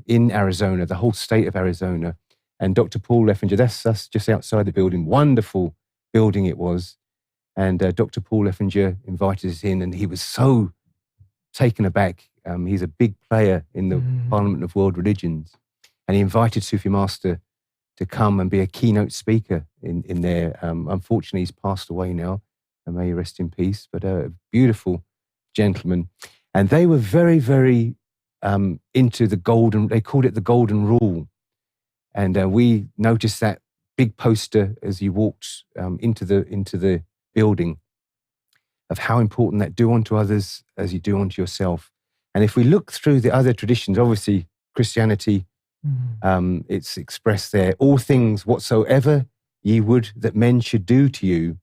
F: in Arizona, the whole state of Arizona. And Dr. Paul Leffinger, that's us just outside the building, wonderful building it was. And Dr. Paul Leffinger invited us in, and he was so taken aback. He's a big player in the Parliament of World Religions. And he invited Sufi Master to come and be a keynote speaker in there. Unfortunately, he's passed away now, and may he rest in peace, but a beautiful gentleman. And they were very, very into they called it the golden rule. And we noticed that big poster as you walked into the building of how important that do unto others as you do unto yourself. And if we look through the other traditions, obviously Christianity, it's expressed there, all things whatsoever ye would that men should do to you,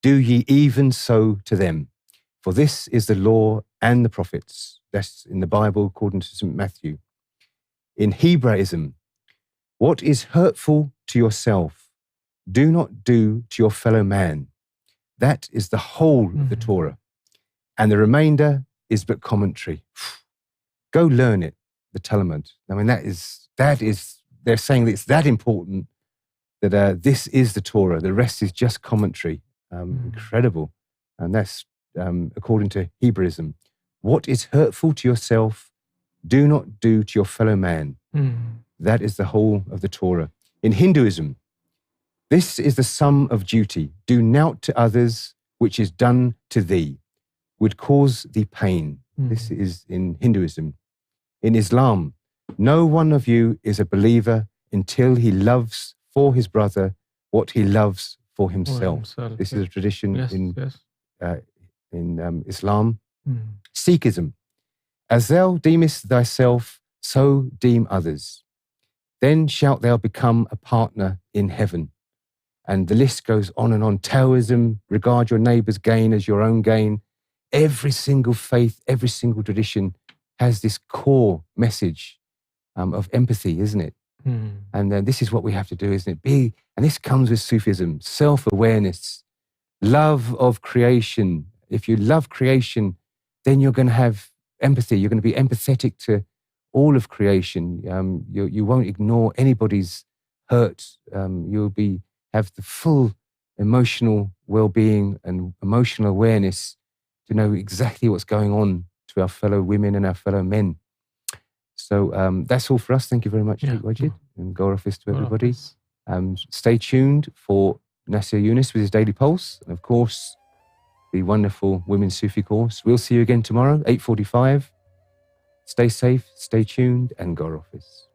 F: do ye even so to them. For this is the law and the prophets. That's in the Bible according to St. Matthew. In Hebraism, what is hurtful to yourself, do not do to your fellow man. That is the whole of the Torah. And the remainder is but commentary. Go learn it, the Talmud. I mean, that is, they're saying that it's that important that this is the Torah. The rest is just commentary. Incredible. And that's according to Hebraism. What is hurtful to yourself, do not do to your fellow man. That is the whole of the Torah. In Hinduism, this is the sum of duty. Do nought to others which is done to thee, would cause thee pain. This is in Hinduism. In Islam, no one of you is a believer until he loves for his brother what he loves for himself. This is a tradition in Islam. Sikhism, as thou deemest thyself, so deem others. Then shalt thou become a partner in heaven. And the list goes on and on. Taoism, regard your neighbor's gain as your own gain. Every single faith, every single tradition has this core message of empathy, isn't it? And this is what we have to do, isn't it? And this comes with Sufism, self-awareness, love of creation. If you love creation, then you're going to have empathy. You're going to be empathetic to all of creation. You won't ignore anybody's hurt. You'll have the full emotional well-being and emotional awareness to know exactly what's going on to our fellow women and our fellow men. So that's all for us. Thank you very much, Sheikh Wajid, and Gaur Hafiz to everybody. Stay tuned for Nasir Younus with his Daily Pulse, and of course, the wonderful Women's Sufi course. We'll see you again tomorrow, 8:45. Stay safe, stay tuned, and Gaur Hafiz.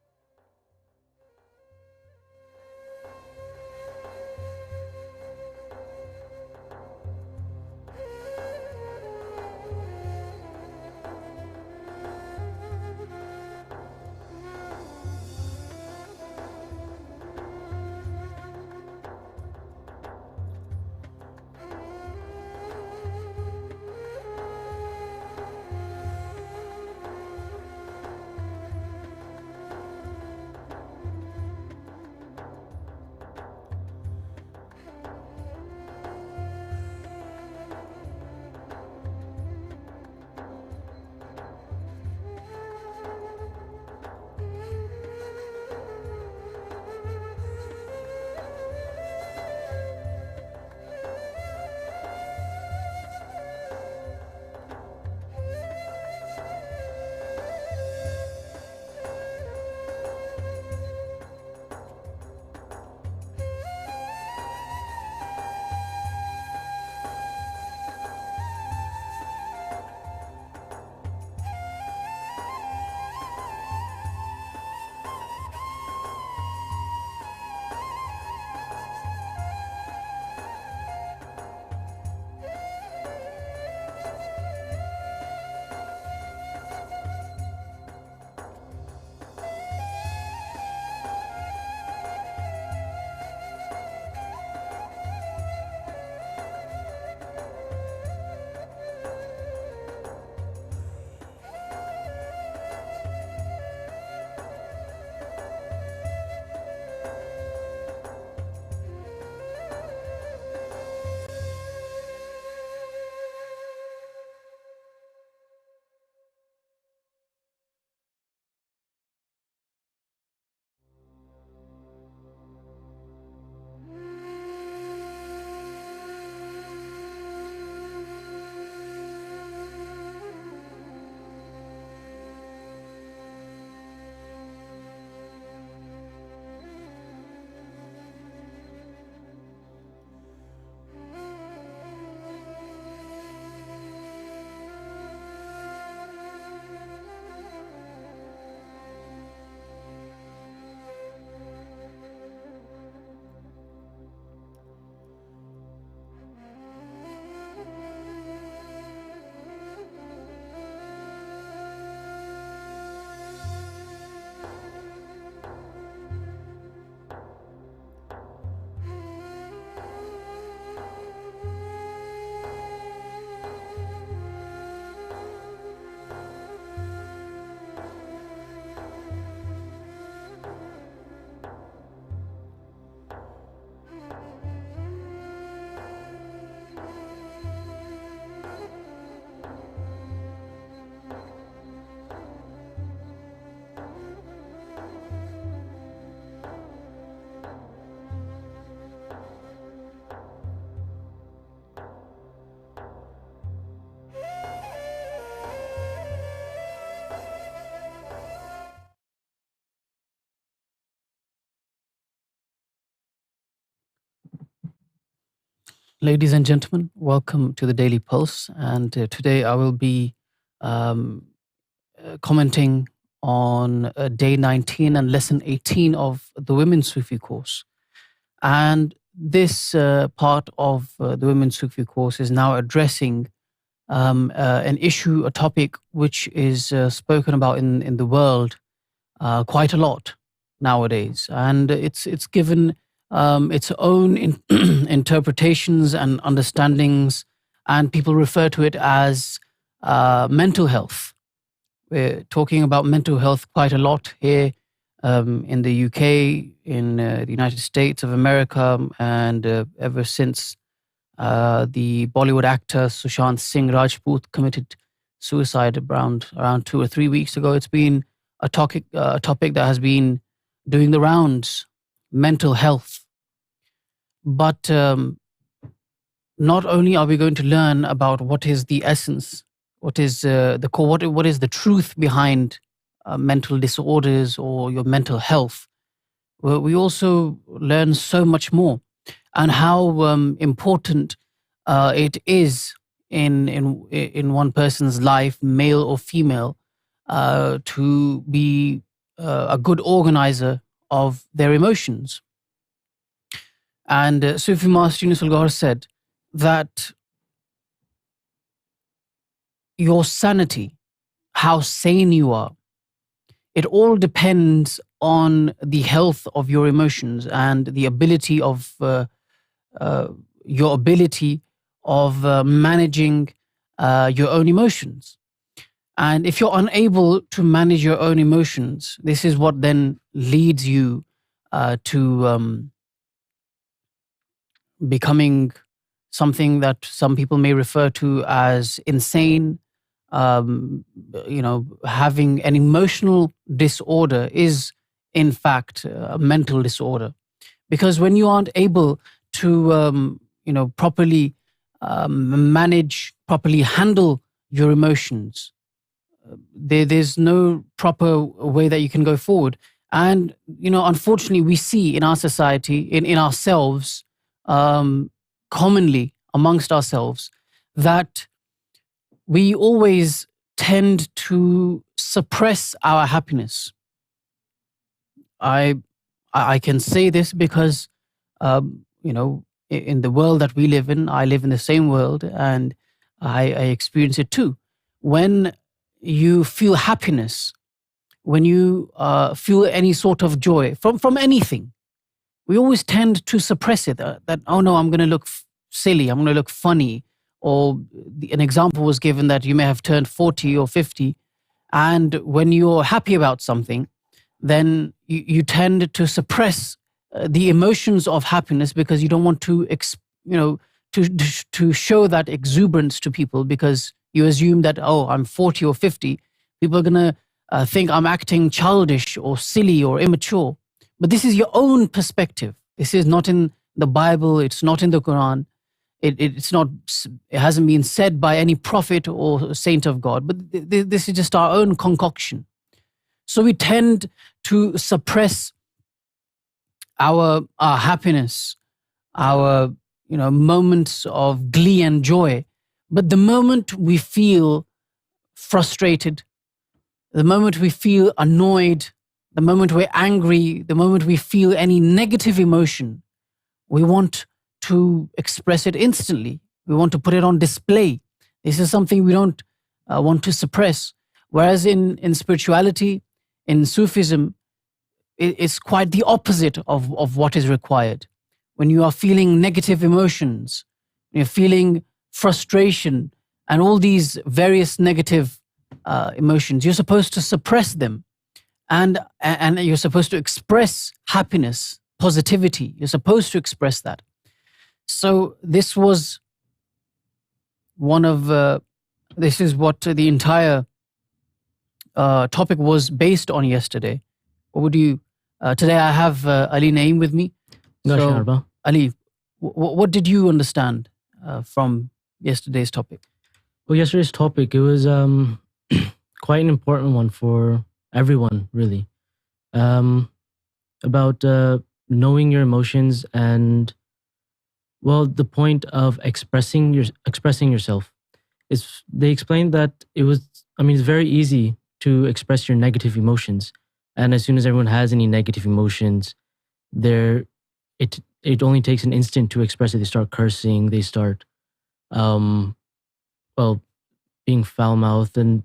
J: Ladies and gentlemen, welcome to the Daily Pulse. And today I will be commenting on day 19 and lesson 18 of the Women's Sufi course. And this part of the Women's Sufi course is now addressing an issue, a topic which is spoken about in the world quite a lot nowadays. And it's given its own interpretations and understandings, and people refer to it as mental health. We're talking about mental health quite a lot here in the UK, in the United States of America, and ever since the Bollywood actor Sushant Singh Rajput committed suicide around 2 or 3 weeks ago. It's been a topic that has been doing the rounds, mental health. But not only are we going to learn about what is the essence, what is the core, what is the truth behind mental disorders or your mental health, we also learn so much more, and how important it is in one person's life, male or female, to be a good organizer of their emotions. And Sufi Master Younus AlGohar said that your sanity, how sane you are, it all depends on the health of your emotions and the ability of your ability of managing your own emotions. And if you're unable to manage your own emotions, this is what then leads you to becoming something that some people may refer to as insane. Having an emotional disorder is, in fact, a mental disorder. Because when you aren't able to, properly manage, properly handle your emotions, there's no proper way that you can go forward. And, unfortunately, we see in our society, in ourselves, commonly amongst ourselves, that we always tend to suppress our happiness. I can say this because, in the world that we live in, I live in the same world, and I experience it too. When you feel happiness, when you feel any sort of joy from anything, we always tend to suppress it. That, oh no, I'm going to look silly, I'm going to look funny. Or an example was given that you may have turned 40 or 50, and when you're happy about something, then you tend to suppress the emotions of happiness, because you don't want to to show that exuberance to people, because you assume that, oh, I'm 40 or 50, people are going to think I'm acting childish or silly or immature. But this is your own perspective. This is not in the Bible, it's not in the Quran. It hasn't been said by any prophet or saint of God, but this is just our own concoction. So we tend to suppress our happiness, our moments of glee and joy. But the moment we feel frustrated, the moment we feel annoyed, the moment we're angry, the moment we feel any negative emotion, we want to express it instantly. We want to put it on display. This is something we don't want to suppress. Whereas in spirituality, in Sufism, it's quite the opposite of what is required. When you are feeling negative emotions, you're feeling frustration and all these various negative emotions, you're supposed to suppress them. And you're supposed to express happiness, positivity. You're supposed to express that. So this was this is what the entire topic was based on yesterday. What would you? Today I have Ali Naeem with me. So, Ali, what did you understand from yesterday's topic?
K: Well, yesterday's topic, it was quite an important one for everyone, really, about knowing your emotions and, well, the point of expressing yourself. They explained that it's very easy to express your negative emotions, and as soon as everyone has any negative emotions, it only takes an instant to express it. They start cursing, they start being foul-mouthed, and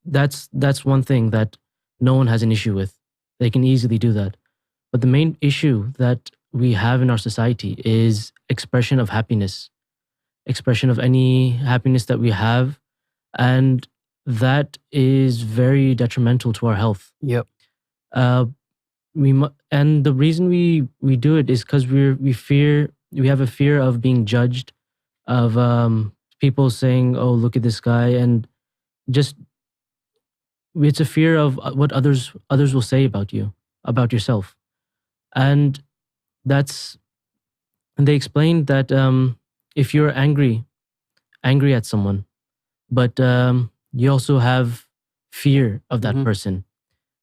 K: that's one thing that no one has an issue with. They can easily do that. But the main issue that we have in our society is expression of happiness, expression of any happiness that we have, and that is very detrimental to our health.
J: Yep.
K: And the reason we do it is because we have a fear of being judged, of people saying, oh, look at this guy, and just it's a fear of what others will say about you, about yourself. And that's, and they explained that if you're angry at someone, but you also have fear of that person,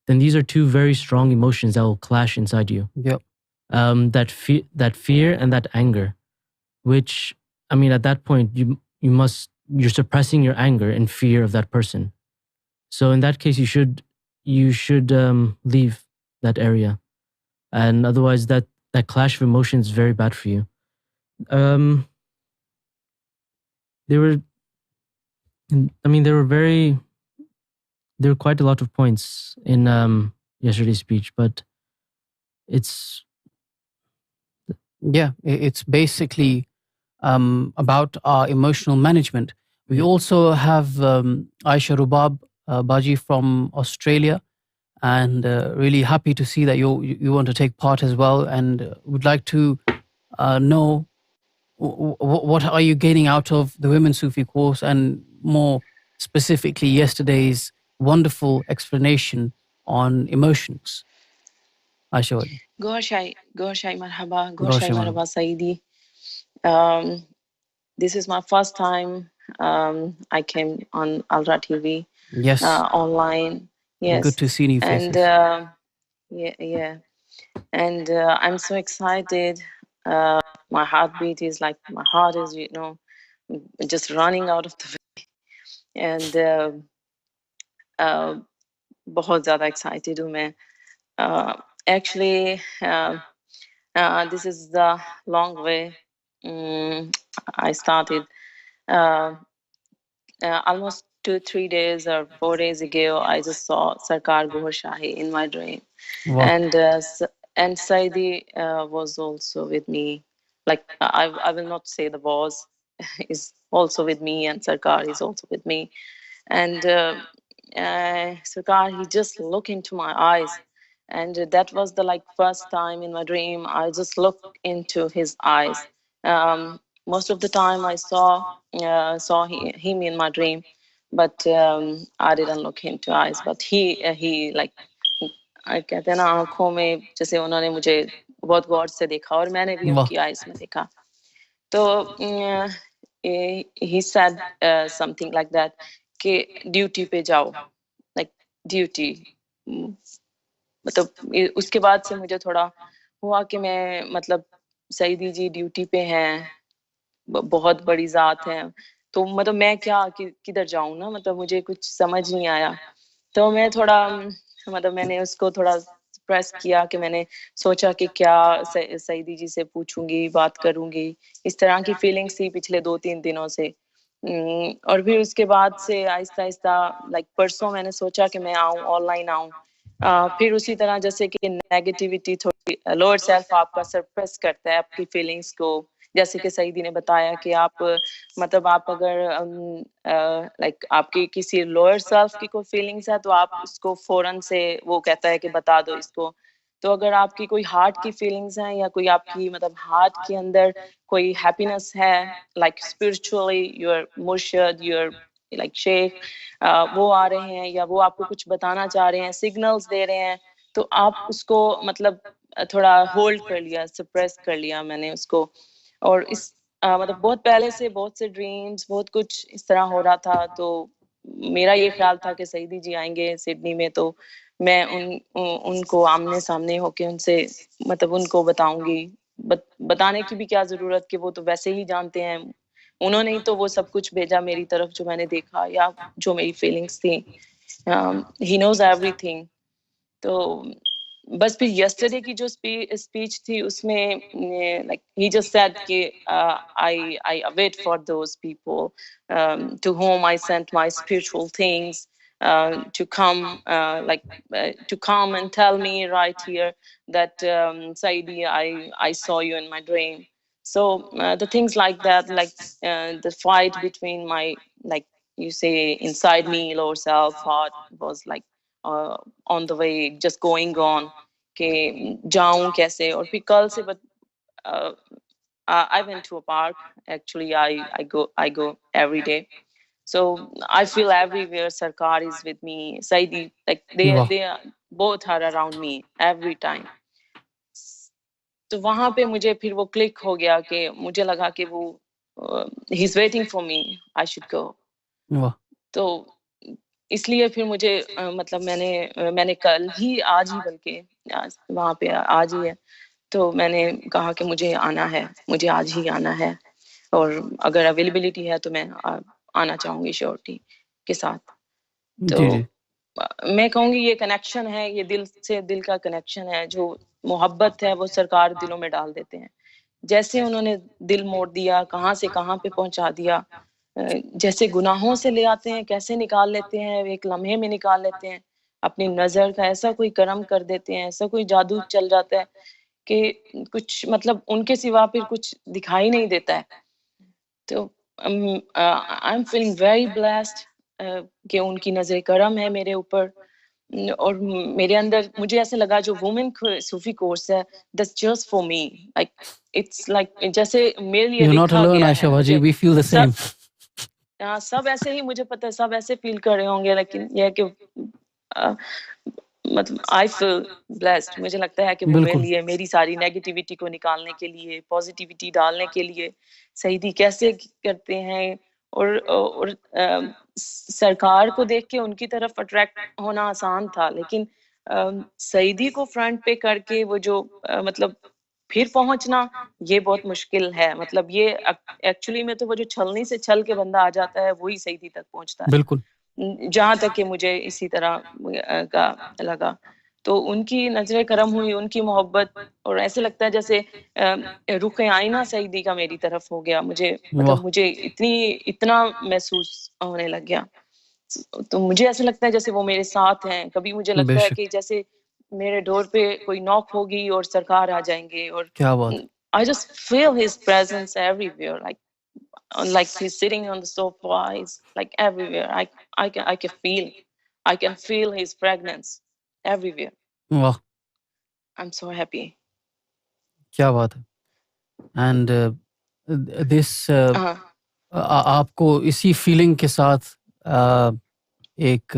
K: then these are two very strong emotions that will clash inside you.
J: Yep.
K: That fear and that anger, which, I mean, at that point you're suppressing your anger and fear of that person. So in that case, you should leave that area, and otherwise that clash of emotions is very bad for you. There were quite a lot of points in yesterday's speech, but it's
J: basically about our emotional management. We also have Aisha Rubab Baji from Australia, and really happy to see that you want to take part as well, and would like to know what are you gaining out of the Women's Sufi course, and more specifically yesterday's wonderful explanation on emotions. Aisha.
L: Gohar Shai, marhaba,
J: Gohar Shai,
L: marhaba, Saidi. This is my first time I came on ALRA TV.
J: Yes.
L: Online. Yes.
J: Good to see new faces.
L: And yeah. And I'm so excited. My heartbeat is like, my heart is, just running out of the way. And बहुत ज़्यादा excited हूँ मैं. Actually, this is the long way. I started almost 2-3 days or 4 days ago. I just saw Sarkar Gohar Shahi in my dream.
J: Wow.
L: And Saidi was also with me. Like, I will not say the boss is also with me, and Sarkar is also with me. And Sarkar, he just looked into my eyes, and that was the first time in my dream I just looked into his eyes. Most of the time I saw him in my dream, but I didn't look into eyes. But he like, कहते हैं ना, आंखों में जैसे उन्होंने मुझे बहुत गौर से देखा और मैंने भी उनकी आईज में देखा. तो he said something like that कि ड्यूटी पे जाओ, like ड्यूटी. मतलब उसके बाद से मुझे थोड़ा हुआ कि मैं, मतलब सईदी जी ड्यूटी पे हैं, बहुत बड़ी जात है, तो मतलब मैं क्या किधर जाऊं ना, मतलब मुझे कुछ समझ नहीं आया. तो मैं थोड़ा, मतलब मैंने उसको थोड़ा प्रेस किया कि मैंने सोचा कि क्या सईदी जी से पूछूंगी, बात करूंगी. इस तरह की फीलिंग्स थी पिछले 2-3 दिनों से. और फिर उसके बाद से आहिस्ता आहिस्ता, परसों मैंने सोचा कि मैं आऊं, ऑनलाइन आऊं. फिर उसी तरह जैसे कि नेगेटिविटी थोड़ी, लोअर सेल्फ आपका सरप्रेस करता है आपकी फीलिंग्स को. जैसे कि सईदी ने बताया कि आप, मतलब आप अगर आपकी किसी लोअर सेल्फ की कोई फीलिंग्स है तो आप उसको फौरन से, वो कहता है कि बता दो इसको. तो अगर आपकी कोई हार्ट की फीलिंग्स हैं, या कोई आपकी, मतलब हार्ट के अंदर कोई हैप्पीनेस है, लाइक स्पिरिचुअली योर मुर्शिद, योर लाइक शेख, वो आ रहे हैं, या वो आपको कुछ बताना चाह रहे हैं, सिग्नल्स दे रहे हैं, तो आप उसको, मतलब थोड़ा होल्ड कर लिया, सप्रेस कर लिया मैंने उसको. और इस मतलब बहुत पहले से बहुत से ड्रीम्स, बहुत कुछ इस तरह हो रहा था. तो मेरा ये ख्याल था कि सईदी जी आएंगे सिडनी में, तो मैं उनको आमने सामने होके उनसे, मतलब उनको बताऊंगी. बताने की भी क्या जरूरत, कि वो तो वैसे ही जानते हैं. उन्होंने ही तो वो सब कुछ भेजा मेरी तरफ, जो मैंने देखा या जो मेरी फीलिंग्स थी. He knows everything. तो बस फिर यस्टरडे की जो स्पीच थी उसमें, लाइक ही जस्ट सेड कि I wait for those people to whom I sent my spiritual things to come, to come and tell me right here that Saidi, I saw you in my dream. So the things like that, like the fight between my, like you say, inside me, lower self, heart, was like on the way, just going on, कि जाऊं कैसे. और फिर कल से, but I went to a park. Actually, I go every day. So I feel everywhere Sarkar is with me, Saidi, like
J: واہ
L: they are, both are around me every time. تو وہاں پہ مجھے پھر وہ کلک ہو گیا کہ مجھے لگا کہ وہ he is waiting for me, I should go.
J: واہ
L: تو اس لیے پھر مجھے مطلب میں نے کل ہی, آج ہی بلکہ وہاں پہ آج ہی ہے, تو میں نے کہا کہ مجھے آنا ہے, مجھے آج ہی آنا ہے, اور اگر اویلیبلٹی ہے تو میں آنا چاہوں گی شیورٹی کے ساتھ. تو
J: جی جی
L: میں کہوں گی یہ کنیکشن ہے, یہ دل سے دل کا کنیکشن ہے, جو محبت ہے وہ سرکار دلوں میں ڈال دیتے ہیں. جیسے انہوں نے دل موڑ دیا, کہاں سے کہاں پہ پہنچا دیا, جیسے گناہوں سے لے آتے ہیں کیسے نکال لیتے ہیں, ایک لمحے میں نکال لیتے ہیں. اپنی نظر کا ایسا کوئی کرم کر دیتے ہیں, ایسا کوئی جادو چل جاتا ہے کہ کچھ مطلب ان کے سوا پھر کچھ دکھائی نہیں دیتا ہے. تو I am feeling very blessed کہ ان کی نظر کرم ہے میرے اوپر. اور میرے اندر مجھے ایسے لگا جو وومن صوفی کورس ہے, that's just for me, like it's like جیسے میرے لیے
J: You're not
L: لکھا
J: alone,
L: گیا ہے.
J: Aisha Baji.
L: مجھے
J: We feel the same.
L: سب ایسے ہی, مجھے پتہ ہے سب ایسے فیل کر رہے ہوں گے, لیکن یہ ہے کہ مطلب آئی فیل بلیسڈ. مجھے لگتا ہے کہ وہ میرے
J: بالکل
L: لیے میری ساری نیگیٹیوٹی کو نکالنے کے لیے, پازیٹیوٹی ڈالنے کے لیے. سعیدی کیسے کرتے ہیں, اور سرکار کو دیکھ کے ان کی طرف اٹریکٹ ہونا آسان تھا, لیکن سعیدی کو فرنٹ پہ کر کے وہ جو مطلب پھر پہنچنا, یہ بہت مشکل ہے. مطلب یہ ایکچولی میں تو وہ جو چھلنی سے چھل کے بندہ آ جاتا ہے وہی سعیدی تک پہنچتا ہے,
J: بالکل
L: جہاں تک کہ مجھے اسی طرح کا لگا. تو ان کی نظر کرم ہوئی, ان کی محبت, اور ایسے لگتا ہے جیسے رخ آئینہ سعیدی کا میری طرف ہو گیا. مجھے
J: واہ
L: مطلب مجھے اتنا محسوس ہونے لگ گیا. تو مجھے ایسا لگتا ہے جیسے وہ میرے ساتھ ہیں. کبھی مجھے
J: بے
L: لگتا ہے
J: شک
L: کہ جیسے میرے ڈور پہ کوئی نوک ہوگی اور سرکار آ جائیں گے, اور
J: کیا بات
L: I just feel his presence everywhere, like he's sitting on the sofa, he's like everywhere. I can feel his fragrance everywhere.
J: واہ
L: I'm so happy.
J: کیا بات ہے. اینڈ دس آپ کو اسی فیلنگ کے ساتھ ایک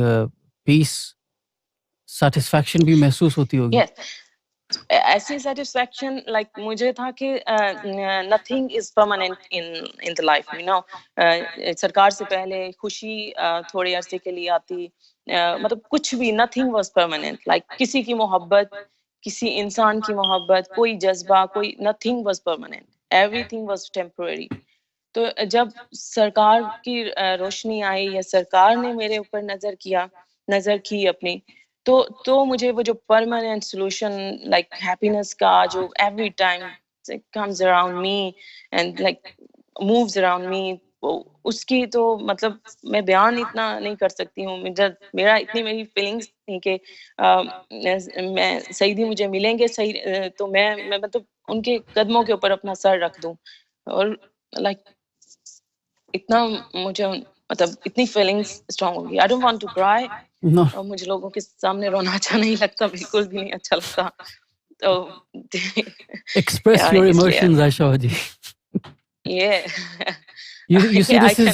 J: پیس سیٹسفیکشن بھی محسوس ہوتی ہوگی.
L: Yes. ایسی سیٹسفیکشن لائک مجھے تھا کہ nothing is permanent in the life, you know. سرکار سے پہلے خوشی تھوڑے عرصے کے لیے آتی, مطلب کچھ بھی, نتھنگ واز پرماننٹ. لائک کسی کی محبت, کسی انسان کی محبت, کوئی جذبہ, کوئی nothing was permanent, every thing was temporary. تو جب سرکار کی روشنی آئی, یا سرکار نے میرے اوپر نظر کی اپنی, تو مجھے وہ جو پرماننٹ سولوشن لائک ہیپینس کا جو every time comes around me and like moves around me, اس کی تو مطلب میں بیان اتنا نہیں کر سکتی ہوں. میرا اتنی میری فیلنگس تھی کہ میں سعیدی مجھے ملیں گے تو میں مطلب ان کے قدموں کے اوپر اپنا سر رکھ دوں, اور لائک اتنا مجھے مطلب اتنی فیلنگس اسٹرانگ ہوگی. I don't want to cry,
J: نو
L: اور مجھے لوگوں کے سامنے رونا اچھا نہیں لگتا, بالکل بھی نہیں اچھا لگتا. تو
J: ایکسپریس یور
L: اس لیے
J: ایموشنز عائشہ جی.
L: یہ
J: You see,
L: I can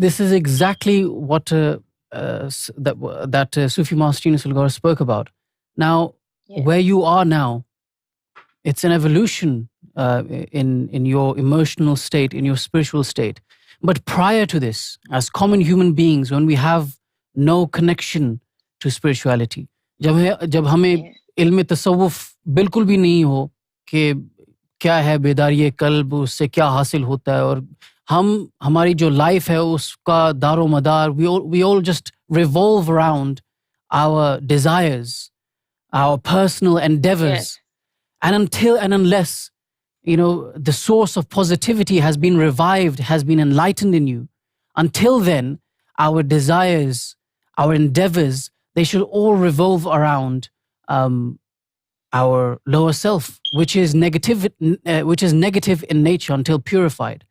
J: this is exactly what that Sufi Master Younus AlGohar spoke about. Now, where you are now, it's an evolution in your emotional state, in your spiritual state. But prior to this, as common human beings, when we have no connection to spirituality, جب ہمیں علم تصوف بالکل بھی نہیں ہو کہ کیا ہے بیداری قلب, اس سے کیا حاصل ہوتا ہے, اور ہماری جو لائف ہے اس کا دار و مدار, we all just revolve around our desires, our personal endeavors. And until and unless, you know, the source of positivity has been revived, has been enlightened in you, until then, our desires, our endeavors, they should all revolve around our lower self, which is negative in nature until purified.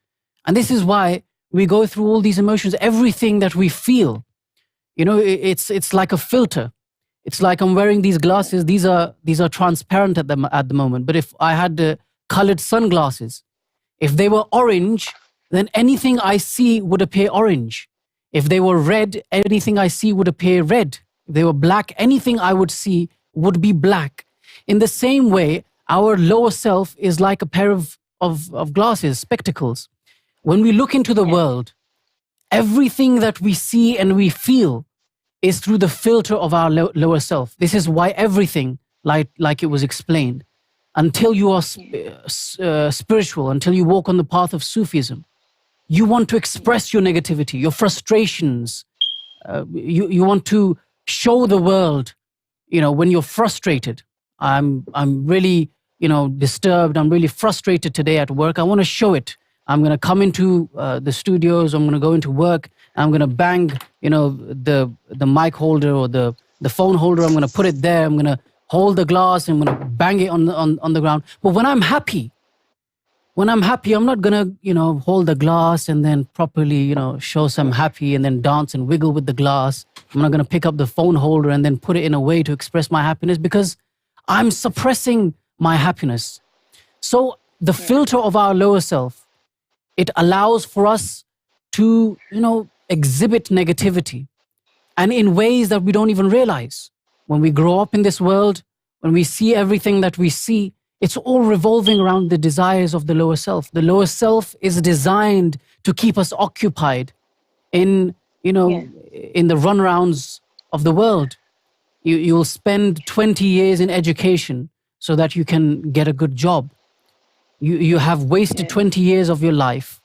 J: And this is why we go through all these emotions. Everything that we feel, you know, it's like a filter. It's like I'm wearing these glasses. These are transparent at the moment. But if I had colored sunglasses, if they were orange, then anything I see would appear orange. If they were red, anything I see would appear red. If they were black, anything I would see would be black. In the same way, our lower self is like a pair of glasses, spectacles. When we look into the world, everything that we see and we feel is through the filter of our lower self. This is why everything, like it was explained, until you are spiritual, until you walk on the path of Sufism, you want to express your negativity, your frustrations. You want to show the world, when you're frustrated. I'm really, disturbed. I'm really frustrated today at work. I want to show it. I'm going to come into the studios. I'm going to go into work. I'm going to bang, the mic holder or the phone holder. I'm going to put it there. I'm going to hold the glass. I'm going to bang it on the ground. But when I'm happy, I'm not going to, hold the glass and then properly, show some happy and then dance and wiggle with the glass. I'm not going to pick up the phone holder and then put it in a way to express my happiness because I'm suppressing my happiness. So the filter of our lower self, it allows for us to, exhibit negativity, and in ways that we don't even realize. When we grow up in this world, when we see everything that we see, it's all revolving around the desires of the lower self. The lower self is designed to keep us occupied in, in the runarounds of the world. You'll spend 20 years in education so that you can get a good job. You have wasted 20 years of your life.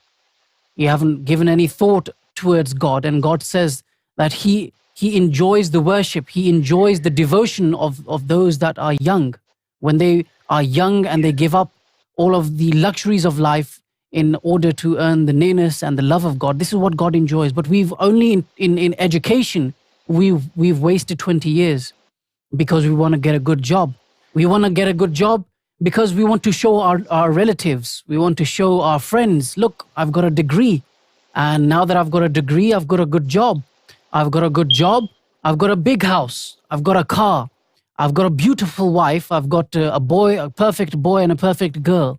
J: You haven't given any thought towards God, and God says that He enjoys the worship. He enjoys the devotion of those that are young. When they are young and they give up all of the luxuries of life in order to earn the nearness and the love of God, this is what God enjoys. But we've only in education, we've wasted 20 years because we want to get a good job. We want to get a good job because we want to show our relatives. We want to show our friends, look, I've got a degree. And now that I've got a degree, I've got a good job. I've got a good job. I've got a big house. I've got a car. I've got a beautiful wife. I've got a boy, a perfect boy and a perfect girl.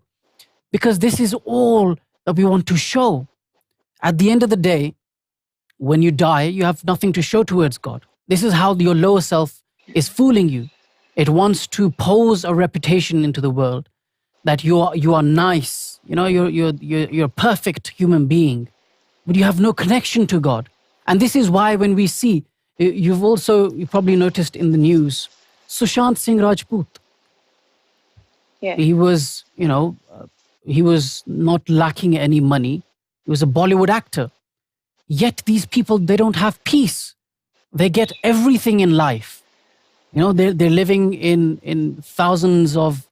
J: Because this is all that we want to show. At the end of the day, when you die, you have nothing to show towards God. This is how your lower self is fooling you. It wants to pose a reputation into the world that you are nice. You're a perfect human being, but you have no connection to God. And this is why when we see, you probably noticed in the news, Sushant Singh Rajput.
L: Yeah.
J: He was, he was not lacking any money. He was a Bollywood actor. Yet these people, they don't have peace. They get everything in life. They're living in thousands of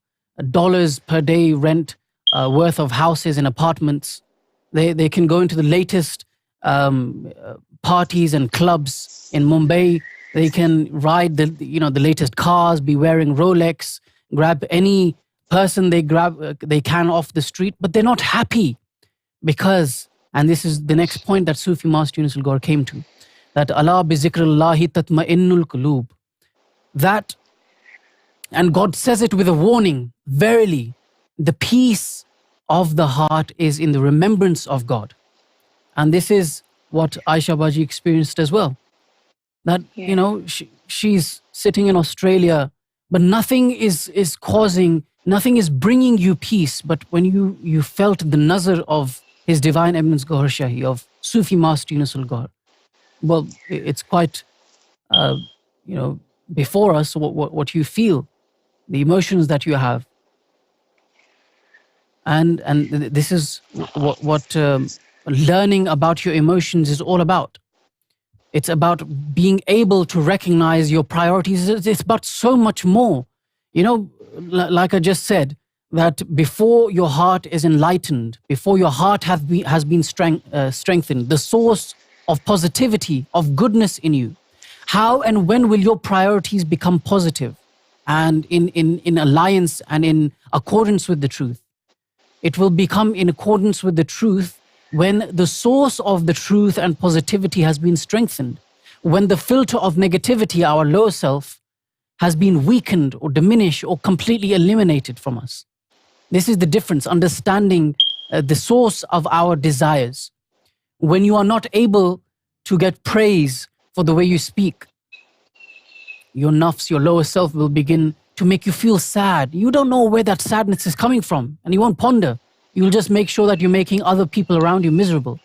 J: dollars per day rent worth of houses and apartments. They can go into the latest parties and clubs in Mumbai. They can ride the latest cars, be wearing Rolex, grab any person they can off the street, but they're not happy because, and this is the next point that Sufi Master Younus AlGohar came to, that Allah bi zikrillahi tatma'innul qulub. That, and God says it with a warning, verily, the peace of the heart is in the remembrance of God. And this is what Aisha Baji experienced as well. That, she's sitting in Australia, but nothing is bringing you peace. But when you felt the nazar of His Divine Eminence Gohar Shahi, of Sufi Master Younus AlGohar, well, it's quite, before us, what you feel, the emotions that you have. And this is what learning about your emotions is all about. It's about being able to recognize your priorities. It's about so much more. Like I just said, that before your heart is enlightened, before your heart has been strengthened, the source of positivity, of goodness in you, how and when will your priorities become positive and in alliance and in accordance with the truth? It will become in accordance with the truth when the source of the truth and positivity has been strengthened, when the filter of negativity, our lower self, has been weakened or diminished or completely eliminated from us. This is the difference, understanding the source of our desires. When you are not able to get praise for the way you speak. Your nafs, your lower self, will begin to make you feel sad. You don't know where that sadness is coming from, and you won't ponder. You'll just make sure that you're making other people around you miserable.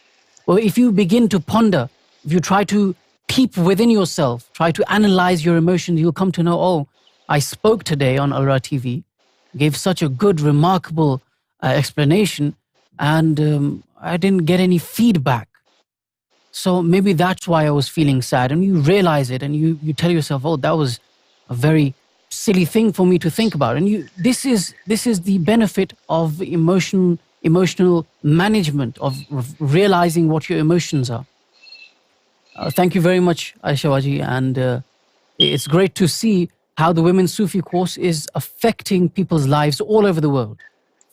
J: Well, if you begin to ponder, if you try to peep within yourself, try to analyze your emotions, you'll come to know, oh, I spoke today on ALRA TV, gave such a good, remarkable explanation, and I didn't get any feedback. So maybe that's why I was feeling sad. And you realize it, and you tell yourself, oh, that was a very silly thing for me to think about. And this is the benefit of emotional management, of realizing what your emotions are. Thank you very much, Aisha Waji, and it's great to see how the Women's Sufi course is affecting people's lives all over the world,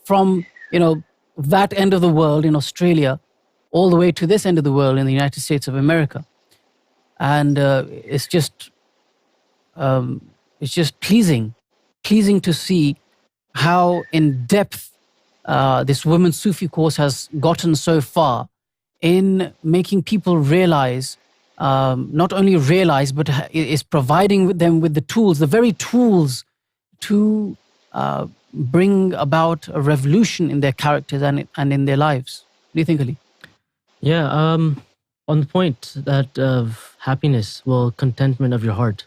J: from that end of the world in Australia all the way to this end of the world in the United States of America. And it's just pleasing to see how in depth this Women's Sufi course has gotten so far in making people realize, not only realize, but is providing them with the tools, the very tools to bring about a revolution in their characters and in their lives. What do you think, Ali?
K: Yeah, on the point that of happiness, well, contentment of your heart,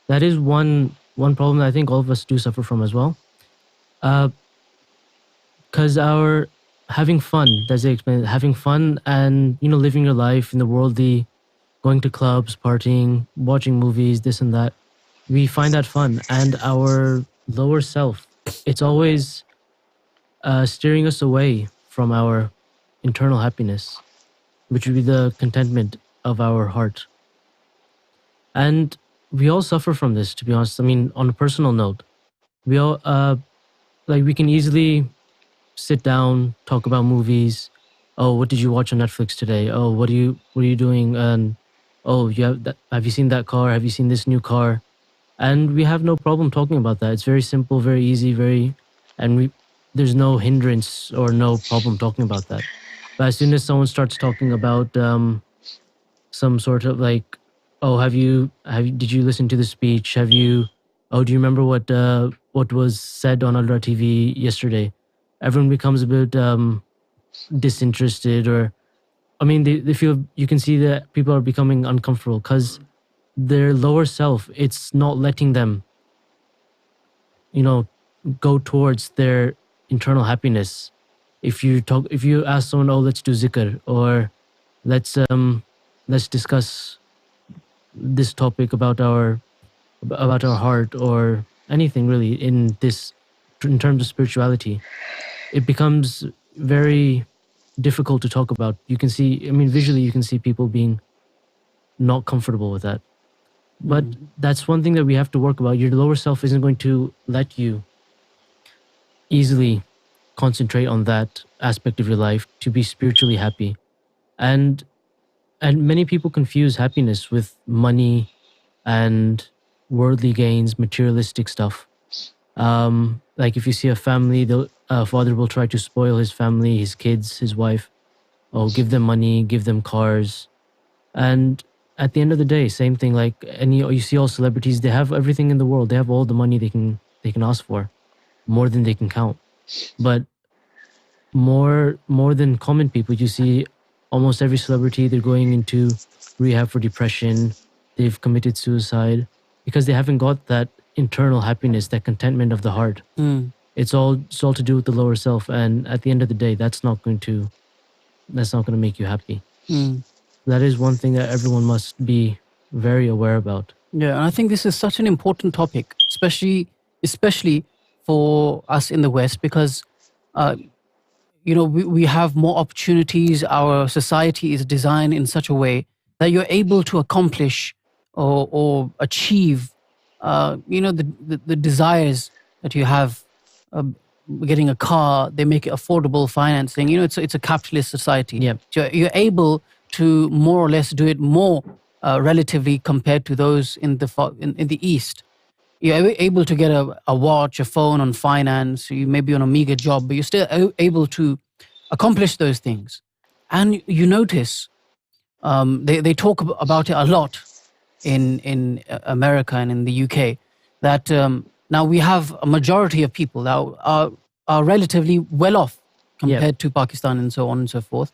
K: that is one problem that I think all of us do suffer from as well. Because our having fun, as they explained, having fun and living your life in the worldly, going to clubs, partying, watching movies, this and that, we find that fun, and our lower self, it's always steering us away from our internal happiness, which would be the contentment of our heart. And we all suffer from this, to be honest. I mean, on a personal note, we all we can easily sit down, talk about movies. Oh, what did you watch on Netflix today? Oh, what are you doing? And oh, have you seen that car? Have you seen this new car? And we have no problem talking about that. It's very simple, very easy, there's no hindrance or no problem talking about that. But as soon as someone starts talking about some sort of oh, did you listen to the speech? Do you remember what was said on ALRA TV yesterday? Everyone becomes a bit disinterested, or they feel, you can see that people are becoming uncomfortable because their lower self, it's not letting them go towards their internal happiness. If you ask someone, oh, let's do zikr, or let's discuss this topic about our heart, or anything really in terms of spirituality, it becomes very difficult to talk about. You can see, visually you can see people being not comfortable with that. But that's one thing that we have to work about. Your lower self isn't going to let you easily concentrate on that aspect of your life to be spiritually happy. And many people confuse happiness with money and worldly gains, materialistic stuff. Like if you see a family, the father will try to spoil his family, his kids, his wife. Oh, give them money, give them cars. And at the end of the day, same thing, like you see all celebrities, they have everything in the world. They have all the money they can ask for, more than they can count. But more than common people, you see almost every celebrity, they're going into rehab for depression. They've committed suicide because they haven't got that internal happiness, that contentment of the heart. It's all to do with the lower self, and at the end of the day, that's not going to make you happy. That is one thing that everyone must be very aware about.
J: Yeah, and I think this is such an important topic, especially for us in the West, because we have more opportunities. Our society is designed in such a way that you're able to accomplish or achieve the desires that you have. Getting a car, they make it affordable financing. It's a capitalist society.
K: Yeah.
J: So you're able to more or less do it more relatively compared to those in the East. You're able to get a watch, a phone on finance. You may be on a meager job, but you're still able to accomplish those things. And you notice They talk about it a lot in America and in the UK, that now we have a majority of people that are relatively well off compared to Pakistan and so on and so forth.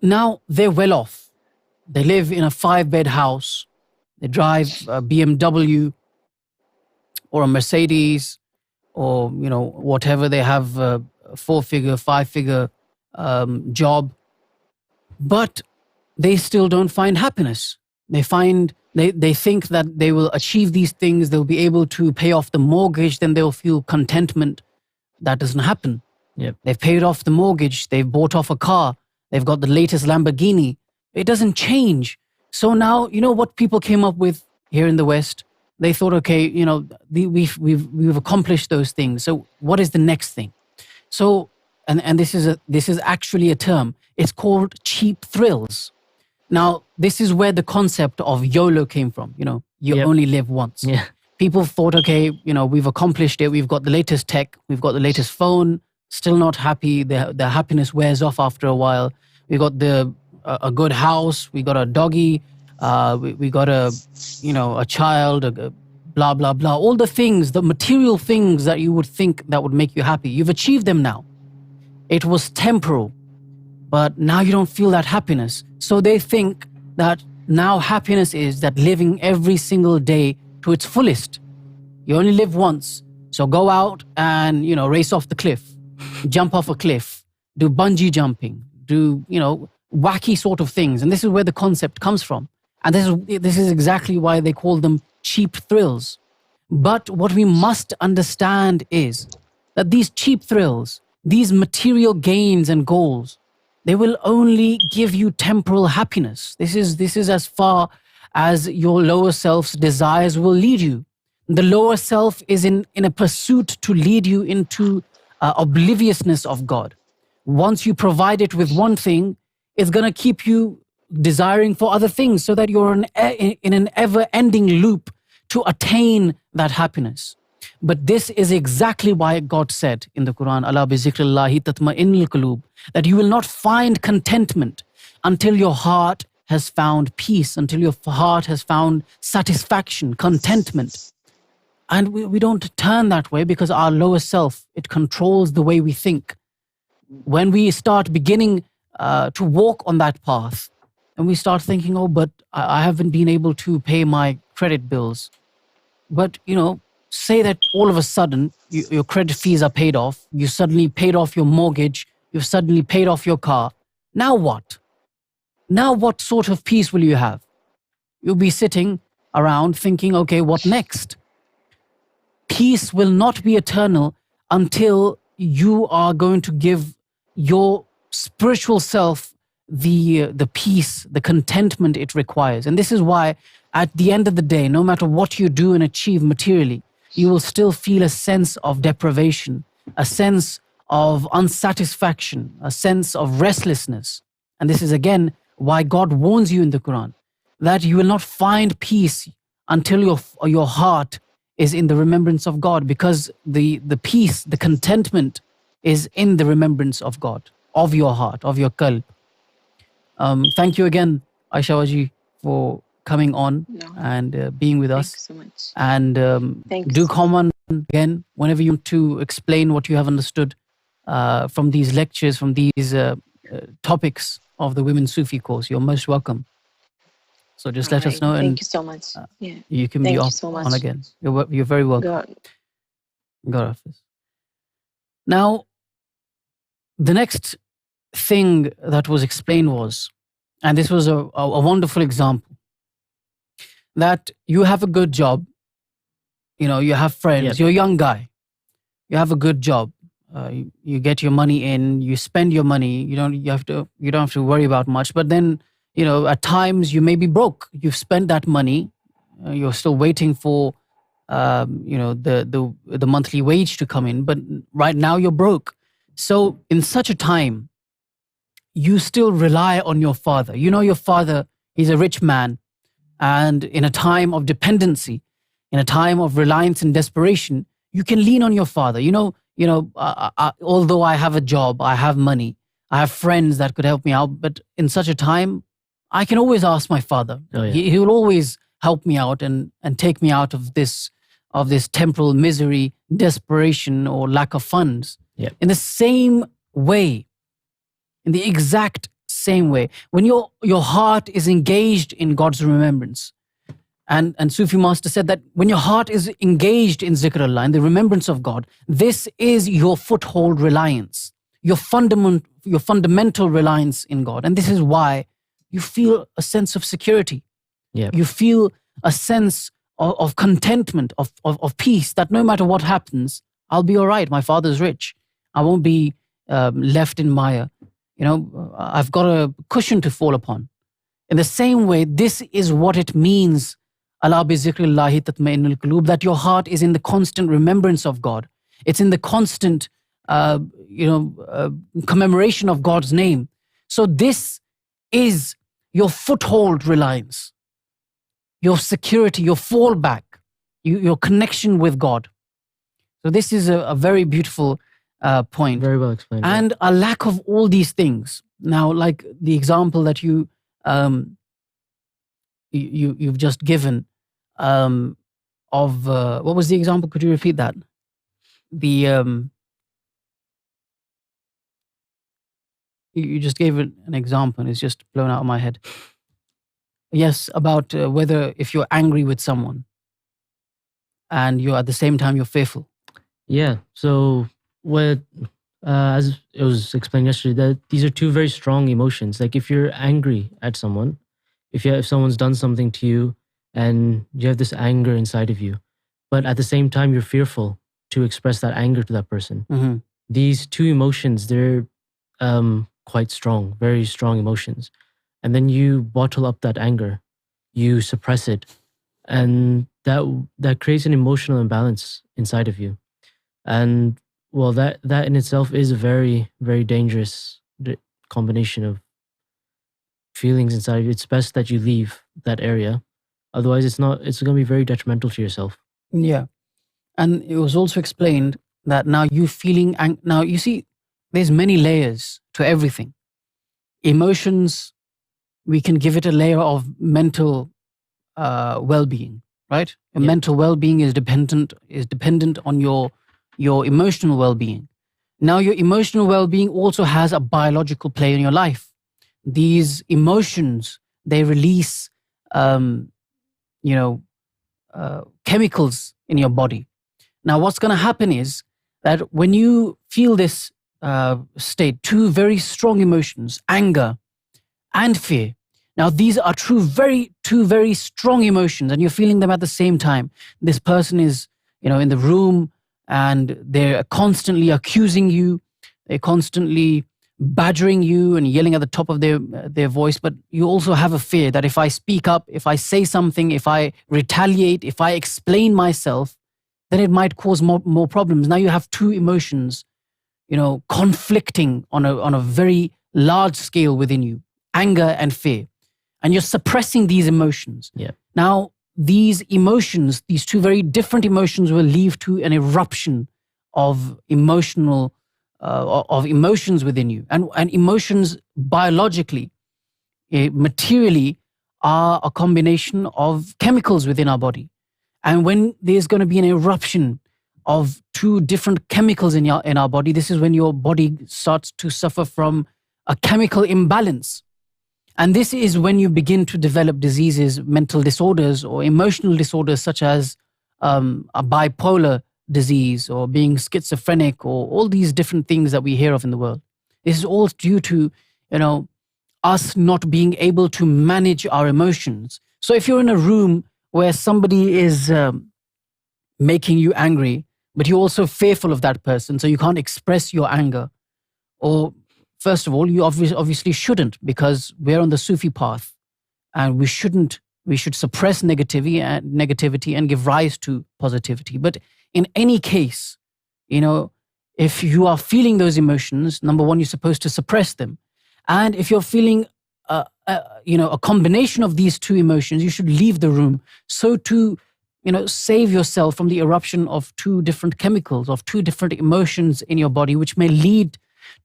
J: Now they're well off. They live in a 5-bed house. They drive a BMW or a Mercedes, or whatever. They have a 4-figure, 5-figure job, but they still don't find happiness. They think that they will achieve these things, they'll be able to pay off the mortgage, then they'll feel contentment. That doesn't happen. They've paid off the mortgage, they've bought off a car, they've got the latest Lamborghini. It doesn't change. So now, what people came up with here in the West? They thought, okay, we've accomplished those things. So what is the next thing? So, and this is actually a term. It's called cheap thrills. Now, this is where the concept of YOLO came from. You only live once. People thought, okay, we've accomplished it. We've got the latest tech. We've got the latest phone. Still not happy. Their happiness wears off after a while. We got a good house. We got a doggy. We got a child. Blah blah blah. All the things, the material things that you would think that would make you happy. You've achieved them now. It was temporal. But now you don't feel that happiness. So they think that now happiness is that living every single day to its fullest. You only live once. So go out and, race off the cliff, jump off a cliff, do bungee jumping, do, wacky sort of things. And this is where the concept comes from. And this is exactly why they call them cheap thrills. But what we must understand is that these cheap thrills, these material gains and goals, they will only give you temporal happiness. This is as far as your lower self's desires will lead you. The lower self is in a pursuit to lead you into obliviousness of God. Once you provide it with one thing, it's going to keep you desiring for other things, so that you're in an ever-ending loop to attain that happiness. But this is exactly why God said in the Quran, "Ala bi zikrillahi tatma'innul qulub," that you will not find contentment until your heart has found peace, until your heart has found satisfaction, contentment. And we don't turn that way because our lower self, it controls the way we think. When we start beginning to walk on that path, and we start thinking, oh, but I haven't been able to pay my credit bills. But, say that all of a sudden your credit fees are paid off, you suddenly paid off your mortgage, you've suddenly paid off your car. Now what? Now what sort of peace will you have? You'll be sitting around thinking, okay, what next? Peace will not be eternal until you are going to give your spiritual self the peace, the contentment it requires. And this is why at the end of the day, no matter what you do and achieve materially, you will still feel a sense of deprivation, a sense of unsatisfaction, a sense of restlessness. And this is again why God warns you in the Quran that you will not find peace until your heart is in the remembrance of God, because the peace, the contentment is in the remembrance of God, of your heart, of your qalb. Thank you again, Aisha Waji, for coming on and being with us.
L: Thank you so much.
J: And do comment again whenever you want to explain what you have understood from these lectures, from these topics of the Women's Sufi course. You're most welcome. So just let us know.
L: Thank
J: and
L: you so much.
J: you can
L: Thank
J: be
L: you
J: on,
L: so much.
J: on again. You're very welcome. God Hafiz. Now, the next thing that was explained was, and this was a wonderful example, that you have a good job, you have friends, you're a young guy, you have a good job, you get your money in, you spend your money, you don't have to worry about much. But then, at times you may be broke. You've spent that money, you're still waiting for the monthly wage to come in, but right now you're broke. So in such a time, you still rely on your father. Your father, he's a rich man, and in a time of dependency, in a time of reliance and desperation, you can lean on your father. Although I have a job, I have money, I have friends that could help me out, but in such a time, I can always ask my father.
K: Oh, yeah.
J: He will always help me out and take me out of this temporal misery, desperation, or lack of funds.
K: Yeah.
J: In the same way, in the exact same way, when your heart is engaged in God's remembrance, and Sufi Master said that when your heart is engaged in zikrullah, in the remembrance of God, this is your foothold reliance, your fundamental reliance in God. And this is why you feel a sense of security.
K: Yeah.
J: You feel a sense of contentment, of peace, that no matter what happens, I'll be all right. My father's rich. I won't be left in mire. I've got a cushion to fall upon. In the same way, this is what it means, Ala bi zikrillahi tatma'innul qulub, that your heart is in the constant remembrance of God. It's in the constant, commemoration of God's name. So this is your foothold reliance, your security, your fallback, your connection with God. So this is a very beautiful point.
K: Very well explained.
J: And a lack of all these things. Now, like the example that you've just given of what was the example? Could you repeat that? You just gave an example and it's just blown out of my head. Yes, about whether if you're angry with someone and you're at the same time you're fearful.
K: Yeah. So what, as it was explained yesterday, that these are two very strong emotions. Like if you're angry at someone, if someone's done something to you and you have this anger inside of you, but at the same time you're fearful to express that anger to that person.
J: Mm-hmm.
K: These two emotions, they're quite strong, very strong emotions. And then you bottle up that anger, you suppress it, and that creates an emotional imbalance inside of you. And well, that in itself is a very, very dangerous combination of feelings inside of you. It's best that you leave that area. Otherwise, it's going to be very detrimental to yourself.
J: Yeah. And it was also explained that now you feeling, now you see, there's many layers to everything. Emotions, we can give it a layer of mental well-being, right?
K: Yeah.
J: Mental well-being is dependent on your emotional well-being. Now your emotional well-being also has a biological play in your life. These emotions, they release chemicals in your body. Now what's going to happen is that when you feel this state, two very strong emotions, anger and fear. Now these are two very strong emotions, and you're feeling them at the same time. This person is, in the room, and they're constantly accusing you, they're constantly badgering you and yelling at the top of their voice. But you also have a fear that if I speak up, if I say something, if I retaliate, if I explain myself, then it might cause more problems. Now you have two emotions, conflicting on a very large scale within you, anger and fear. And you're suppressing these emotions.
K: Yeah.
J: Now, these emotions, these two very different emotions, will lead to an eruption of emotions within you. And emotions biologically, materially, are a combination of chemicals within our body. And when there's going to be an eruption of two different chemicals in our body, this is when your body starts to suffer from a chemical imbalance. And this is when you begin to develop diseases, mental disorders or emotional disorders, such as a bipolar disease or being schizophrenic, or all these different things that we hear of in the world. This is all due to, us not being able to manage our emotions. So if you're in a room where somebody is making you angry, but you're also fearful of that person, so you can't express your anger, or first of all, you obviously shouldn't, because we're on the Sufi path, and we should suppress negativity and give rise to positivity. But in any case, if you are feeling those emotions, number one, you're supposed to suppress them. And if you're feeling a combination of these two emotions, you should leave the room, so to save yourself from the eruption of two different chemicals, of two different emotions in your body, which may lead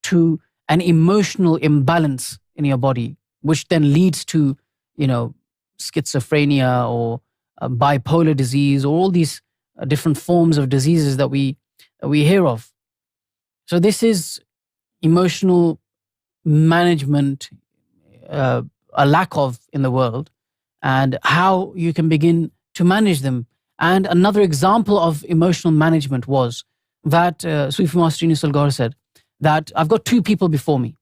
J: to an emotional imbalance in your body, which then leads to, schizophrenia or bipolar disease, or all these different forms of diseases that we hear of. So this is emotional management, a lack of in the world, and how you can begin to manage them. And another example of emotional management was that Sufi Master Younus AlGohar said that I've got two people before me.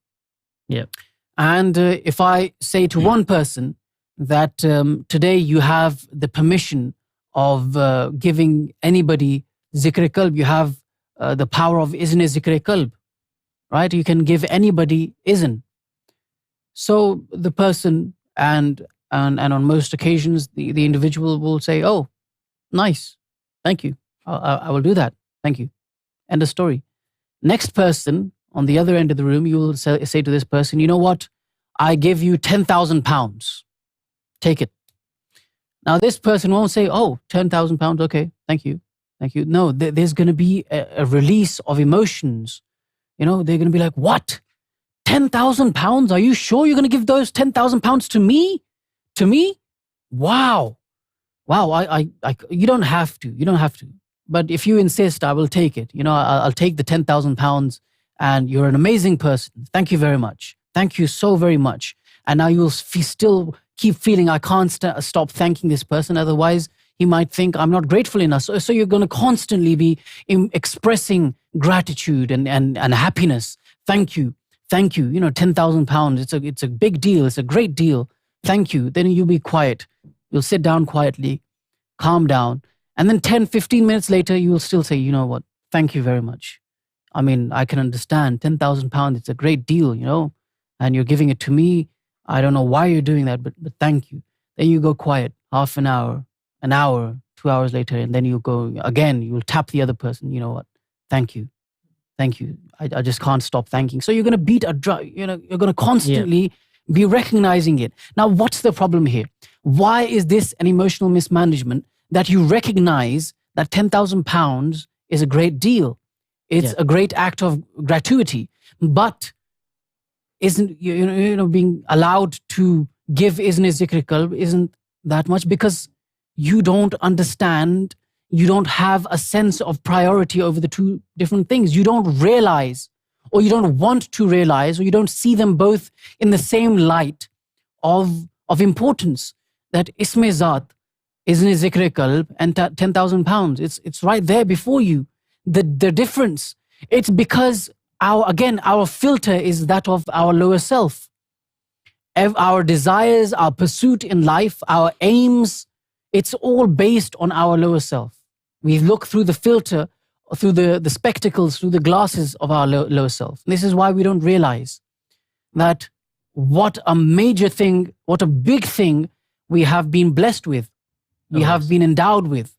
K: Yeah.
J: And if I say to one person that today you have the permission of giving anybody zikr qalb, you have the power of izn zikr qalb, right? You can give anybody izn. So the person and on most occasions the individual will say, oh, nice, thank you, I will do that, thank you, end of story. Next person on the other end of the room, you will say to this person, you know what, I give you £10,000, take it. Now this person won't say, oh, £10,000, okay, thank you. No, there's going to be a release of emotions. They're going to be like, what, £10,000? Are you sure you're going to give those £10,000 to me? To me? Wow. I you don't have to. But if you insist, I will take it. I'll take the £10,000, and you're an amazing person. Thank you very much. Thank you so very much. And now you'll still keep feeling I can't stop thanking this person. Otherwise, he might think I'm not grateful enough. So you're going to constantly be expressing gratitude and happiness. Thank you. £10,000. It's a big deal. It's a great deal. Thank you. Then you'll be quiet. You'll sit down quietly, calm down. And then 10, 15 minutes later, you will still say, you know what? Thank you very much. I mean, I can understand £10,000. It's a great deal, and you're giving it to me. I don't know why you're doing that, but thank you. Then you go quiet, half an hour, 2 hours later, and then you go again, you'll tap the other person. You know what? Thank you. I just can't stop thanking. So you're going to beat a drum, you're going to constantly be recognizing it. Now, what's the problem here? Why is this an emotional mismanagement that you recognize that £10,000 is a great deal? It's a great act of gratuity, but isn't, being allowed to give izn zikr qalb isn't that much, because you don't understand, you don't have a sense of priority over the two different things. You don't realize, or you don't want to realize, or you don't see them both in the same light of importance. That isme zat, izn zikr qalb, and £10,000. It's right there before you. The difference, it's because our filter is that of our lower self. Our desires, our pursuit in life, our aims, it's all based on our lower self. We look through the filter, through the spectacles, through the glasses of our lower self. This is why we don't realize that what a major thing, what a big thing we have been blessed with, we have been endowed with.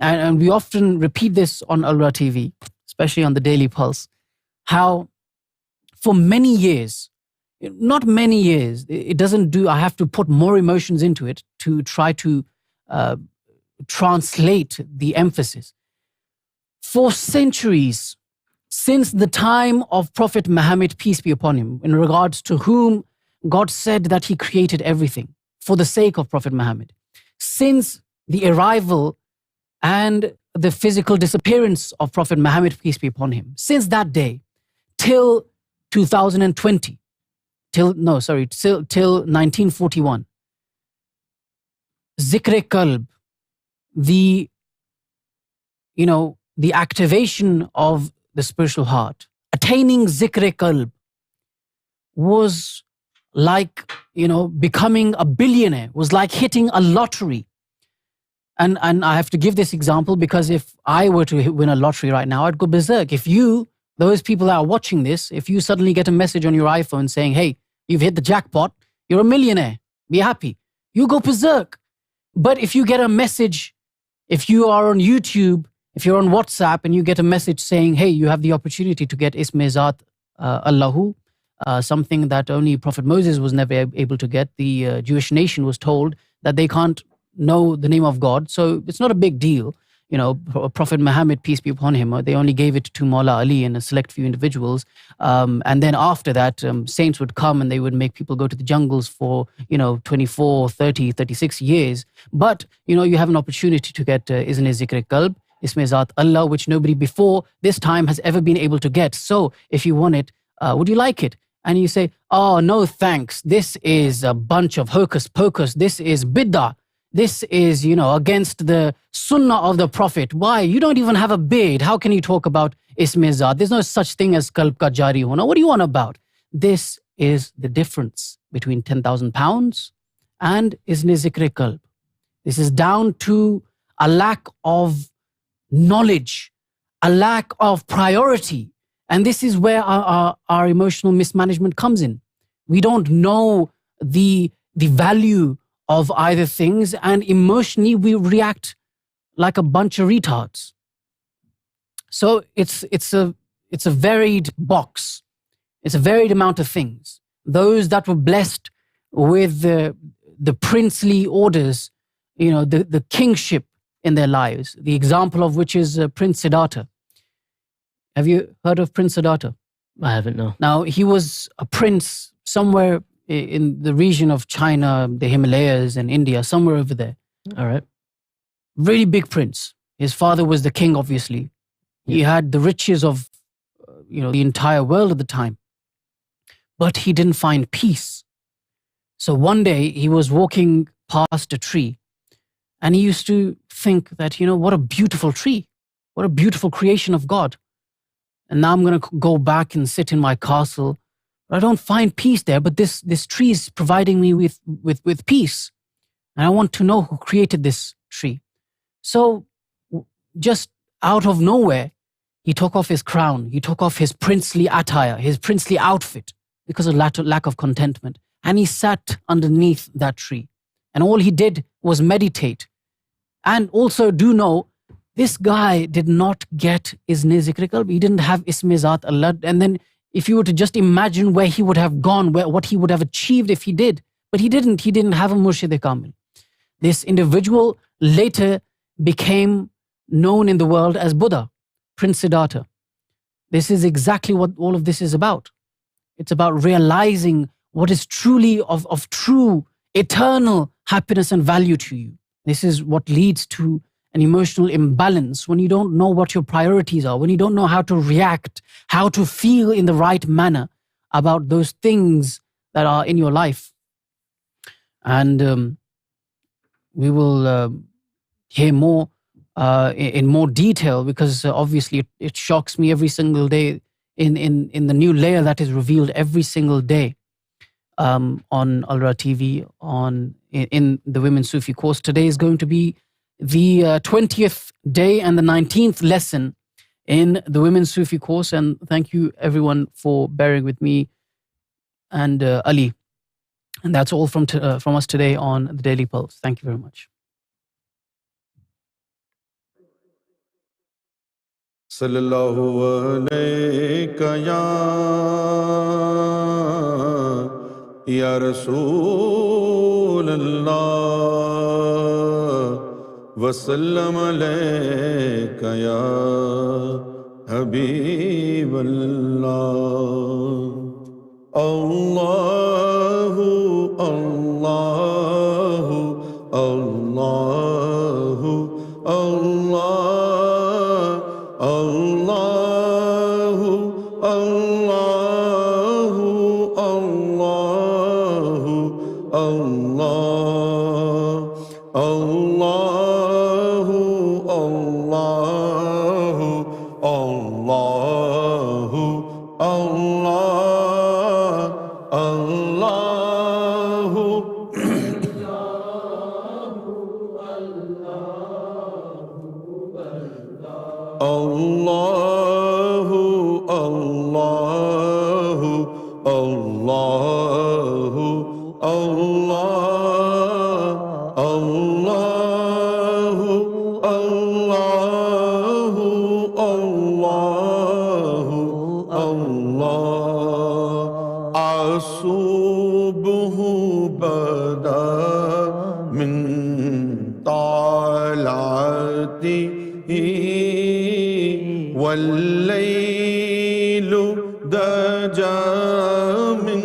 J: And we often repeat this on ALRA TV, especially on the Daily Pulse, how for many years, not many years, it doesn't do, I have to put more emotions into it to try to translate the emphasis. For centuries, since the time of Prophet Muhammad, peace be upon him, in regards to whom God said that he created everything for the sake of Prophet Muhammad, since the arrival and the physical disappearance of Prophet Muhammad, peace be upon him, since that day till 2020, till 1941, zikr qalb, the activation of the spiritual heart, attaining zikr qalb was like, becoming a billionaire, was like hitting a lottery. And I have to give this example because if I were to win a lottery right now, I'd go berserk. If those people that are watching this, if you suddenly get a message on your iPhone saying, hey, you've hit the jackpot, you're a millionaire, be happy, you go berserk. But if you get a message, if you are on YouTube, if you're on WhatsApp and you get a message saying, hey, you have the opportunity to get Isme Zat Allahu, something that only Prophet Moses was never able to get, the Jewish nation was told that they can't know the name of God, so it's not a big deal. Prophet Muhammad, peace be upon him, they only gave it to Maula Ali and a select few individuals. And then after that, saints would come and they would make people go to the jungles for, 24, 30, 36 years. But, you have an opportunity to get Izn-e Zikr Qalb, Isme Zat Allah, which nobody before this time has ever been able to get. So if you want it, would you like it? And you say, oh, no, thanks. This is a bunch of hocus pocus. This is bid'ah. This is, against the sunnah of the Prophet. Why? You don't even have a beard. How can you talk about Isme Zat? There's no such thing as Qalb ka jari hona. What do you want about? This is the difference between £10,000 and Izn-e Zikr Qalb. This is down to a lack of knowledge, a lack of priority. And this is where our emotional mismanagement comes in. We don't know the value of either things, and emotionally we react like a bunch of retards. So it's a varied box. It's a varied amount of things. Those that were blessed with the princely orders, the kingship in their lives, the example of which is Prince Siddhartha. Have you heard of Prince Siddhartha?
K: I haven't, no.
J: Now, he was a prince somewhere in the region of China, the Himalayas and India, somewhere over there.
K: All right.
J: Really big prince. His father was the king, obviously. He had the riches of, the entire world at the time. But he didn't find peace. So one day he was walking past a tree and he used to think that, what a beautiful tree. What a beautiful creation of God. And now I'm going to go back and sit in my castle. I don't find peace there, but this tree is providing me with peace. And I want to know who created this tree. So just out of nowhere, he took off his crown. He took off his princely attire, his princely outfit, because of lack of contentment. And he sat underneath that tree. And all he did was meditate. And also do know, this guy did not get Izn-e Zikr Qalb. He didn't have Isme Zat Allah. And then if you were to just imagine where he would have gone, what he would have achieved if he did. But he didn't. He didn't have a Murshid-e-Kamil. This individual later became known in the world as Buddha, Prince Siddhartha. This is exactly what all of this is about. It's about realizing what is truly of true, eternal happiness and value to you. This is what leads to an emotional imbalance, when you don't know what your priorities are, when you don't know how to react, how to feel in the right manner about those things that are in your life. And we will hear more in more detail, because obviously it shocks me every single day in the new layer that is revealed every single day on ALRA TV, in the Women's Sufi course. Today is going to be the 20th day and the 19th lesson in the Women's Sufi course. And thank you everyone for bearing with me and Ali. And that's all from us today on the Daily Pulse. Thank you very much.
D: Sallallahu alayka ya Rasool Allah, wa sallam alayka ya Habib Allah. Allahu, Allahu, Allahu, Allah, Allahu, Allahu, Allahu, Allah, Allahu, Allahu, Allahu, Allah. Allahu, Allahu, Allahu, Allah, Allahu, Allahu, Allahu, Allah. Asubhu bada min talati والليل دجى من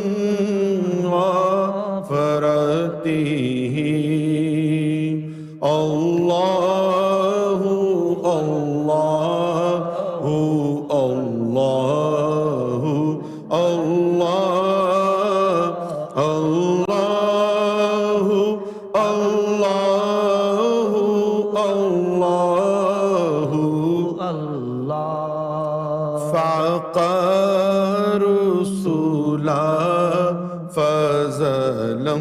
D: غفرته الله الله الله الله الله الله الله فعقى رسلا فزلا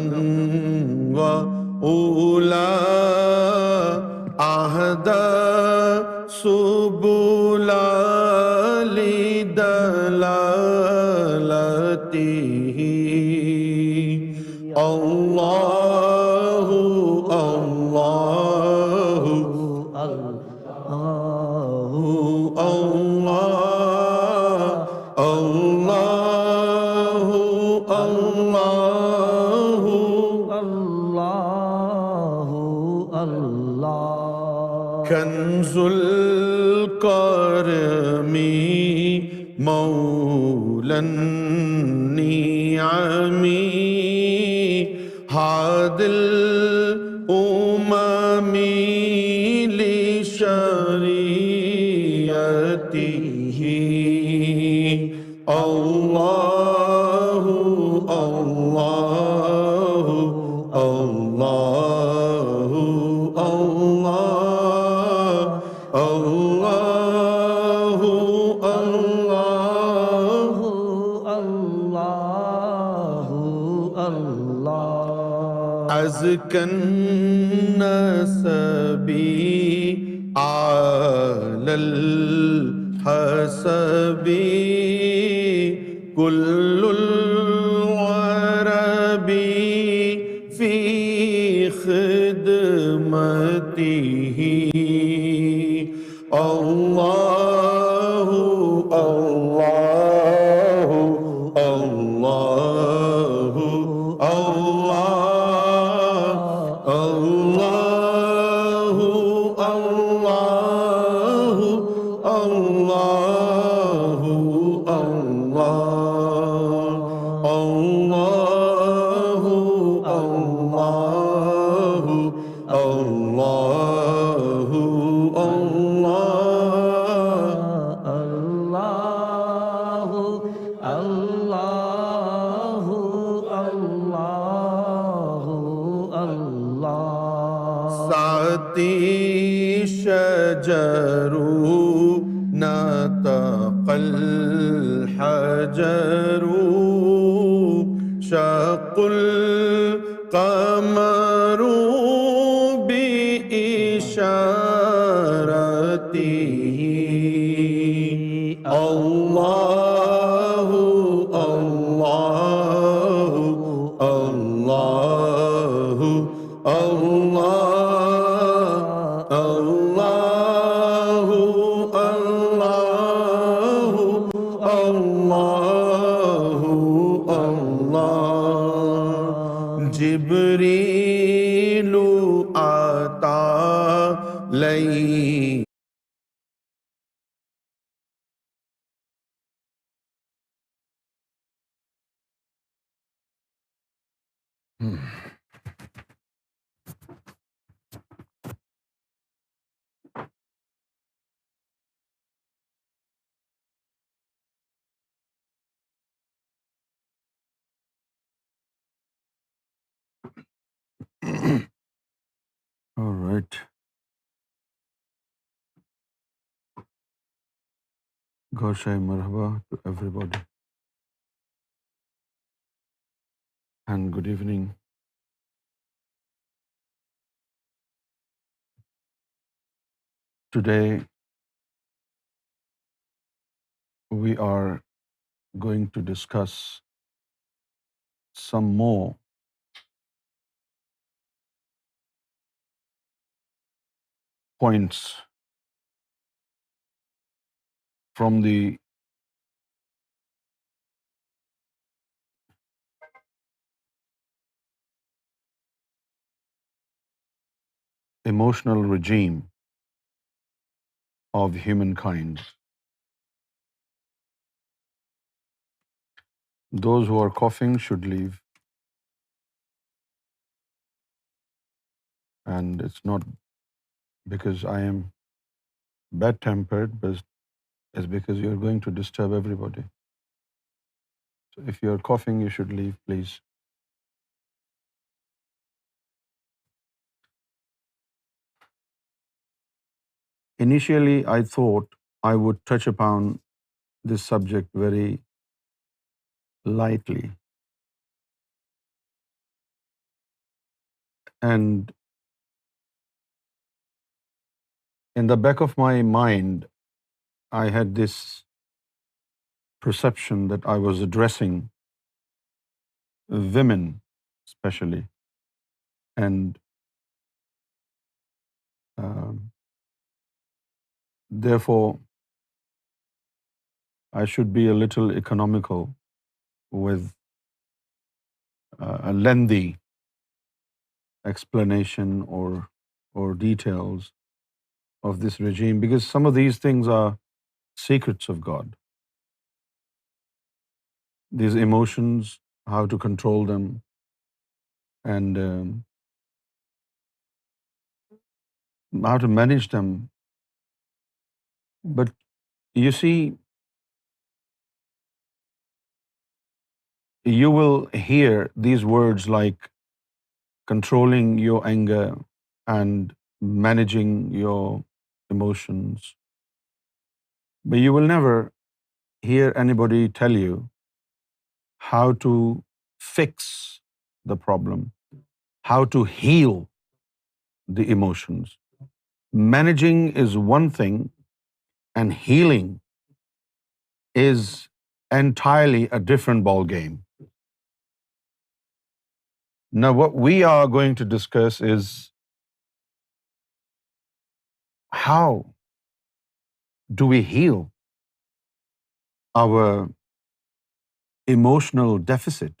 D: وأولى أهدى سبلا لدلالته الله الله الله الله الله الله كنز الكرم مولى النعم هاد الأمم لشريعته الله الله الله الله الله الله الله الله أزكى النسب على الحسب كل العرب في خدمته الله الله الله الله الله الله الله الله الله الله سعتي شجر نطق الحجر شق القمر بإشارته الله الله الله الله الله الله الله جبريل أتى لي All right. Goshay marhaba to everybody and good evening. Today we are going to discuss some more points from the emotional regime of humankind. Those who are coughing should leave. And it's not because I am bad-tempered, but it's because you're going to disturb everybody. So if you're coughing, you should leave, please. Initially, I thought I would touch upon this subject very lightly. And in the back of my mind, I had this perception that I was addressing women especially. And um, therefore, I should be a little economical with a lengthy explanation or details of this regime, because some of these things are secrets of God. These emotions, how to control them, and how to manage them. But you see, you will hear these words like controlling your anger and managing your emotions, but you will never hear anybody tell you how to fix the problem, how to heal the emotions. Managing is one thing, and healing is entirely a different ball game. Now, what we are going to discuss is how do we heal our emotional deficit?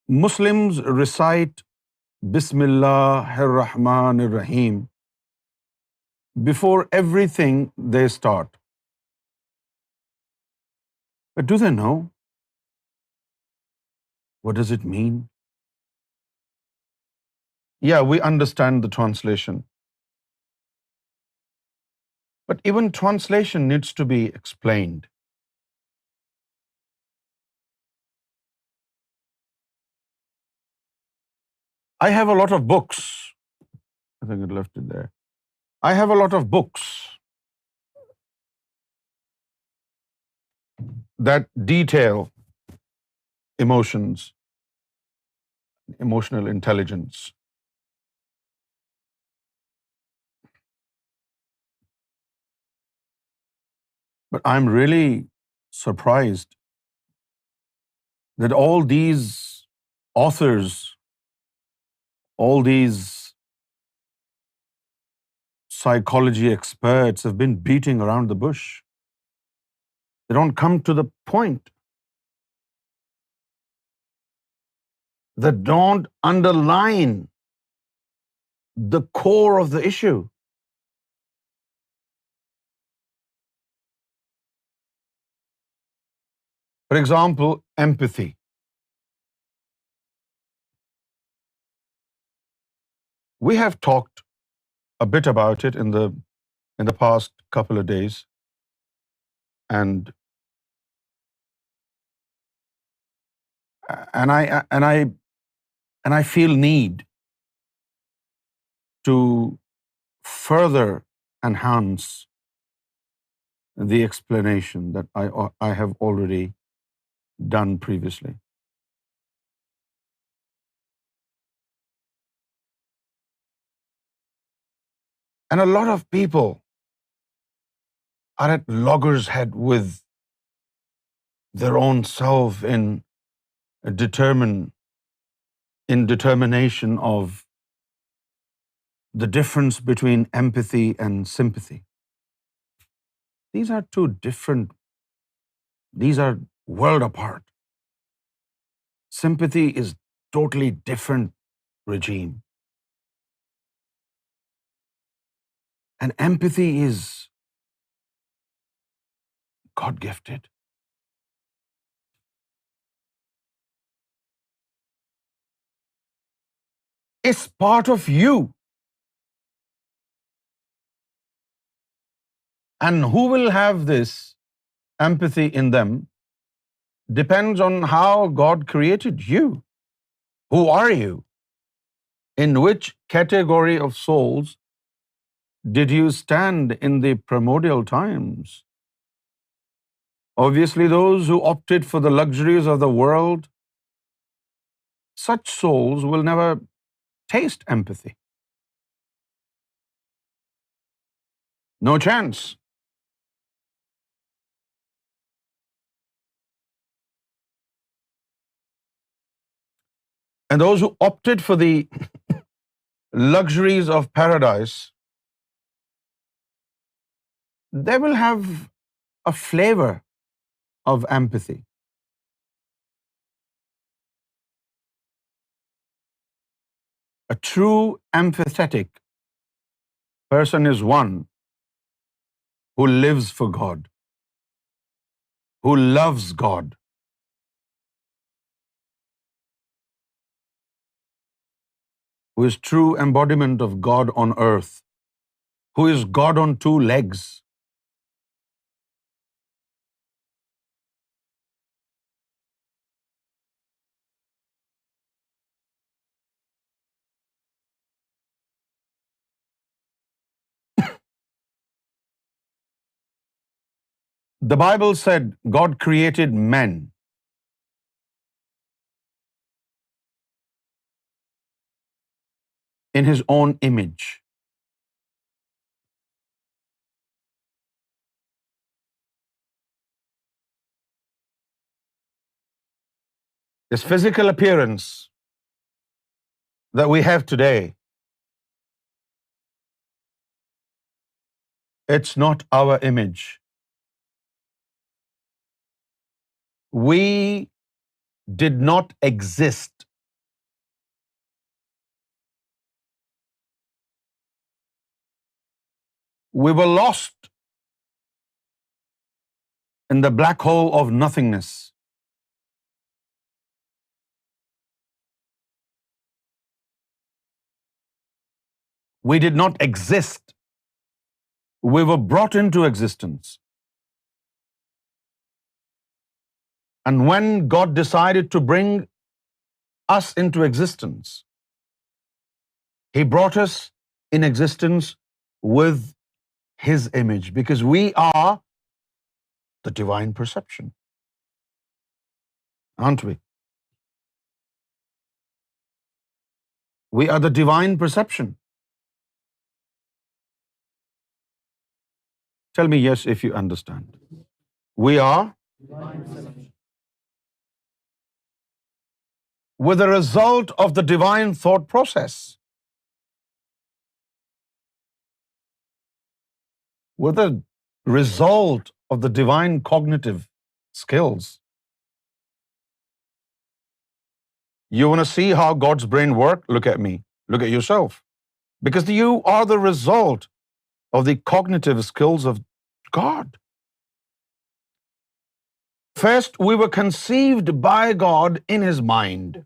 D: Muslims recite Bismillahir Rahmanir Rahim before everything they start. But do they know what does it mean? Yeah, we understand the translation. But even translation needs to be explained. I have a lot of books. I think I left it there. I have a lot of books that detail emotions, emotional intelligence. But I'm really surprised that all these authors, all these psychology experts have been beating around the bush. They don't come to the point. They don't underline the core of the issue. For example, empathy. We have talked a bit about it in the past couple of days, and I feel need to further enhance the explanation that I have already done previously. And a lot of people are at loggerhead with their own self in determination of the difference between empathy and sympathy. These are two different, these are world apart. Sympathy is totally different regime. And empathy is God-gifted. It's part of you. And who will have this empathy in them depends on how God created you. Who are you? In which category of souls did you stand in the primordial times? Obviously, those who opted for the luxuries of the world, such souls will never taste empathy. No chance. And those who opted for the luxuries of paradise, they will have a flavor of empathy. A true empathetic person is one who lives for God, who loves God, who is true embodiment of God on earth, who is God on two legs. The Bible said God created men in His own image. This physical appearance that we have today, it's not our image. We did not exist. We were lost in the black hole of nothingness. We did not exist. We were brought into existence. And when God decided to bring us into existence, He brought us in existence with His image, because we are the divine perception, aren't we? We are the divine perception. Tell me yes if you understand. We are with the result of the divine thought process, with the result of the divine cognitive skills. You want to see how God's brain works? Look at me. Look at yourself. Because you are the result of the cognitive skills of God. First, we were conceived by God in His mind.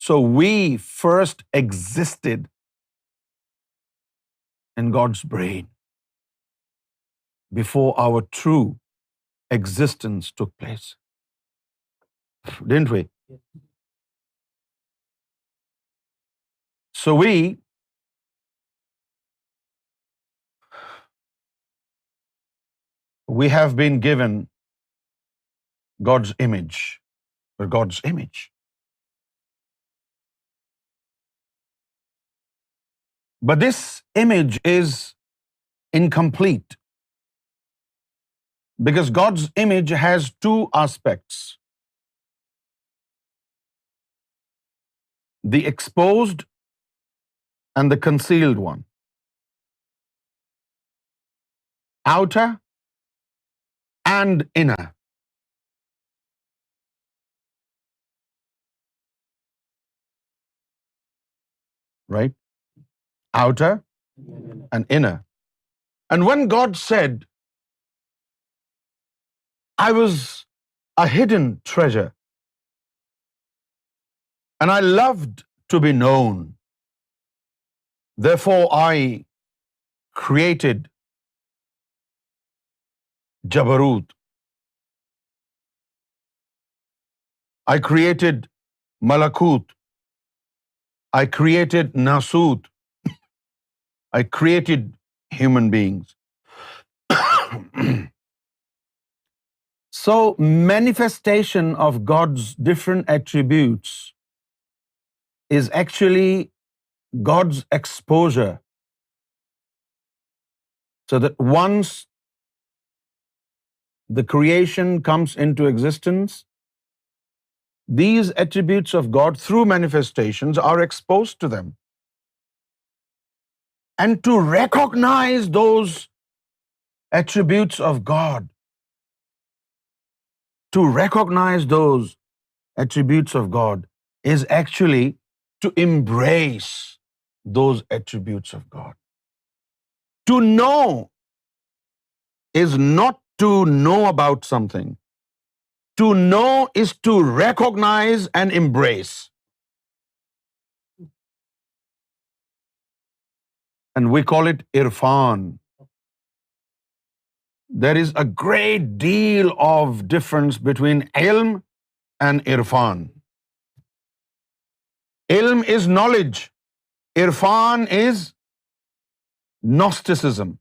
D: So we first existed in God's brain before our true existence took place. Didn't we? So we have been given God's image, or God's image. But this image is incomplete, because God's image has two aspects: the exposed and the concealed one, outer and inner. right? Outer and inner. And when God said, I was a hidden treasure, and I loved to be known, therefore I created Jabarut, I created Malakut, I created Nasut, I created human beings. So, manifestation of God's different attributes is actually God's exposure. So that once the creation comes into existence, these attributes of God through manifestations are exposed to them. And to recognize those attributes of God, to recognize those attributes of God is actually to embrace those attributes of God. To know is not to know about something. To know is to recognize and embrace. And we call it irfan. There is a great deal of difference between ilm and irfan. Ilm is knowledge. Irfan is Gnosticism.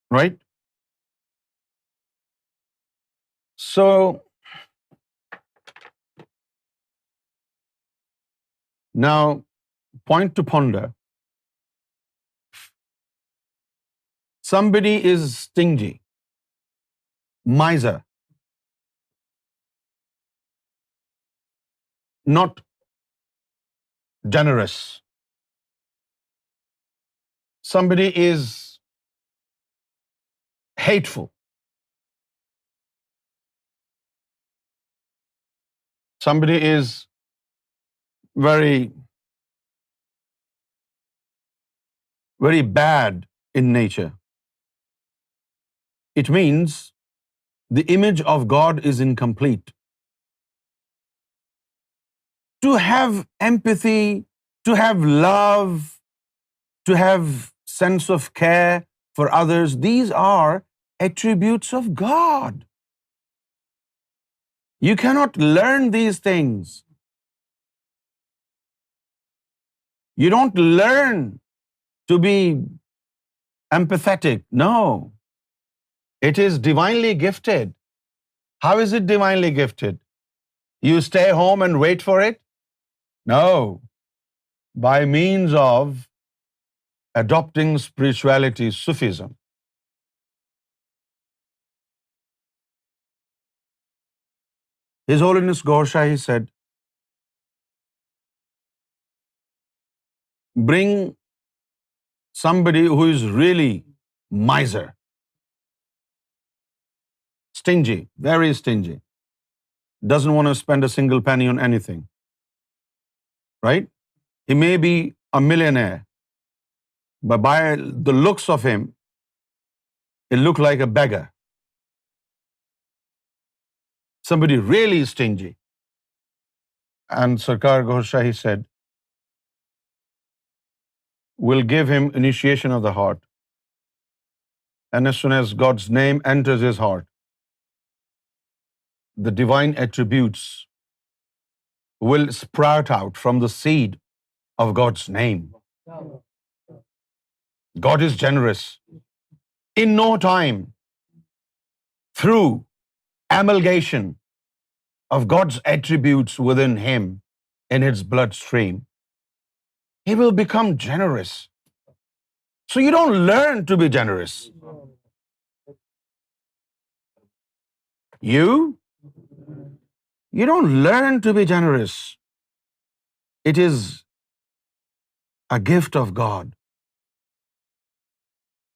D: Right? So, now, point to ponder. Somebody is stingy, miser, not generous. Somebody is hateful. Somebody is very, very bad in nature. It means the image of God is incomplete. To have empathy, to have love, to have sense of care for others, these are attributes of God. You cannot learn these things. You don't learn to be empathetic. No. It is divinely gifted. How is it divinely gifted? You stay home and wait for it? No. By means of adopting spirituality, Sufism. His Holiness Gohar Shahi said, bring somebody who is really miser, stingy, very stingy, doesn't want to spend a single penny on anything, right? He may be a millionaire, but by the looks of him, it looked like a beggar. Somebody really stingy. And Sarkar Gohar Shahi said, we'll give him initiation of the heart. And as soon as God's name enters his heart, the divine attributes will sprout out from the seed of God's name. God is generous. In no time, through amalgamation of God's attributes within him in his bloodstream, he will become generous. So you don't learn to be generous. You don't learn to be generous. It is a gift of God.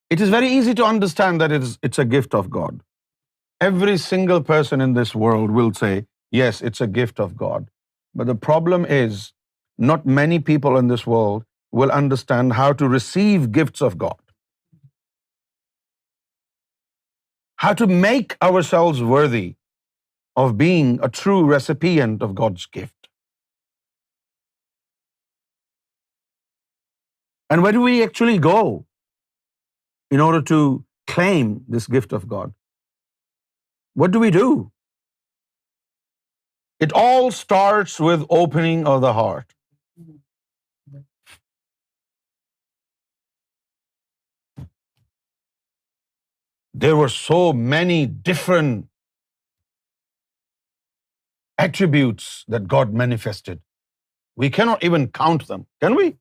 D: It is very easy to understand that it's a gift of God. Every single person in this world will say, yes, it's a gift of God. But the problem is, not many people in this world will understand how to receive gifts of God. How to make ourselves worthy of being a true recipient of God's gift. And where do we actually go in order to claim this gift of God? What do we do? It all starts with opening of the heart. There were so many different attributes that God manifested. We cannot even count them, can we?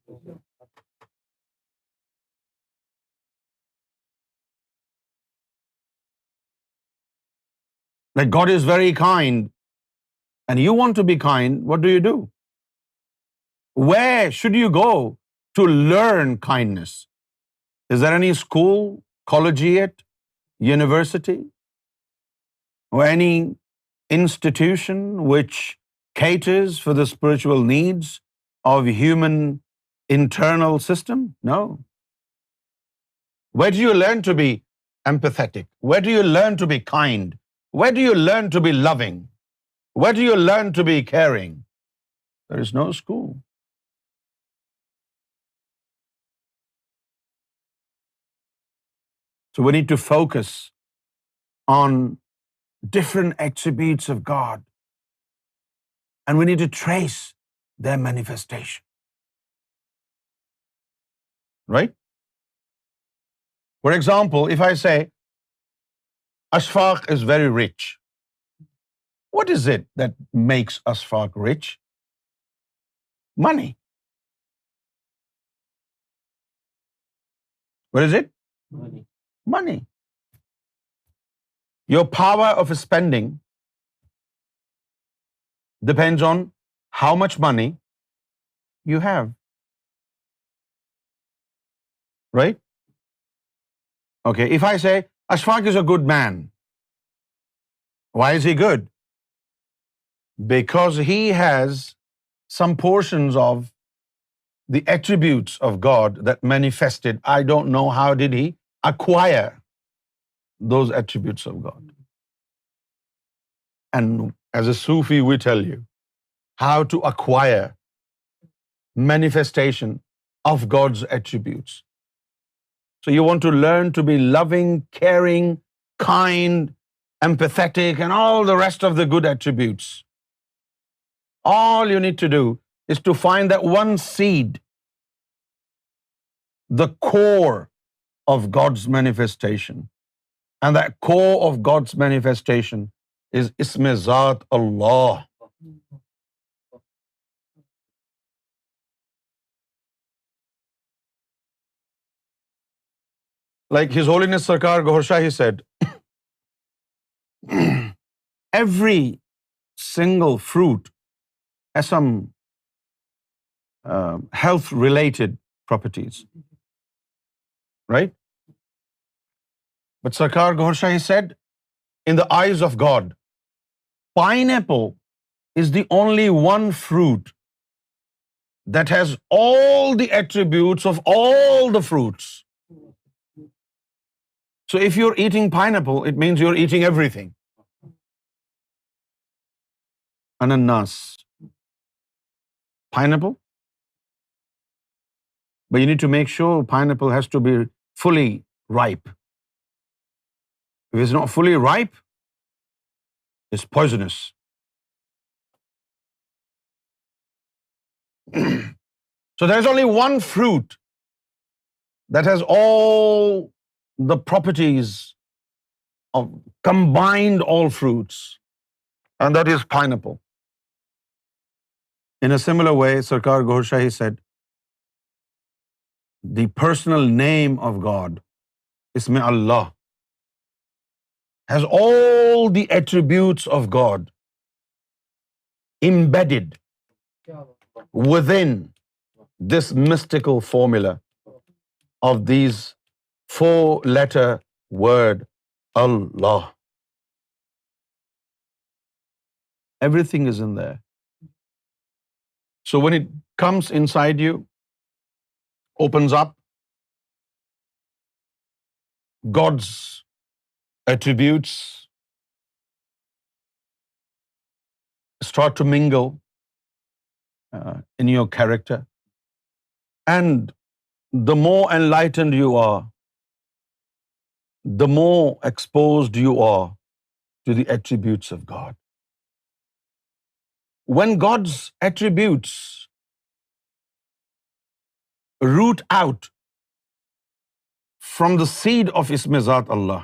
D: Like God is very kind, and you want to be kind, what do? Where should you go to learn kindness? Is there any school, collegiate, university, or any institution which caters for the spiritual needs of human internal system? No. Where do you learn to be empathetic? Where do you learn to be kind? Where do you learn to be loving? Where do you learn to be caring? There is no school. So we need to focus on different attributes of God, and we need to trace their manifestation. Right? For example, if I say, Ashfaq is very rich, what is it that makes Ashfaq rich? Money. What is it? Money. Your power of spending depends on how much money you have. Right? Okay, if I say, Ashfaq is a good man, why is he good? Because he has some portions of the attributes of God that manifested. I don't know how did he acquire those attributes of God. And as a Sufi, we tell you how to acquire manifestation of God's attributes. So you want to learn to be loving, caring, kind, empathetic, and all the rest of the good attributes. All you need to do is to find that one seed, the core of God's manifestation. And that core of God's manifestation is Isme Zat Allah. Like His Holiness Sarkar Gohar Shahi said, every single fruit has some health-related properties, right? But Sarkar Gohar Shahi said, in the eyes of God, pineapple is the only one fruit that has all the attributes of all the fruits. So if you're eating pineapple, it means you're eating everything. Ananas, pineapple. But you need to make sure pineapple has to be fully ripe. If it's not fully ripe, it's poisonous. So there's only one fruit that has all the properties of combined all fruits, and that is pineapple. In a similar way, Sarkar Gohar Shahi said, the personal name of God, Isme Allah, has all the attributes of God embedded within this mystical formula of these 4-letter word Allah. Everything is in there. So when it comes inside you, opens up, God's attributes start to mingle in your character. And the more enlightened you are, the more exposed you are to the attributes of God. When God's attributes root out from the seed of Ism Zat Allah,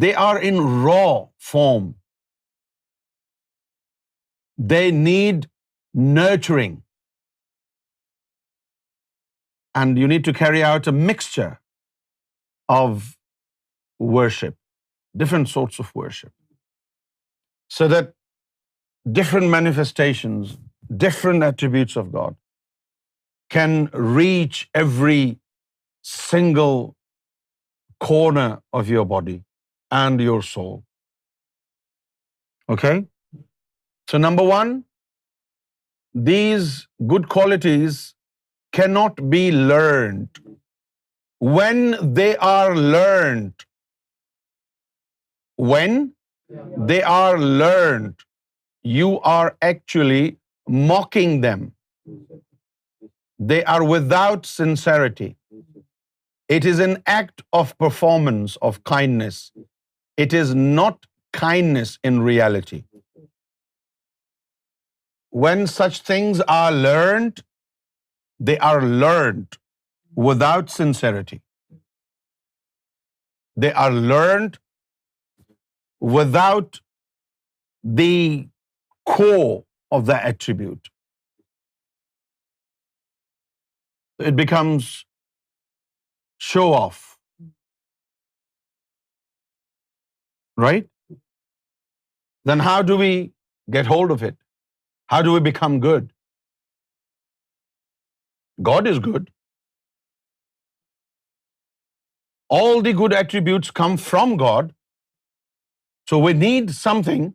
D: they are in raw form. They need nurturing. And you need to carry out a mixture of worship, different sorts of worship, so that different manifestations, different attributes of God can reach every single corner of your body and your soul. Okay? So number one, these good qualities cannot be learned. When they are learned, you are actually mocking them. They are without sincerity. It is an act of performance of kindness. It is not kindness in reality. When such things are learned, they are learned without sincerity. They are learned without the core of the attribute. It becomes show off, right? Then how do we get hold of it? How do we become good? God is good. All the good attributes come from God. So we need something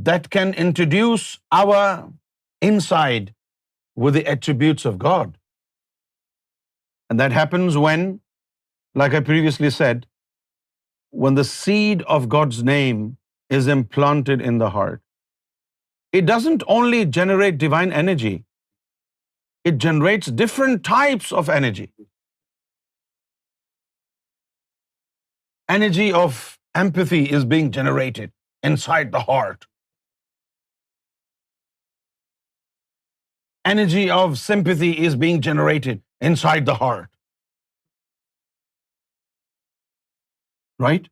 D: that can introduce our inside with the attributes of God. And that happens when, like I previously said, when the seed of God's name is implanted in the heart. It doesn't only generate divine energy, it generates different types of energy. Energy of empathy is being generated inside the heart. Energy of sympathy is being generated inside the heart. Right?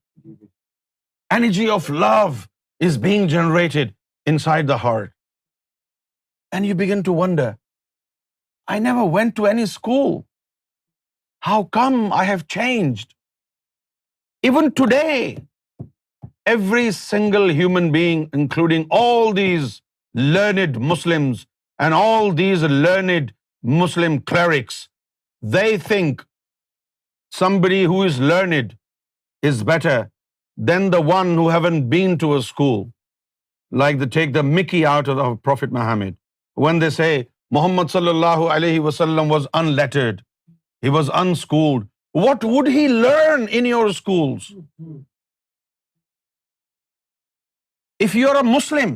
D: Energy of love is being generated inside the heart. And you begin to wonder, I never went to any school. How come I have changed? Even today, every single human being, including all these learned Muslims and all these learned Muslim clerics, they think somebody who is learned is better than the one who haven't been to a school. Like they take the Mickey out of Prophet Muhammad. When they say Muhammad sallallahu alaihi wasallam was unlettered, he was unschooled. What would he learn in your schools? If you're a Muslim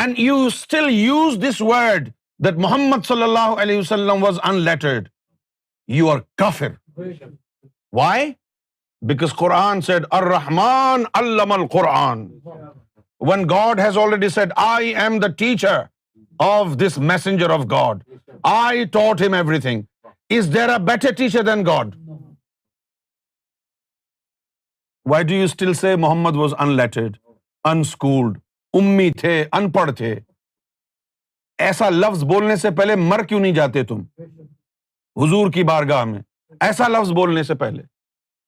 D: and you still use this word that Muhammad sallallahu alaihi wasallam was unlettered, you are kafir. Why? Because Quran said, Ar-Rahman allama al-Quran. When God has already said, I am the teacher of this messenger of God. I taught him everything. Is there a better teacher than God? Why do you still say Muhammad was unlettered, unschooled, ummi the, unpad the? ایسا لفظ بولنے سے پہلے مر کیوں نہیں جاتے تم حضور کی بارگاہ میں؟ ایسا لفظ بولنے سے پہلے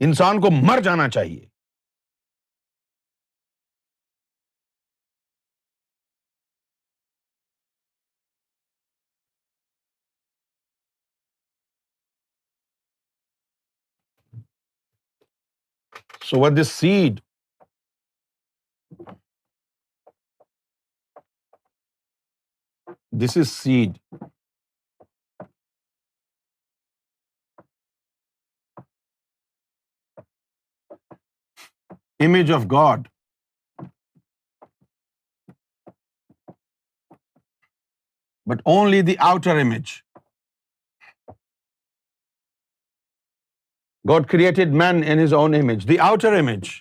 D: انسان کو مر جانا چاہیے. So when this seed This is seed. Image of God. But only the outer image. God created man in his own image. The outer image.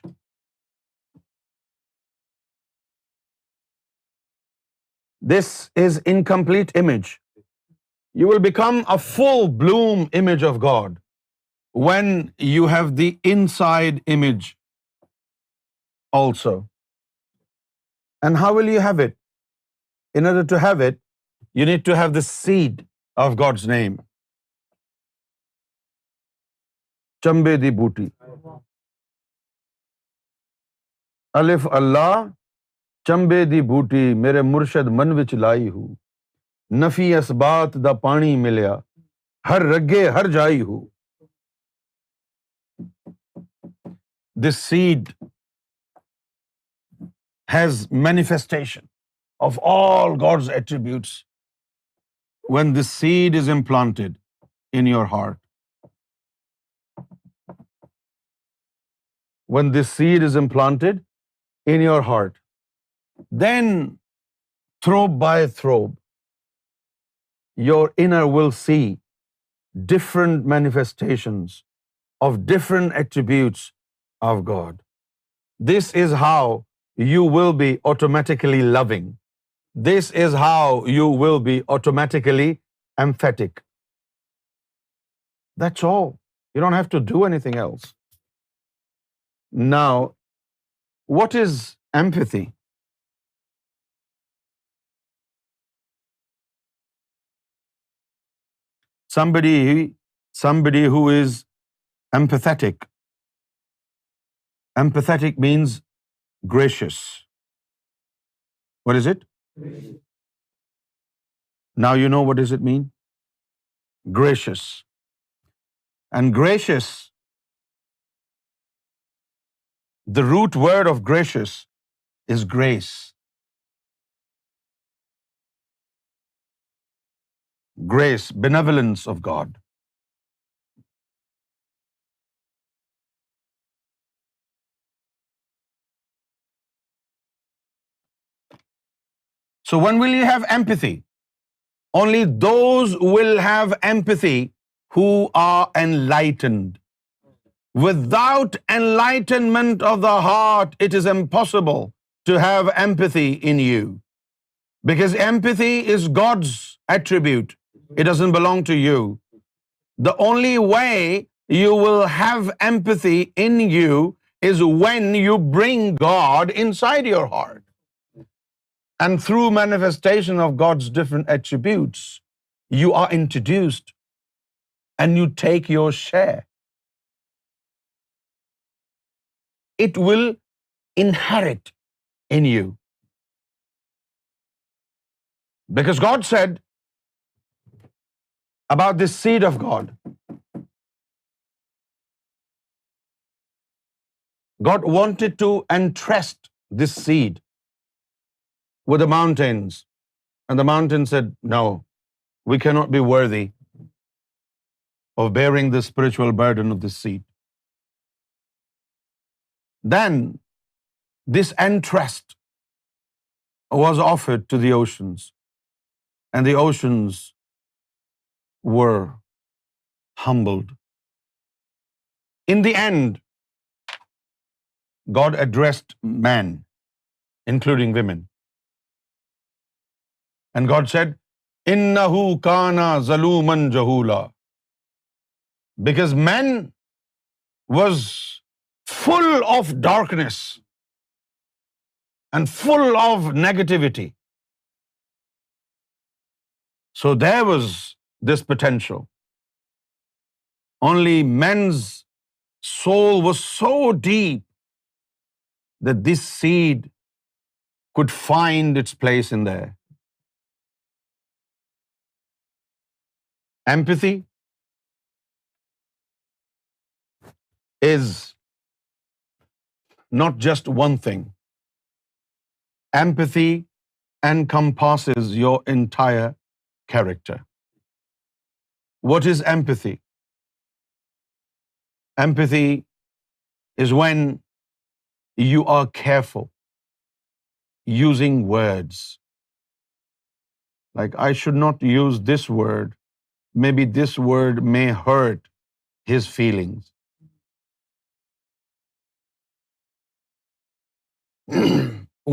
D: This is incomplete image. You will become a full bloom image of God when you have the inside image also. And how will you have it? In order to have it, you need to have the seed of God's name. Chambe di booty. Alif Allah, chambe di booty, mere murshid man vich लाई हूँ. नफी असबात दा पानी मिलिया, हर रगे हर जाई हूँ. This seed has manifestation of all God's attributes when this seed is implanted in your heart. When this seed is implanted in your heart, then throb by throb, your inner will see different manifestations of different attributes of God. This is how you will be automatically loving. This is how you will be automatically emphatic. That's all. You don't have to do anything else. Now, what is empathy? Somebody who is empathetic. Empathetic means gracious. What is it? Now you know what does it mean? Gracious. And gracious, the root word of gracious is grace. Grace, benevolence of God. So when will you have empathy? Only those will have empathy who are enlightened. Without enlightenment of the heart, it is impossible to have empathy in you. Because empathy is God's attribute. It doesn't belong to you. The only way you will have empathy in you is when you bring God inside your heart. And through manifestation of God's different attributes, you are introduced and you take your share. It will inherit in you. Because God said about this seed of God, God wanted to entrust this seed with the mountains. And the mountain said, no, we cannot be worthy of bearing the spiritual burden of this seed. Then this entrust was offered to the oceans, and the oceans were humbled. In the end, God addressed man, including women. And God said, "Innahu kana zaluman jahula." Because man was full of darkness and full of negativity. So there was this potential. Only man's soul was so deep that this seed could find its place in there. Empathy is not just one thing. Empathy encompasses your entire character. What is empathy? Empathy is when you are careful using words. Like, I should not use this word. Maybe this word may hurt his feelings.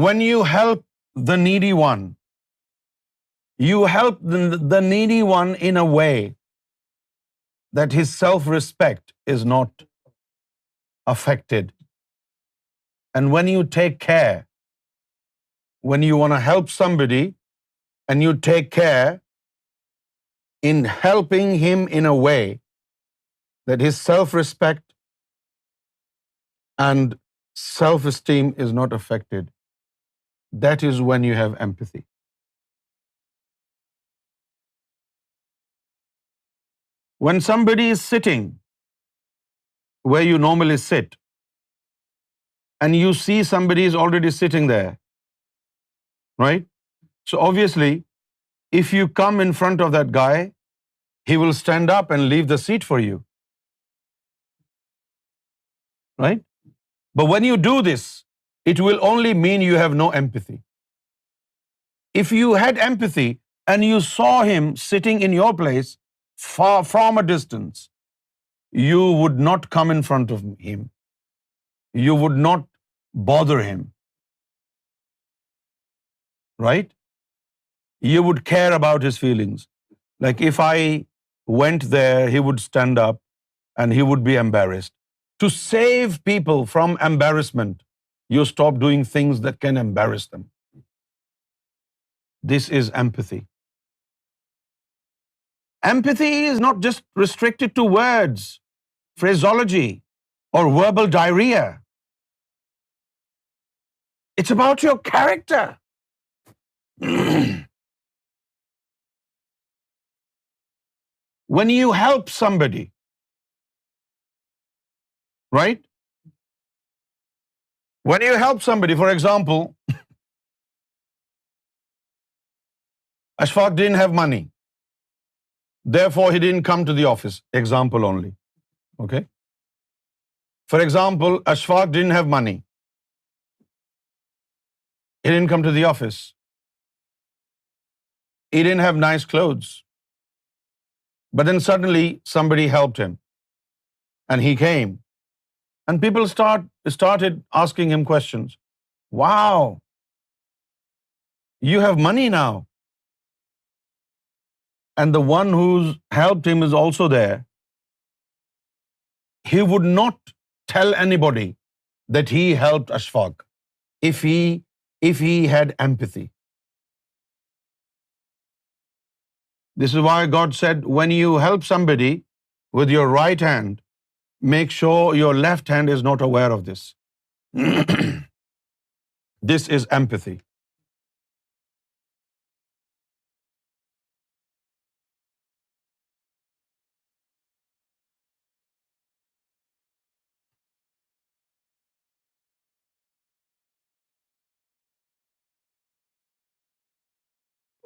D: When you help the needy one, you help the needy one in a way that his self-respect is not affected. And when you take care, when you want to help somebody and you take care in helping him in a way that his self-respect and self-esteem is not affected, that is when you have empathy. When somebody is sitting where you normally sit and you see somebody is already sitting there, right? So obviously, if you come in front of that guy, he will stand up and leave the seat for you, right? But when you do this, it will only mean you have no empathy. If you had empathy and you saw him sitting in your place far from a distance, you would not come in front of him. You would not bother him, right? You would care about his feelings. Like, if I went there, he would stand up and he would be embarrassed. To save people from embarrassment, you stop doing things that can embarrass them. This is empathy. Empathy is not just restricted to words, phraseology, or verbal diarrhea. It's about your character. When you help somebody, right? When you help somebody, for example, Ashfaq didn't have money. Therefore, he didn't come to the office. Example only. Okay? For example, Ashfaq didn't have money. He didn't come to the office. He didn't have nice clothes. But then suddenly somebody helped him. And he came. And people started asking him questions. Wow, you have money now. And the one who's helped him is also there. He would not tell anybody that he helped Ashfaq if he had empathy. This is why God said, when you help somebody with your right hand, make sure your left hand is not aware of this. This is empathy.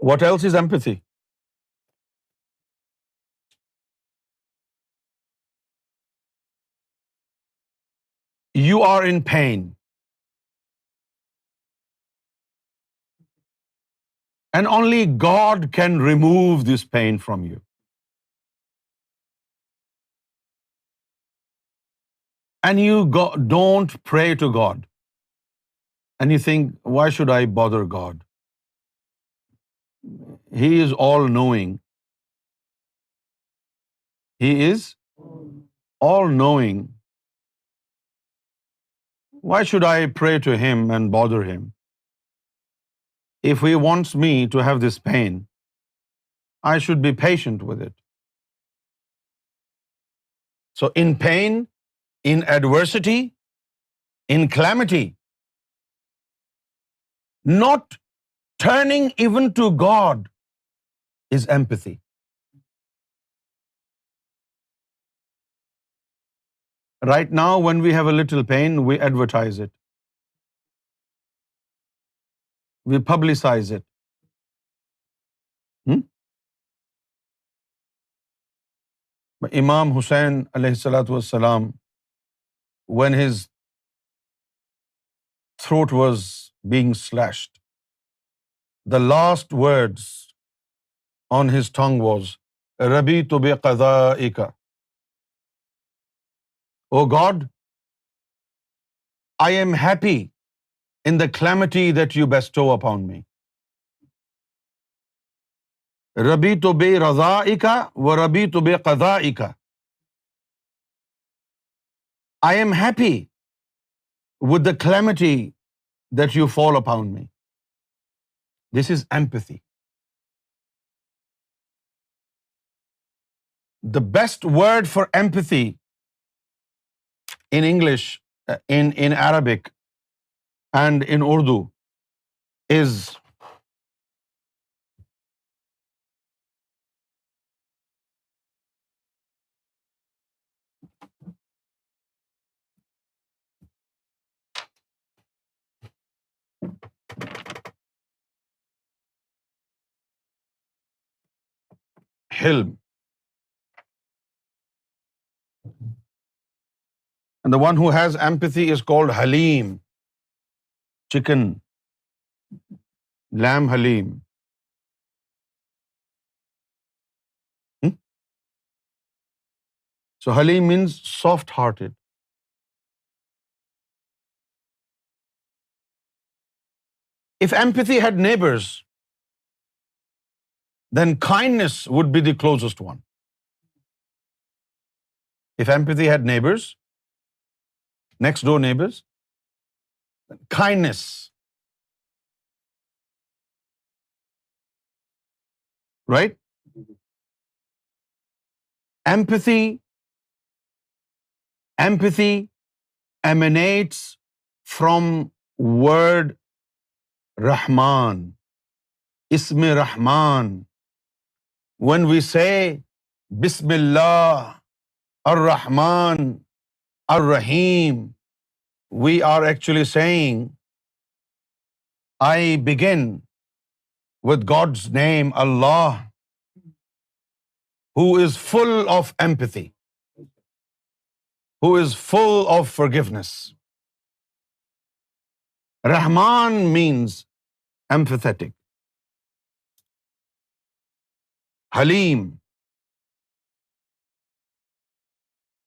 D: What else is empathy? You are in pain. And only God can remove this pain from you. And you don't pray to God. And you think, why should I bother God? He is all-knowing. He is all-knowing. Why should I pray to Him and bother Him? If He wants me to have this pain, I should be patient with it. So in pain, in adversity, in calamity, not turning even to God is empathy. Right now, when we have a little pain, we advertise it. We publicize it. Imam Hussein alayhi salatu wassalam, when his throat was being slashed, the last words on his tongue was, Rabitu bi qada'ika. Oh God, I am happy in the calamity that you bestow upon me. Rabitu bi rada'ika wa rabitu bi qada'ika. I am happy with the calamity that you fall upon me. This is empathy. The best word for empathy in English, in Arabic and in Urdu is hilm. And the one who has empathy is called Halim. Chicken, lamb Halim. So Halim means soft-hearted. If empathy had neighbors, then kindness would be the closest one. If empathy had neighbors, next door neighbors, kindness. Right? Empathy emanates from word Rahman, Ism Rahman. When we say Bismillah, Ar-Rahman, Ar-Rahim, we are actually saying, I begin with God's name, Allah, who is full of empathy, who is full of forgiveness. Rahman means empathetic. Halim.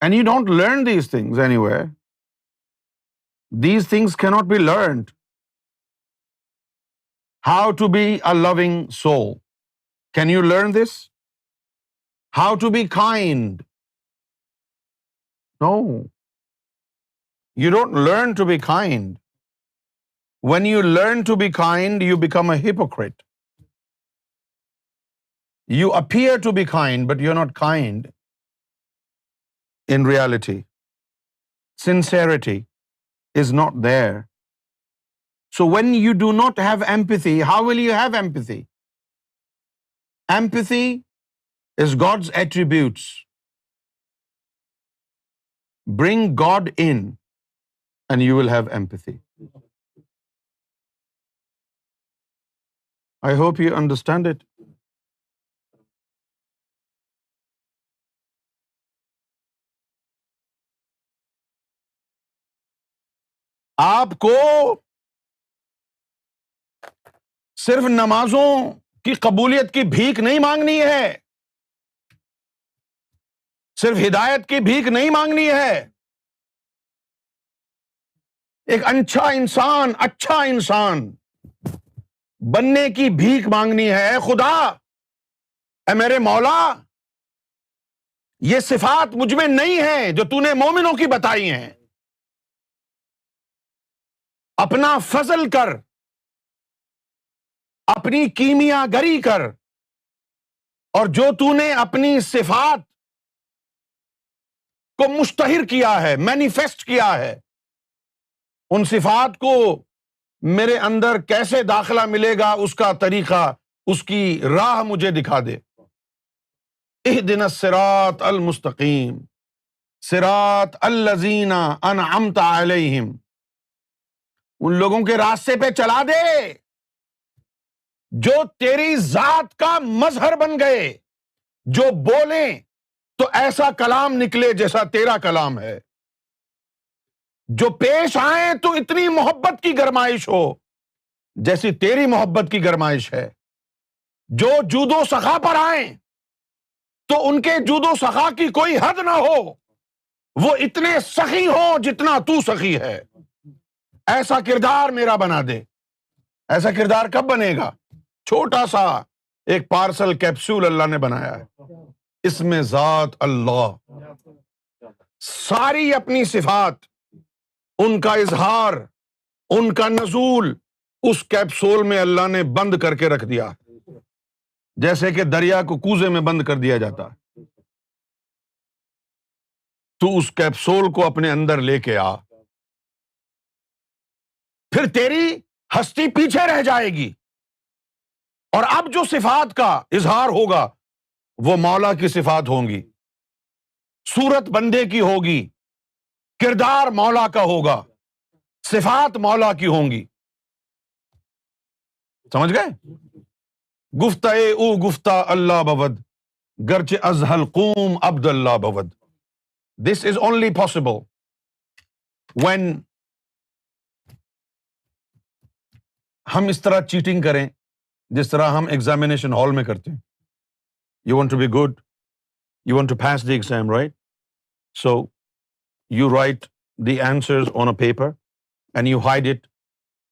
D: And you don't learn these things anywhere. These things cannot be learned. How to be a loving soul. Can you learn this? How to be kind. No. You don't learn to be kind. When you learn to be kind, you become a hypocrite. You appear to be kind, but you're not kind in reality. Sincerity is not there. So when you do not have empathy, how will you have empathy? Empathy is God's attributes. Bring God in and you will have empathy. I hope you understand it. आपको सिर्फ नमाजों की कबूलियत की भीख नहीं मांगनी है, सिर्फ हिदायत की भीख नहीं मांगनी है, एक अच्छा इंसान बनने की भीख मांगनी है। खुदा, ऐ मेरे मौला, ये सिफात मुझ में नहीं है जो तूने मोमिनों की बताई हैं। अपना फजल कर, अपनी कीमियागरी कर, और जो तूने अपनी सिफात को मुश्तहिर किया है, मैनिफेस्ट किया है, उन सिफात को मेरे अंदर कैसे दाखिला मिलेगा, उसका तरीका, उसकी राह मुझे दिखा दे। इहदिनस सिरात अल मुस्तकीम सिरात अल्लज़ीना अनअमत अलैहिम, उन लोगों के रास्ते पे चला दे जो तेरी जात का मजहर बन गए, जो बोलें
M: तो ऐसा कलाम निकले जैसा तेरा कलाम है, जो पेश आए तो इतनी मोहब्बत की गरमाइश हो जैसी तेरी मोहब्बत की गरमाइश है, जो जूदो सखा पर आए तो उनके जूदो सखा की कोई हद ना हो, वो इतने सखी हो जितना तू सखी है। ऐसा किरदार मेरा बना दे। ऐसा किरदार कब बनेगा? छोटा सा एक पार्सल कैप्सूल अल्लाह ने बनाया है, इसमें जात अल्लाह, सारी अपनी सिफात, उनका इजहार, उनका नजूल उस कैप्सूल में अल्लाह ने बंद करके रख दिया, जैसे कि दरिया को कूजे में बंद कर दिया जाता है। तू उस कैप्सूल को अपने अंदर लेके आ, फिर तेरी हस्ती पीछे रह जाएगी, और अब जो सिफात का इजहार होगा वो मौला की सिफात होंगी, सूरत बंदे की होगी, किरदार मौला का होगा, सिफात मौला की होंगी। समझ गए? गुफ्ताए ऊ गुफ्ता अल्लाह बवद, गर्चे अजहल कूम अब्दुल्ला बवद। This is only possible when हम इस तरह चीटिंग करें जिस तरह हम एग्जामिनेशन हॉल में करते हैं। You want to be good, you want to pass the exam, right? So you write the answers on a paper and you hide it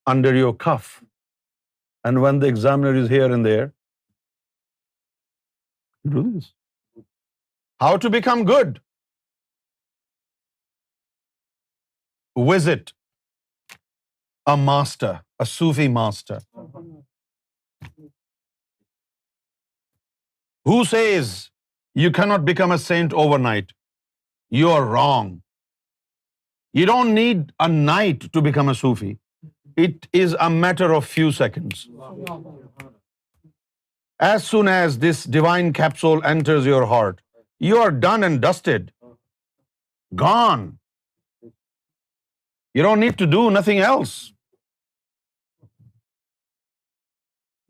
M: under your cuff. And when the examiner is here and there, you do this. How to become good? Visit a master, a Sufi master, who says you cannot become a saint overnight. You are wrong. You don't need a night to become a Sufi. It is a matter of few seconds. As soon as this divine capsule enters your heart, you are done and dusted. Gone. You don't need to do nothing else.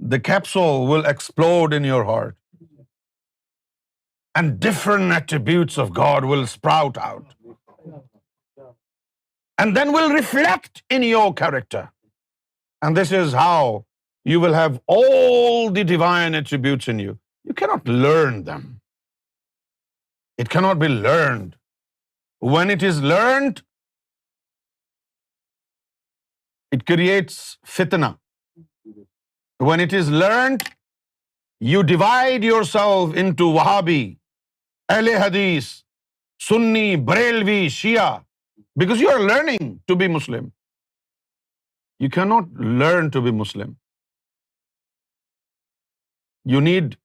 M: The capsule will explode in your heart, and different attributes of God will sprout out, and then will reflect in your character. And this is how you will have all the divine attributes in you. You cannot learn them. It cannot be learned. When it is learned, it creates fitna. When it is learned, you divide yourself into Wahhabi, Ahle Hadith, Sunni, Barelvi, Shia, because you are learning to be Muslim. You cannot learn to be Muslim. You need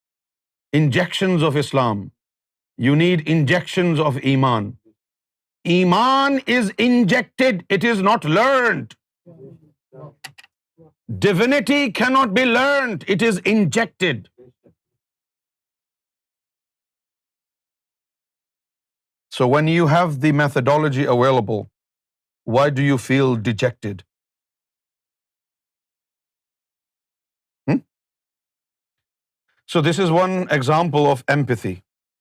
M: injections of Islam. You need injections of Iman. Iman is injected, it is not learned. Divinity cannot be learned, it is injected. So when you have the methodology available, why do you feel dejected? So this is one example of empathy.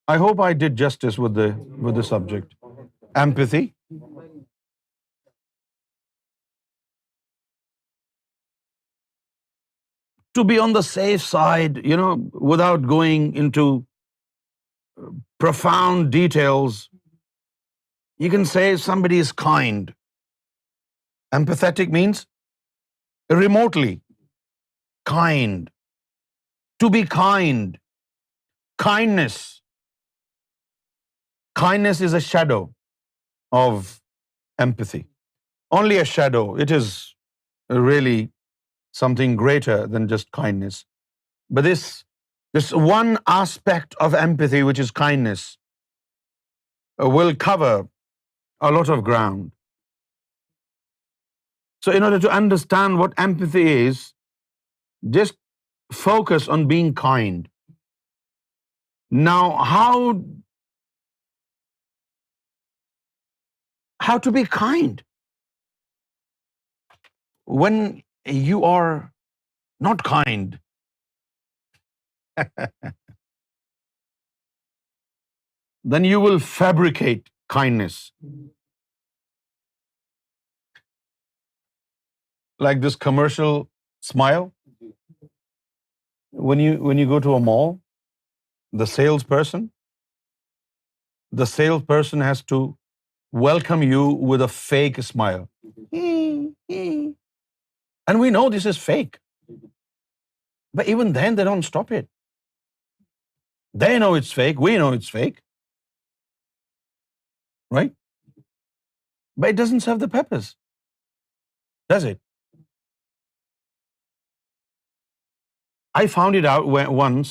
M: I hope I did justice with the subject. Empathy. To be on the safe side, without going into profound details, you can say somebody is kind. Empathetic means remotely kind. To be kind. Kindness. Kindness is a shadow of empathy. Only a shadow. It is really something greater than just kindness. But this one aspect of empathy, which is kindness, will cover a lot of ground. So in order to understand what empathy is, just focus on being kind. Now, how to be kind when you are not kind? then you will fabricate kindness. Like this commercial smile. When you go to a mall, the salesperson has to welcome you with a fake smile. And we know this is fake. But even then they don't stop it. They know it's fake, we know it's fake. Right? But it doesn't serve the purpose, does it? I found it out once.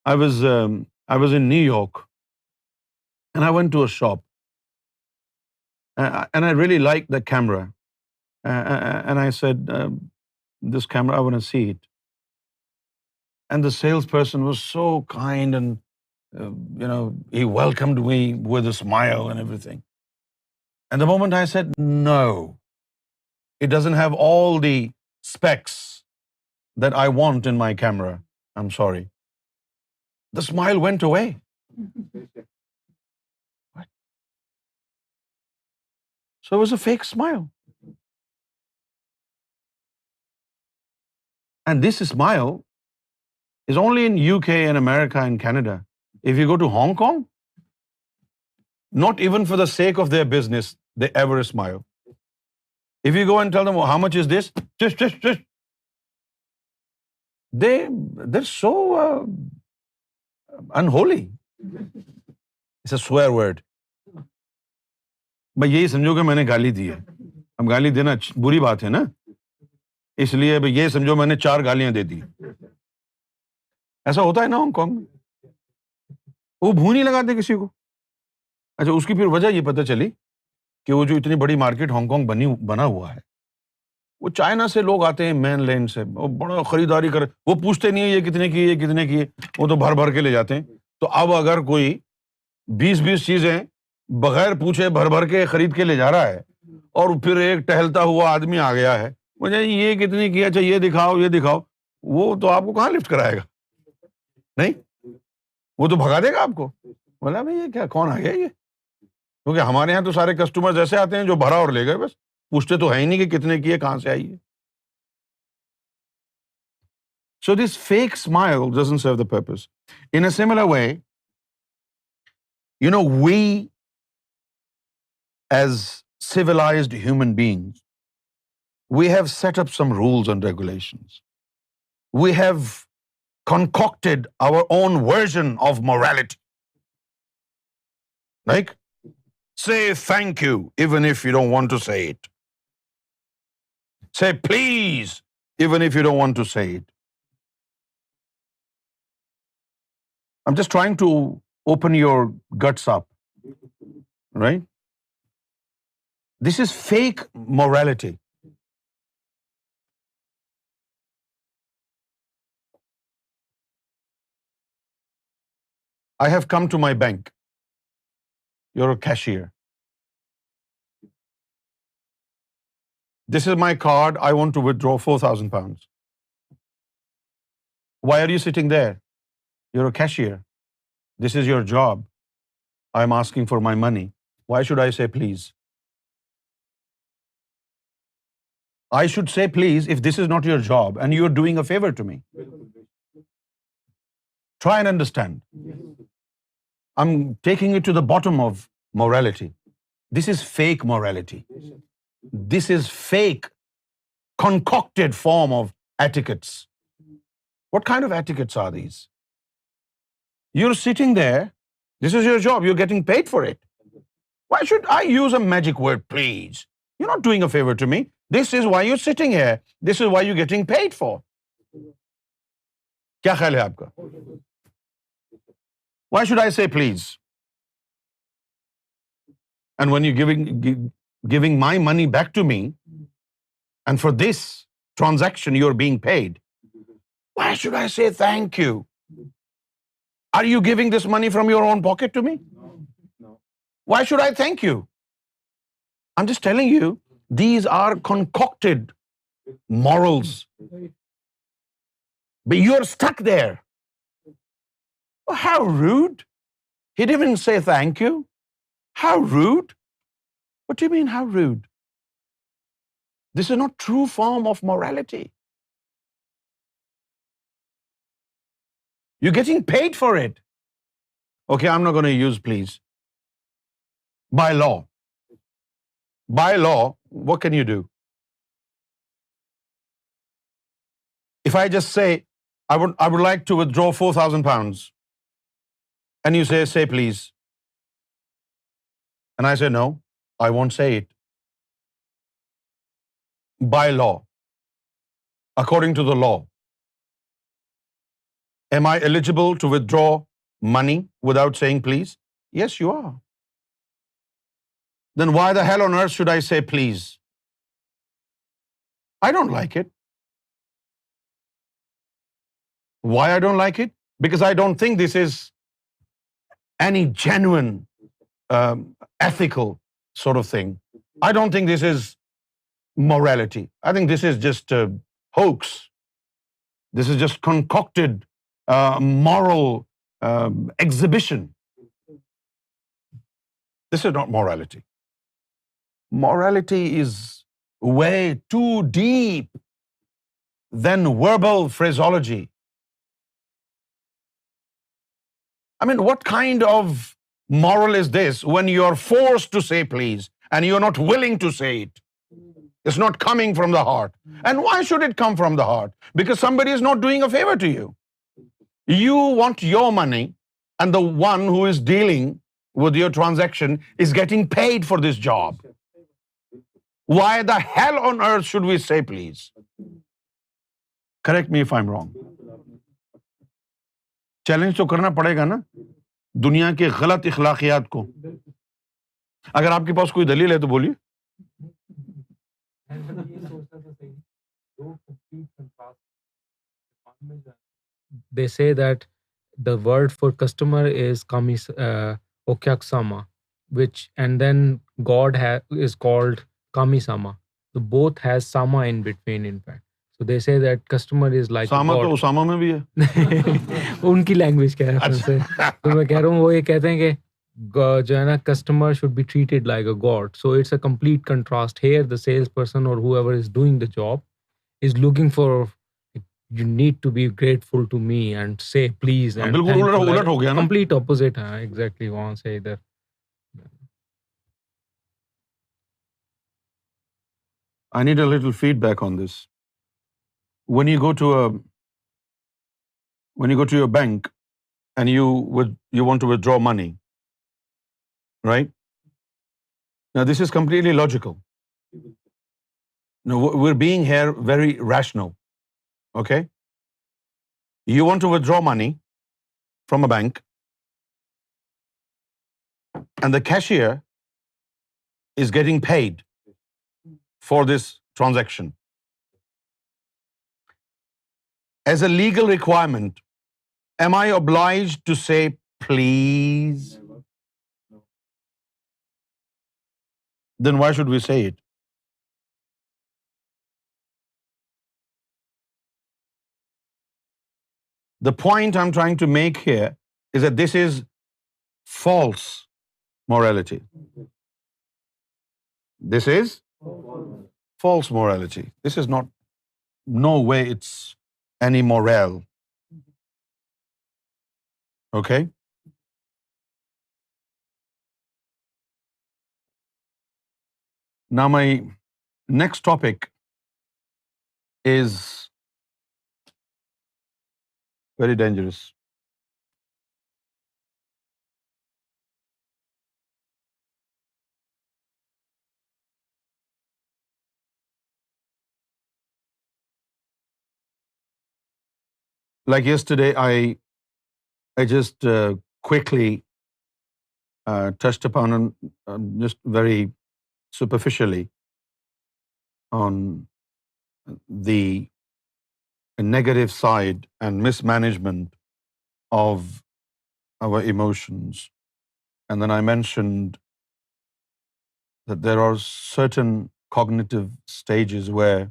M: I was in New York, and I went to a shop, and I really liked the camera, and I said, "This camera, I want to see it." And the salesperson was so kind, and he welcomed me with a smile and everything. And the moment I said, "No, it doesn't have all the specs that I want in my camera, I'm sorry," the smile went away. What? So it was a fake smile. And this smile is only in UK and America and Canada. If you go to Hong Kong, not even for the sake of their business, they ever smile. If you go and tell them, "Oh, how much is this?" Just. They're so unholy. It's a swear word. بھائی یہی سمجھو کہ میں نے گالی دی ہے. اب گالی دینا بری بات ہے نا, اس لیے بھائی یہ سمجھو میں نے 4 گالیاں دے دی. ایسا ہوتا ہے نا ہانگ کانگ میں, وہ بھو نہیں لگاتے کسی کو. اچھا, اس کی پھر وجہ یہ پتہ چلی کہ وہ جو اتنی بڑی مارکیٹ ہانگ کانگ بنا ہوا ہے, وہ چائنا سے لوگ آتے ہیں, مین لینڈ سے, وہ بڑا خریداری کر, وہ پوچھتے نہیں ہیں یہ کتنے کی ہے, کتنے کی ہے, وہ تو بھر کے لے جاتے ہیں. تو اب اگر کوئی 20 چیزیں بغیر پوچھے بھر کے خرید کے لے جا رہا ہے, اور پھر ایک ٹہلتا ہوا آدمی آ گیا ہے, مجھے یہ کتنی کی, اچھا یہ دکھاؤ, وہ تو آپ کو کہاں لفٹ کرائے گا؟ نہیں, وہ تو بھگا دے گا آپ کو. بولا بھائی یہ کیا, کون آ گیا یہ؟ کیونکہ ہمارے یہاں تو سارے کسٹمر ایسے آتے ہیں جو بھرا اور لے گئے, بس پوچھتے تو ہے ہی نہیں کہ کتنے کی ہے, کہاں سے آئی ہے. So this fake smile doesn't serve the purpose. In a similar way, we as civilized human beings, we have set up some rules and regulations. We have concocted our own version of morality. Like, say thank you even if you don't want to say it. Say please even if you don't want to say it. I'm just trying to open your guts up, right? This is fake morality. I have come to my bank. You're a cashier. This is my card. I want to withdraw 4,000 pounds. Why are you sitting there? You're a cashier. This is your job. I'm asking for my money. Why should I say please? I should say please if this is not your job and you're doing a favor to me. Try and understand. I'm taking it to the bottom of morality. This is fake morality. This is fake, concocted form of etiquettes. What kind of etiquettes are these? You're sitting there. This is your job. You're getting paid for it. Why should I use a magic word, please? You're not doing a favor to me. This is why you're sitting here. This is why you're getting paid for. Kya khayal hai aapka? Why should I say please? And when you're giving my money back to me, and for this transaction you're being paid, why should I say thank you? Are you giving this money from your own pocket to me? No. Why should I thank you? I'm just telling you, these are concocted morals. But you're stuck there. Oh, how rude. He didn't even say thank you. How rude. What do you mean, how rude? This is not true form of morality. You're getting paid for it. Okay, I'm not going to use please. By law. By law, what can you do? If I just say, I would like to withdraw 4,000 pounds, and you say please, and I say no, I won't say it. By law, according to the law, am I eligible to withdraw money without saying please? Yes, you are. Then why the hell on earth should I say please? I don't like it. Why I don't like it? Because I don't think this is any genuine, ethical sort of thing. I don't think this is morality. I think this is just a hoax. This is just concocted moral exhibition. This is not morality. Morality is way too deep than verbal phraseology. I mean, what kind of moral is this when you're forced to say please and you're not willing to say it? It's not coming from the heart. And why should it come from the heart? Because somebody is not doing a favor to you. You want your money, and the one who is dealing with your transaction is getting paid for this job. Why the hell on earth should we say please? Correct me if I'm wrong. Challenge तो करना पड़ेगा ना दुनिया के गलत इखलाकियात को. अगर आपके पास कोई दलील है तो बोलिए.
G: They say that the word for customer is okyaksama, and then God is called kamisama. So both has sama in between, in fact. So they say that customer is like
M: Sama
G: God.
M: तो उसामा में भी है.
G: उनकी language कह रहा हूँ. तो मैं कह रहा हूँ वो ये कहते हैं कि जो है ना customer should be treated like a god. So it's a complete contrast. Here the salesperson or whoever is doing the job is looking for, you need to be grateful to me and say please and
M: बिल्कुल
G: thankful.
M: उलट हो गया ना.
G: Complete opposite है exactly वहाँ से इधर.
M: I need a little feedback on this. When you go to your bank and you want to withdraw money, right? Now this is completely logical. Now we're being here very rational. Okay? You want to withdraw money from a bank, and the cashier is getting paid for this transaction. As a legal requirement, am I obliged to say please? Then why should we say it? The point I'm trying to make here is that this is false morality. This is false morality. This is not, no way it's any moral. Okay? Now my next topic is very dangerous. Like yesterday, I just quickly touched upon just very superficially on the negative side and mismanagement of our emotions. And then I mentioned that there are certain cognitive stages where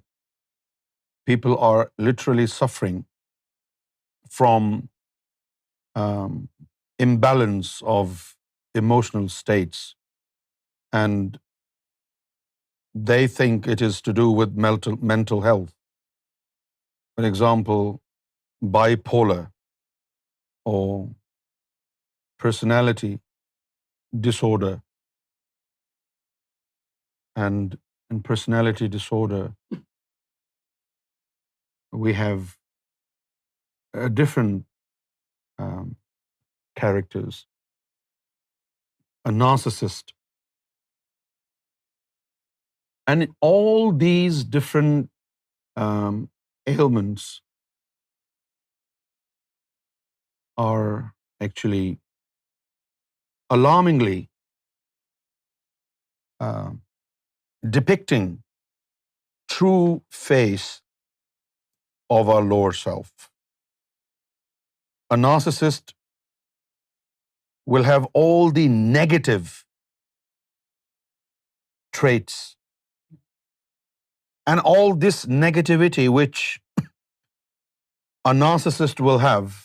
M: people are literally suffering from
D: imbalance of emotional states, and they think it is to do with mental health. For example, bipolar or personality disorder. And in personality disorder, we have different um, characters. A narcissist. And all these different ailments are actually alarmingly uh, depicting true face of our lower self. A narcissist will have all the negative traits, and all this negativity which a narcissist will have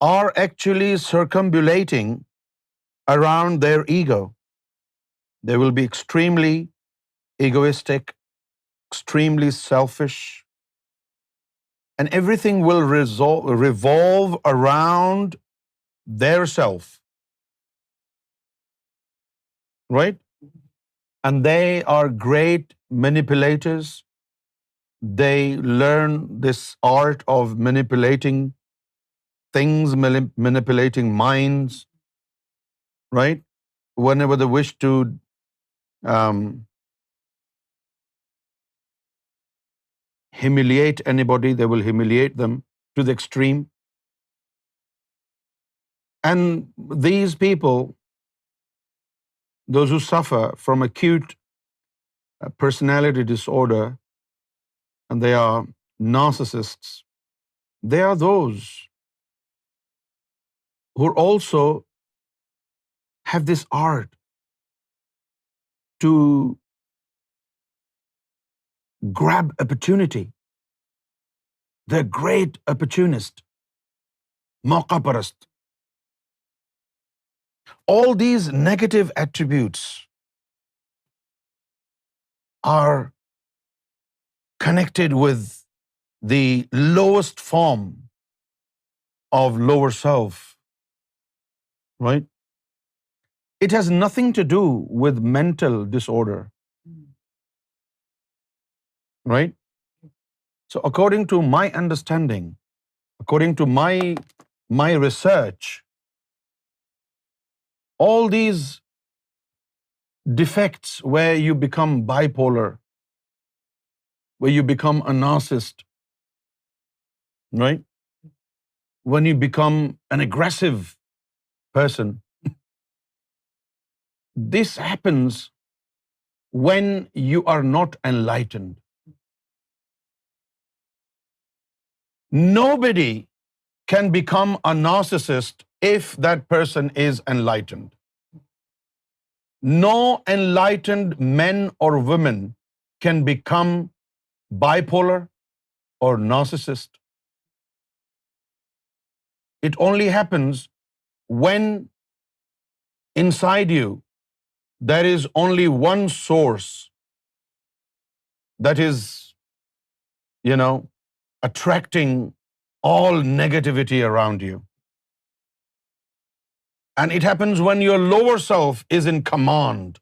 D: are actually circumambulating around their ego. They will be extremely egoistic, extremely selfish, and everything will revolve around their self, right? And they are great manipulators. They learn this art of manipulating things, manipulating minds, right? Whenever they wish to um, humiliate anybody, they will humiliate them to the extreme. And these people, those who suffer from acute personality disorder, and they are narcissists, they are those who also have this art to grab opportunity. They're great opportunist, mauqa parast. All these negative attributes are connected with the lowest form of lower self, right? It has nothing to do with mental disorder, right? So according to my understanding, according to my research, all these defects where you become bipolar, where you become a narcissist, right? When you become an aggressive person, this happens when you are not enlightened. Nobody can become a narcissist if that person is enlightened. No enlightened men or women can become bipolar or narcissist. It only happens when inside you there is only one source that is, attracting all negativity around you. And it happens when your lower self is in command.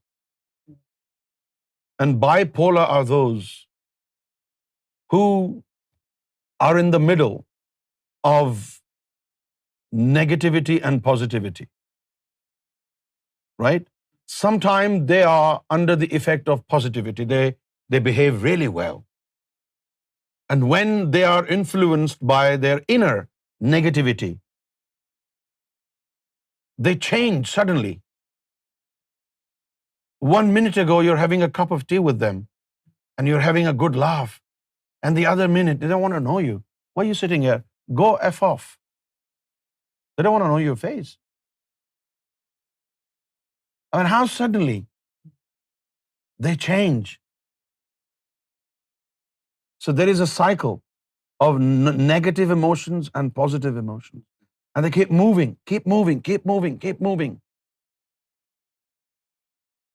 D: And bipolar are those who are in the middle of negativity and positivity, right? Sometimes they are under the effect of positivity. They behave really well. And when they are influenced by their inner negativity, they change suddenly. 1 minute ago, you're having a cup of tea with them, and you're having a good laugh. And the other minute, they don't want to know you. Why are you sitting here? Go F off. They don't want to know your face. And how suddenly they change. So there is a cycle of negative emotions and positive emotions.
M: And they keep moving, keep moving, keep moving, keep moving.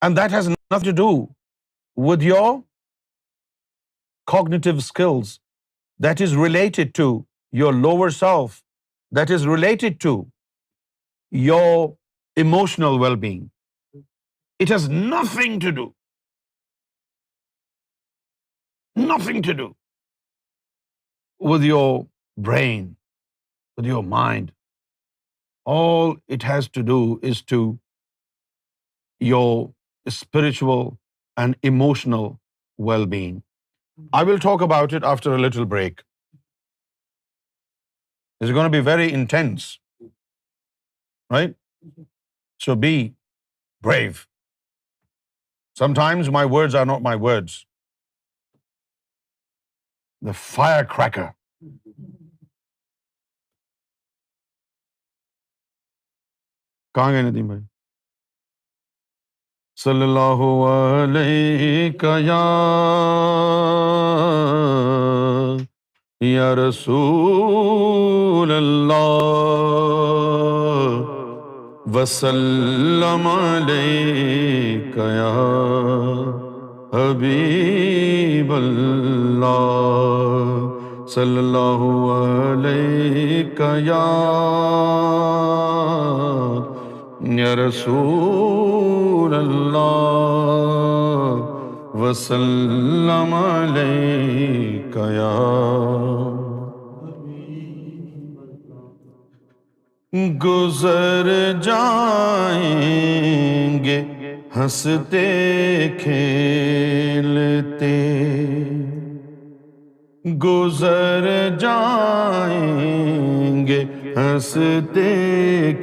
M: And that has nothing to do with your cognitive skills. That is related to your lower self. That is related to your emotional well-being. It has nothing to do with your brain, with your mind. All it has to do is to your spiritual and emotional well-being. I will talk about it after a little break. It's going to be very intense, right? So be brave. Sometimes my words are not my words. The firecracker. کہاں گئے ندیم بھائی؟ صلی اللہ علیہ یا رسول اللہ وسلم علیک یا حبیب اللہ صلی اللہ علیک یا رسول اللہ وسلم علیک یا گزر جائیں گے ہنستے کھیلتے گزر جائیں گے ہنستے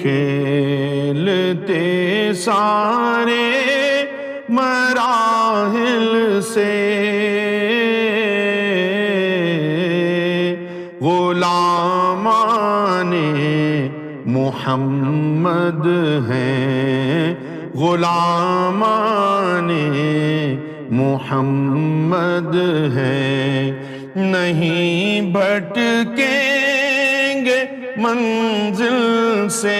M: کھیلتے سارے مراحل سے غلامان محمد ہیں غلامان محمد ہیں نہیں بھٹکیں گے منزل سے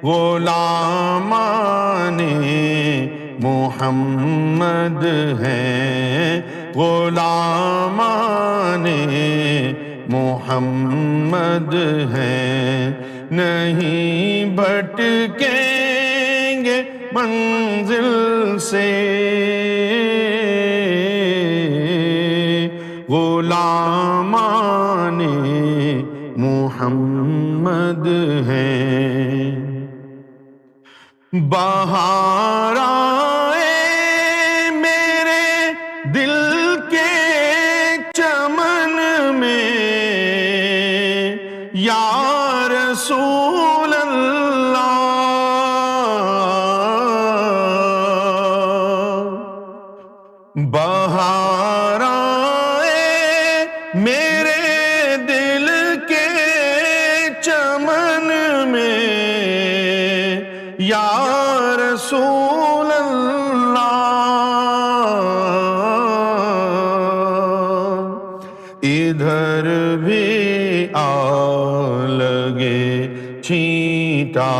M: غلامان محمد ہیں غلامان محمد ہیں نہیں بھٹکیں گے منزل سے غلامان محمد ہیں بہار آئے میرے دل کے چمن میں یا رسول اللہ بہار آئے میرے دل کے چمن میں یا رسول اللہ ادھر بھی آ لگے چھینٹا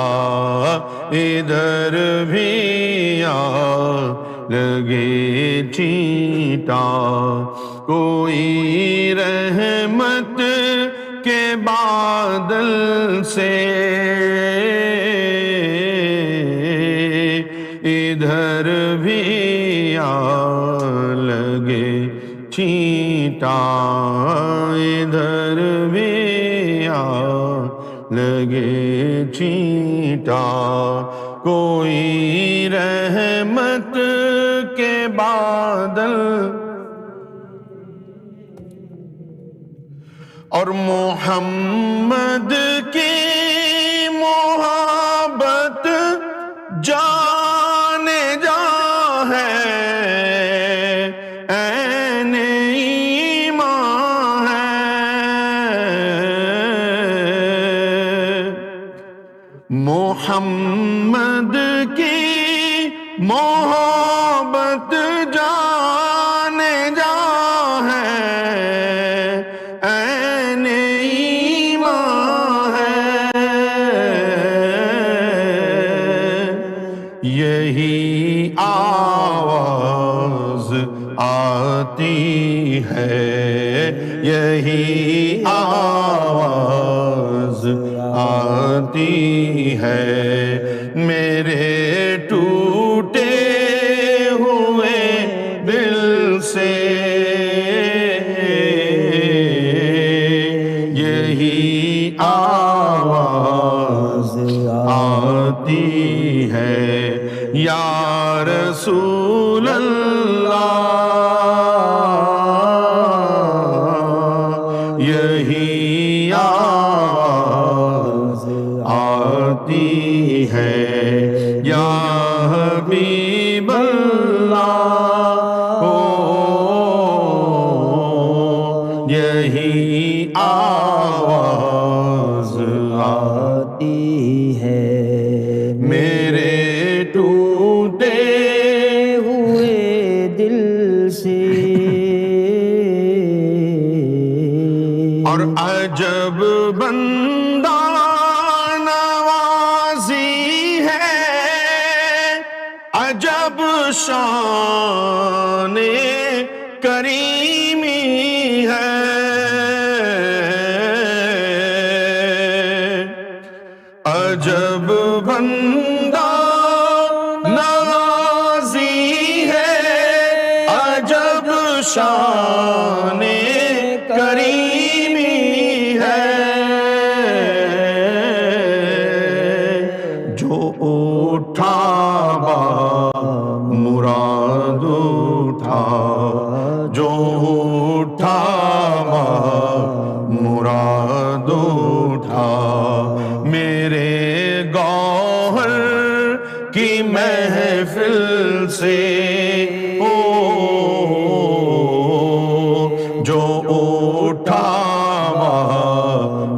M: ادھر بھی آ لگے چھینٹا کوئی رحمت کے بادل سے ادھر بھی آ لگے چھینٹا ادھر بھی آ لگے چھینٹا کوئی رحمت کے بادل اور محمد کی محبت جان جا ہے عین ایمان ہے محمد کی محبت جان جا ہے ہے یہی آواز آتی ہے میرے ٹوٹے ہوئے دل سے یہی آواز آتی ہے یا رسول اللہ یہی آواز آتی ہے یا حبیب اللہ یہی آواز آتی ہے میرے ٹوٹے ہوئے دل سے اور عجب بندہ نوازی ہے عجب شان کریمی ہے عجب بندہ نوازی ہے عجب شان کریمی ہے جو اٹھا با مراد اٹھا جو اٹھا با مراد اٹھا میرے گوہر کی محفل سے جو اٹھا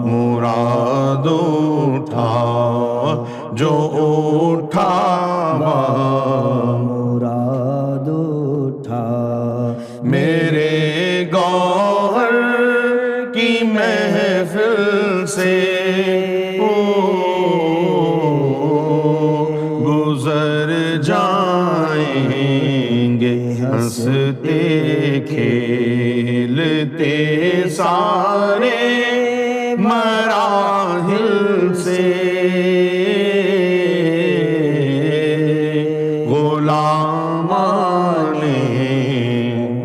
M: مراد اٹھا جو اٹھا مراد اٹھا میرے گوہر کی محفل سے گزر جائیں گے ہنستے کھیلتے سارے مراحل سے غلامان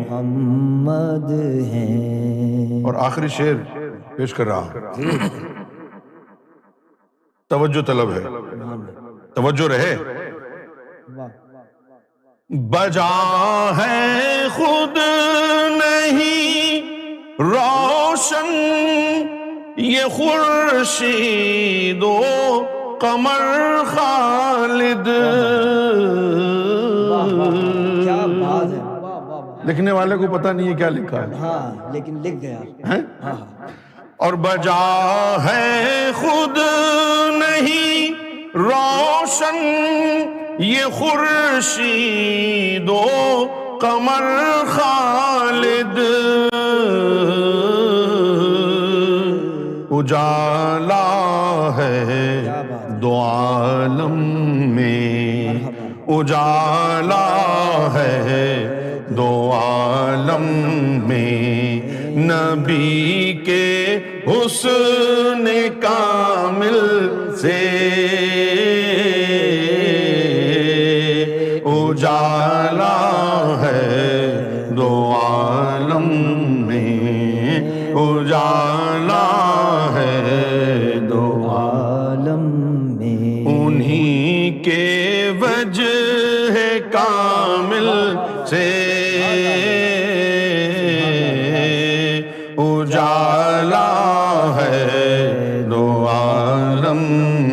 M: محمد ہیں اور آخری شعر پیش کر رہا ہوں توجہ طلب ہے توجہ رہے بجا ہے خود نہیں روشن یہ خورشید و قمر خالد
C: کیا بات ہے
M: لکھنے والے کو پتہ نہیں ہے کیا لکھا ہے
C: ہاں لیکن لکھ گیا
M: اور بجا ہے خود نہیں روشن یہ خورشید و قمر خالد اجالا ہے دو عالم میں اجالا ہے دو عالم میں نبی کے حسن کامل سے اجالا ہے دو عالم میں اجالا ہے دو عالم میں انہی کے وجہ کامل سے اجالا ہے دو عالم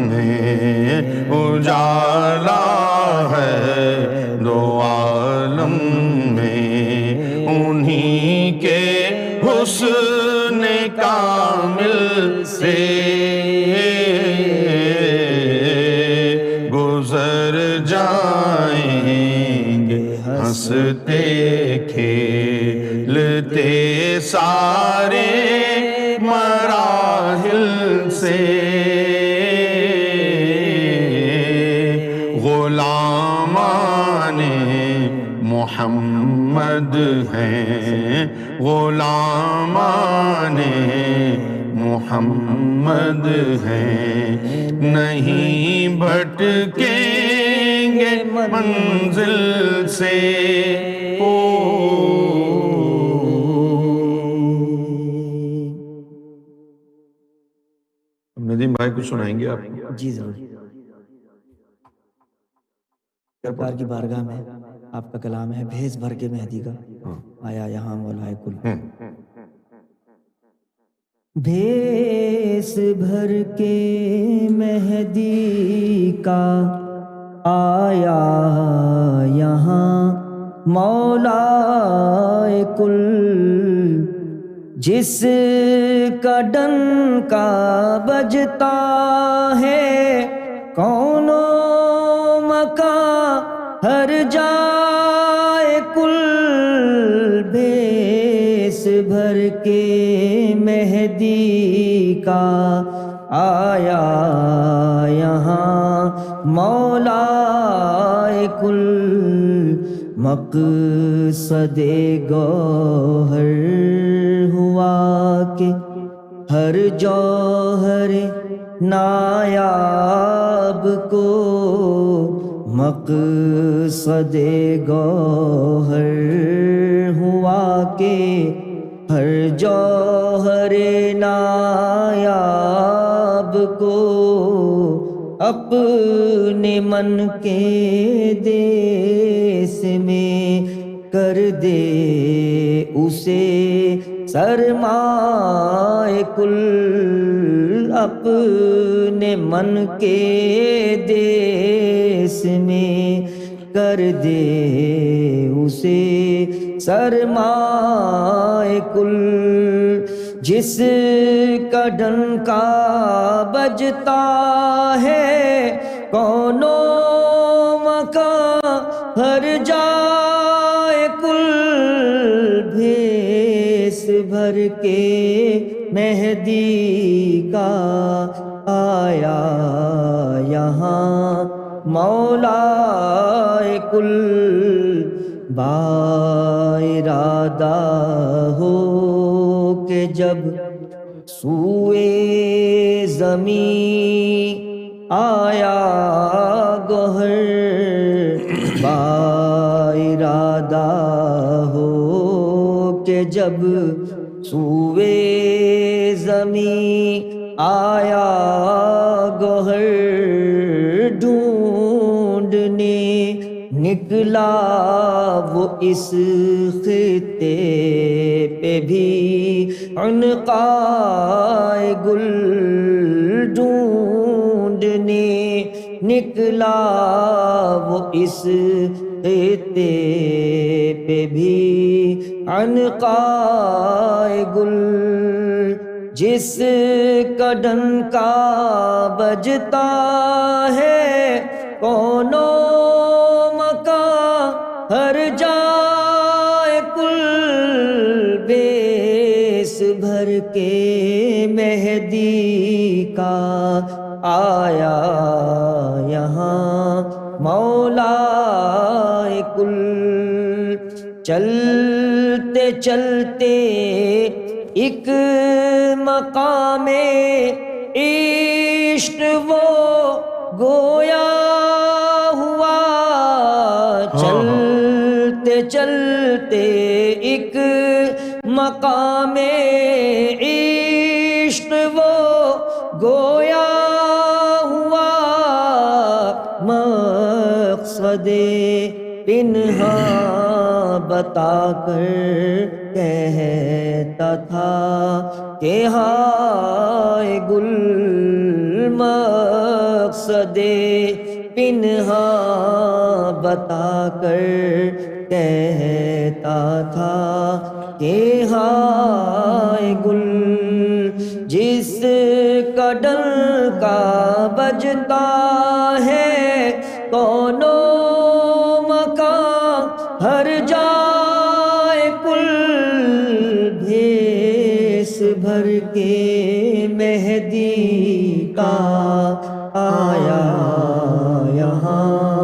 M: میں اجالا ہے دو عالم میں انہی کے حسن کامل سے گزر جائیں گے ہنستے کھیلتے سارے مراحل سے غلامان محمد ہیں غلامان محمد ہیں، نہیں بھٹکیں گے منزل سے ندیم بھائی کو سنائیں گے آپ؟
C: جی ضرور. سرکار کی بارگاہ میں آپ کا کلام ہے بھیس بھر کے مہدی کا آیا یہاں مولائے کل. بھیس بھر کے مہدی کا آیا یہاں مولائے کل، جس کا ڈنکا بجتا ہے کون و مکان ہر جائے کل. بھیس بھر کے مہدی کا آیا یہاں مولائے کل، مقصد گوہر ہوا کہ ہر جوہر نایاب کو، مقصد گوہر ہوا کہ ہر جوہر نایاب کو، اپنے من کے دیس میں کر دے اسے سرمائے کل، اپنے من کے دیس میں کر دے اسے سرمائے کل، جس کا ڈنکا بجتا ہے کون و مکان ہر جائے کل. بھیس بھر کے مہدی کا آیا یہاں مولائے کل، با ارادہ ہو کہ جب سوئے زمین آیا گوہر، با ارادہ ہو کہ جب سوئے زمین آیا گوہر، ڈھونڈنے نکلا وہ اس خطے پہ بھی عنقائے گل، ڈھونڈنے نکلا وہ اس خطے پہ بھی عنقائے گل، جس کا ڈنکا بجتا ہے کون و مکان ہر جائے کل. بھیس بھر کے مہدی کا آیا یہاں مولائے کل، چلتے چلتے ایک مقام عشق وہ گویا ہوا، چلتے چلتے ایک مقام عشق وہ گویا ہوا، مقصد پنہاں بتا کر کہتا تھا کہ ہائے گل، مقصد پنہاں بتا کر کہتا تھا کہ ہائے گل، جس کا ڈنکا بجتا ہے کون و مکان ہر جائے کل. بھیس بھر کے مہدی کا آیا یہاں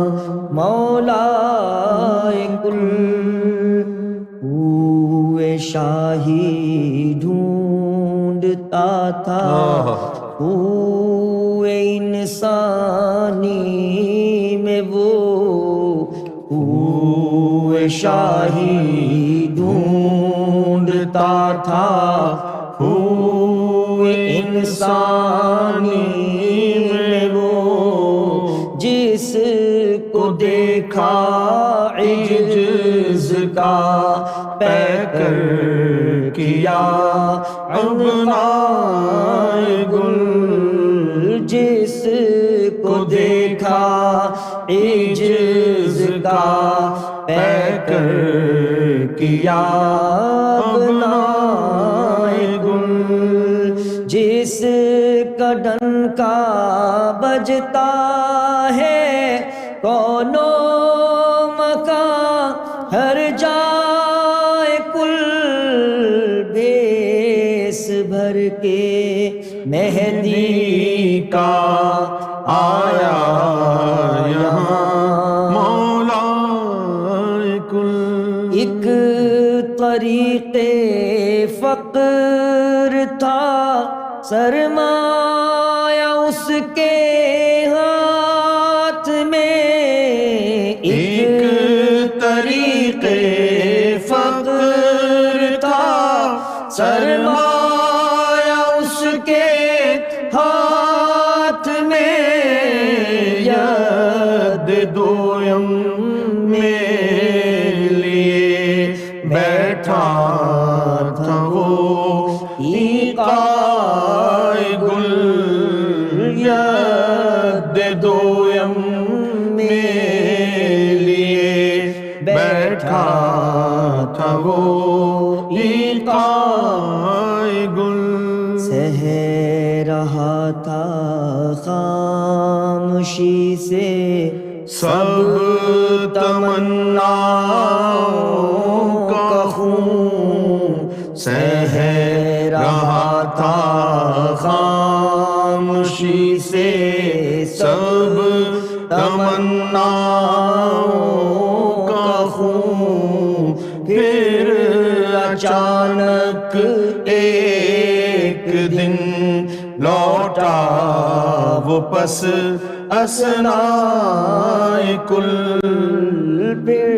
C: مولائے کل. شاہی ڈھونڈتا تھا ہوئے انسانی میں وہ ہوئے شاہی ڈھونڈتا تھا ہوئے انسانی میں وہ جس کو دیکھا عجز کا پیکر کیا عنقائے گل جس کو دیکھا عجز کا پیکر کیا عنقائے گل جس کا ڈنکا بجتا ہے کونو مکان ہر جائے کل بھیس بھر کے مہدی کا آیا یہاں مولا کل ایک طریق فقر تھا سرمایہ اس کے ہاتھ میں ایک طریق فقر تھا سرمایہ اس کے ہاتھ میں ید دویم میں لیے بیٹھا تھا وہ ایقائے گل ید دویم میں لیے بیٹھا تھا وہ ایقائے گل سہ رہا تھا خاموشی سے سب تمناؤں کا خون سہ رہا تھا خاموشی سے سب تمناؤں کا خون پھر اچانک ایک دن لوٹا وہ پس اثنائے کل پھر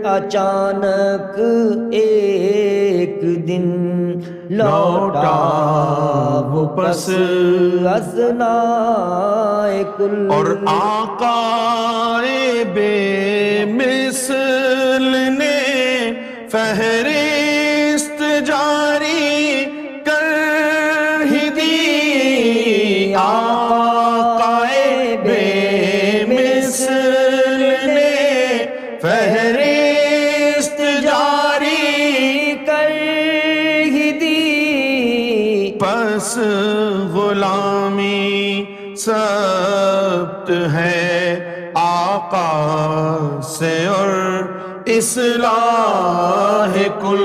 C: اچانک ایک دن لوٹا وہ پس اثنائے کل اور آقائے بے مثل نے فہرست جاری کر ہی دی آقائے بے مثل نے فہرست جاری کر ہی دی پس غلامی ثبت ہے آقا سے اور اصلاح کل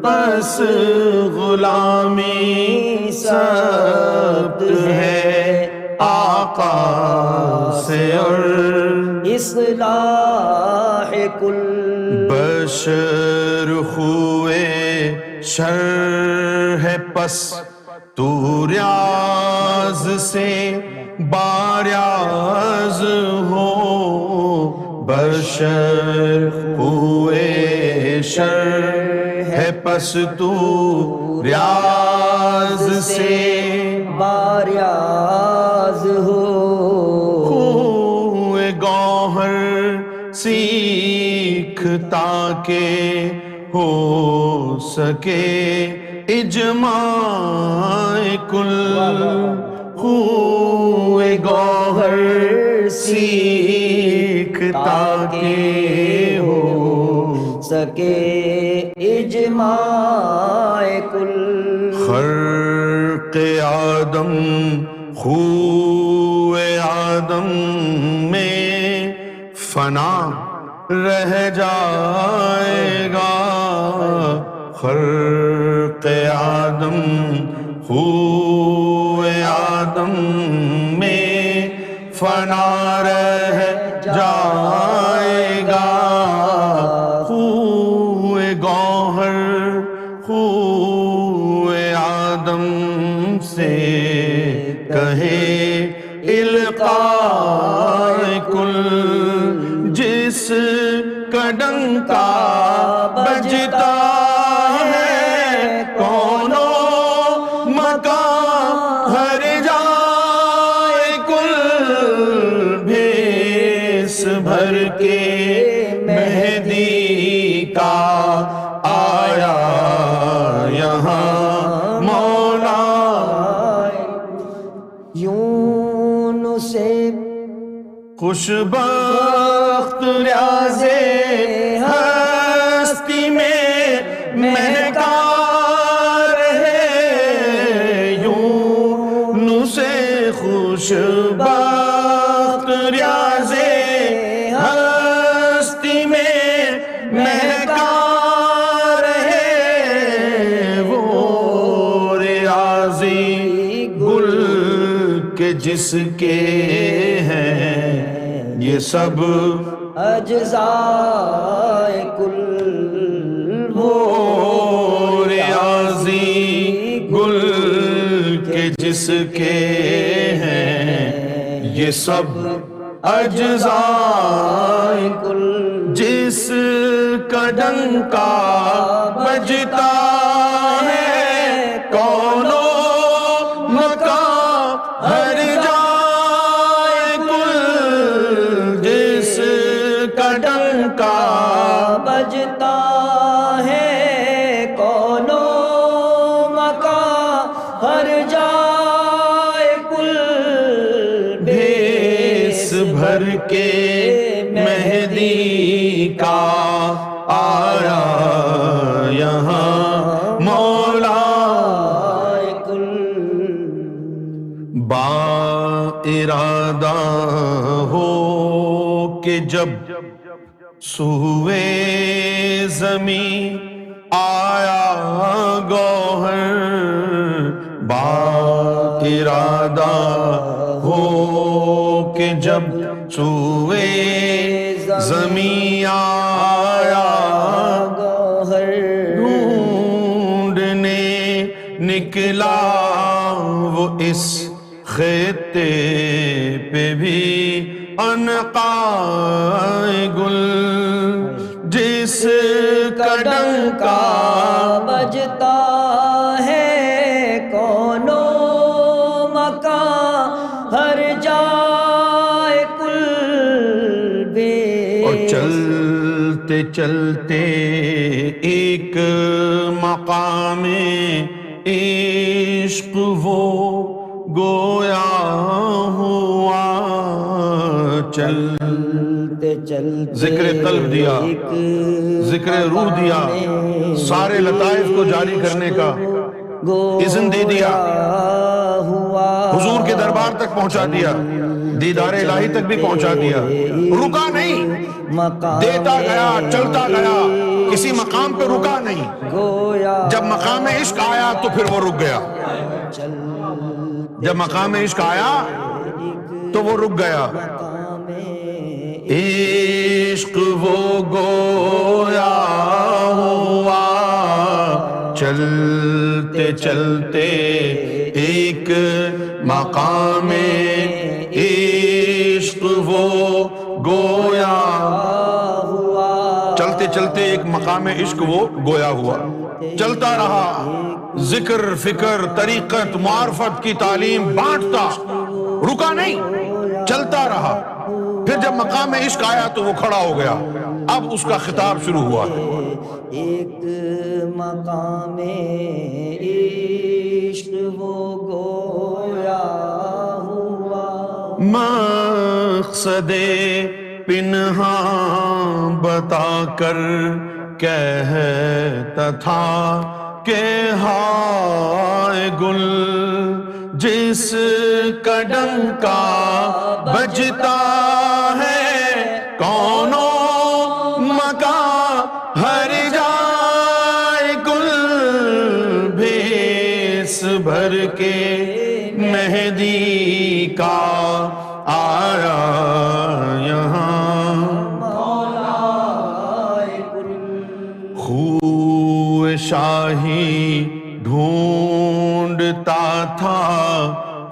C: پس غلامی ثبت ہے آقا سے اور اصلاح کل بشر خوئے شر ہے پس تو ریاض سے باریاض ہو بشر ہوئے شر ہے پس تو ریاض سے باریاض ہو ہوئے گوہر سیکھ تاکہ ہو سکے اجماع کل ہوئے گوہر سیکھ تاکہ ہو سکے اجماع کل خرق آدم خوئے آدم میں فنا رہ جائے گا خرق آدم خوئے آدم میں فنا رہ جائے گا خوئے گوہر
M: القائے کل جس کا ڈنکا بجتا ہے کون و مکان ہر جائے کل بھیس بھر کے مہدی کا آیا یہاں مولا
C: یونس
M: خوشبخت ریاض ہستی میں مہکا رہے یونس خوشبخت ریاض ہستی میں مہکا رہے وہ ریاضی گل کے جس کے ہیں یہ سب
C: اجزائے کل
M: وہ ریاضی گل کے جس کے ہیں یہ سب اجزائے کل جس کا ڈنکا بجتا ہے کون و مکان ہر جائے کل جس کا ڈنکا
C: بجتا ہے کون و مکان ہر جائے کل
M: بھیس بھر کے مہدی کا آیا یہاں مولا با ارادہ ہو کہ جب سوئے زمین آیا گوہر با ارادہ ہو کہ جب سوئے زمین آیا
C: گوہر
M: ڈھونڈنے نکلا وہ اس خطے پہ بھی عنقائے گل جس کا ڈنکا
C: بجتا ہے کون و مکان ہر جائے کل
M: اور چلتے چلتے ایک مقام عشق وہ گویا ہوا
C: چلتے چلتے
M: ذکر قلب دیا ذکر روح دیا سارے لطائف کو جاری کرنے کا اذن دے دیا حضور کے دربار تک پہنچا دیا دیدار الہی تک بھی پہنچا دیا رکا نہیں دیتا گیا چلتا گیا کسی مقام پہ رکا نہیں جب مقام عشق آیا تو پھر وہ رک گیا جب مقام عشق آیا تو وہ رک گیا عشق وہ گویا ہوا چلتے چلتے ایک مقام عشق وہ گویا
C: ہوا
M: چلتے چلتے ایک مقام عشق وہ گویا ہوا چلتا رہا ذکر فکر طریقت معرفت کی تعلیم بانٹتا رکا نہیں چلتا رہا پھر جب مقام عشق آیا تو وہ کھڑا ہو گیا اب اس کا خطاب شروع ہوا
C: ایک مقام عشق وہ گویا ہوا
M: مقصد پنہاں بتا کر کہتا تھا کہ ہائے گل جس کا ڈنکا بجتا ہے کون و مکان ہر جائے گل بھیس بھر کے مہدی کا آیا یہاں خوہ شاہی ڈھونڈتا تھا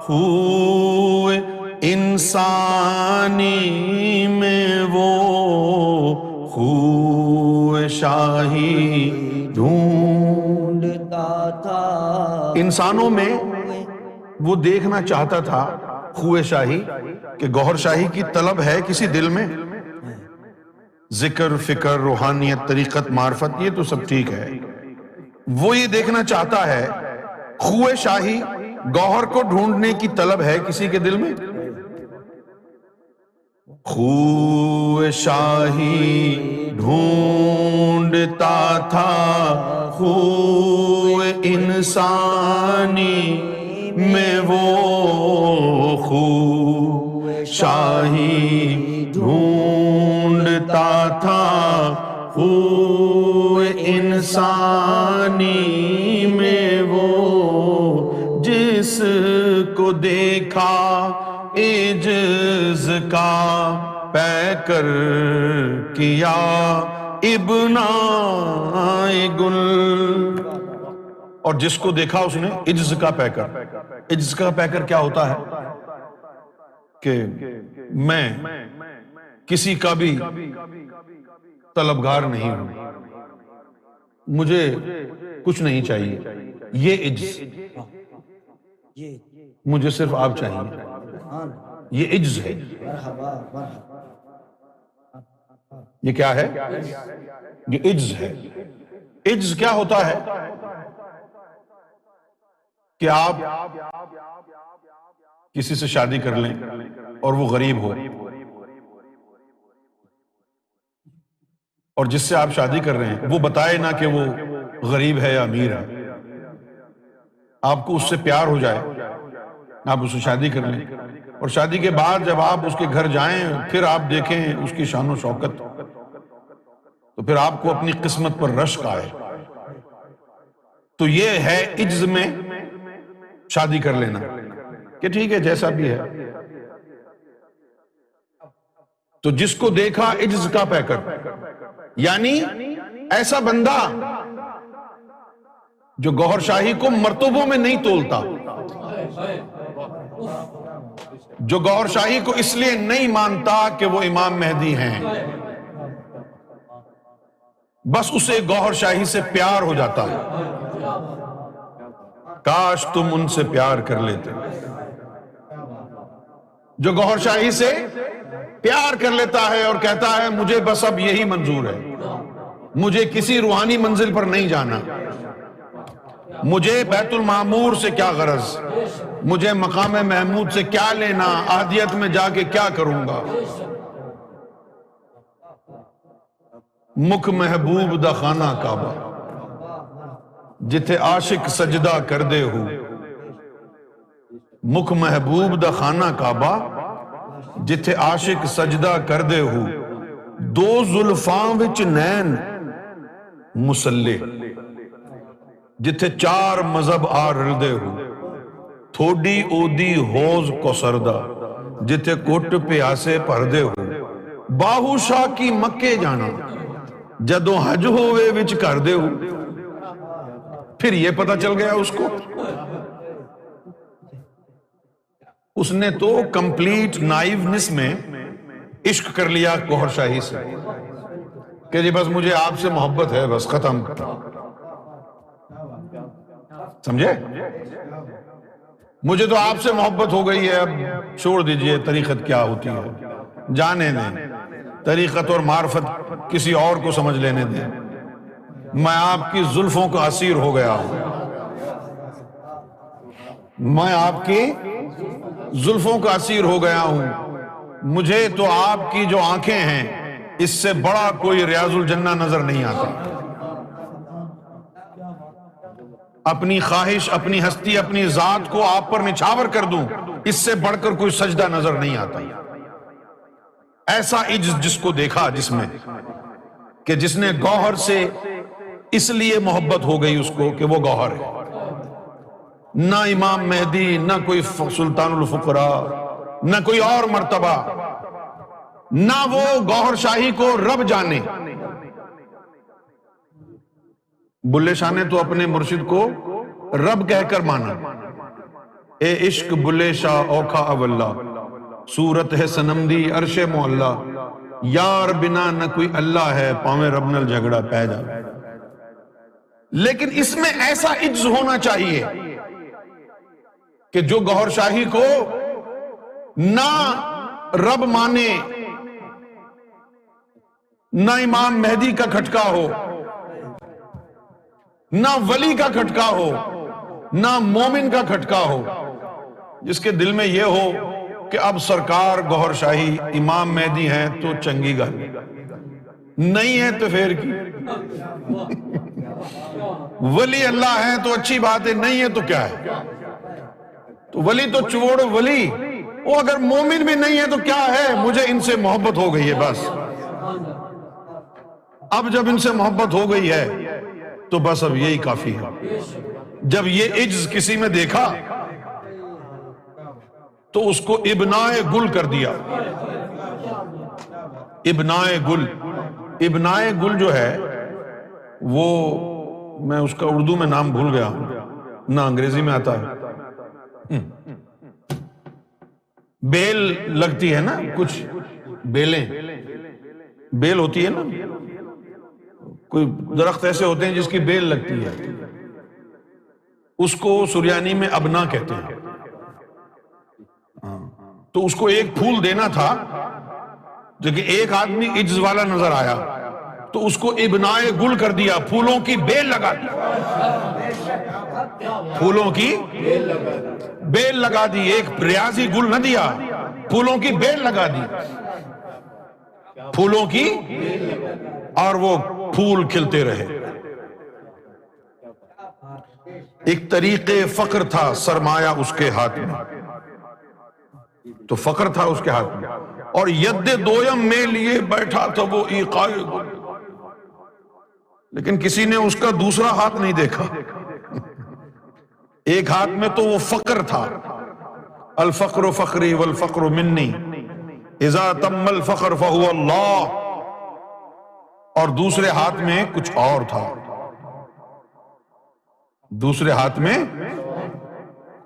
M: خوہ انسانی میں وہ خوب شاہی
C: ڈھونڈتا تھا،
M: انسانوں میں وہ دیکھنا چاہتا تھا خوب شاہی، کہ گوہر شاہی کی طلب ہے کسی دل میں. ذکر، فکر، روحانیت، طریقت، معرفت، یہ تو سب ٹھیک ہے. وہ یہ دیکھنا چاہتا ہے خوب شاہی، گوہر کو ڈھونڈنے کی طلب ہے کسی کے دل میں. خوب شاہی ڈھونڈتا تھا، خوب انسانی میں وہ خوب شاہی ڈھونڈتا تھا، خوب انسانی میں وہ جس کو دیکھا عجز کا پیکر کیا ابنائے گل. اور جس کو دیکھا اس نے عجز کا پیکر. عجز کا پیکر کیا ہوتا ہے؟ کہ میں کسی کا بھی طلبگار نہیں ہوں، مجھے کچھ نہیں چاہیے، یہ عجز، مجھے صرف آپ چاہیے، یہ عجز ہے. یہ کیا ہے؟ یہ عجز ہے. عجز کیا ہوتا ہے؟ کہ آپ کسی سے شادی کر لیں اور وہ غریب ہو، اور جس سے آپ شادی کر رہے ہیں وہ بتائے نہ کہ وہ غریب ہے یا امیر ہے، آپ کو اس سے پیار ہو جائے، آپ اس سے شادی کر لیں، اور شادی کے بعد جب آپ اس کے گھر جائیں پھر آپ دیکھیں اس کی شان و شوکت، تو پھر آپ کو اپنی قسمت پر رشک آئے. تو یہ ہے عجز میں شادی کر لینا کہ ٹھیک ہے جیسا بھی ہے. تو جس کو دیکھا عجز کا پیکر، یعنی ایسا بندہ جو گوہر شاہی کو مرتبوں میں نہیں تولتا، جو گوہر شاہی کو اس لیے نہیں مانتا کہ وہ امام مہدی ہیں، بس اسے گوہر شاہی سے پیار ہو جاتا ہے. کاش تم ان سے پیار کر لیتے. جو گوہر شاہی سے پیار کر لیتا ہے اور کہتا ہے مجھے بس اب یہی منظور ہے، مجھے کسی روحانی منزل پر نہیں جانا، مجھے بیت المعمور سے کیا غرض، مجھے مقام محمود سے کیا لینا، احدیت میں جا کے کیا کروں گا، مکھ محبوب دا خانہ کعبہ جتھے عاشق سجدہ کردے ہو، مکھ محبوب دا خانہ کعبہ جتھے عاشق سجدہ کردے ہو، دو زلفاں وچ نین مسلے جتھے چار مذہب آ رلدے ہو، تھوڑی اودی ہوز کو سردہ جتھے کٹ پیاسے پردے ہو، باہو شاہ کی مکے جانا جدوں حج ہوئے وچ کردے ہو. پھر یہ پتہ چل گیا اس کو، اس نے تو کمپلیٹ نائیونس میں عشق کر لیا گوہر شاہی سے کہ جی بس مجھے آپ سے محبت ہے، بس ختم. سمجھے؟ مجھے تو آپ سے محبت ہو گئی ہے، اب چھوڑ دیجئے طریقت کیا ہوتی ہے، جانے دیں، طریقت اور معرفت کسی اور کو سمجھ لینے دیں. میں آپ کی زلفوں کا اسیر ہو گیا ہوں، میں آپ کی زلفوں کا اسیر ہو گیا ہوں، مجھے تو آپ کی جو آنکھیں ہیں اس سے بڑا کوئی ریاض الجنہ نظر نہیں آتا. اپنی خواہش، اپنی ہستی، اپنی ذات کو آپ پر نچھاور کر دوں، اس سے بڑھ کر کوئی سجدہ نظر نہیں آتا. ایسا عجز جس کو دیکھا، جس میں کہ جس نے گوہر سے اس لیے محبت ہو گئی اس کو کہ وہ گوہر ہے، نہ امام مہدی، نہ کوئی سلطان الفقراء، نہ کوئی اور مرتبہ، نہ وہ گوہر شاہی کو رب جانے. بلے شاہ نے تو اپنے مرشد کو رب کہہ کر مانا، اے عشق بلے شاہ اوکھا اولہ، صورت ہے صنم دی عرش معلا، یار بنا نہ کوئی اللہ ہے، پاویں رب نال جھگڑا پہ جا۔ لیکن اس میں ایسا عجز ہونا چاہیے کہ جو گوہر شاہی کو نہ رب مانے، نہ امام مہدی کا کھٹکا ہو، نہ ولی کا کھٹکا ہو، نہ مومن کا کھٹکا ہو، جس کے دل میں یہ ہو کہ اب سرکار گوہر شاہی امام مہدی ہیں تو چنگی گل، نہیں ہے تو پھر کی، ولی اللہ ہیں تو اچھی بات ہے، نہیں ہے تو کیا ہے، تو ولی تو چھوڑو ولی، وہ اگر مومن بھی نہیں ہے تو کیا ہے، مجھے ان سے محبت ہو گئی ہے بس۔ اب جب ان سے محبت ہو گئی ہے تو بس اب یہی کافی ہے۔ جب یہ عجز کسی میں دیکھا تو اس کو ابنائے گل کر دیا۔ ابنائے گل، ابنائے گل جو ہے وہ، میں اس کا اردو میں نام بھول گیا، نہ انگریزی میں آتا ہے، بیل لگتی ہے نا، کچھ بیلیں، بیل ہوتی ہے نا، کوئی درخت ایسے ہوتے ہیں جس کی بیل لگتی ہے، اس کو سریانی میں ابنا کہتے ہیں۔ تو اس کو ایک پھول دینا تھا، لیکن ایک آدمی عجز والا نظر آیا تو اس کو ابنائے گل کر دیا، پھولوں کی بیل لگا دی، پھولوں کی بیل لگا دی، ایک ریاضی گل نہ دیا، پھولوں کی بیل لگا دی، پھولوں کی، اور وہ پھول کھلتے رہے۔ ایک طریقے فقر تھا، سرمایہ اس کے ہاتھ میں، تو فقر تھا اس کے ہاتھ میں، اور ید دویم میں لیے بیٹھا تھا وہ ایقائے گل، لیکن کسی نے اس کا دوسرا ہاتھ نہیں دیکھا۔ ایک ہاتھ میں تو وہ فقر تھا، الفقر فقری والفقر منی، اذا تم الفقر فہو اللہ، اور دوسرے ہاتھ میں کچھ اور تھا، دوسرے ہاتھ میں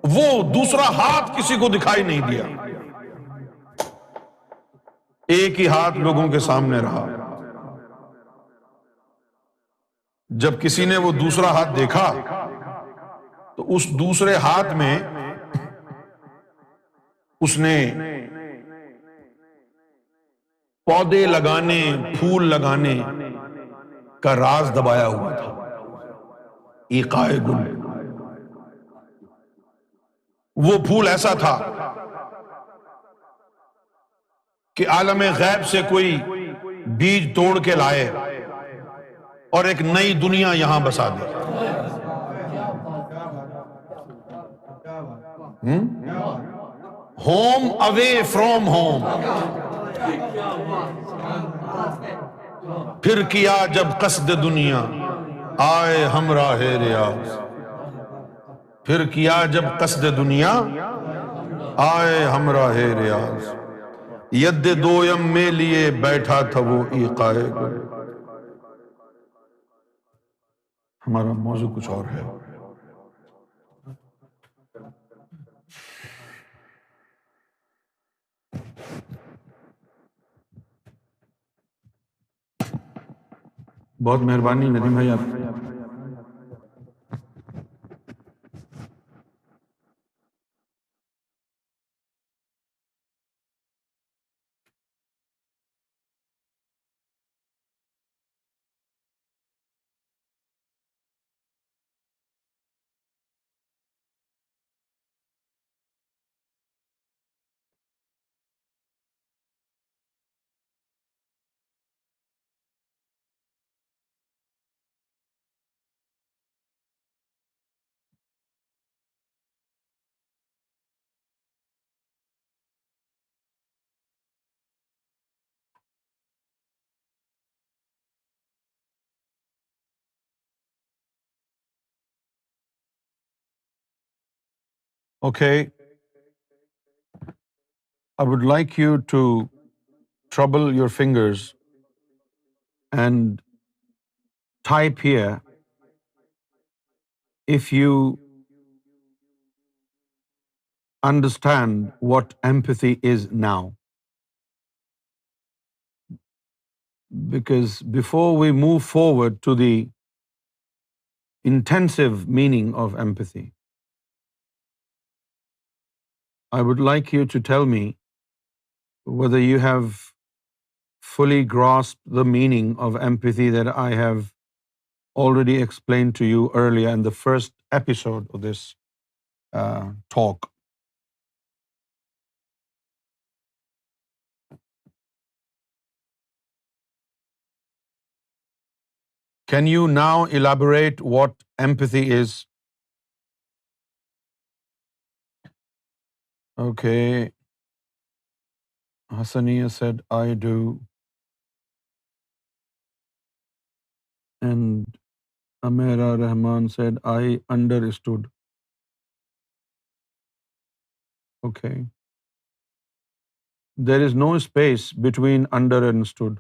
M: وہ دوسرا ہاتھ کسی کو دکھائی نہیں دیا، ایک ہی ہاتھ لوگوں کے سامنے رہا۔ جب کسی نے وہ دوسرا ہاتھ دیکھا تو اس دوسرے ہاتھ میں اس نے پودے لگانے، پھول لگانے کا راز دبایا ہوا تھا، ایقائے گل۔ وہ پھول ایسا تھا کہ عالم غیب سے کوئی بیج توڑ کے لائے اور ایک نئی دنیا یہاں بسا دی۔ ہوم اوے فرام ہوم، پھر کیا جب قصد دنیا، آئے ہمراہ ریاض، پھر کیا جب قصد دنیا، آئے ہمراہ ریاض، ید دویم میں لیے بیٹھا تھا وہ ایقائے گل۔ ہمارا موضوع کچھ اور ہے۔ بہت مہربانی ندیم بھائی آپ۔ Okay, I would like you to trouble your fingers and type here if you
D: understand what empathy is now. Because before we move forward to the intensive meaning of empathy, I would like you to tell me whether you have fully grasped the meaning of empathy that I have already explained to you earlier in the first episode of this talk. Can you now elaborate what empathy is? Okay. Hassaniya said, I do. And Amira Rahman said, I understood. Okay. There is no space between under and stood.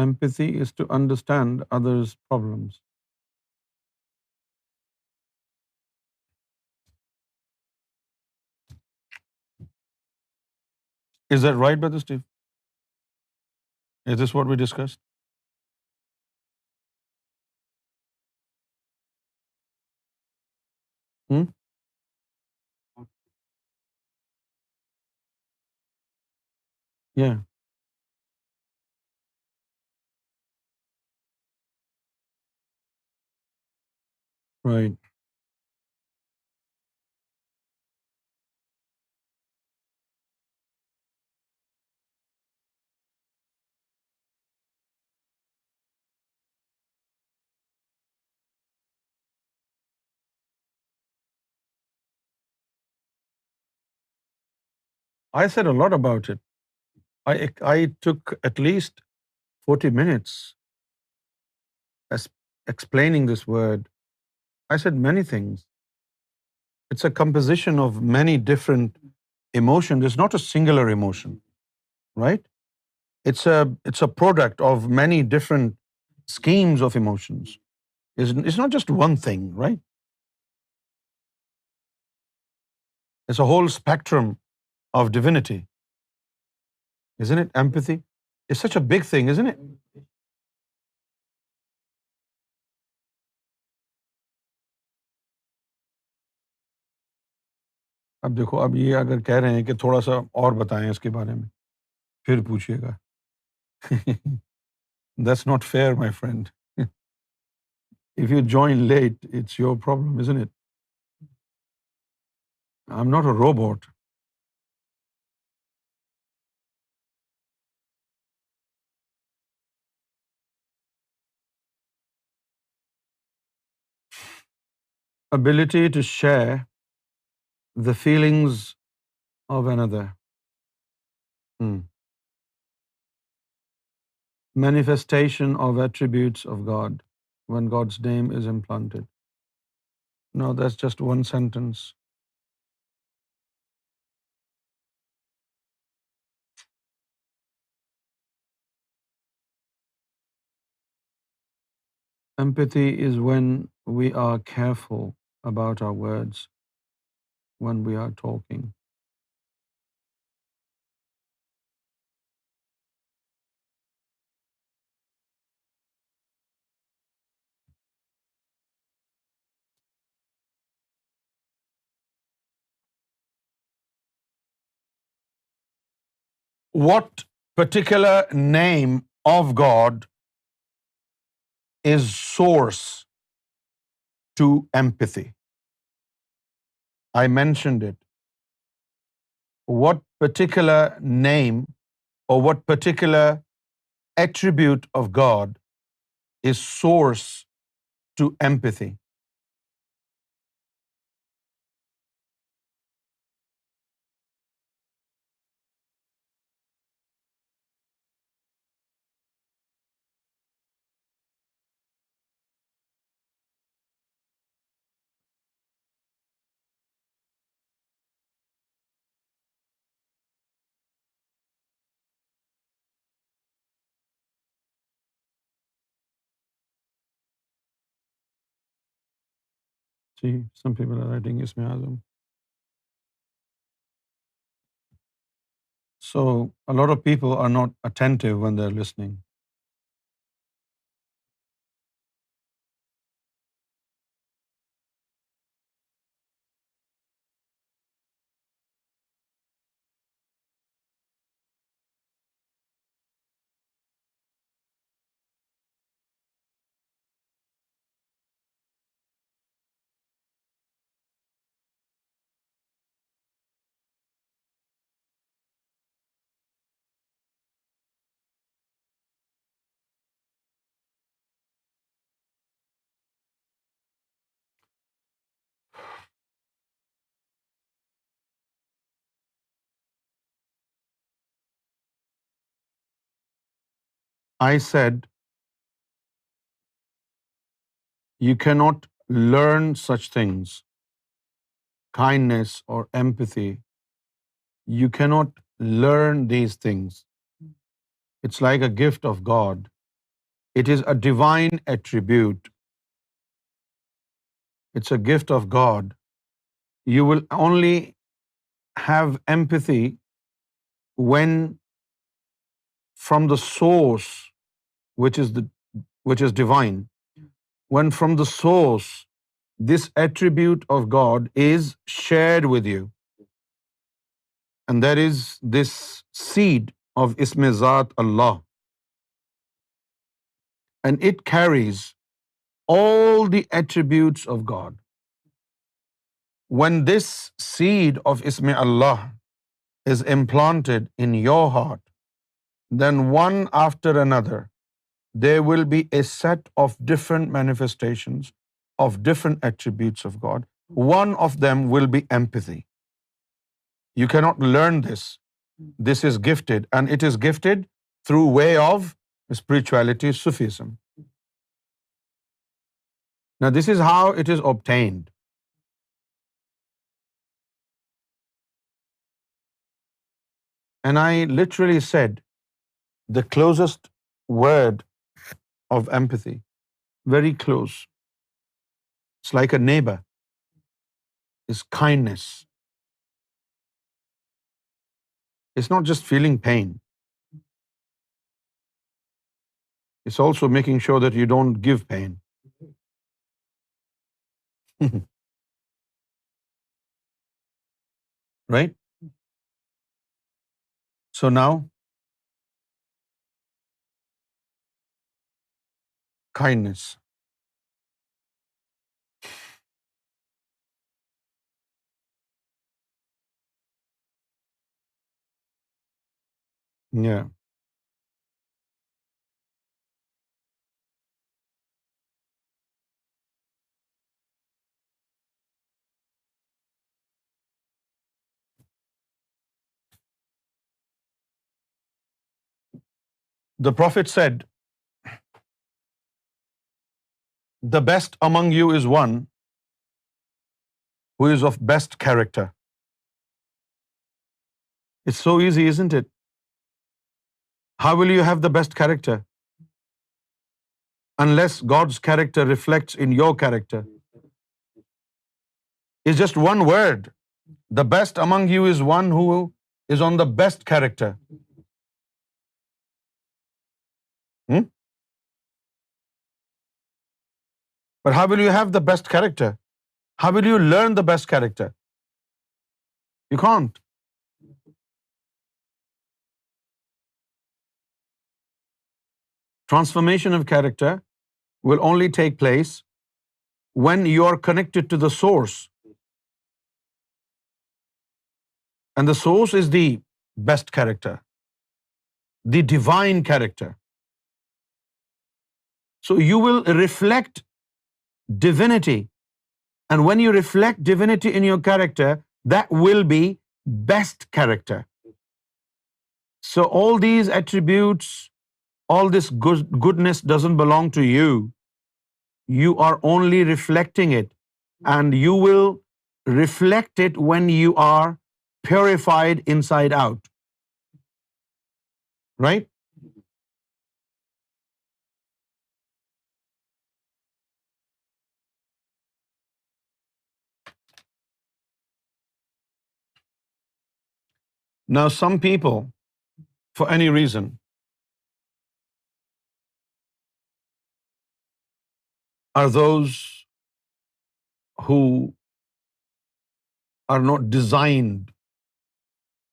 D: Empathy is to understand others' problems. Is that right, Brother Steve? Is this what we discussed? Hmm? Yeah, right. I said a lot about it. I took at least 40 minutes as explaining this word. I said many things. It's a composition of many different emotions. It's not a singular emotion, right? It's a product of many different schemes of emotions. It's not just one thing, right? It's a whole spectrum of divinity, isn't it? Empathy. It's such a big thing, isn't it? اب دیکھو، اب یہ اگر کہہ رہے ہیں کہ تھوڑا سا اور بتائیں اس کے بارے میں، پھر پوچھیے گا. That's not fair, my friend. If you join late, it's your problem, isn't it? I'm not a robot. Ability to share the feelings of another. Hmm. Manifestation of attributes of God when God's name is implanted. No, that's just one sentence. Empathy is when we are careful about our words when we are talking. What particular name of God is source to empathy? I mentioned it. What particular name or what particular attribute of God is source to empathy? See, some people are writing Isme Azam. So a lot of people are not attentive when they're listening. I said you cannot learn such things, kindness or empathy. You cannot learn these things. It's like a gift of God. It is a divine attribute. It's a gift of God. You will only have empathy when from the source, which is divine, when from the source this attribute of God is shared with you. And there is this seed of Isme Zat Allah, and it carries all the attributes of God. When this seed of Isme Allah is implanted in your heart, then one after another, there will be a set of different manifestations of different attributes of God. One of them will be empathy. You cannot learn this. This is gifted, and it is gifted through way of spirituality, Sufism. Now, this is how it is obtained. And I literally said the closest word of empathy, very close. It's like a neighbor, is kindness. It's not just feeling pain. It's also making sure that you don't give pain. Right? So now, kindness. Yeah. The Prophet said, the best among you is one who is of best character. It's so easy, isn't it? How will you have the best character unless God's character reflects in your character? It's just one word. The best among you is one who is on the best character. But how will you have the best character? How will you learn the best character? You can't. Transformation of character will only take place when you are connected to the source. And the source is the best character, the divine character. So you will reflect divinity. And when you reflect divinity in your character, that will be best character. So all these attributes, all this goodness doesn't belong to you. You are only reflecting it. And you will reflect it when you are purified inside out. Right? Now, some people, for any reason, are those who are not designed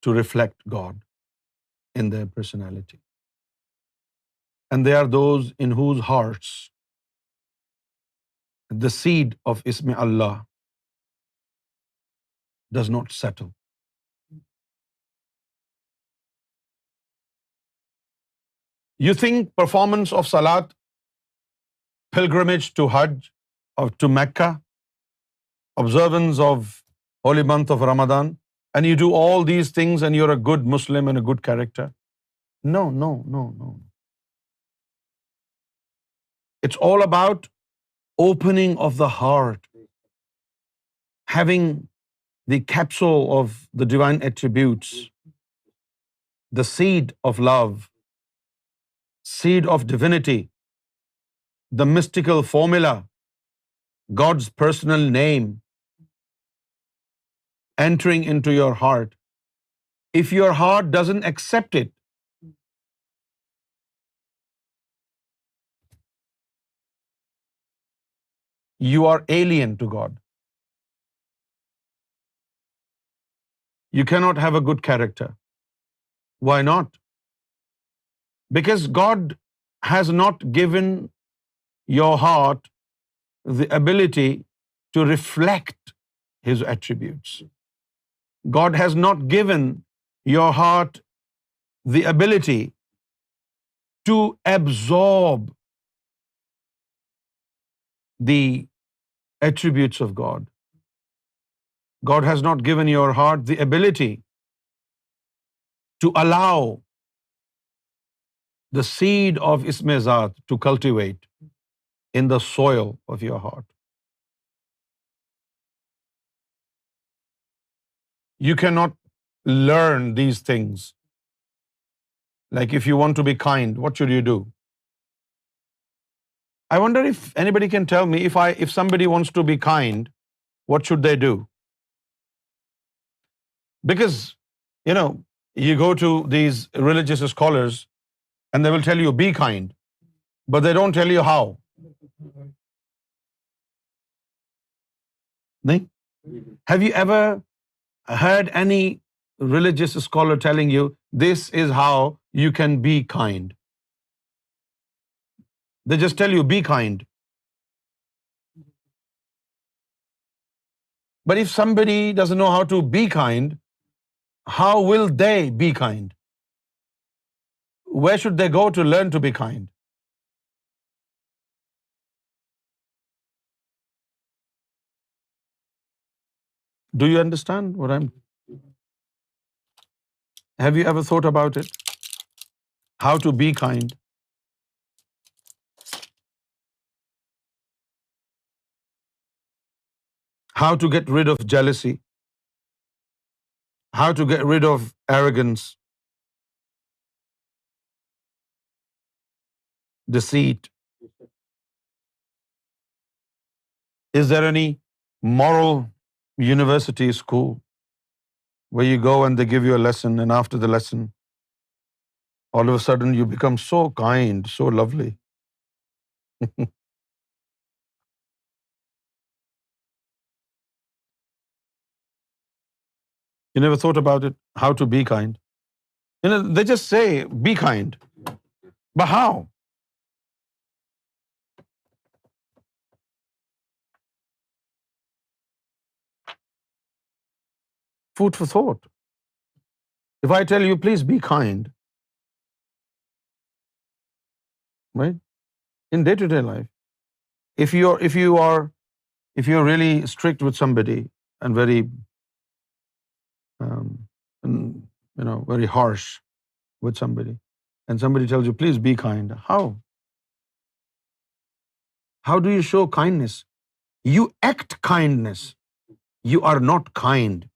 D: to reflect God in their personality. And they are those in whose hearts the seed of Ism Allah does not settle. You think performance of Salat, pilgrimage to Hajj or to Mecca, observance of holy month of Ramadan, and you do all these things and you're a good Muslim and a good character? No, no, no, no. It's all about opening of the heart, having the capsule of the divine attributes, the seed of love, seed of divinity, the mystical formula, God's personal name entering into your heart. If your heart doesn't accept it, you are alien to God. You cannot have a good character. Why not? Because God has not given your heart the ability to reflect His attributes. God has not given your heart the ability to absorb the attributes of God. God has not given your heart the ability to allow the seed of Ism Zat to cultivate in the soil of your heart. You cannot learn these things. Like if you want to be kind, what should you do? I wonder if anybody can tell me, if somebody wants to be kind, what should they do? Because, you go to these religious scholars and they will tell you, be kind, but they don't tell you how. Nahin? Have you ever heard any religious scholar telling you, this is how you can be kind? They just tell you, be kind. But if somebody doesn't know how to be kind, how will they be kind? Where should they go to learn to be kind? Do you understand what have you ever thought about it? How to be kind? How to get rid of jealousy? How to get rid of arrogance, deceit? Is there any moral university school where you go and they give you a lesson, and after the lesson, all of a sudden you become so kind, so lovely? You never thought about it? How to be kind? They just say, be kind. But how? Food for thought. If I tell you, please be kind, right? In day-to-day life, if you're really strict with somebody and very, very harsh with somebody, and somebody tells you, please be kind, how? How do you show kindness? You act kindness. You are not kind.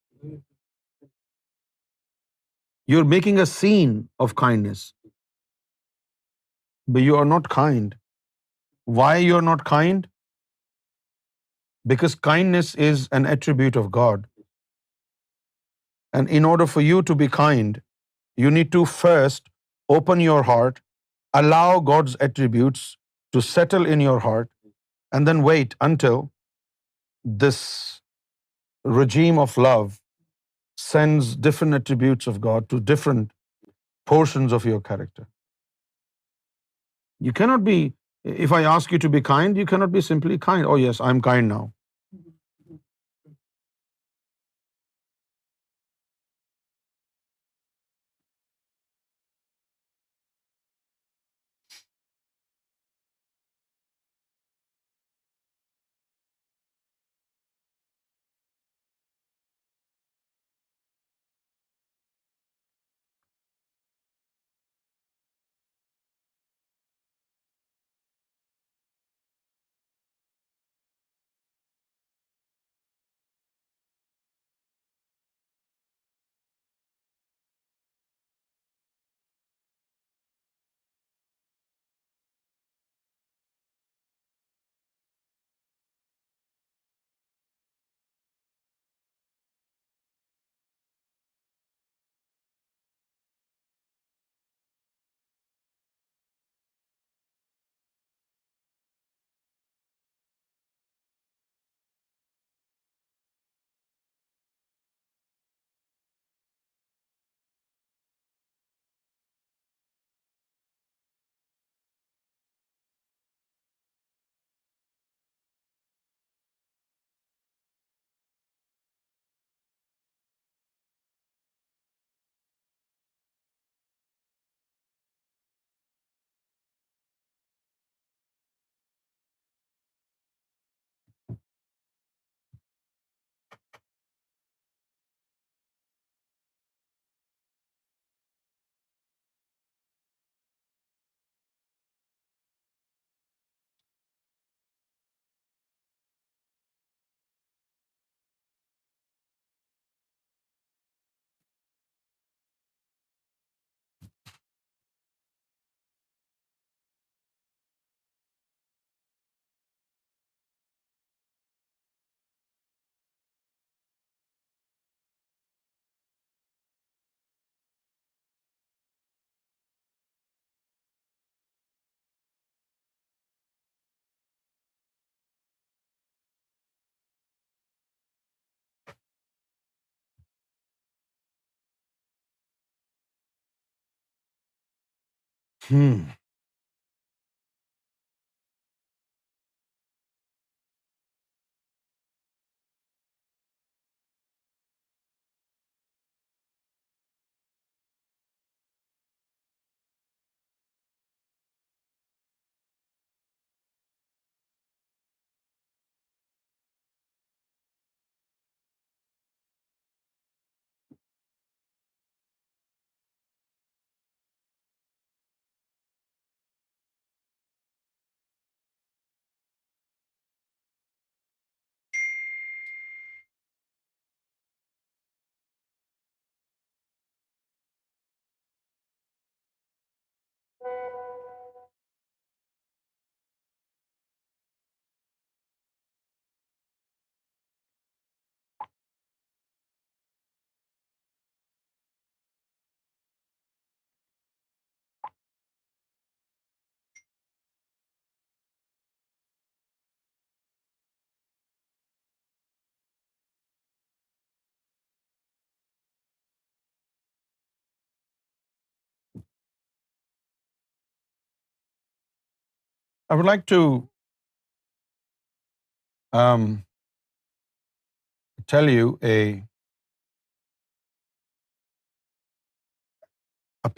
D: You're making a scene of kindness, but you are not kind. Why you're not kind? Because kindness is an attribute of God.
M: And in order for you to be kind, you need to first open your heart, allow God's attributes to settle in your heart, and then wait until this regime of love sends different attributes of God to different portions of your character. You cannot be, if I ask you to be kind, you cannot be simply kind. Oh yes, I'm kind now. I would like to tell you a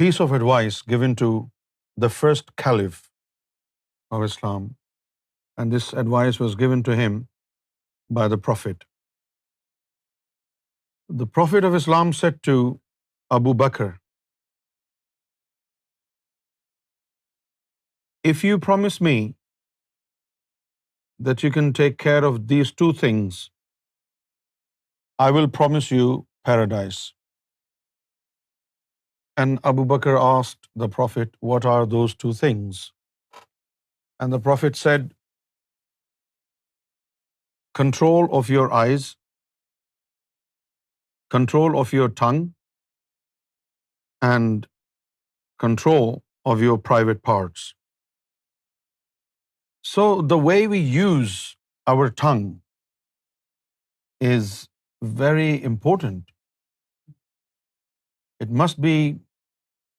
M: piece of advice given to the first caliph of Islam, and this advice was given to him by the Prophet. The Prophet of Islam said to Abu Bakr, if you promise me that you can take care of these two things, I will promise you paradise. And Abu Bakr asked the Prophet, what are those two things? And the Prophet said, control of your eyes
D: control of your tongue and control of your private parts. So the way we use our tongue is very important. It must be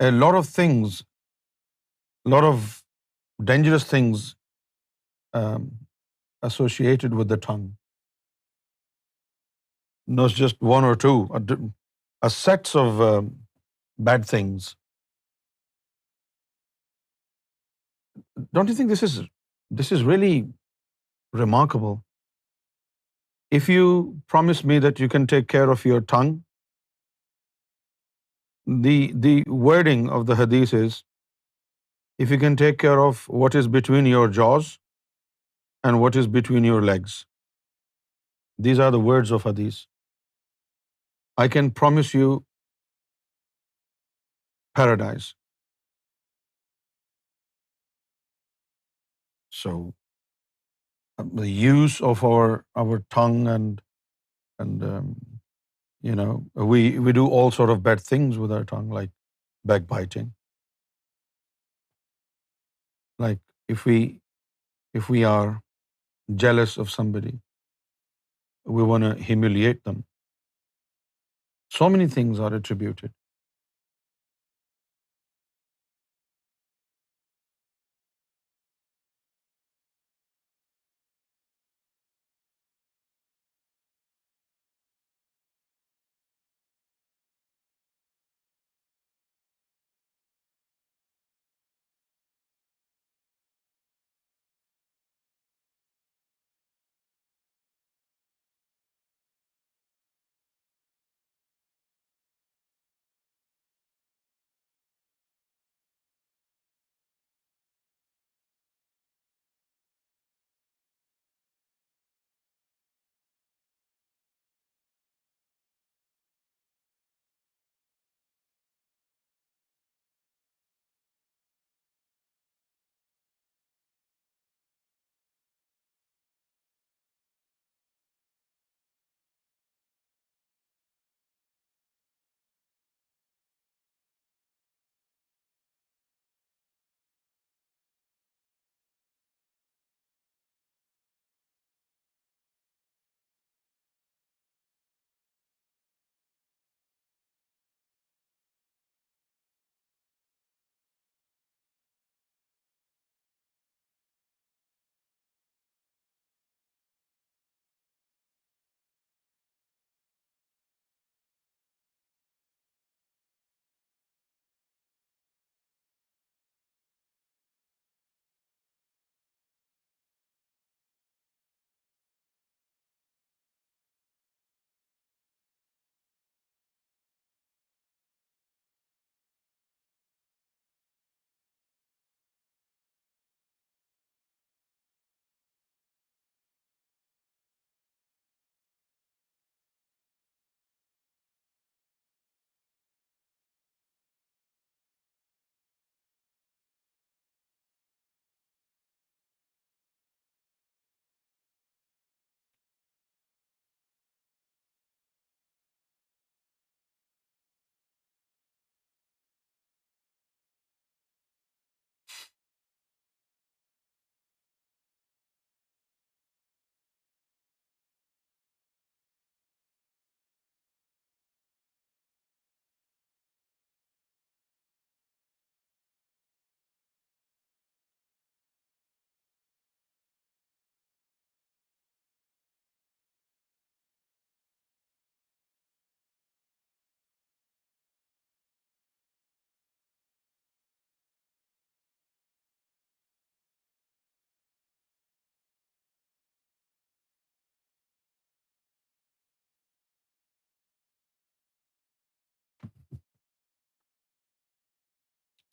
D: a lot of things, a lot of dangerous things um, associated with the tongue. Not just one or two, a sets of bad things. Don't you think this is really remarkable? If you promise me that you can take care of your tongue, the wording of the hadith is, if you can take care of what is between your jaws and what is between your legs. These are the words of hadith. I can promise you paradise. So the use of our tongue and we do all sort of bad things with our tongue, like backbiting. Like if we are jealous of somebody, we want to humiliate them. So many things are attributed.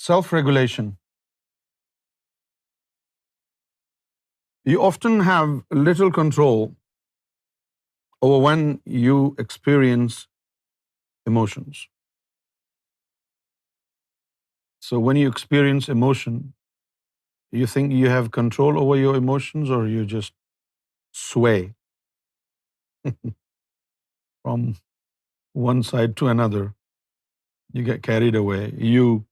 D: Self-regulation. You often have little control over when you experience emotions. So when you experience emotion, you think you have control over your emotions, or you just sway from one side to another. You get carried away. You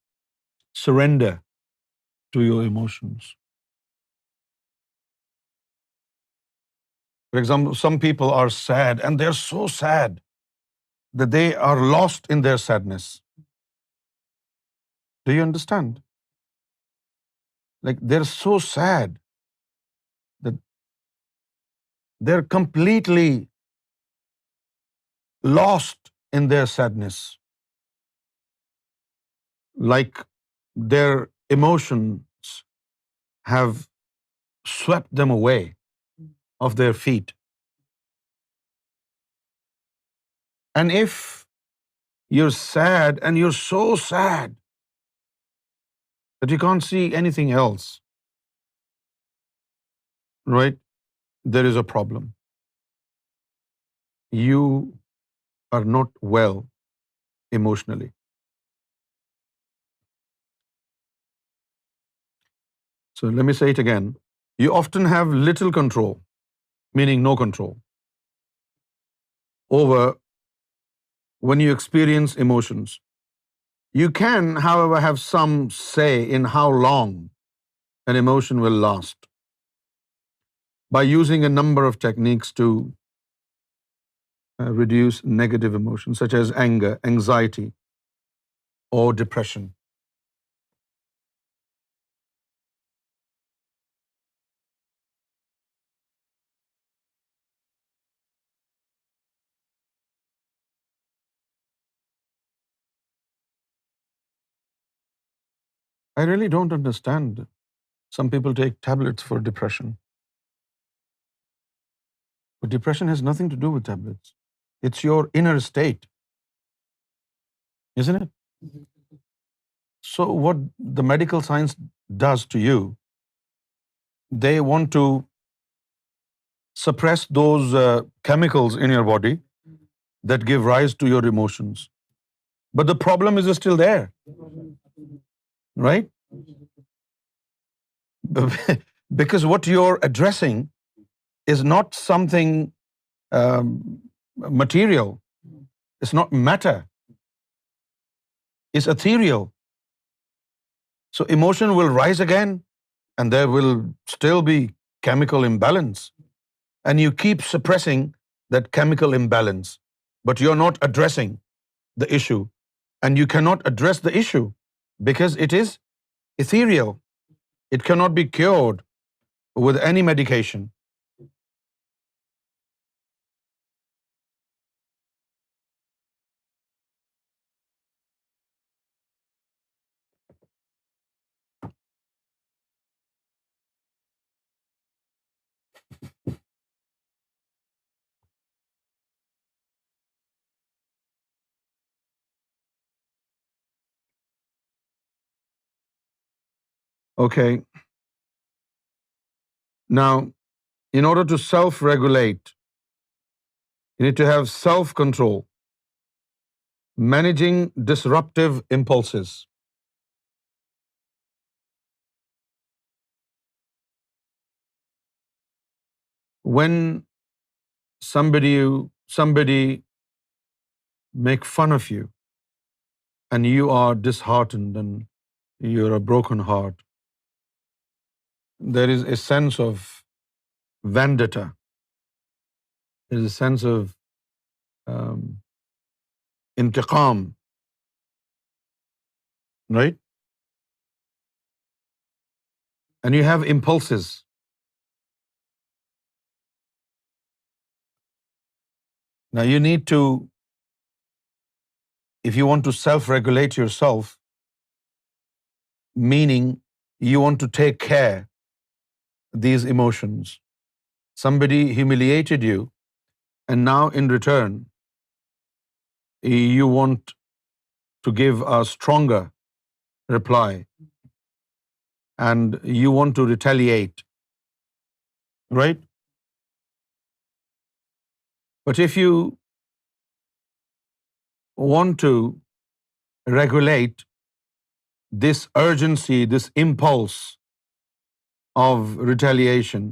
D: surrender to your emotions. For example, some people are sad and they're so sad that they are lost in their sadness. Do you understand? Like they're so sad that they're completely lost in their sadness. Like their emotions have swept them away of their feet. And if you're sad and you're so sad that you can't see anything else, right? There is a problem. You are not well emotionally. So let me say it again. You often have little control, meaning no control, over when you experience emotions. You can, however, have some say in how long an emotion will last by using a number of techniques to reduce negative emotions such as anger, anxiety, or depression. I really don't understand. Some people take tablets for depression. But depression has nothing to do with tablets. It's your inner state, isn't it? So what the medical science does to you, they want to suppress those chemicals in your body that give rise to your emotions. But the problem is still there, right? Because what you're addressing is not something um, material. It's not matter. It's ethereal. So emotion will rise again, and there will still be chemical imbalance. And you keep suppressing that chemical imbalance, but you're not addressing the issue. And you cannot address the issue because it is ethereal. It cannot be cured with any medication. Okay. Now, in order to self-regulate, you need to have self-control, managing disruptive impulses. When somebody make fun of you and you are disheartened and you're a broken heart, there is a sense of vendetta. There is a sense of um, intiqam, right? And you have impulses. Now you need to, if you want to self-regulate yourself, meaning you want to take care these emotions. Somebody humiliated you, and now in return, you want to give a stronger reply, and you want to retaliate, right? But if you want to regulate this urgency, this impulse of retaliation,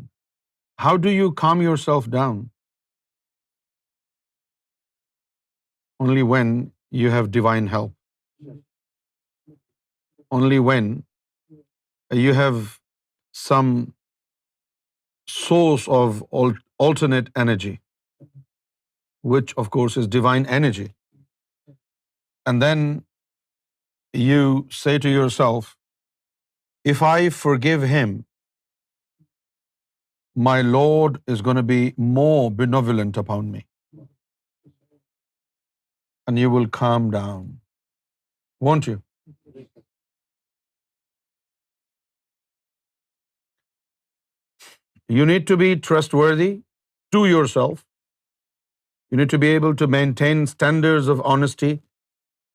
D: how do you calm yourself down? only when you have divine help, only when you have some source of alternate energy, which of course is divine energy. And then you say to yourself, if I forgive him, my Lord is going to be more benevolent upon me. And you will calm down, won't you? You need to be trustworthy to yourself. You need to be able to maintain standards of honesty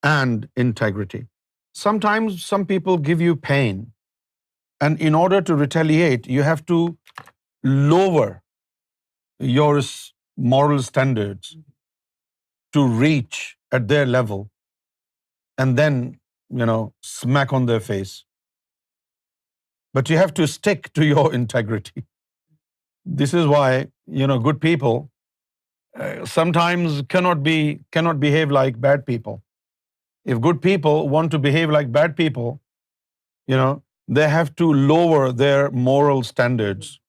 D: and integrity. Sometimes some people give you pain, and in order to retaliate, you have to lower your moral standards to reach at their level, and then, smack on their face. But you have to stick to your integrity. This is why, good people sometimes cannot behave like bad people. If good people want to behave like bad people, they have to lower their moral standards.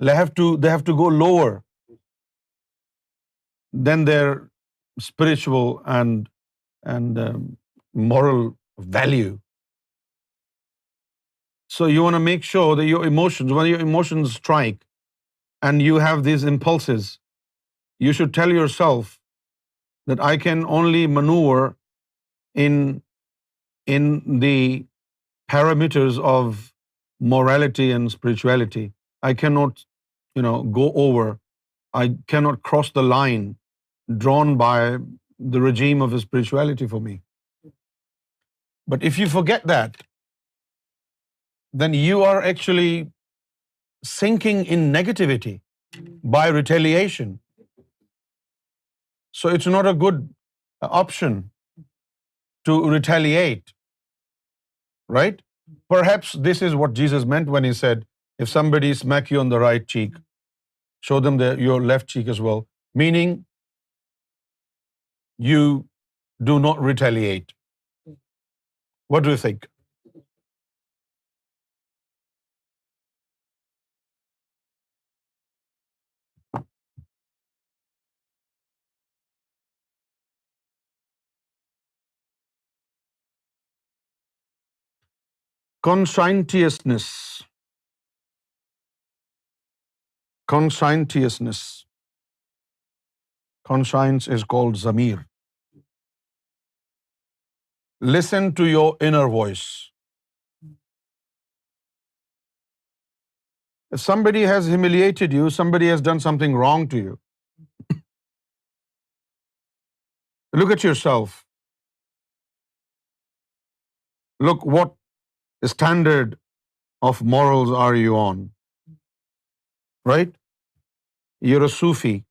D: They have to go lower than their spiritual and moral value. So you want to make sure that when your emotions strike and you have these impulses, you should tell yourself that I can only maneuver in the parameters of morality and spirituality. I cannot, go over. I cannot cross the line drawn by the regime of spirituality for me. But if you forget that, then you are actually sinking in negativity by retaliation. So it's not a good option to retaliate, right? Perhaps this is what Jesus meant when he said, if somebody smack you on the right cheek, show them your left cheek as well. Meaning, you do not retaliate. What do you think? Conscientiousness. Conscientiousness. Conscience is called zamir. Listen to your inner voice. If somebody has humiliated you, somebody has done something wrong to you, look at yourself. Look, what standard of morals are you on? Right? You're a Sufi.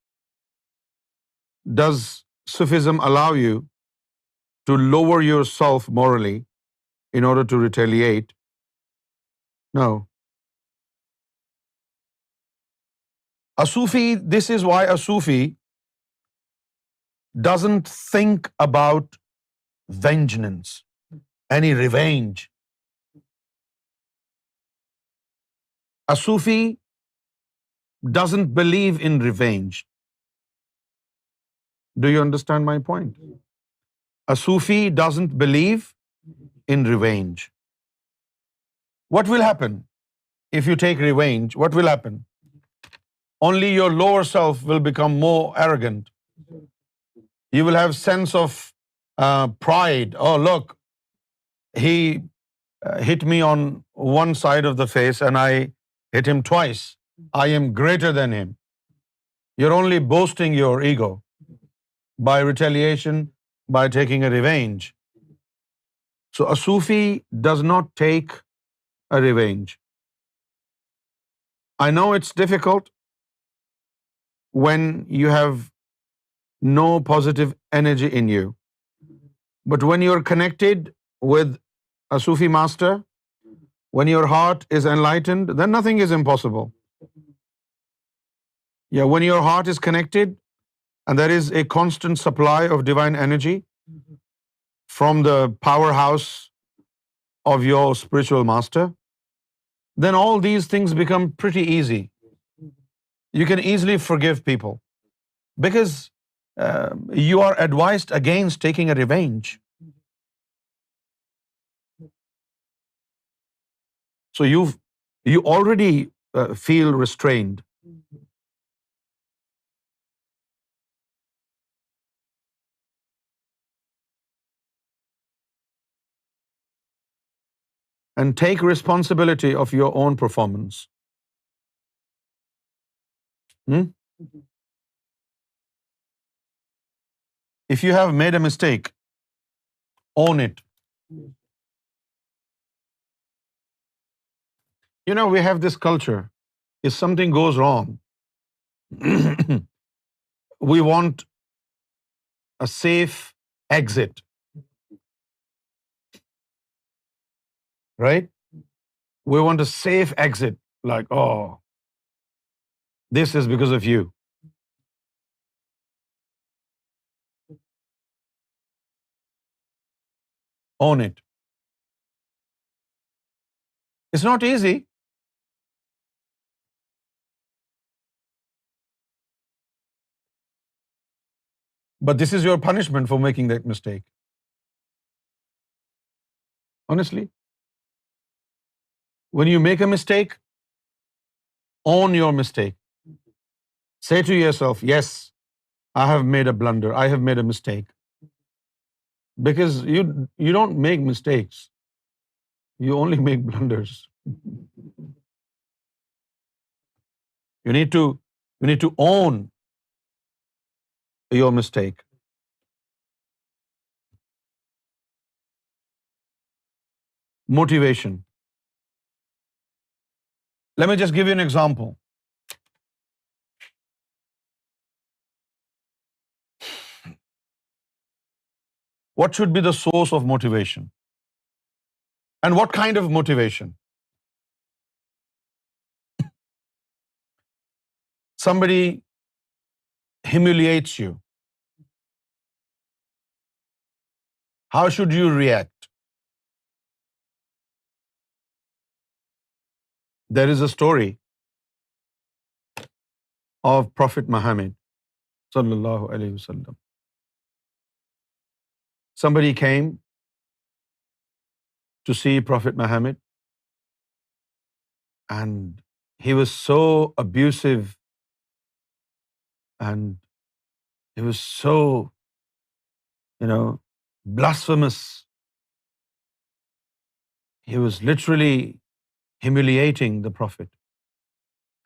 D: Does Sufism allow you to lower yourself morally in order to retaliate? No. A Sufi, this is why a Sufi doesn't think about vengeance, any revenge. A Sufi doesn't believe in revenge. Do you understand my point? A Sufi doesn't believe in revenge. What will happen if you take revenge? What will happen? Only your lower self will become more arrogant. You will have sense of pride. Oh, look, he hit me on one side of the face and I hit him twice. I am greater than him. You're only boasting your ego by retaliation, by taking a revenge. So a Sufi does not take a revenge. I know it's difficult when you have no positive energy in you. But when you're connected with a Sufi master, when your heart is enlightened, then nothing is impossible. Yeah, when your heart is connected,
M: And there is a constant supply of divine energy from the powerhouse of your spiritual master, then all these things become pretty easy. You can easily forgive people because you are advised against taking a revenge. So you already feel restrained. And take responsibility of your own performance. If you have made a mistake, own it. You know, we have this culture. If something goes wrong, we want a safe exit, right? We want a safe exit, like, oh, this is because of you. Own it. It's not easy. But this is your punishment for making that mistake. Honestly, when you make a mistake, own your mistake. Say to yourself, yes, I have made a blunder. I have made a mistake. Because you don't make mistakes. You only make blunders. You need to own your mistake. Motivation. Let me just give you an example. What should be the source of motivation? And what kind of motivation? Somebody humiliates you. How should you react? There is a story of Prophet Muhammad sallallahu alaihi wasallam. Somebody came to see Prophet Muhammad, and he was so abusive, and he was so, blasphemous. He was literally humiliating the Prophet.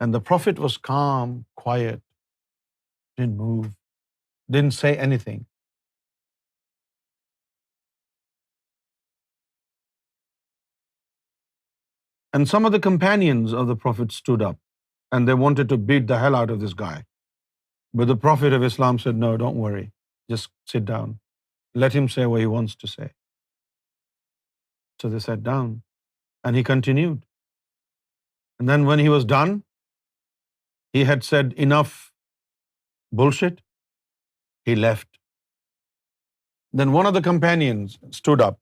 M: And the Prophet was calm, quiet, didn't move, didn't say anything. And some of the companions of the Prophet stood up, and they wanted to beat the hell out of this guy. But the Prophet of Islam said, no, don't worry. Just sit down. Let him say what he wants to say. So they sat down, and he continued. And then when he was done, he had said enough bullshit. He left. Then one of the companions stood up,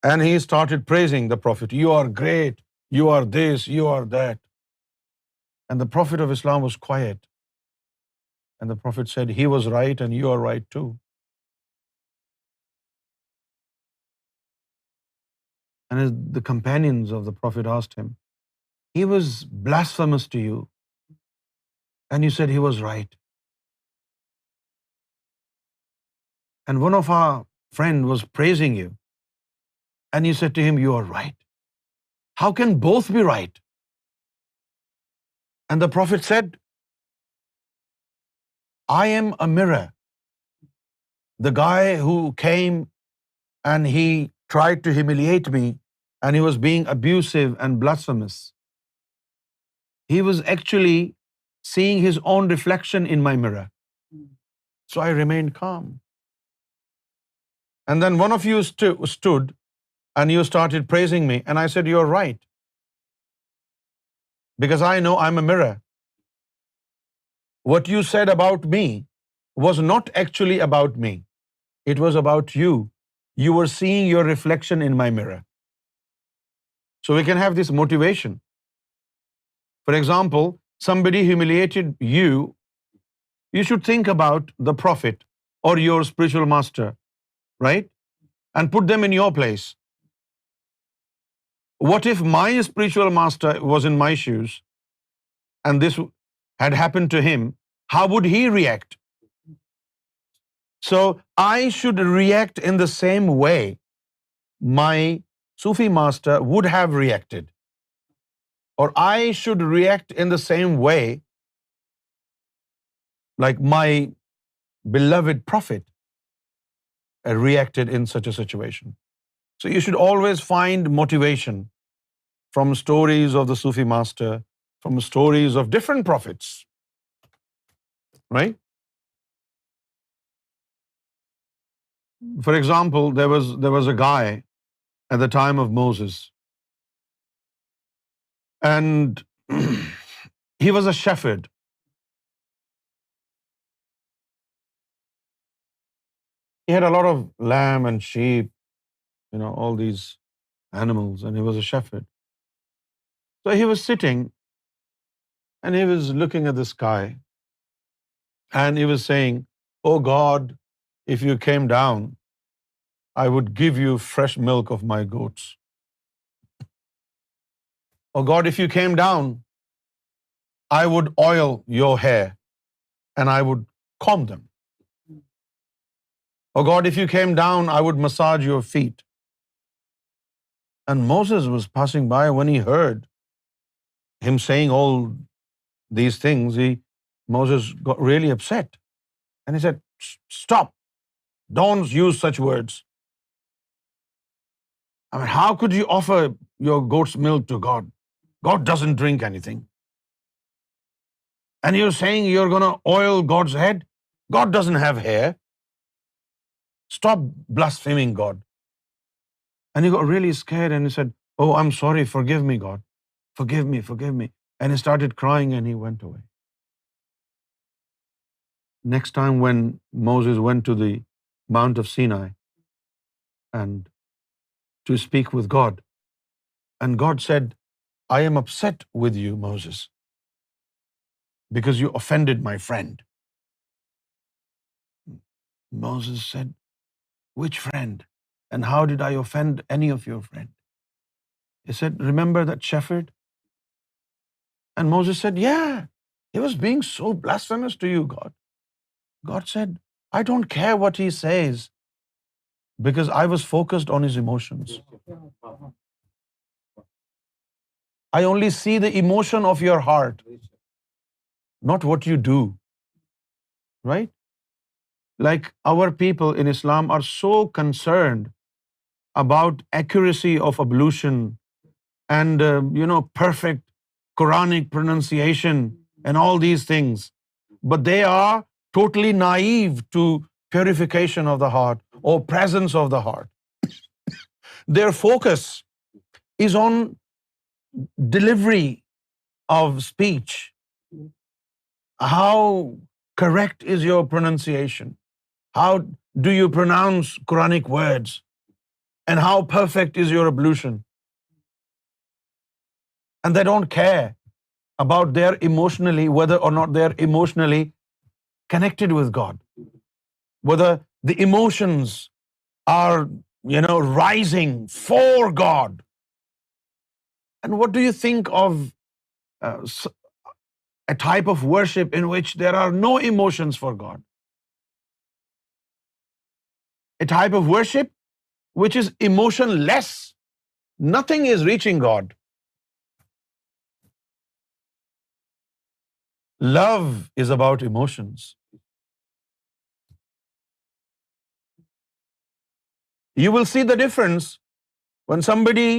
M: and he started praising the Prophet. You are great. You are this. You are that. And the Prophet of Islam was quiet. And the Prophet said, he was right and you are right too. And as the companions of the Prophet asked him, he was blasphemous to you, and you said he was right. And one of our friend was praising you, and you said to him, you are right. How can both be right? And the Prophet said, I am a mirror. The guy who came and he tried to humiliate me, and he was being abusive and blasphemous, he was actually seeing his own reflection in my mirror. So I remained calm. And then one of you stood and you started praising me, and I said, you're right. Because I know I'm a mirror. what you said about me was not actually about me. It was about you. You were seeing your reflection in my mirror. So we can have this motivation. For example, somebody humiliated you. You should think about the Prophet or your spiritual master, right? And put them in your place. What if my spiritual master was in my shoes and this had happened to him? How would he react? So I should react in the same way my Sufi master would have reacted. Or I should react in the same way like my beloved Prophet reacted in such a situation. So you should always find motivation from stories of the Sufi master, from stories of different prophets, right? For example, there was a guy at the time of Moses, and he was a shepherd. He had a lot of lamb and sheep, all these animals, and he was a shepherd. So he was sitting and he was looking at the sky, and he was saying, "Oh God, if you came down, I would give you fresh milk of my goats. Oh God, if you came down, I would oil your hair and I would comb them. Oh God, if you came down, I would massage your feet." And Moses was passing by. When he heard him saying all these things, Moses got really upset. And he said, "Stop, don't use such words. I mean, how could you offer your goat's milk to God? God doesn't drink anything. And you're saying you're going to oil God's head? God doesn't have hair. Stop blaspheming God." And he got really scared and he said, "Oh, I'm sorry. Forgive me, God. Forgive me, forgive me." And he started crying and he went away. Next time when Moses went to the Mount of Sinai and to speak with God, and God said, "I am upset with you, Moses, because you offended my friend." Moses said, "Which friend? And how did I offend any of your friend?" He said, "Remember that shepherd?" And Moses said, "Yeah, he was being so blasphemous to you, God." God said, "I don't care what he says, because I was focused on his emotions. I only see the emotion of your heart, not what you do." Right? Like our people in Islam are so concerned about accuracy of ablution and, perfect Quranic pronunciation and all these things. But they are totally naive to purification of the heart or presence of the heart. Their focus is on delivery of speech. How correct is your pronunciation? How do you pronounce Quranic words? And how perfect is your ablution? And they don't care about whether or not they're emotionally connected with God. Whether the emotions are, rising for God. And what do you think of a type of worship in which there are no emotions for God? A type of worship which is emotionless. Nothing is reaching God. Love is about emotions. You will see the difference when somebody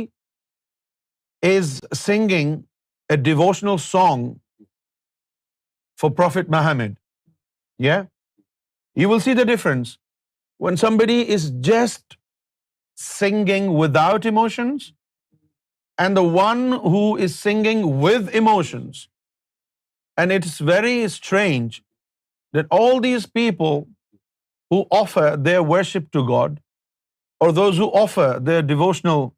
M: is singing a devotional song for Prophet Muhammad. Yeah? You will see the difference when somebody is just singing without emotions and the one who is singing with emotions. And it's very strange that all these people who offer their worship to God, or those who offer their devotional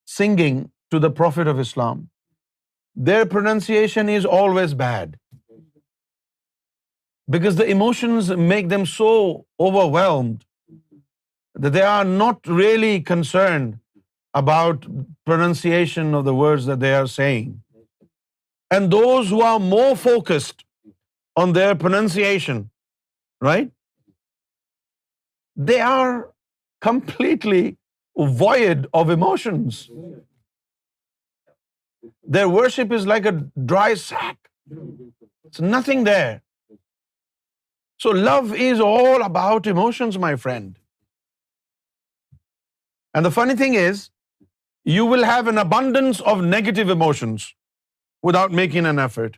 M: singing to the Prophet of Islam, their pronunciation is always bad. Because the emotions make them so overwhelmed that they are not really concerned about pronunciation of the words that they are saying. And those who are more focused on their pronunciation, right? They are completely void of emotions. Their worship is like a dry sack. It's nothing there. So love is all about emotions, my friend. And the funny thing is, you will have an abundance of negative emotions without making an effort.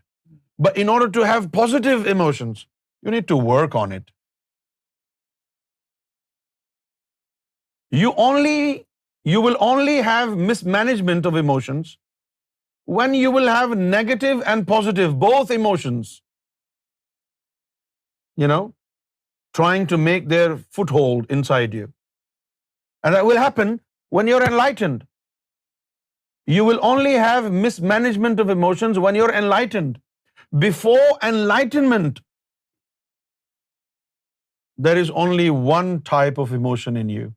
M: But in order to have positive emotions, you need to work on it. You will only have mismanagement of emotions when you will have negative and positive, both emotions, trying to make their foothold inside you. And that will happen when you're enlightened. You will only have mismanagement of emotions when you're enlightened. Before enlightenment, there is only one type of emotion in you,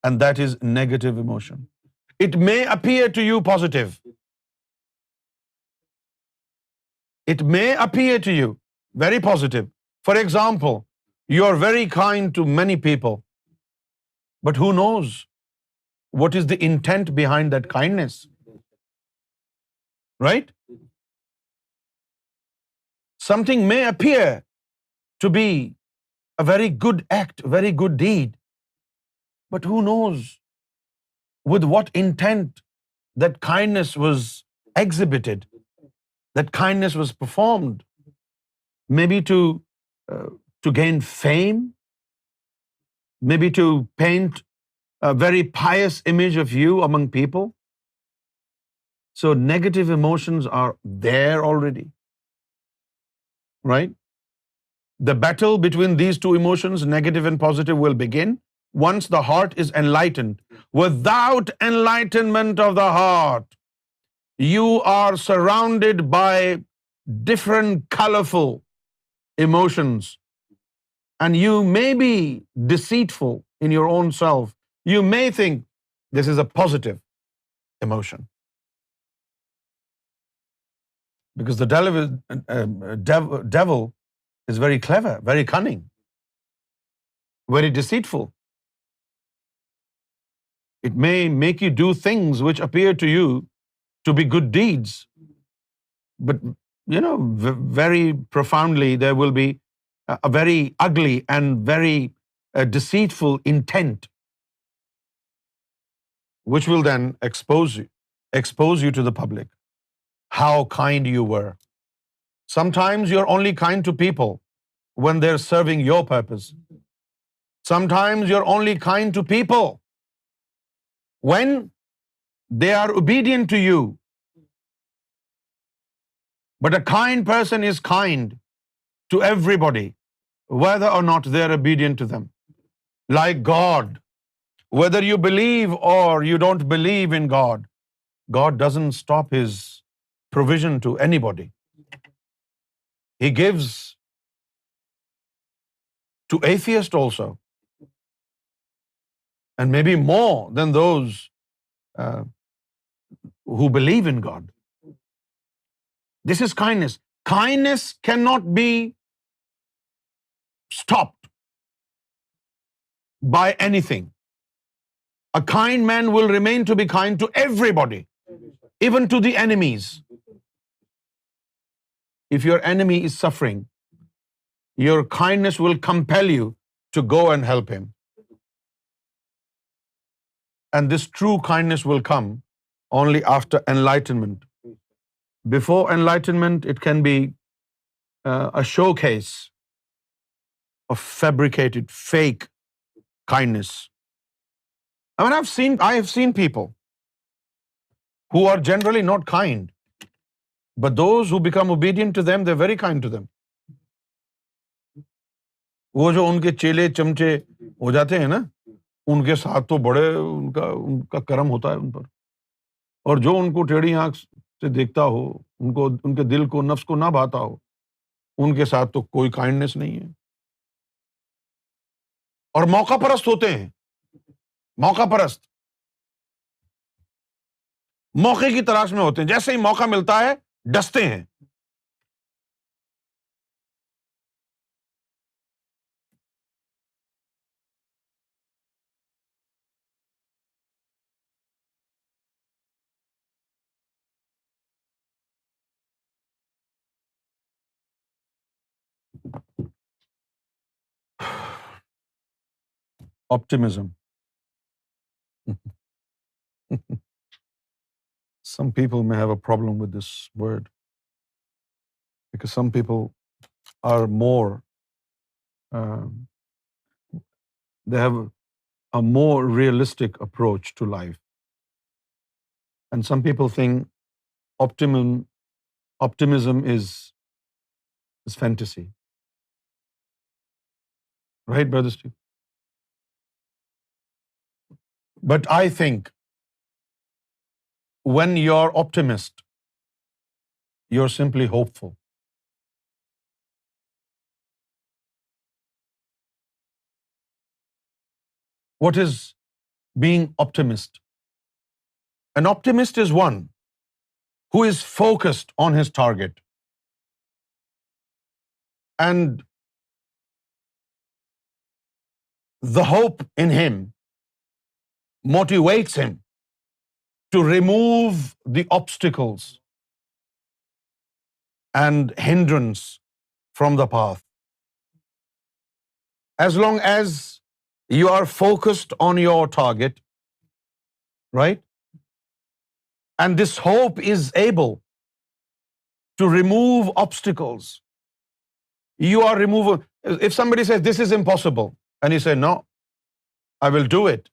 M: and that is negative emotion. It may appear to you positive. It may appear to you very positive. For example, you are very kind to many people, but who knows what is the intent behind that kindness? Right? Something may appear to be a very good act, a very good deed, but who knows with what intent that kindness was exhibited, that kindness was performed. Maybe to gain fame, maybe to paint a very pious image of you among people. So negative emotions are there already, right? The battle between these two emotions, negative and positive, will begin once the heart is enlightened. Without enlightenment of the heart, you are surrounded by different colorful emotions, and you may be deceitful in your own self. You may think this is a positive emotion, because the devil is very clever, very cunning, very deceitful. It may make you do things which appear to you to be good deeds, but very profoundly there will be a very ugly and very deceitful intent, which will then expose you to the public. How kind you were. Sometimes you're only kind to people when they're serving your purpose. Sometimes you're only kind to people when they are obedient to you. But a kind person is kind to everybody, whether or not they're obedient to them. Like God, whether you believe or you don't believe in God, God doesn't stop His provision to anybody. He gives to atheists also, and maybe more than those who believe in God. This is kindness. Kindness cannot be stopped by anything. A kind man will remain to be kind to everybody, even to the enemies. If your enemy is suffering, your kindness will compel you to go and help him. And this true kindness will come only after enlightenment. Before enlightenment, it can be a showcase of fabricated, fake kindness. I mean, I have seen people who are generally not kind, But those who become obedient to them, they're very kind to them. وہ جو ان کے چیلے چمچے ہو جاتے ہیں نا، ان کے ساتھ تو بڑے ان کا کرم ہوتا ہے ان پر. اور جو ان کو ٹیڑھی آنکھ سے دیکھتا ہو، ان کے دل کو نفس کو نہ بھاتا ہو، ان کے ساتھ تو کوئی کائنڈنس نہیں ہے. اور موقع پرست ہوتے ہیں، موقع پرست موقع کی تلاش میں ہوتے ہیں، جیسے ہی موقع ملتا ہے ڈستے ہیں. Optimism. Some people may have a problem with this word because some people are more, um, they have a more realistic approach to life. And some people think optimism is fantasy. Right, Brother Steve? But I think when you're optimist, you're simply hopeful. What is being optimist? An optimist is one who is focused on his target, and the hope in him motivates him to remove the obstacles and hindrance from the path. As long as you are focused on your target, right? And this hope is able to remove obstacles. You are removing. If somebody says this is impossible, and you say, no, I will do it.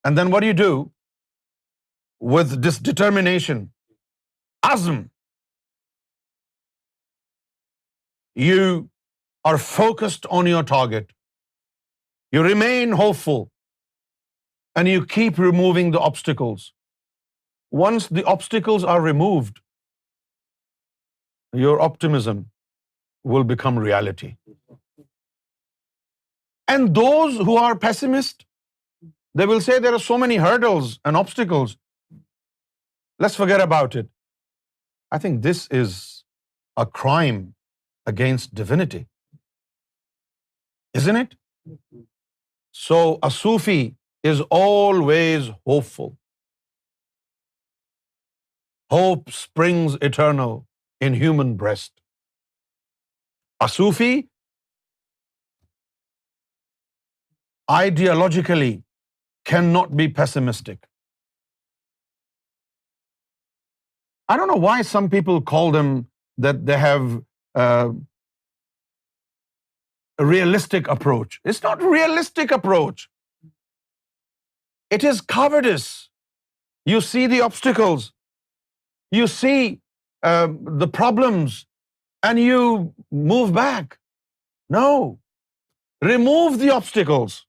M: And then what do you do? With this determination, azm, you are focused on your target. You remain hopeful, and you keep removing the obstacles. Once the obstacles are removed, your optimism will become reality. And those who are pessimists, they will say there are so many hurdles and obstacles. Let's forget about it. I think this is a crime against divinity, isn't it? So a Sufi is always hopeful. Hope springs eternal in human breast. A Sufi ideologically cannot be pessimistic. I don't know why some people call them that they have a realistic approach. It's not a realistic approach. It is cowardice. You see the obstacles, you see the problems, and you move back. No, remove the obstacles.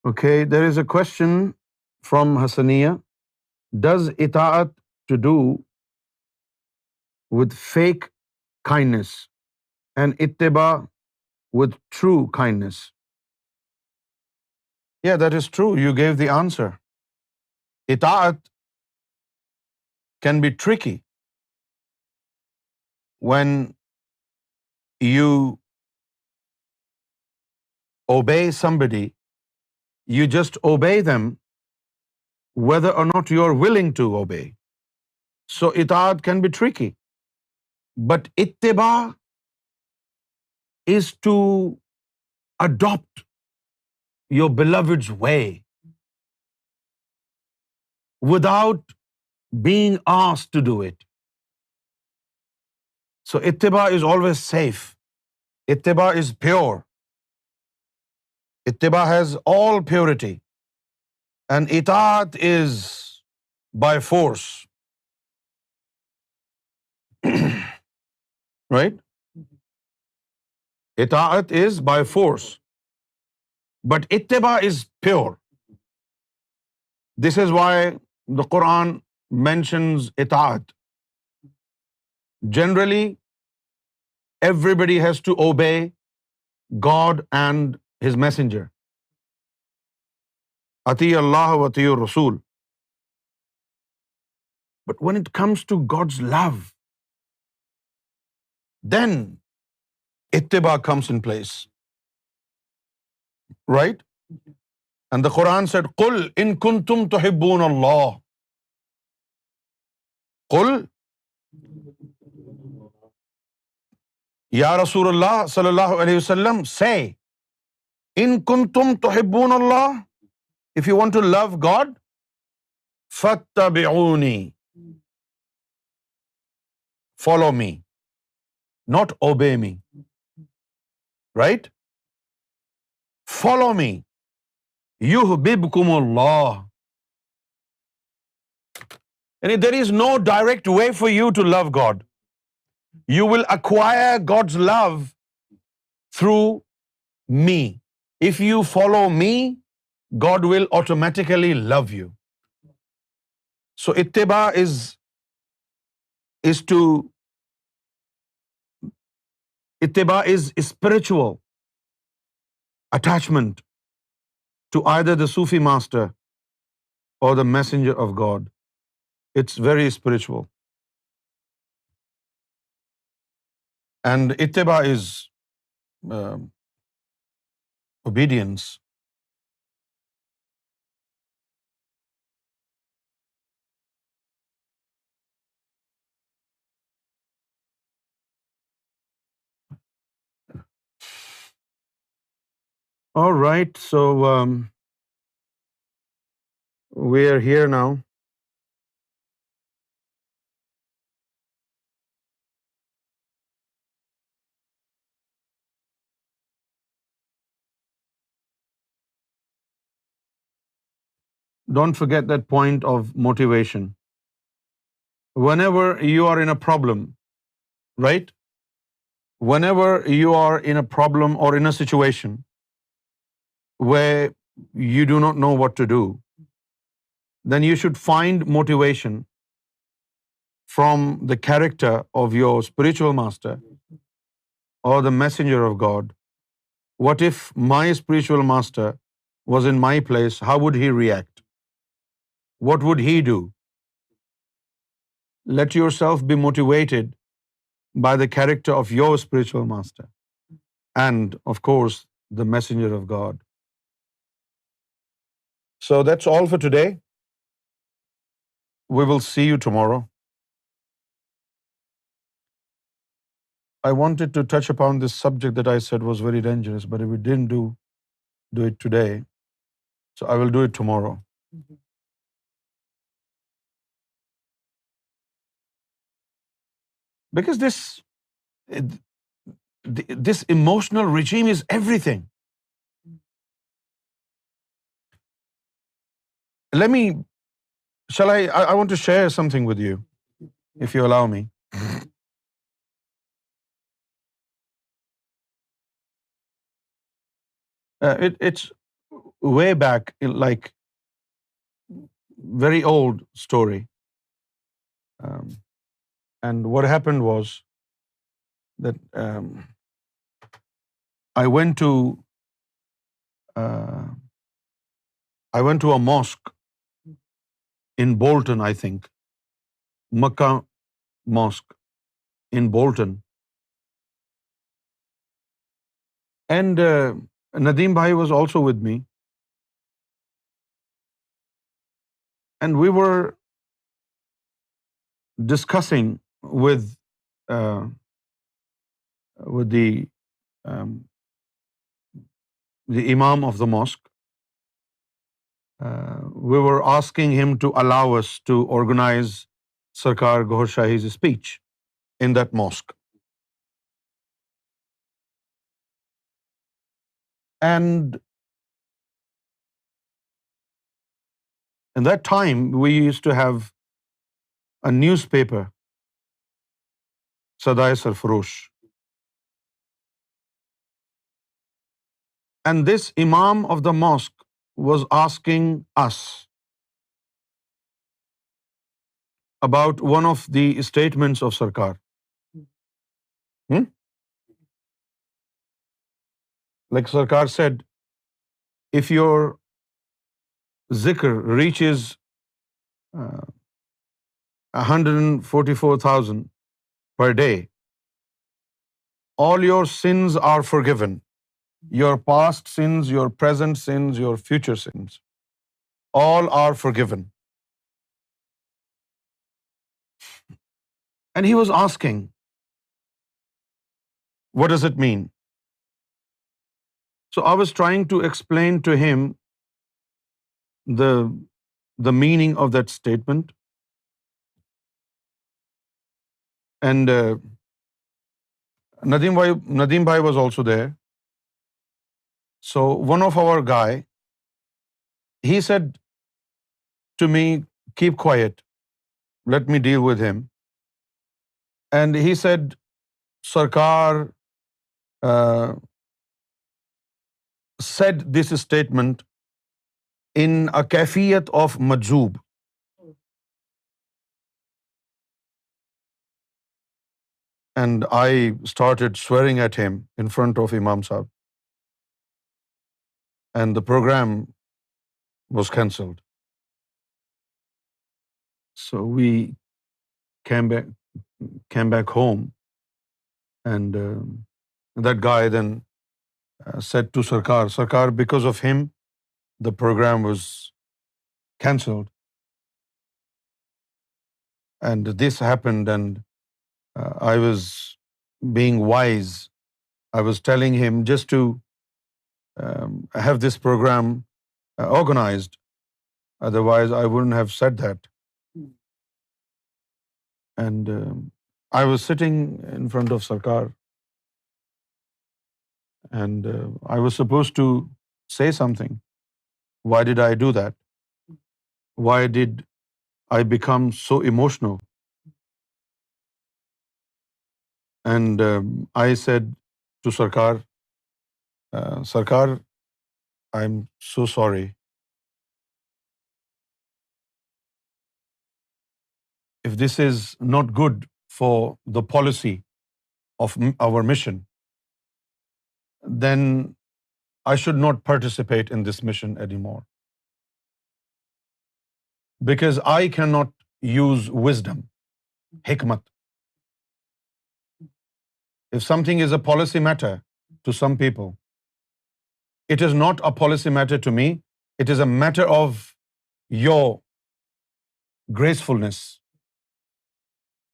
M: Okay, there is a question from Hassaniya. Does ita'at to do with fake kindness and ittiba with true kindness? Yeah, that is true. You gave the answer. Ita'at can be tricky when you obey somebody. You just obey them whether or not you're willing to obey. So itaat can be tricky. But ittiba is to adopt your beloved's way without being asked to do it. So ittiba is always safe. Ittiba is pure. Ittiba has all purity. And itaat is by force. Right? Itaat is by force. But ittiba is pure. This is why the Quran mentions itaat. Generally, everybody has to obey God and His Messenger. Ati Allah wa ati Rasul. But when it comes to God's love, then ittiba comes in place. Right? And the Quran said, "Qul in kuntum tuhibbun Allah." Qul, Ya Rasulullah sallallahu alayhi wasallam, say, in kuntum tuhibbun Allah, if you want to love God, fattabi'uni, follow me, not obey me. Right? Follow me. Yuhbibkumullah. And there is no direct way for you to love God. You will acquire God's love through me. If you follow me, God will automatically love you. So ittiba is spiritual attachment to either the Sufi master or the messenger of God. It's very spiritual. And ittiba is obedience. All right, so we are here now. Don't forget that point of motivation. Whenever you are in a problem, right? Whenever you are in a problem or in a situation where you do not know what to do, then you should find motivation from the character of your spiritual master or the messenger of God. What if my spiritual master was in my place? How would he react? What would he do? Let yourself be motivated by the character of your spiritual master and, of course, the messenger of God. So that's all for today. We will see you tomorrow. I wanted to touch upon this subject that I said was very dangerous, but we didn't do it today. So I will do it tomorrow. Because this emotional regime is everything. I want to share something with you, if you allow me. It's way back, like very old story. And what happened was that I went to a mosque in Bolton, I think, Makkah Mosque in Bolton, and Nadeem Bhai was also with me.
D: And we were discussing with uh, um, the imam of the mosque. We were asking him to allow us to organize Sarkar Gohar Shahi's speech in that mosque. And in that time, we used to have a newspaper, Sadai Sarfarosh. And this imam of the mosque was asking us about one of the statements of Sarkar. Like Sarkar said, if your zikr reaches 144,000 per day, all your sins are forgiven. Your past sins, your present sins, your future sins, all are forgiven. And he was asking, what does it mean? So I was trying to explain to him the meaning of that statement. And Nadeem bhai was also there. So one of our guy, he said to me, keep quiet, let me deal with him. And he said, Sarkar said this statement in a kaifiyat of majzoob. And I started swearing at him in front of Imam Sahib. And the program was cancelled. So we came back home, and that guy then said to Sarkar, because of him, the program was cancelled. And this happened, and I was being wise. I was telling him just to have this program organized. Otherwise, I wouldn't have said that. And I was sitting in front of Sarkar, and I was supposed to say something. Why did I do that? Why did I become so emotional? And I said to Sarkar, Sarkar, I'm so sorry. If this is not good for the policy of our mission, then I should not participate in this mission anymore. Because I cannot use wisdom, hikmat. If something is a policy matter to some people, it is not a policy matter to me. It is a matter of your gracefulness.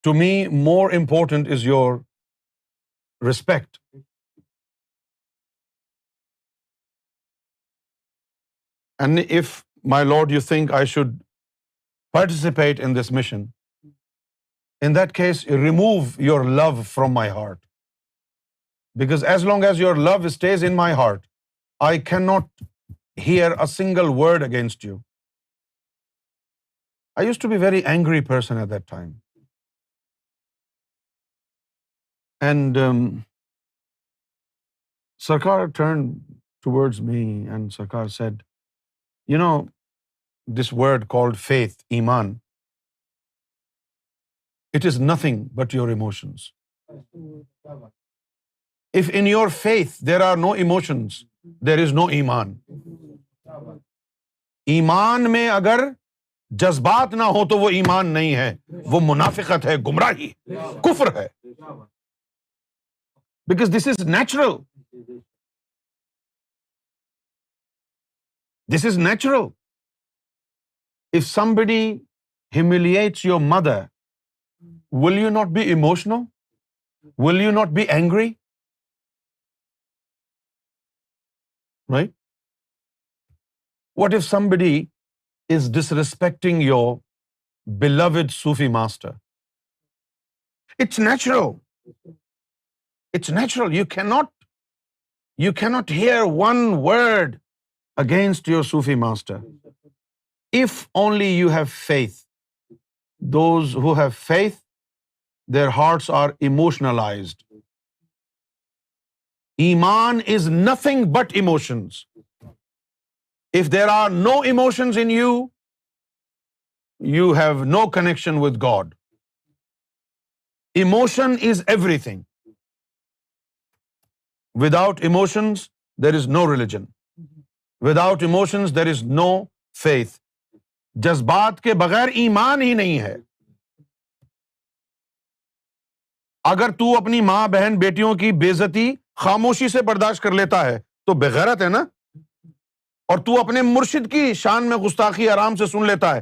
D: To me, more important is your respect. And if, my Lord, you think I should participate in this mission, in that case, remove your love from my heart. Because as long as your love stays in my heart, I cannot hear a single word against you. I used to be a very angry person at that time. And Sarkar turned towards me and Sarkar said, you know, this word called faith, iman, it is nothing but your emotions. If in your faith there are no emotions, there is no iman. ईमान में अगर जज्बात ना हो तो वो ईमान नहीं है, वो मुनाफिकत है, गुमराही, कुफ्र है. Because this is natural. This is natural.
M: If somebody humiliates your mother, will you not be emotional? Will you not be angry? Right? What if somebody is disrespecting your beloved Sufi master? It's natural. It's natural. You cannot hear one word against your Sufi master. If only you have faith. Those who have faith, their hearts are emotionalized. Iman is nothing but emotions. If there are no emotions in you, you have no connection with God. Emotion is everything. Without emotions, there is no religion. Without emotions, there is no faith. جذبات کے بغیر ایمان ہی نہیں ہے. اگر تو اپنی ماں بہن بیٹیوں کی بے عزتی خاموشی سے برداشت کر لیتا ہے تو بغیرت ہے نا. اور تو اپنے مرشد کی شان میں گستاخی آرام سے سن لیتا ہے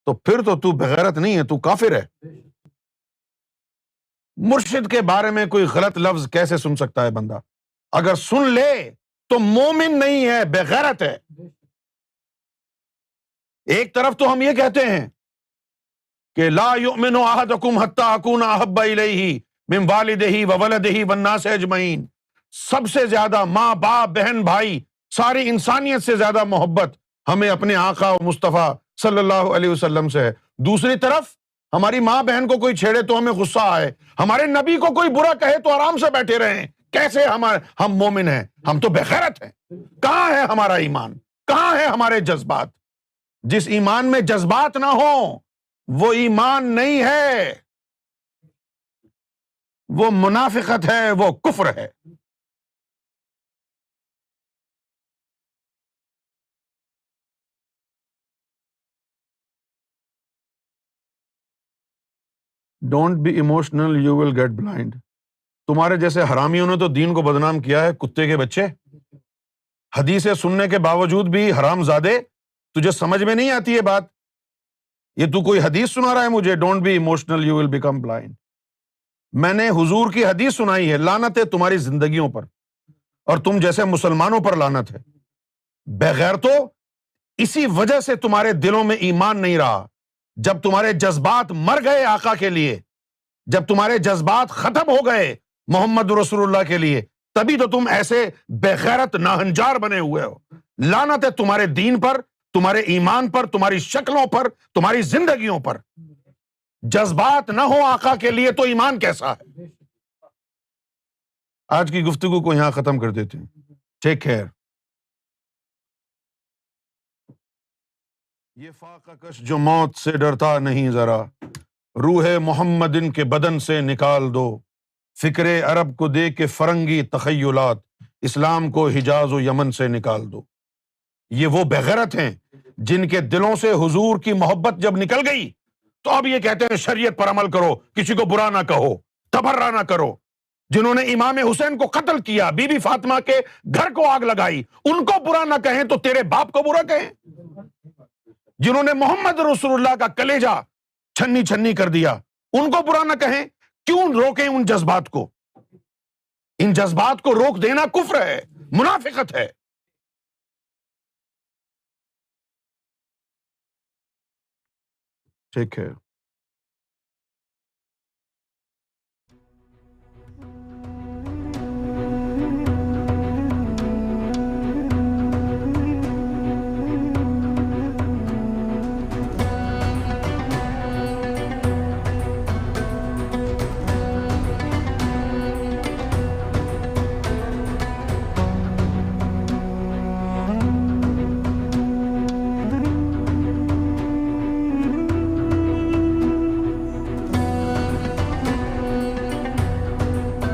M: تو پھر تو بغیرت نہیں ہے، تو کافر ہے. مرشد کے بارے میں کوئی غلط لفظ کیسے سن سکتا ہے بندہ؟ اگر سن لے تو مومن نہیں ہے، بغیرت ہے. ایک طرف تو ہم یہ کہتے ہیں کہ لا یؤمن احدکم حتی اکون احب الیہ من والدہ وولدہ والناس اجمعین. سب سے زیادہ ماں باپ بہن بھائی ساری انسانیت سے زیادہ محبت ہمیں اپنے آقا مصطفیٰ صلی اللہ علیہ وسلم سے ہے. دوسری طرف ہماری ماں بہن کو کوئی چھیڑے تو ہمیں غصہ آئے، ہمارے نبی کو کوئی برا کہے تو آرام سے بیٹھے رہیں. کیسے ہم مومن ہیں؟ ہم تو بغیرت ہیں. کہاں ہے ہمارا ایمان؟ کہاں ہے ہمارے جذبات؟ جس ایمان میں جذبات نہ ہوں وہ ایمان نہیں ہے، وہ منافقت ہے، وہ کفر ہے. Don't be emotional, you will get blind. تمہارے جیسے حرامیوں نے تو دین کو بدنام کیا ہے، کتے کے بچے. حدیثیں سننے کے باوجود بھی حرام زادے، تجھے سمجھ میں نہیں آتی یہ بات؟ یہ تو کوئی حدیث سنا رہا ہے مجھے، don't be emotional you will become blind. میں نے حضور کی حدیث سنائی ہے، لعنت ہے تمہاری زندگیوں پر اور تم جیسے مسلمانوں پر لعنت ہے. بغیر تو اسی وجہ سے تمہارے دلوں میں ایمان نہیں رہا. جب تمہارے جذبات مر گئے آقا کے لیے، جب تمہارے جذبات ختم ہو گئے محمد رسول اللہ کے لیے، تبھی تو تم ایسے بغیرت ناہنجار بنے ہوئے ہو. لعنت ہے تمہارے دین پر، تمہارے ایمان پر، تمہاری شکلوں پر، تمہاری زندگیوں پر. جذبات نہ ہو آقا کے لیے تو ایمان کیسا ہے؟ آج کی گفتگو کو یہاں ختم کر دیتے ہیں. Take care. یہ فاقہ کش جو موت سے ڈرتا نہیں ذرا، روح محمد ان کے بدن سے نکال دو. فکر عرب کو دے کے فرنگی تخیلات، اسلام کو حجاز و یمن سے نکال دو. یہ وہ بغیرت ہیں جن کے دلوں سے حضور کی محبت جب نکل گئی تو اب یہ کہتے ہیں شریعت پر عمل کرو، کسی کو برا نہ کہو، تبرہ نہ کرو. جنہوں نے امام حسین کو قتل کیا، بی بی فاطمہ کے گھر کو آگ لگائی، ان کو برا نہ کہیں تو تیرے باپ کو برا کہیں. جنہوں نے محمد رسول اللہ کا کلیجہ چھنی چھنی کر دیا، ان کو برا نہ کہیں. کیوں روکیں ان جذبات کو؟ ان جذبات کو روک دینا کفر ہے، منافقت ہے. ٹھیک ہے.